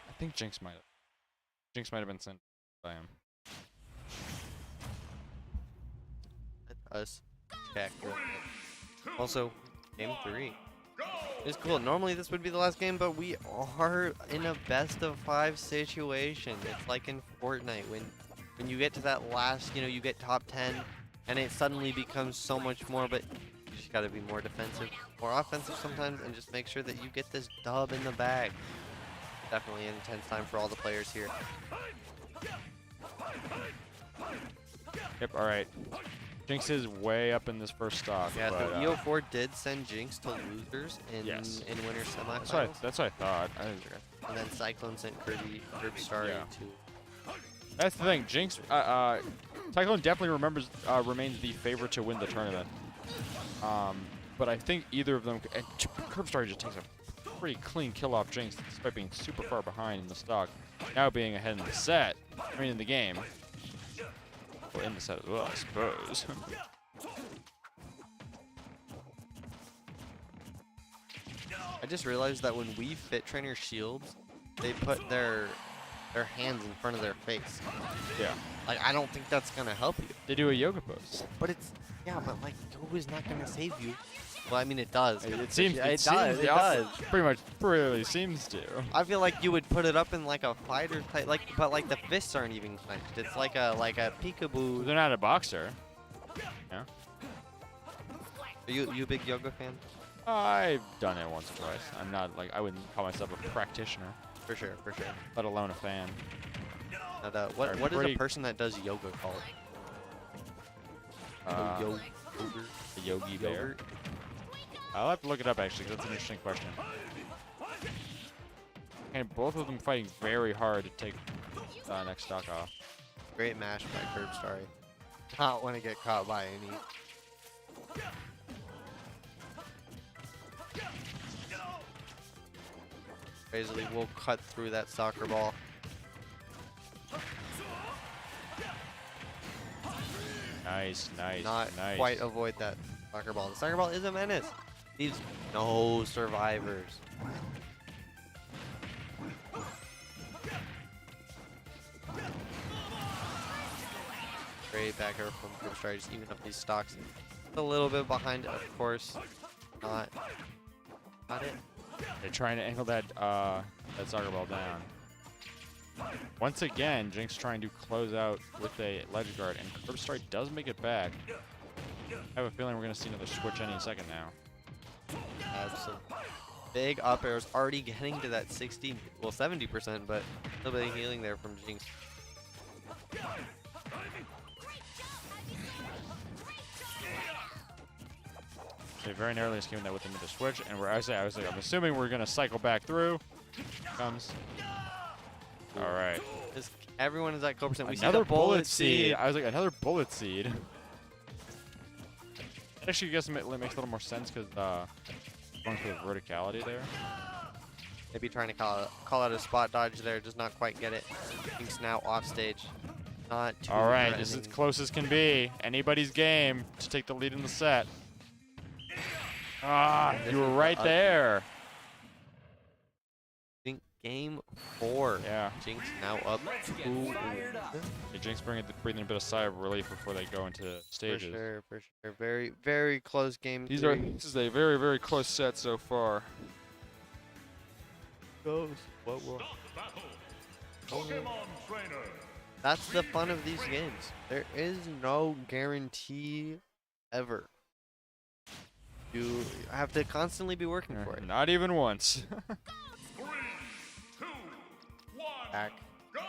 [SPEAKER 1] I think Jinx might have. Jinx might have been sent by him.
[SPEAKER 2] Let us check real quick. Also, game 3. It's cool. Normally this would be the last game, but we are in a best of 5 situation. It's like in Fortnite when you get to that last, you get top 10, and it suddenly becomes so much more. But you just gotta be more defensive, more offensive sometimes, and just make sure that you get this dub in the bag. Definitely an intense time for all the players here.
[SPEAKER 1] Yep. All right. Jinx is way up in this first stock.
[SPEAKER 2] Yeah,
[SPEAKER 1] but,
[SPEAKER 2] so EO4 did send Jinx to losers in
[SPEAKER 1] Yes.
[SPEAKER 2] in winter semifinals.
[SPEAKER 1] That's what I thought.
[SPEAKER 2] And then Cyclone sent Curbstar
[SPEAKER 1] Yeah.
[SPEAKER 2] to.
[SPEAKER 1] That's the thing. Jinx, Cyclone definitely remains the favorite to win the tournament. But I think either of them, and Curbstar just takes a pretty clean kill off Jinx despite being super far behind in the stock. Now being ahead in the set, in the game. Well, in the set as well, I suppose.
[SPEAKER 2] I just realized that when we fit trainer shields, they put their hands in front of their face.
[SPEAKER 1] Yeah.
[SPEAKER 2] Like, I don't think that's gonna help you.
[SPEAKER 1] They do a yoga pose.
[SPEAKER 2] But it's but like yoga is not gonna save you. Well, I mean it does.
[SPEAKER 1] It seems.
[SPEAKER 2] It does.
[SPEAKER 1] Pretty much, really seems to.
[SPEAKER 2] I feel like you would put it up in like a fighter type, but like the fists aren't even clenched. It's like a peekaboo.
[SPEAKER 1] They're not a boxer. Yeah.
[SPEAKER 2] Are you a big yoga fan?
[SPEAKER 1] I've done it once or twice. I'm not I wouldn't call myself a practitioner,
[SPEAKER 2] For sure.
[SPEAKER 1] let alone a fan.
[SPEAKER 2] And, what is a person that does yoga called?
[SPEAKER 1] A yogi bear. I'll have to look it up actually, 'cause that's an interesting question. And both of them fighting very hard to take next stock off.
[SPEAKER 2] Great mash by Curbstar. Not want to get caught by any. Basically, we'll cut through that soccer ball.
[SPEAKER 1] Nice.
[SPEAKER 2] Not quite avoid that soccer ball. The soccer ball is a menace. Leaves no survivors. Great back air from Curbstar, just even up these stocks. A little bit behind, of course. Not it.
[SPEAKER 1] They're trying to angle that soccer ball down. Once again, Jinx trying to close out with a ledge guard, and Curbstar does make it back. I have a feeling we're going to see another switch any second now.
[SPEAKER 2] Absolutely. Big up airs, already getting to that 60, well 70%, but a little bit of healing there from Jinx.
[SPEAKER 1] They very narrowly escaping that with another switch, and I'm assuming we're going to cycle back through. Comes. All right.
[SPEAKER 2] Everyone is at Cobra. We see
[SPEAKER 1] Another
[SPEAKER 2] the bullet seed.
[SPEAKER 1] I was like, another bullet seed. Actually, I guess it makes a little more sense because going for the verticality there.
[SPEAKER 2] Maybe trying to call out a spot dodge there, does not quite get it. Jinx now off stage. Not too
[SPEAKER 1] All right, this is as
[SPEAKER 2] threatening.
[SPEAKER 1] close as can be. Anybody's game to take the lead in the set. Ah,
[SPEAKER 2] This
[SPEAKER 1] you were
[SPEAKER 2] is
[SPEAKER 1] right
[SPEAKER 2] the
[SPEAKER 1] there.
[SPEAKER 2] I think game 4.
[SPEAKER 1] Yeah.
[SPEAKER 2] Jinx now up 2.
[SPEAKER 1] The Jinx breathing a bit of sigh of relief before they go into
[SPEAKER 2] For
[SPEAKER 1] stages.
[SPEAKER 2] sure, for sure. Very, very close game.
[SPEAKER 1] This
[SPEAKER 2] 3.
[SPEAKER 1] is a very, very close set so far.
[SPEAKER 2] Goes. What will?
[SPEAKER 4] Pokemon Trainer.
[SPEAKER 2] That's the fun of these games. There is no guarantee ever. You have to constantly be working for it.
[SPEAKER 1] Not even once.
[SPEAKER 4] 3, 2, 1,
[SPEAKER 2] Back.
[SPEAKER 4] go!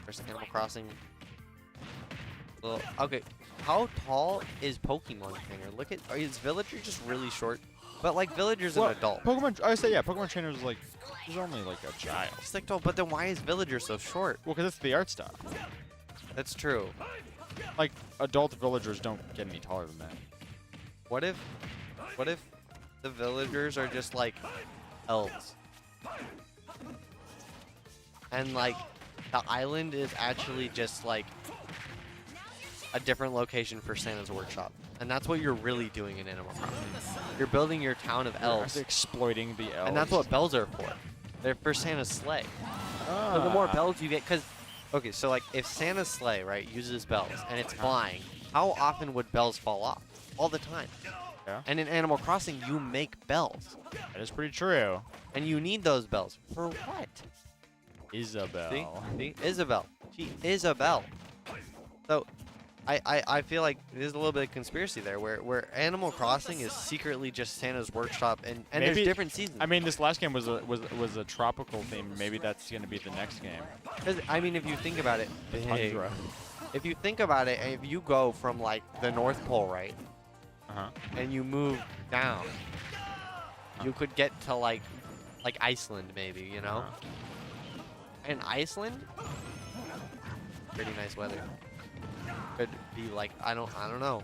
[SPEAKER 2] First Animal Crossing. Well, okay, how tall is Pokemon Trainer? Look at, is Villager just really short? But like Villager's an adult.
[SPEAKER 1] Pokemon, I would say, yeah, Pokemon Trainer is like, he's only like a child.
[SPEAKER 2] It's like tall, but then why is Villager so short?
[SPEAKER 1] Well, because it's the art style.
[SPEAKER 2] That's true.
[SPEAKER 1] Like, adult villagers don't get any taller than that.
[SPEAKER 2] What if the villagers are just like elves? And like the island is actually just like a different location for Santa's workshop. And that's what you're really doing in Animal Crossing. You're building your town of elves.
[SPEAKER 1] You're exploiting the elves.
[SPEAKER 2] And that's what bells are for. They're for Santa's sleigh. So the more bells you get, because, okay, so like if Santa's sleigh, right, uses bells and it's flying, how often would bells fall off? All the time.
[SPEAKER 1] Yeah.
[SPEAKER 2] And in Animal Crossing, you make bells.
[SPEAKER 1] That is pretty true.
[SPEAKER 2] And you need those bells. For what?
[SPEAKER 1] Isabel.
[SPEAKER 2] See? Isabel. She is a bell. So I feel like there's a little bit of conspiracy there where Animal Crossing is secretly just Santa's workshop and there's
[SPEAKER 1] Maybe-
[SPEAKER 2] different seasons.
[SPEAKER 1] I mean, this last game was a tropical theme. Maybe that's going to be the next game.
[SPEAKER 2] 'Cause, I mean, if you think about it, big.
[SPEAKER 1] Tundra.
[SPEAKER 2] If you think about it, if you go from like the North Pole, right,
[SPEAKER 1] Uh-huh.
[SPEAKER 2] and you move down, you could get to like Iceland maybe, you know? And Iceland, pretty nice weather. Could be like I don't know.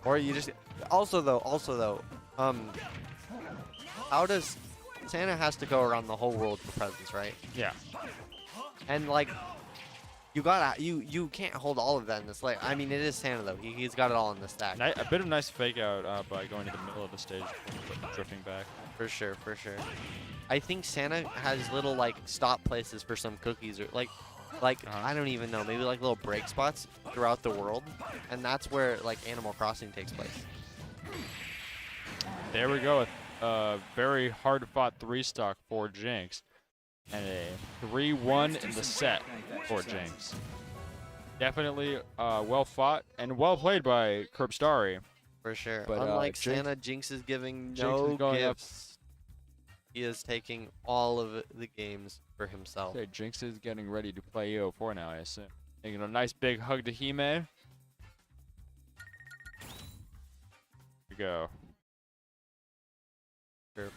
[SPEAKER 2] Or you just also though, how does Santa has to go around the whole world for presents, right?
[SPEAKER 1] Yeah.
[SPEAKER 2] And like you can't hold all of that in the sleigh. I mean, it is Santa though. He's got it all in the stack.
[SPEAKER 1] A bit of nice fake out by going to the middle of the stage, drifting back.
[SPEAKER 2] For sure, for sure. I think Santa has little like stop places for some cookies or like I don't even know, maybe like little break spots throughout the world, and that's where like Animal Crossing takes place.
[SPEAKER 1] There we go. A very hard-fought 3-stock for Jinx, and a 3-1 in the set for Jinx. Definitely well fought and well played by Curbstari.
[SPEAKER 2] For sure.
[SPEAKER 1] But,
[SPEAKER 2] unlike
[SPEAKER 1] Jinx-
[SPEAKER 2] Santa, Jinx is giving
[SPEAKER 1] Jinx
[SPEAKER 2] no
[SPEAKER 1] is going up.
[SPEAKER 2] gifts. He is taking all of the games for himself.
[SPEAKER 1] Okay, Jinx is getting ready to play EO4 now, I assume. Making a nice big hug to Hime. Here we go.
[SPEAKER 2] Sure,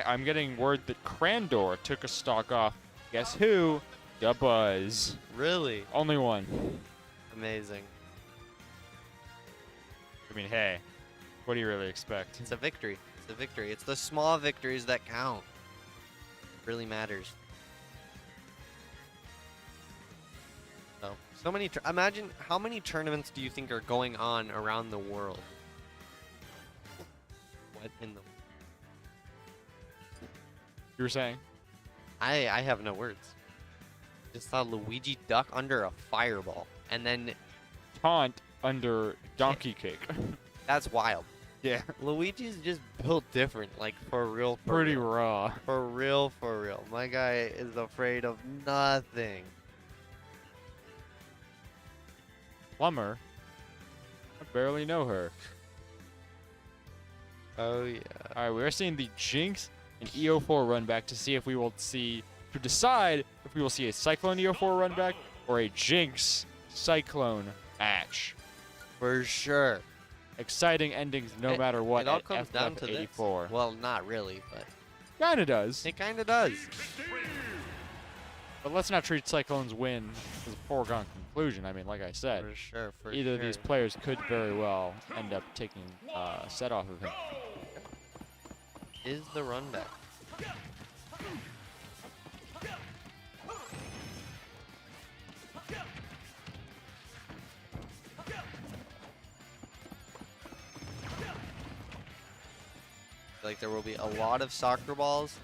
[SPEAKER 1] I'm getting word that Crandor took a stock off. Guess who? Da Buzz.
[SPEAKER 2] Really?
[SPEAKER 1] Only one.
[SPEAKER 2] Amazing.
[SPEAKER 1] I mean, hey, what do you really expect?
[SPEAKER 2] It's a victory. It's a victory. It's the small victories that count. It really matters. So many. Imagine how many tournaments do you think are going on around the world? What in the?
[SPEAKER 1] You were saying?
[SPEAKER 2] I have no words. Just saw Luigi duck under a fireball, and then
[SPEAKER 1] Taunt under Donkey Cake.
[SPEAKER 2] that's wild.
[SPEAKER 1] Yeah.
[SPEAKER 2] Luigi's just built different, like for real.
[SPEAKER 1] Pretty raw.
[SPEAKER 2] For real, for real. My guy is afraid of nothing.
[SPEAKER 1] Plumber. I barely know her.
[SPEAKER 2] Oh yeah.
[SPEAKER 1] All right, we are seeing the Jinx and EO4 run back to see if we will see, to decide if we will see a Cyclone EO4 run back or a Jinx Cyclone match.
[SPEAKER 2] For sure.
[SPEAKER 1] Exciting endings no
[SPEAKER 2] It-
[SPEAKER 1] matter what.
[SPEAKER 2] It all
[SPEAKER 1] at
[SPEAKER 2] comes down to this.
[SPEAKER 1] 84.
[SPEAKER 2] Well, not really, but
[SPEAKER 1] Kinda does.
[SPEAKER 2] it kind of does.
[SPEAKER 1] But let's not treat Cyclone's win as a foregone conclusion. I mean, like I said,
[SPEAKER 2] For sure, for
[SPEAKER 1] either of
[SPEAKER 2] sure.
[SPEAKER 1] these players could very well end up taking a set off of him.
[SPEAKER 2] Is the run back. Like there will be a lot of soccer balls,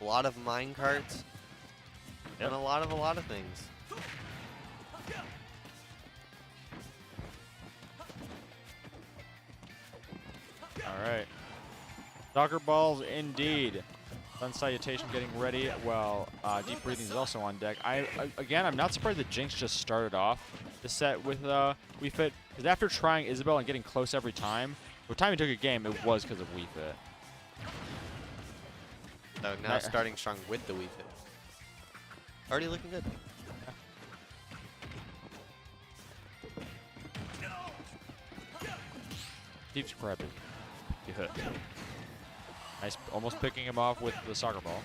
[SPEAKER 2] a lot of mine carts,
[SPEAKER 1] Yep.
[SPEAKER 2] and a lot of things.
[SPEAKER 1] All right. Soccer balls indeed. Sun salutation getting ready. Well, deep breathing is also on deck. Again, I'm not surprised that Jinx just started off the set with Wii Fit, because after trying Isabel and getting close every time, the time he took a game, it was because of Wii Fit.
[SPEAKER 2] So now starting strong with the Wii Fit. Already looking good.
[SPEAKER 1] Deep grab it. Good. Nice, almost picking him off with the soccer ball.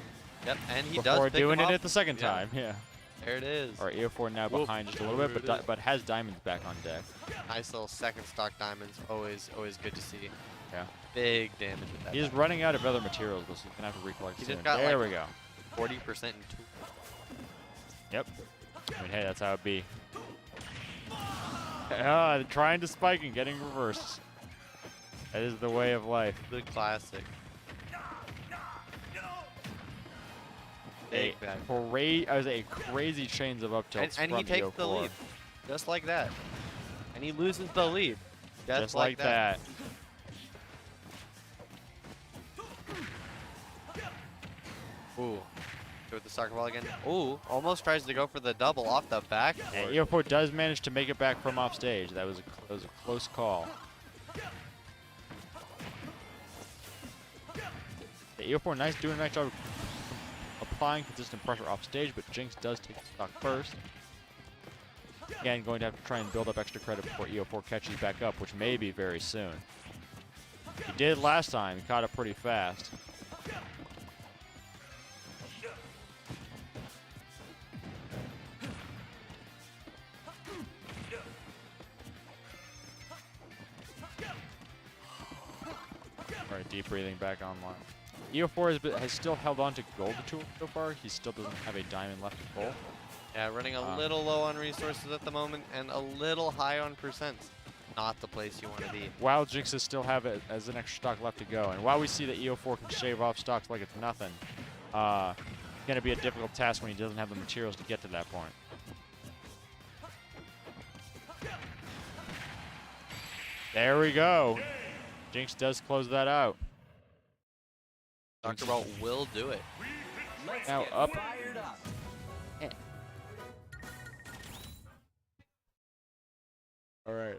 [SPEAKER 2] Yep, and he does
[SPEAKER 1] Before
[SPEAKER 2] pick
[SPEAKER 1] doing
[SPEAKER 2] him
[SPEAKER 1] it
[SPEAKER 2] up.
[SPEAKER 1] at the second
[SPEAKER 2] Yeah.
[SPEAKER 1] time, yeah.
[SPEAKER 2] There it is.
[SPEAKER 1] All right, EO4 now
[SPEAKER 2] Whoop.
[SPEAKER 1] behind just a little bit,
[SPEAKER 2] There it is.
[SPEAKER 1] but has diamonds back on deck.
[SPEAKER 2] Nice little second stock diamonds. Always good to see.
[SPEAKER 1] Yeah.
[SPEAKER 2] Big damage with that.
[SPEAKER 1] He's running out of other materials, so he's gonna have to recollect
[SPEAKER 2] He
[SPEAKER 1] soon.
[SPEAKER 2] just got,
[SPEAKER 1] There
[SPEAKER 2] like-
[SPEAKER 1] we go.
[SPEAKER 2] 40% in two.
[SPEAKER 1] Yep. I mean, hey, that's how it be. Trying to spike and getting reversed. That is the way of life.
[SPEAKER 2] The classic.
[SPEAKER 1] A
[SPEAKER 2] Big bag.
[SPEAKER 1] crazy chains of up tilts
[SPEAKER 2] And
[SPEAKER 1] from
[SPEAKER 2] he takes the
[SPEAKER 1] EO4.
[SPEAKER 2] lead. Just like that. And he loses the lead.
[SPEAKER 1] Just like that.
[SPEAKER 2] Ooh. Go with the soccer ball again. Ooh. Almost tries to go for the double off the back.
[SPEAKER 1] And EO4 does manage to make it back from off stage. That was a close call. The EO4 doing a nice job of applying consistent pressure off stage, but Jinx does take the stock first. Again, going to have to try and build up extra credit before EO4 catches back up, which may be very soon. He did last time. He caught up pretty fast. All right, deep breathing back online. EO4 has still held on to gold so far. He still doesn't have a diamond left to pull.
[SPEAKER 2] Yeah, running a little low on resources at the moment and a little high on percents. Not the place you want to be.
[SPEAKER 1] While Jinxes still have it as an extra stock left to go. And while we see that EO4 can shave off stocks like it's nothing, it's going to be a difficult task when he doesn't have the materials to get to that point. There we go. Jinx does close that out.
[SPEAKER 2] Dr. Ball will do it.
[SPEAKER 1] Now up. All right.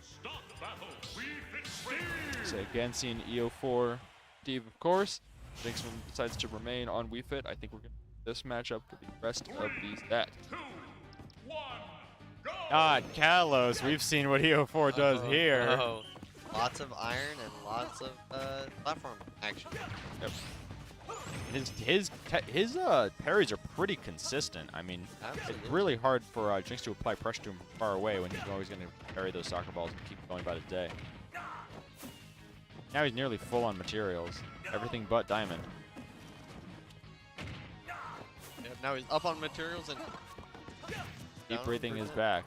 [SPEAKER 4] Stock battle. We fit Steve.
[SPEAKER 1] So again, seeing EO4 Steve, of course. Jinx decides to remain on Wii Fit. I think we're going to this matchup for the rest of these that.
[SPEAKER 4] 2, 1, go.
[SPEAKER 1] Kalos, we've seen what EO4 does here.
[SPEAKER 2] Oh. Lots of iron and lots of platform action.
[SPEAKER 1] Yep. His parries are pretty consistent. I mean,
[SPEAKER 2] Absolutely.
[SPEAKER 1] it's really hard for Jinx to apply pressure to him from far away when he's always going to parry those soccer balls and keep going about his day. Now he's nearly full on materials. Everything but diamond.
[SPEAKER 2] Yep, now he's up on materials and
[SPEAKER 1] Deep
[SPEAKER 2] down
[SPEAKER 1] breathing
[SPEAKER 2] on
[SPEAKER 1] is
[SPEAKER 2] percent.
[SPEAKER 1] back.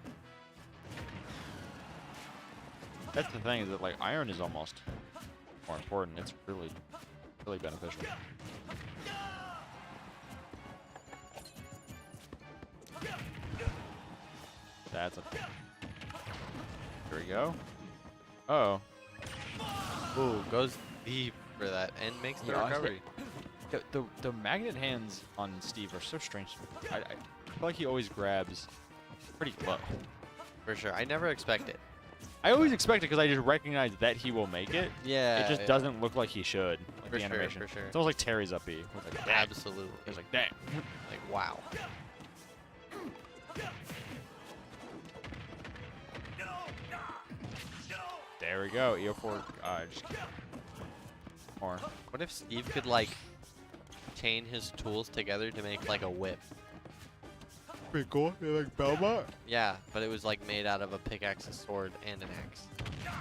[SPEAKER 1] That's the thing, is that like iron is almost more important. It's really beneficial. That's a. Here we go. Uh oh.
[SPEAKER 2] Ooh, goes deep for that and makes the
[SPEAKER 1] Yeah, I
[SPEAKER 2] recovery.
[SPEAKER 1] The magnet hands on Steve are so strange. I feel like he always grabs pretty low.
[SPEAKER 2] For sure. I never expect it.
[SPEAKER 1] I always expect it because I just recognize that he will make it.
[SPEAKER 2] Yeah.
[SPEAKER 1] It just doesn't look like he should. Like
[SPEAKER 2] For
[SPEAKER 1] the
[SPEAKER 2] sure,
[SPEAKER 1] animation.
[SPEAKER 2] for sure.
[SPEAKER 1] It's almost like Terry's up B. It's like, dang.
[SPEAKER 2] Absolutely.
[SPEAKER 1] It's like, dang.
[SPEAKER 2] Like, wow.
[SPEAKER 1] There we go. EO4. Just more.
[SPEAKER 2] What if Steve could, like, chain his tools together to make, like, a whip?
[SPEAKER 1] Pretty cool. You like Belmont?
[SPEAKER 2] Yeah, but it was, like, made out of a pickaxe, a sword, and an axe.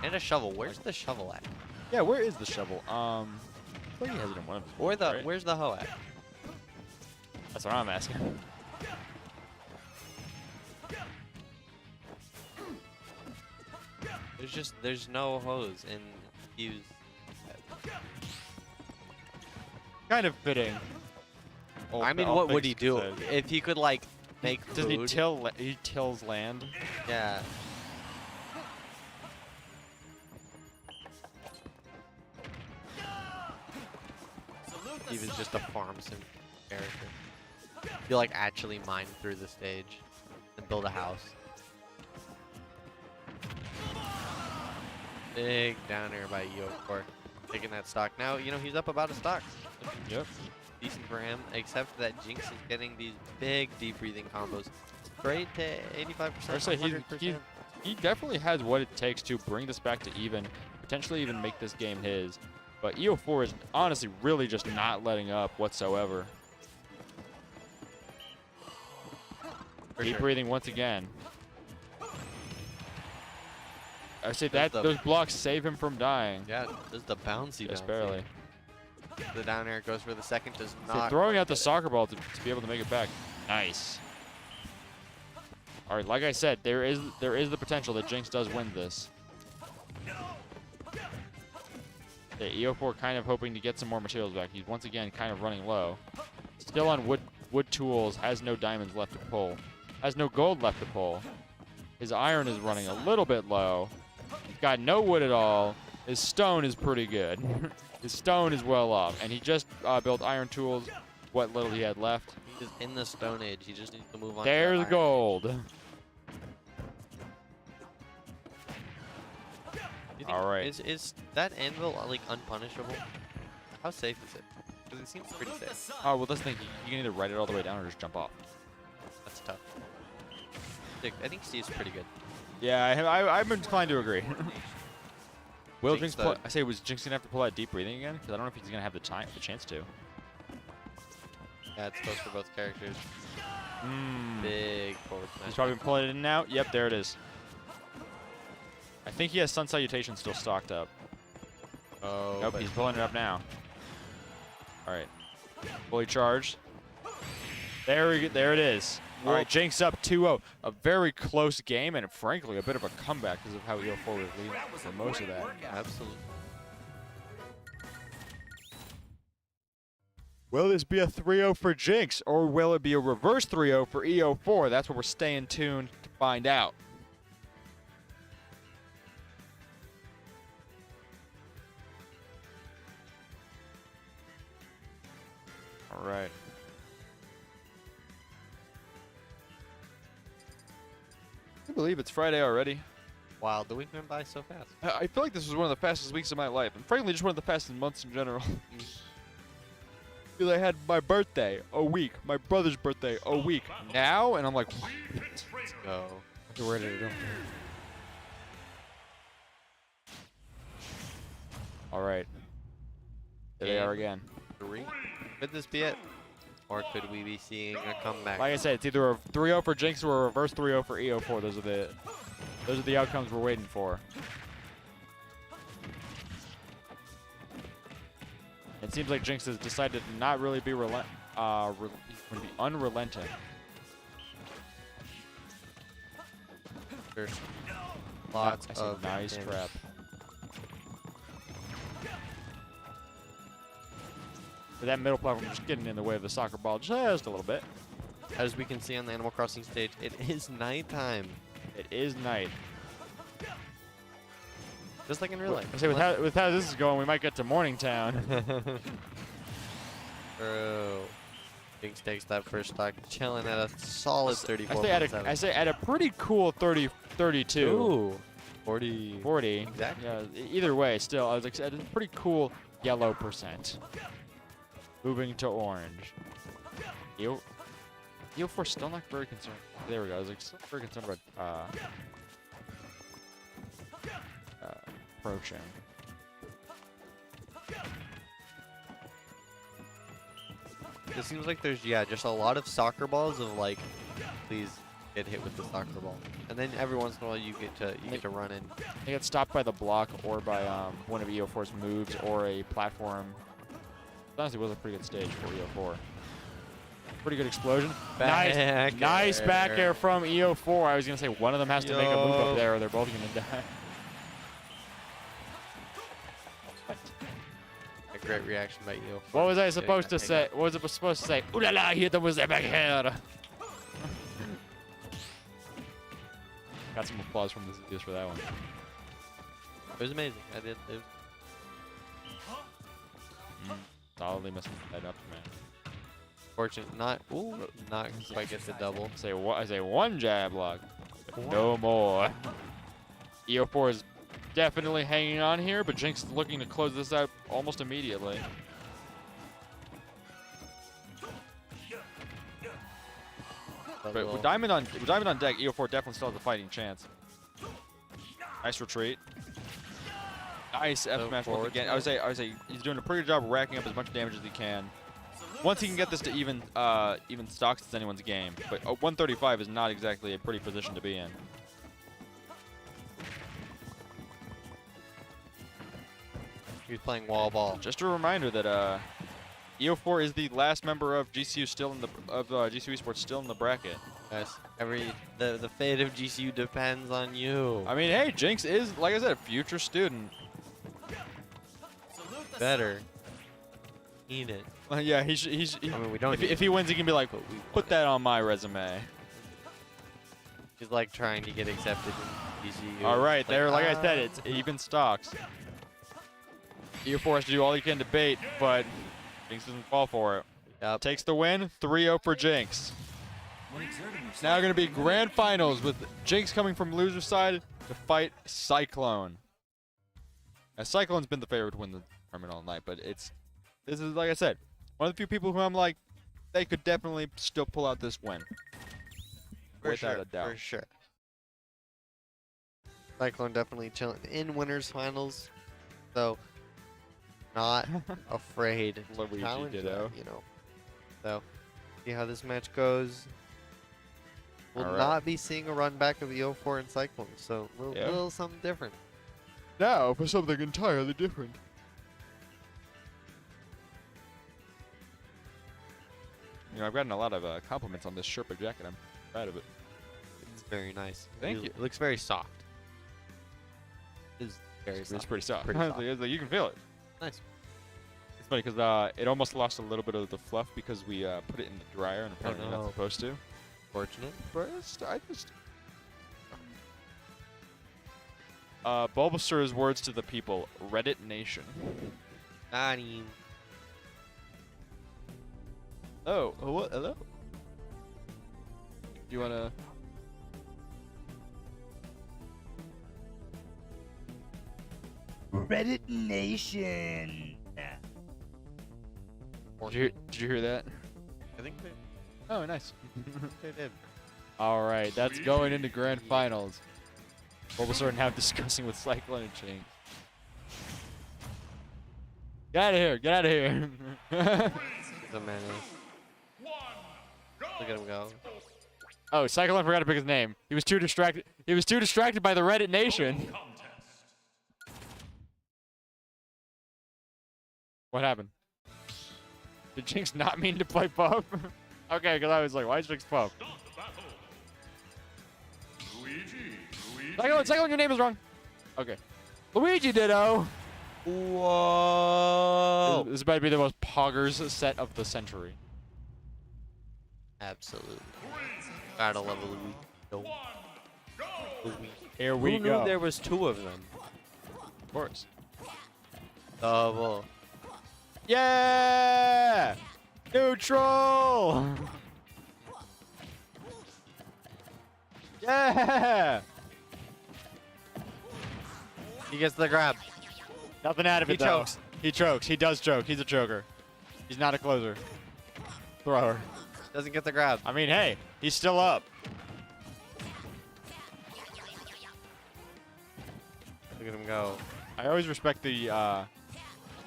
[SPEAKER 2] And a shovel. Where's the shovel at?
[SPEAKER 1] Yeah, where is the shovel? I think he has it in one of his
[SPEAKER 2] Or the,
[SPEAKER 1] right?
[SPEAKER 2] where's the hoe at?
[SPEAKER 1] That's what I'm asking.
[SPEAKER 2] There's no hose in Steve's.
[SPEAKER 1] Kind of fitting.
[SPEAKER 2] I mean,
[SPEAKER 1] all
[SPEAKER 2] what would
[SPEAKER 1] things
[SPEAKER 2] he do
[SPEAKER 1] considered.
[SPEAKER 2] if he could, like, make
[SPEAKER 1] Does
[SPEAKER 2] food?
[SPEAKER 1] he till? He tills land.
[SPEAKER 2] Yeah. Steve is just a farm sim character. You like actually mine through the stage and build a house. Big downer by Yo4. Taking that stock. Now, you know, he's up about a stock.
[SPEAKER 1] Yep.
[SPEAKER 2] Decent for him, except that Jinx is getting these big deep breathing combos. Great to 85%.
[SPEAKER 1] I say
[SPEAKER 2] 100%.
[SPEAKER 1] he definitely has what it takes to bring this back to even, potentially even make this game his. But EO4 is honestly really just not letting up whatsoever.
[SPEAKER 2] For
[SPEAKER 1] Deep
[SPEAKER 2] sure.
[SPEAKER 1] breathing once again. I say
[SPEAKER 2] Does
[SPEAKER 1] that those blocks save him from dying.
[SPEAKER 2] Yeah, this is the bouncy
[SPEAKER 1] Just
[SPEAKER 2] bouncy.
[SPEAKER 1] barely.
[SPEAKER 2] The down air goes for the second, does
[SPEAKER 1] So
[SPEAKER 2] not.
[SPEAKER 1] throwing out the soccer ball to be able to make it back. Nice. All right, like I said, there is the potential that Jinx does win this. Yeah, EO4 kind of hoping to get some more materials back. He's once again kind of running low. Still on wood tools, has no diamonds left to pull. Has no gold left to pull. His iron is running a little bit low. He's got no wood at all. His stone is pretty good. His stone is well up. And he just built iron tools, what little he had left.
[SPEAKER 2] He's in the Stone Age. He just needs to move on.
[SPEAKER 1] There's
[SPEAKER 2] to the
[SPEAKER 1] gold.
[SPEAKER 2] Iron Age. You think-
[SPEAKER 1] All right.
[SPEAKER 2] Is that anvil like unpunishable? How safe is it? Because it seems pretty safe.
[SPEAKER 1] Oh, well, that's the thing. You can either ride it all the way down or just jump off.
[SPEAKER 2] That's tough. I think Steve's pretty good.
[SPEAKER 1] Yeah, I'm inclined to agree. Will
[SPEAKER 2] Jinx,
[SPEAKER 1] Jinx
[SPEAKER 2] though.
[SPEAKER 1] I say, was Jinx gonna have to pull out deep breathing again? Because I don't know if he's gonna have the chance to.
[SPEAKER 2] Yeah, it's close for both characters. Big forward smash.
[SPEAKER 1] He's probably been pulling it in and out. Yep, there it is. I think he has Sun Salutation still stocked up.
[SPEAKER 2] Oh,
[SPEAKER 1] Nope,
[SPEAKER 2] but
[SPEAKER 1] he's pulling it up now. All right, fully charged. There it is. All right, Jinx up 2-0. A very close game, and frankly, a bit of a comeback because of how EO4 was leading for most of that.
[SPEAKER 2] absolutely.
[SPEAKER 1] Will this be a 3-0 for Jinx, or will it be a reverse 3-0 for EO4? That's what we're staying tuned to find out. All right. I can't believe it's Friday already.
[SPEAKER 2] Wow, the week went by so fast.
[SPEAKER 1] I feel like this was one of the fastest weeks of my life, and frankly, just one of the fastest months in general. Because I had my birthday a week, my brother's birthday a week now, and I'm like, what?
[SPEAKER 2] Let's go.
[SPEAKER 1] Okay, we're ready to go. All right. There they are again.
[SPEAKER 2] 3. Could this be it? Or could we be seeing a comeback?
[SPEAKER 1] Like I said, it's either a 3-0 for Jinx or a reverse 3-0 for EO4. Those are the outcomes we're waiting for. It seems like Jinx has decided to not really be he's going to be unrelenting.
[SPEAKER 2] There's lots
[SPEAKER 1] That's a
[SPEAKER 2] of
[SPEAKER 1] nice
[SPEAKER 2] damage.
[SPEAKER 1] trap. But that middle platform just getting in the way of the soccer ball just a little bit.
[SPEAKER 2] As we can see on the Animal Crossing stage, it is nighttime.
[SPEAKER 1] It is night.
[SPEAKER 2] Just like in real life.
[SPEAKER 1] I say with how this is going, we might get to Morning Town.
[SPEAKER 2] Bro. Jinx takes that first stock, chilling at a solid 34.
[SPEAKER 1] I say at a pretty cool 30-32.
[SPEAKER 2] Ooh. 40.
[SPEAKER 1] 40.
[SPEAKER 2] Exactly.
[SPEAKER 1] Yeah. Either way, still, I was like, it's pretty cool yellow percent. Moving to orange. EO4 still not very concerned. There we go. I was like, still very concerned about approaching.
[SPEAKER 2] It seems like there's just a lot of soccer balls of like, please get hit with the soccer ball, and then every once in a while you get to run in.
[SPEAKER 1] They get stopped by the block or by one of EO4's moves or a platform. Honestly, it was a pretty good stage for EO4. Pretty good explosion. Nice back air from EO4. I was gonna say one of them has to make a move up there, or they're both gonna die.
[SPEAKER 2] A great reaction by you.
[SPEAKER 1] What was I supposed to say? What was it supposed to say? Ooh la la, hit them with the back air. Got some applause from the Zeus for that one.
[SPEAKER 2] It was amazing. I did.
[SPEAKER 1] Solidly messing that up, man.
[SPEAKER 2] Fortunate, not quite get the double.
[SPEAKER 1] I say one jab block, but no more. EO4 is definitely hanging on here, but Jinx is looking to close this out almost immediately. But with Diamond on deck, EO4 definitely still has a fighting chance. Nice retreat. Nice F smash once again. I would say he's doing a pretty good job racking up as much damage as he can. Once he can get this to even stocks, it's anyone's game. But 135 is not exactly a pretty position to be in.
[SPEAKER 2] He's playing wall ball.
[SPEAKER 1] Just a reminder that EO4 is the last member of GCU GCU Esports still in the bracket.
[SPEAKER 2] Yes. The fate of GCU depends on you.
[SPEAKER 1] I mean, hey, Jinx is, like I said, a future student.
[SPEAKER 2] Better. Eat it.
[SPEAKER 1] Yeah,
[SPEAKER 2] I mean, we don't.
[SPEAKER 1] If he wins, he can be like, put that on my resume.
[SPEAKER 2] He's like trying to get accepted in GCU.
[SPEAKER 1] All right,
[SPEAKER 2] Like,
[SPEAKER 1] there, like I said, it's even stocks. EO4 has to do all he can to bait, but Jinx doesn't fall for it.
[SPEAKER 2] Yep.
[SPEAKER 1] Takes the win, 3-0 for Jinx. Now going to be grand finals with Jinx coming from loser side to fight Cyclone. Now, Cyclone's been the favorite to win the tournament all night, but this is, like I said, one of the few people who I'm like, they could definitely still pull out this win. Without a doubt.
[SPEAKER 2] For sure. Cyclone definitely chilling in winners finals, so not afraid to
[SPEAKER 1] Luigi
[SPEAKER 2] challenge
[SPEAKER 1] ditto.
[SPEAKER 2] that, So, see how this match goes. We'll
[SPEAKER 1] All right.
[SPEAKER 2] not be seeing a run back of EO4 and Cyclone, so a little something different.
[SPEAKER 1] Now for something entirely different. I've gotten a lot of compliments on this Sherpa jacket. I'm proud of it.
[SPEAKER 2] It's very nice.
[SPEAKER 1] Thank you.
[SPEAKER 2] It looks very soft. It's very
[SPEAKER 1] It's
[SPEAKER 2] soft.
[SPEAKER 1] pretty soft.
[SPEAKER 2] Pretty soft.
[SPEAKER 1] It's like, you can feel it.
[SPEAKER 2] Nice.
[SPEAKER 1] It's funny because it almost lost a little bit of the fluff because we put it in the dryer and apparently
[SPEAKER 2] no.
[SPEAKER 1] not supposed to.
[SPEAKER 2] Fortunate.
[SPEAKER 1] But I just... Bulbasaur's words to the people. Reddit Nation.
[SPEAKER 2] Not even.
[SPEAKER 1] Oh, what? Hello? Do you want to...
[SPEAKER 6] Reddit Nation.
[SPEAKER 1] Did you hear that?
[SPEAKER 2] I think
[SPEAKER 1] Oh, nice.
[SPEAKER 2] they did.
[SPEAKER 1] All right, that's going into grand finals. Bulbasaur now discussing with Cyclone and Jinx. Get out of here! Get out of here!
[SPEAKER 2] The menace. Look at him go.
[SPEAKER 1] Oh, Cyclone forgot to pick his name. He was too distracted. He was too distracted by the Reddit Nation. What happened? Did Jinx not mean to play Puff? Okay, because I was like, why is Jinx Puff? Cyclone, your name is wrong. Okay. Luigi Ditto.
[SPEAKER 2] Whoa!
[SPEAKER 1] This might be the most poggers set of the century.
[SPEAKER 2] Absolutely. Gotta love a Luigi. Nope.
[SPEAKER 1] Here we
[SPEAKER 2] Who
[SPEAKER 1] go.
[SPEAKER 2] knew there was two of them?
[SPEAKER 1] Of course.
[SPEAKER 2] Double.
[SPEAKER 1] Yeah! Neutral! Yeah!
[SPEAKER 2] He gets the grab.
[SPEAKER 1] Nothing out of
[SPEAKER 2] He
[SPEAKER 1] it, though.
[SPEAKER 2] chokes.
[SPEAKER 1] He chokes. He does choke. He's a choker. He's not a closer. Thrower.
[SPEAKER 2] Doesn't get the grab.
[SPEAKER 1] I mean, hey, he's still up.
[SPEAKER 2] Look at him go.
[SPEAKER 1] I always respect the.
[SPEAKER 2] No,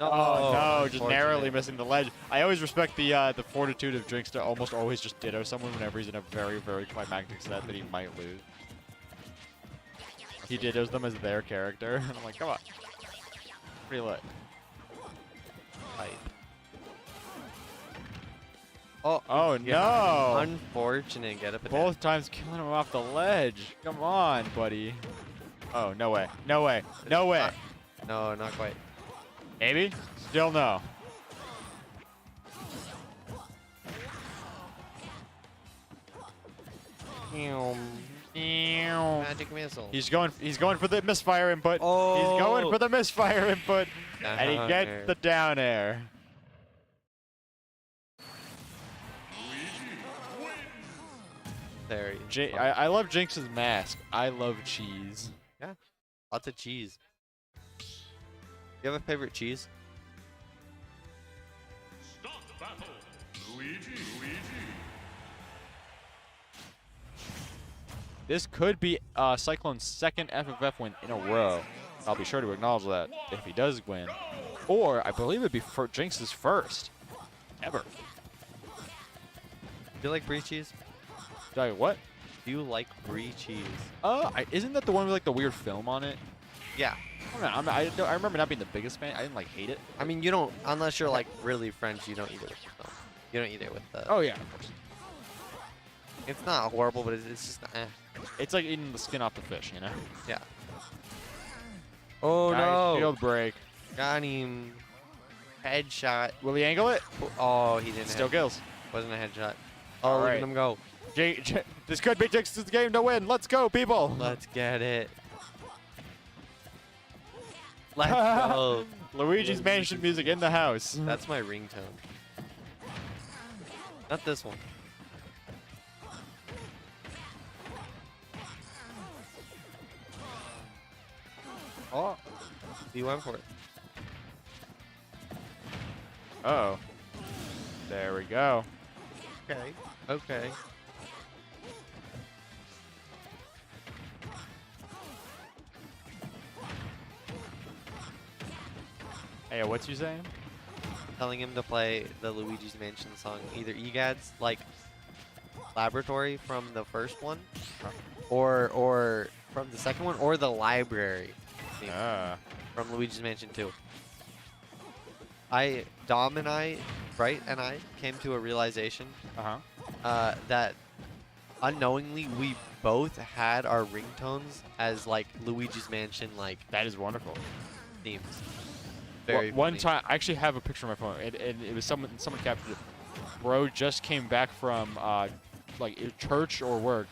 [SPEAKER 1] Oh, no, just
[SPEAKER 2] unfortunate.
[SPEAKER 1] narrowly missing the ledge. I always respect the fortitude of Jinx to almost always just ditto someone whenever he's in a very, very climactic set that he might lose. He dittos them as their character. And I'm like, come on. Pretty lit.
[SPEAKER 2] Fight. Oh,
[SPEAKER 1] Oh, no.
[SPEAKER 2] unfortunate. Get up and
[SPEAKER 1] Both times killing him off the ledge. Come on, buddy. Oh, no way. No way. No way.
[SPEAKER 2] No, not quite.
[SPEAKER 1] Maybe? Still no.
[SPEAKER 2] Magic missile.
[SPEAKER 1] He's going for the misfire input.
[SPEAKER 2] Oh.
[SPEAKER 1] He's going for the misfire input. And he
[SPEAKER 2] Down
[SPEAKER 1] gets
[SPEAKER 2] air.
[SPEAKER 1] the down air.
[SPEAKER 2] There.
[SPEAKER 1] I love Jinx's mask. I love cheese.
[SPEAKER 2] Lots of cheese. You have a favorite cheese?
[SPEAKER 4] Stop battle. Luigi.
[SPEAKER 1] This could be Cyclone's second FFF win in a row. I'll be sure to acknowledge that if he does win. Or I believe it'd be for Jinx's first ever.
[SPEAKER 2] Do you like brie cheese?
[SPEAKER 1] What?
[SPEAKER 2] Do you like brie cheese?
[SPEAKER 1] Isn't that the one with like the weird film on it?
[SPEAKER 2] Yeah.
[SPEAKER 1] I remember not being the biggest fan. I didn't like hate it.
[SPEAKER 2] I mean, you don't, unless you're like really French, you don't eat it with the film. You don't eat it with the.
[SPEAKER 1] Oh yeah, of course.
[SPEAKER 2] It's not horrible, but it's just.
[SPEAKER 1] It's like eating the skin off the fish, you know.
[SPEAKER 2] Yeah. Oh
[SPEAKER 1] Nice
[SPEAKER 2] no!
[SPEAKER 1] Shield break.
[SPEAKER 2] Got him. Headshot.
[SPEAKER 1] Will he angle it?
[SPEAKER 2] Oh, he didn't.
[SPEAKER 1] Still kills.
[SPEAKER 2] Wasn't a headshot. Oh,
[SPEAKER 1] All
[SPEAKER 2] look
[SPEAKER 1] right.
[SPEAKER 2] at him go.
[SPEAKER 1] This could be Jinx's game to win. Let's go, people.
[SPEAKER 2] Let's get it. Let's go.
[SPEAKER 1] Luigi's Mansion music in the house.
[SPEAKER 2] That's my ringtone. Not this one. Oh, he went for it.
[SPEAKER 1] Uh-oh. There we go.
[SPEAKER 2] Okay. Okay.
[SPEAKER 1] Hey, what's you saying?
[SPEAKER 2] Telling him to play the Luigi's Mansion song, either EGAD's like Laboratory from the first one, or from the second one, or the Library theme from Luigi's Mansion 2. Dom and I, Bright and I, came to a realization that unknowingly we both had our ringtones as like Luigi's Mansion like
[SPEAKER 1] That is wonderful.
[SPEAKER 2] themes. Very
[SPEAKER 1] One
[SPEAKER 2] funny.
[SPEAKER 1] time, I actually have a picture on my phone, and it was someone captured it. Bro just came back from like church or work,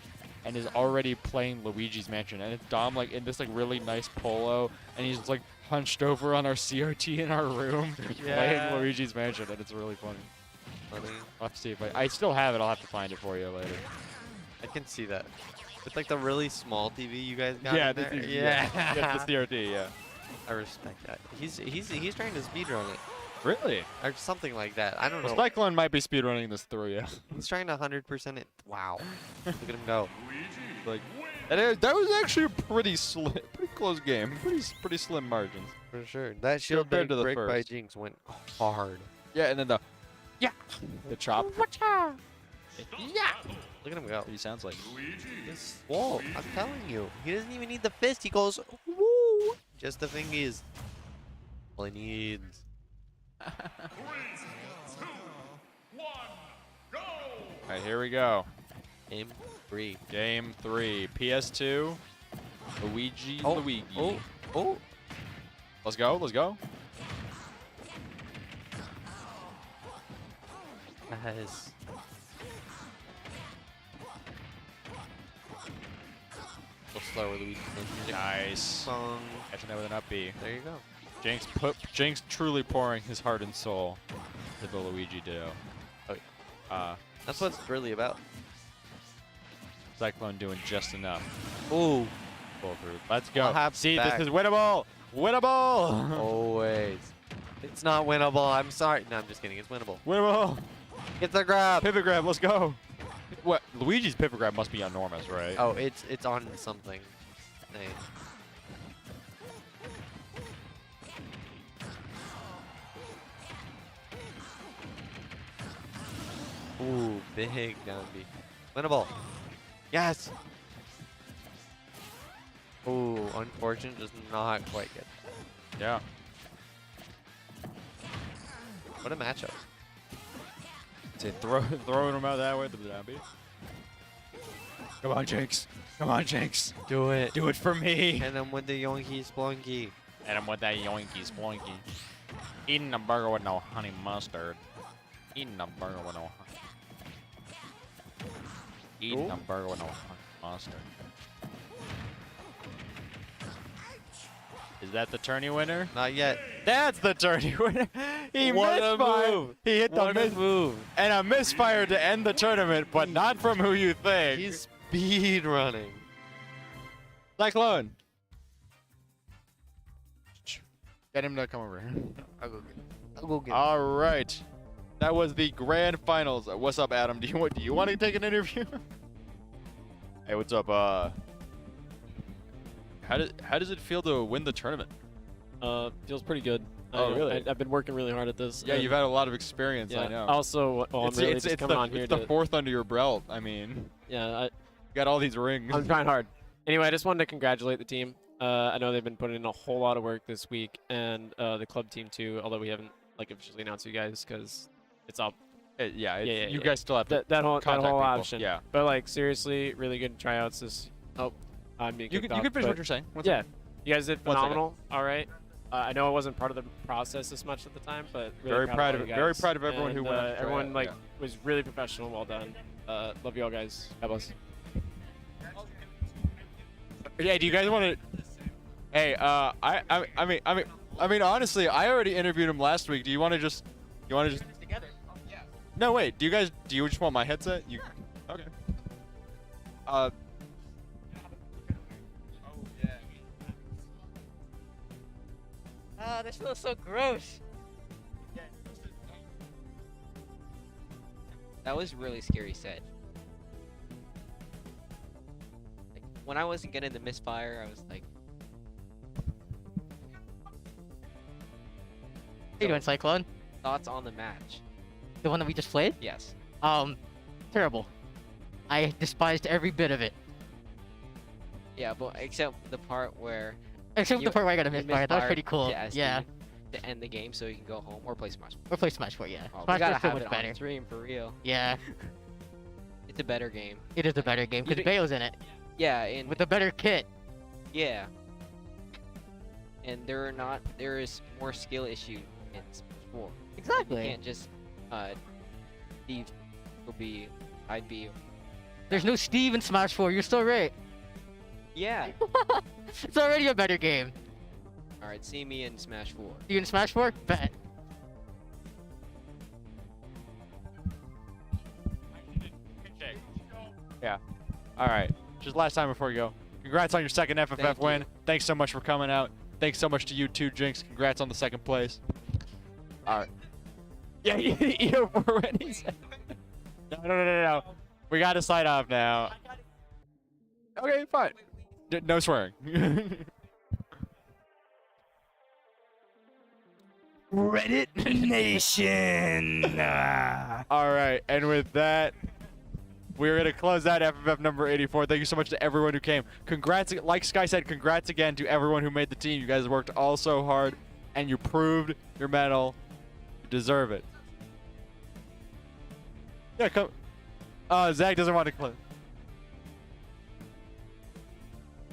[SPEAKER 1] and is already playing Luigi's Mansion, and it's Dom like in this like really nice polo, and he's like hunched over on our CRT in our room playing Luigi's Mansion, and it's really funny.
[SPEAKER 2] Funny.
[SPEAKER 1] I'll have to see if I still have it. I'll have to find it for you later.
[SPEAKER 2] I can see that. With like the really small TV you guys got.
[SPEAKER 1] Yeah,
[SPEAKER 2] in there.
[SPEAKER 1] yeah, the CRT, yeah.
[SPEAKER 2] I respect that. He's trying to speedrun it
[SPEAKER 1] Really?
[SPEAKER 2] or something like that. I don't
[SPEAKER 1] Well,
[SPEAKER 2] know.
[SPEAKER 1] Cyclone might be speedrunning this through, yeah.
[SPEAKER 2] He's trying to 100% it. Wow. Look at him go.
[SPEAKER 1] Like that was actually a pretty close game. Pretty slim margins.
[SPEAKER 2] For sure. That shield
[SPEAKER 1] Compared to the
[SPEAKER 2] break by
[SPEAKER 1] first.
[SPEAKER 2] Jinx went hard.
[SPEAKER 1] Yeah, and then the chop.
[SPEAKER 2] Yeah. Look at him go.
[SPEAKER 1] He sounds like.
[SPEAKER 2] He's swole. I'm telling you. He doesn't even need the fist. He goes, woo. Just the fingies. All he needs.
[SPEAKER 4] 3, 2, 1, go!
[SPEAKER 1] All right, here we go.
[SPEAKER 2] Aim 3.
[SPEAKER 1] Game 3. PS2. Luigi. Luigi.
[SPEAKER 2] Oh.
[SPEAKER 1] Let's go. Let's go.
[SPEAKER 2] Nice. Go slower, Luigi.
[SPEAKER 1] Nice.
[SPEAKER 2] Song.
[SPEAKER 1] Catching that with an up B.
[SPEAKER 2] There you go.
[SPEAKER 1] Jinx truly pouring his heart and soul to the Luigi duo.
[SPEAKER 2] That's what it's really about.
[SPEAKER 1] Cyclone doing just enough.
[SPEAKER 2] Ooh.
[SPEAKER 1] Pull through. Let's go.
[SPEAKER 2] I'll have
[SPEAKER 1] See,
[SPEAKER 2] back.
[SPEAKER 1] this is winnable. Winnable.
[SPEAKER 2] Always. It's not winnable. I'm sorry. No, I'm just kidding. It's winnable.
[SPEAKER 1] Winnable.
[SPEAKER 2] Get the grab.
[SPEAKER 1] Pivot grab. Let's go. What? Luigi's pivot grab must be enormous, right?
[SPEAKER 2] Oh, it's on something. Nice. Ooh, big down B. Winnable. Yes. Ooh, unfortunate. Just not quite good.
[SPEAKER 1] Yeah.
[SPEAKER 2] What a matchup.
[SPEAKER 1] Say throwing him out that way to the down B. Come on, Jinx. Come on, Jinx.
[SPEAKER 2] Do it.
[SPEAKER 1] Do it for me.
[SPEAKER 2] And then with the Yonky Splunky.
[SPEAKER 1] And I'm with that yoinky sploinky. Eating a burger with no honey mustard. Eating a burger with no honey. Eating a burger with no honey mustard. Is that the tourney winner?
[SPEAKER 2] Not yet.
[SPEAKER 1] That's the tourney winner. He
[SPEAKER 2] What a
[SPEAKER 1] misfired.
[SPEAKER 2] move.
[SPEAKER 1] He hit the
[SPEAKER 2] What a move.
[SPEAKER 1] and a misfire to end the tournament, but not from who you think.
[SPEAKER 2] He's speed running.
[SPEAKER 1] Cyclone. Get him to come over here.
[SPEAKER 2] I'll go get it. I'll go get it.
[SPEAKER 1] All right. That was the grand finals. What's up, Adam? Do you want to take an interview? Hey, what's up? How does it feel to win the tournament?
[SPEAKER 7] Feels pretty good.
[SPEAKER 1] Oh, really?
[SPEAKER 7] I've been working really hard at this.
[SPEAKER 1] Yeah,
[SPEAKER 7] and
[SPEAKER 1] you've had a lot of experience.
[SPEAKER 7] yeah,
[SPEAKER 1] I know.
[SPEAKER 7] Also, well, I'm really just coming on here
[SPEAKER 1] it's the
[SPEAKER 7] to.
[SPEAKER 1] fourth under your belt. I mean,
[SPEAKER 7] Yeah,
[SPEAKER 1] you got all these rings.
[SPEAKER 7] I'm trying hard. Anyway, I just wanted to congratulate the team. I know they've been putting in a whole lot of work this week, and the club team too. Although we haven't officially announced you guys because it's up.
[SPEAKER 1] You guys still have to
[SPEAKER 7] That whole
[SPEAKER 1] contact people.
[SPEAKER 7] option.
[SPEAKER 1] Yeah.
[SPEAKER 7] But seriously, really good tryouts. I'm being
[SPEAKER 1] You
[SPEAKER 7] kicked
[SPEAKER 1] can
[SPEAKER 7] off,
[SPEAKER 1] finish
[SPEAKER 7] but
[SPEAKER 1] what you're saying. One
[SPEAKER 7] yeah,
[SPEAKER 1] second.
[SPEAKER 7] you guys did
[SPEAKER 1] One second.
[SPEAKER 7] phenomenal. All right. I know it wasn't part of the process as much at the time, but really
[SPEAKER 1] Very proud
[SPEAKER 7] all
[SPEAKER 1] of
[SPEAKER 7] you
[SPEAKER 1] it. Very
[SPEAKER 7] guys.
[SPEAKER 1] proud of everyone who
[SPEAKER 7] And,
[SPEAKER 1] went out to
[SPEAKER 7] everyone
[SPEAKER 1] tryout, yeah.
[SPEAKER 7] was really professional. Well done. Love you all guys. God bless.
[SPEAKER 1] Yeah. Do you guys want to? Hey, I mean, honestly, I already interviewed him last week. Do you want to just? No, wait. Do you just want my headset? Okay.
[SPEAKER 8] Oh, this feels so gross. That was really scary set. Like, when I wasn't getting the misfire, I was like,
[SPEAKER 6] How you doing, Cyclone?
[SPEAKER 8] thoughts on the match?
[SPEAKER 6] The one that we just played?
[SPEAKER 8] Yes.
[SPEAKER 6] Terrible. I despised every bit of it.
[SPEAKER 8] Yeah, but except the part where
[SPEAKER 6] Except
[SPEAKER 8] you-
[SPEAKER 6] the part where I got a
[SPEAKER 8] you
[SPEAKER 6] misfire. That was
[SPEAKER 8] misfired
[SPEAKER 6] pretty cool.
[SPEAKER 8] to SD
[SPEAKER 6] Yeah.
[SPEAKER 8] to end the game so you can go home or play Smash.
[SPEAKER 6] Or play Smash 4, yeah.
[SPEAKER 8] Oh, we
[SPEAKER 6] Smash
[SPEAKER 8] gotta
[SPEAKER 6] 4 so
[SPEAKER 8] have
[SPEAKER 6] much
[SPEAKER 8] it
[SPEAKER 6] better.
[SPEAKER 8] on stream for real.
[SPEAKER 6] Yeah,
[SPEAKER 8] It's a better game.
[SPEAKER 6] it is a better game because
[SPEAKER 8] You
[SPEAKER 6] Bayo's in it
[SPEAKER 8] Yeah, and
[SPEAKER 6] with a better kit.
[SPEAKER 8] yeah. And there is more skill issue in Smash 4.
[SPEAKER 6] Exactly.
[SPEAKER 8] You can't just Steve will be I'd be
[SPEAKER 6] There's no Steve in Smash 4. You're still right.
[SPEAKER 8] yeah.
[SPEAKER 6] It's already a better game.
[SPEAKER 8] All right, see me in Smash 4.
[SPEAKER 6] You in Smash 4? Bet.
[SPEAKER 1] Yeah. All right. Just last time before you go. Congrats on your second FFF
[SPEAKER 8] Thank
[SPEAKER 1] win.
[SPEAKER 8] you.
[SPEAKER 1] Thanks so much for coming out. Thanks so much to you too, Jinx. Congrats on the second place. All right. Yeah, you're already said. No. We got to sign off now. Okay, fine. No swearing.
[SPEAKER 6] Reddit Nation.
[SPEAKER 1] All right, and with that, we're gonna close that FFF number 84. Thank you so much to everyone who came. Congrats, like Sky said, congrats again to everyone who made the team. You guys worked all so hard, and you proved your medal. You deserve it. Yeah, come. Zach doesn't want to close.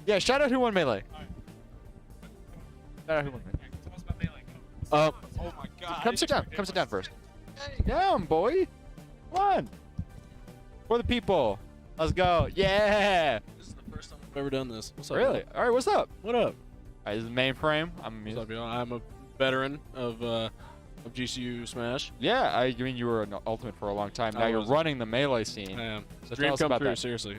[SPEAKER 1] Yeah, shout out who won Melee. Shout out who won Melee. Oh my God. Come sit down. Come sit down first. Sit down, boy. Come on. For the people. Let's go. Yeah.
[SPEAKER 7] This is the first time I've ever done this. What's up?
[SPEAKER 1] Really? All right. What's up?
[SPEAKER 7] What up?
[SPEAKER 1] All right. This is mainframe.
[SPEAKER 7] What's up, y'all? I'm a veteran of GCU Smash.
[SPEAKER 1] Yeah. I mean, you were an ultimate for a long time. Now
[SPEAKER 7] I
[SPEAKER 1] you're
[SPEAKER 7] was.
[SPEAKER 1] running the Melee scene.
[SPEAKER 7] I am.
[SPEAKER 1] So
[SPEAKER 7] Dream
[SPEAKER 1] tell us
[SPEAKER 7] come
[SPEAKER 1] about
[SPEAKER 7] true,
[SPEAKER 1] that.
[SPEAKER 7] seriously.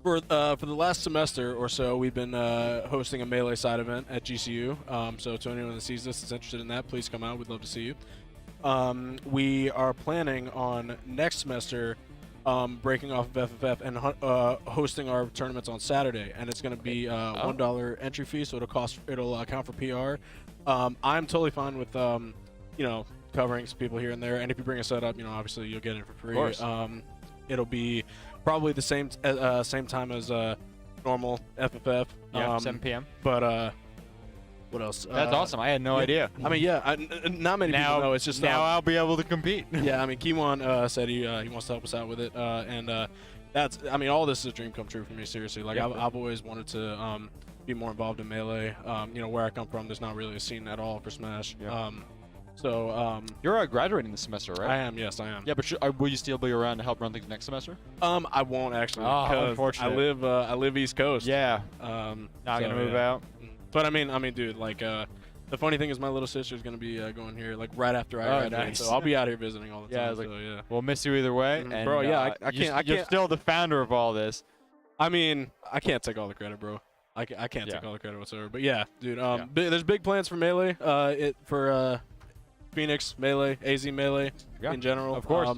[SPEAKER 9] For the last semester or so, we've been hosting a Melee side event at GCU. So to anyone that sees this that's interested in that, please come out. We'd love to see you. We are planning on next semester breaking off of FFF and hosting our tournaments on Saturday, and it's going to be $1 entry fee, so it'll account for PR. I'm totally fine with covering some people here and there, and if you bring a setup, obviously you'll get it for free.
[SPEAKER 1] Of course.
[SPEAKER 9] It'll be probably the same time as normal FFF.
[SPEAKER 1] Yeah, 7 p.m.
[SPEAKER 9] But what else?
[SPEAKER 1] That's awesome. I had no idea.
[SPEAKER 9] I mean, not many people know. It's just
[SPEAKER 1] now I'll be able to compete.
[SPEAKER 9] yeah, I mean, Keegan said he wants to help us out with it, and that's. I mean, all this is a dream come true for me. Seriously, like I've always wanted to be more involved in Melee. Where I come from, there's not really a scene at all for Smash.
[SPEAKER 1] Yeah.
[SPEAKER 9] So
[SPEAKER 1] You're graduating this semester, right?
[SPEAKER 9] I am. Yes, I am.
[SPEAKER 1] Yeah, but will you still be around to help run things next semester?
[SPEAKER 9] I won't actually.
[SPEAKER 1] Oh,
[SPEAKER 9] because
[SPEAKER 1] unfortunate.
[SPEAKER 9] I live East Coast.
[SPEAKER 1] Yeah.
[SPEAKER 9] Not
[SPEAKER 1] Gonna move out.
[SPEAKER 9] But I mean, dude, like, the funny thing is my little sister's gonna be going here like right after I graduate,
[SPEAKER 1] nice.
[SPEAKER 9] so I'll be out here visiting all the
[SPEAKER 1] Yeah,
[SPEAKER 9] time.
[SPEAKER 1] like,
[SPEAKER 9] so, yeah.
[SPEAKER 1] We'll miss you either way.
[SPEAKER 9] Mhm.
[SPEAKER 1] And,
[SPEAKER 9] Bro, yeah, I can't-
[SPEAKER 1] You're still the founder of all this.
[SPEAKER 9] I mean, I can't take all the credit, bro. I can't take all the credit whatsoever. But yeah, dude, there's big plans for Melee. For Phoenix Melee, AZ Melee in general,
[SPEAKER 1] of course.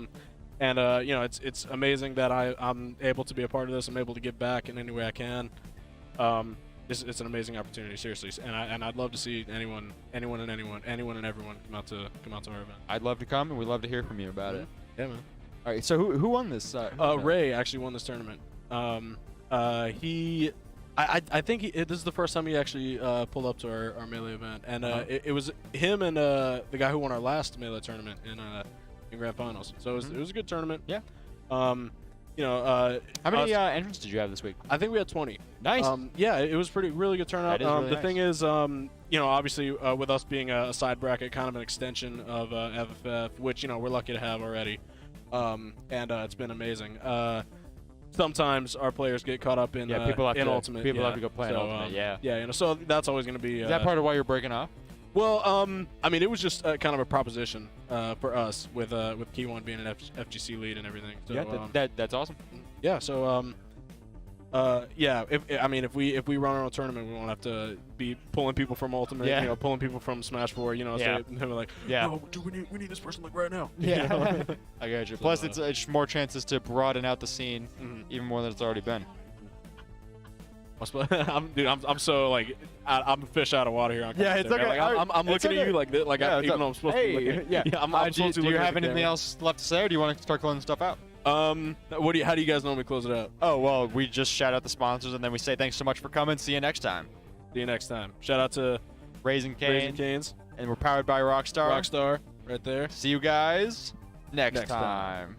[SPEAKER 9] It's amazing that I'm able to be a part of this. I'm able to give back in any way I can. It's an amazing opportunity, seriously, and I'd love to see anyone and everyone come out to our event.
[SPEAKER 1] I'd love to come, and we'd love to hear from you about it.
[SPEAKER 9] Yeah, man.
[SPEAKER 1] All right, so who won this?
[SPEAKER 9] Ray actually won this tournament. I think this is the first time he actually pulled up to our Melee event, and it was him and the guy who won our last Melee tournament in Grand Finals. So it was a good tournament.
[SPEAKER 1] Yeah.
[SPEAKER 9] How
[SPEAKER 1] many entrants did you have this week?
[SPEAKER 9] I think we had 20.
[SPEAKER 1] Nice.
[SPEAKER 9] Yeah, it was really good turnout.
[SPEAKER 1] That is really
[SPEAKER 9] the
[SPEAKER 1] nice.
[SPEAKER 9] thing is, obviously with us being a side bracket, kind of an extension of FFF, which we're lucky to have already, and it's been amazing. Sometimes our players get caught up in
[SPEAKER 1] people have
[SPEAKER 9] in
[SPEAKER 1] to,
[SPEAKER 9] Ultimate.
[SPEAKER 1] People have to go play in Ultimate.
[SPEAKER 9] Yeah, so that's always going to be.
[SPEAKER 1] Is that part of why you're breaking off?
[SPEAKER 9] Well, I mean, it was just kind of a proposition for us with Key1 being an FGC lead and everything. So,
[SPEAKER 1] Yeah, that's awesome.
[SPEAKER 9] Yeah, so if we run our own tournament, we won't have to be pulling people from Ultimate,
[SPEAKER 1] Yeah.
[SPEAKER 9] Pulling people from Smash 4,
[SPEAKER 1] Yeah.
[SPEAKER 9] so they're like,
[SPEAKER 1] Yeah.
[SPEAKER 9] no, dude, we need this person like right now.
[SPEAKER 1] Yeah. I got you.
[SPEAKER 9] So,
[SPEAKER 1] Plus, it's more chances to broaden out the scene even more than it's already been.
[SPEAKER 9] I'm so like I'm a fish out of water here. On
[SPEAKER 1] Yeah, it's
[SPEAKER 9] content,
[SPEAKER 1] okay.
[SPEAKER 9] man. Like, I'm
[SPEAKER 1] It's
[SPEAKER 9] looking at
[SPEAKER 1] okay.
[SPEAKER 9] you like this, like
[SPEAKER 1] Yeah,
[SPEAKER 9] even though I'm supposed to. Be looking,
[SPEAKER 1] yeah.
[SPEAKER 9] I'm
[SPEAKER 1] Do
[SPEAKER 9] supposed to
[SPEAKER 1] you
[SPEAKER 9] look at
[SPEAKER 1] have
[SPEAKER 9] the
[SPEAKER 1] anything
[SPEAKER 9] camera.
[SPEAKER 1] else left to say, or do you want to start closing stuff out?
[SPEAKER 9] How do you guys normally close it out?
[SPEAKER 1] Oh, well, we just shout out the sponsors, and then we say thanks so much for coming. See you next time.
[SPEAKER 9] See you next time. Shout out to
[SPEAKER 1] Raising Cane,
[SPEAKER 9] Canes.
[SPEAKER 1] and we're powered by Rockstar.
[SPEAKER 9] Rockstar, right there.
[SPEAKER 1] See you guys next
[SPEAKER 9] Next time.
[SPEAKER 1] time.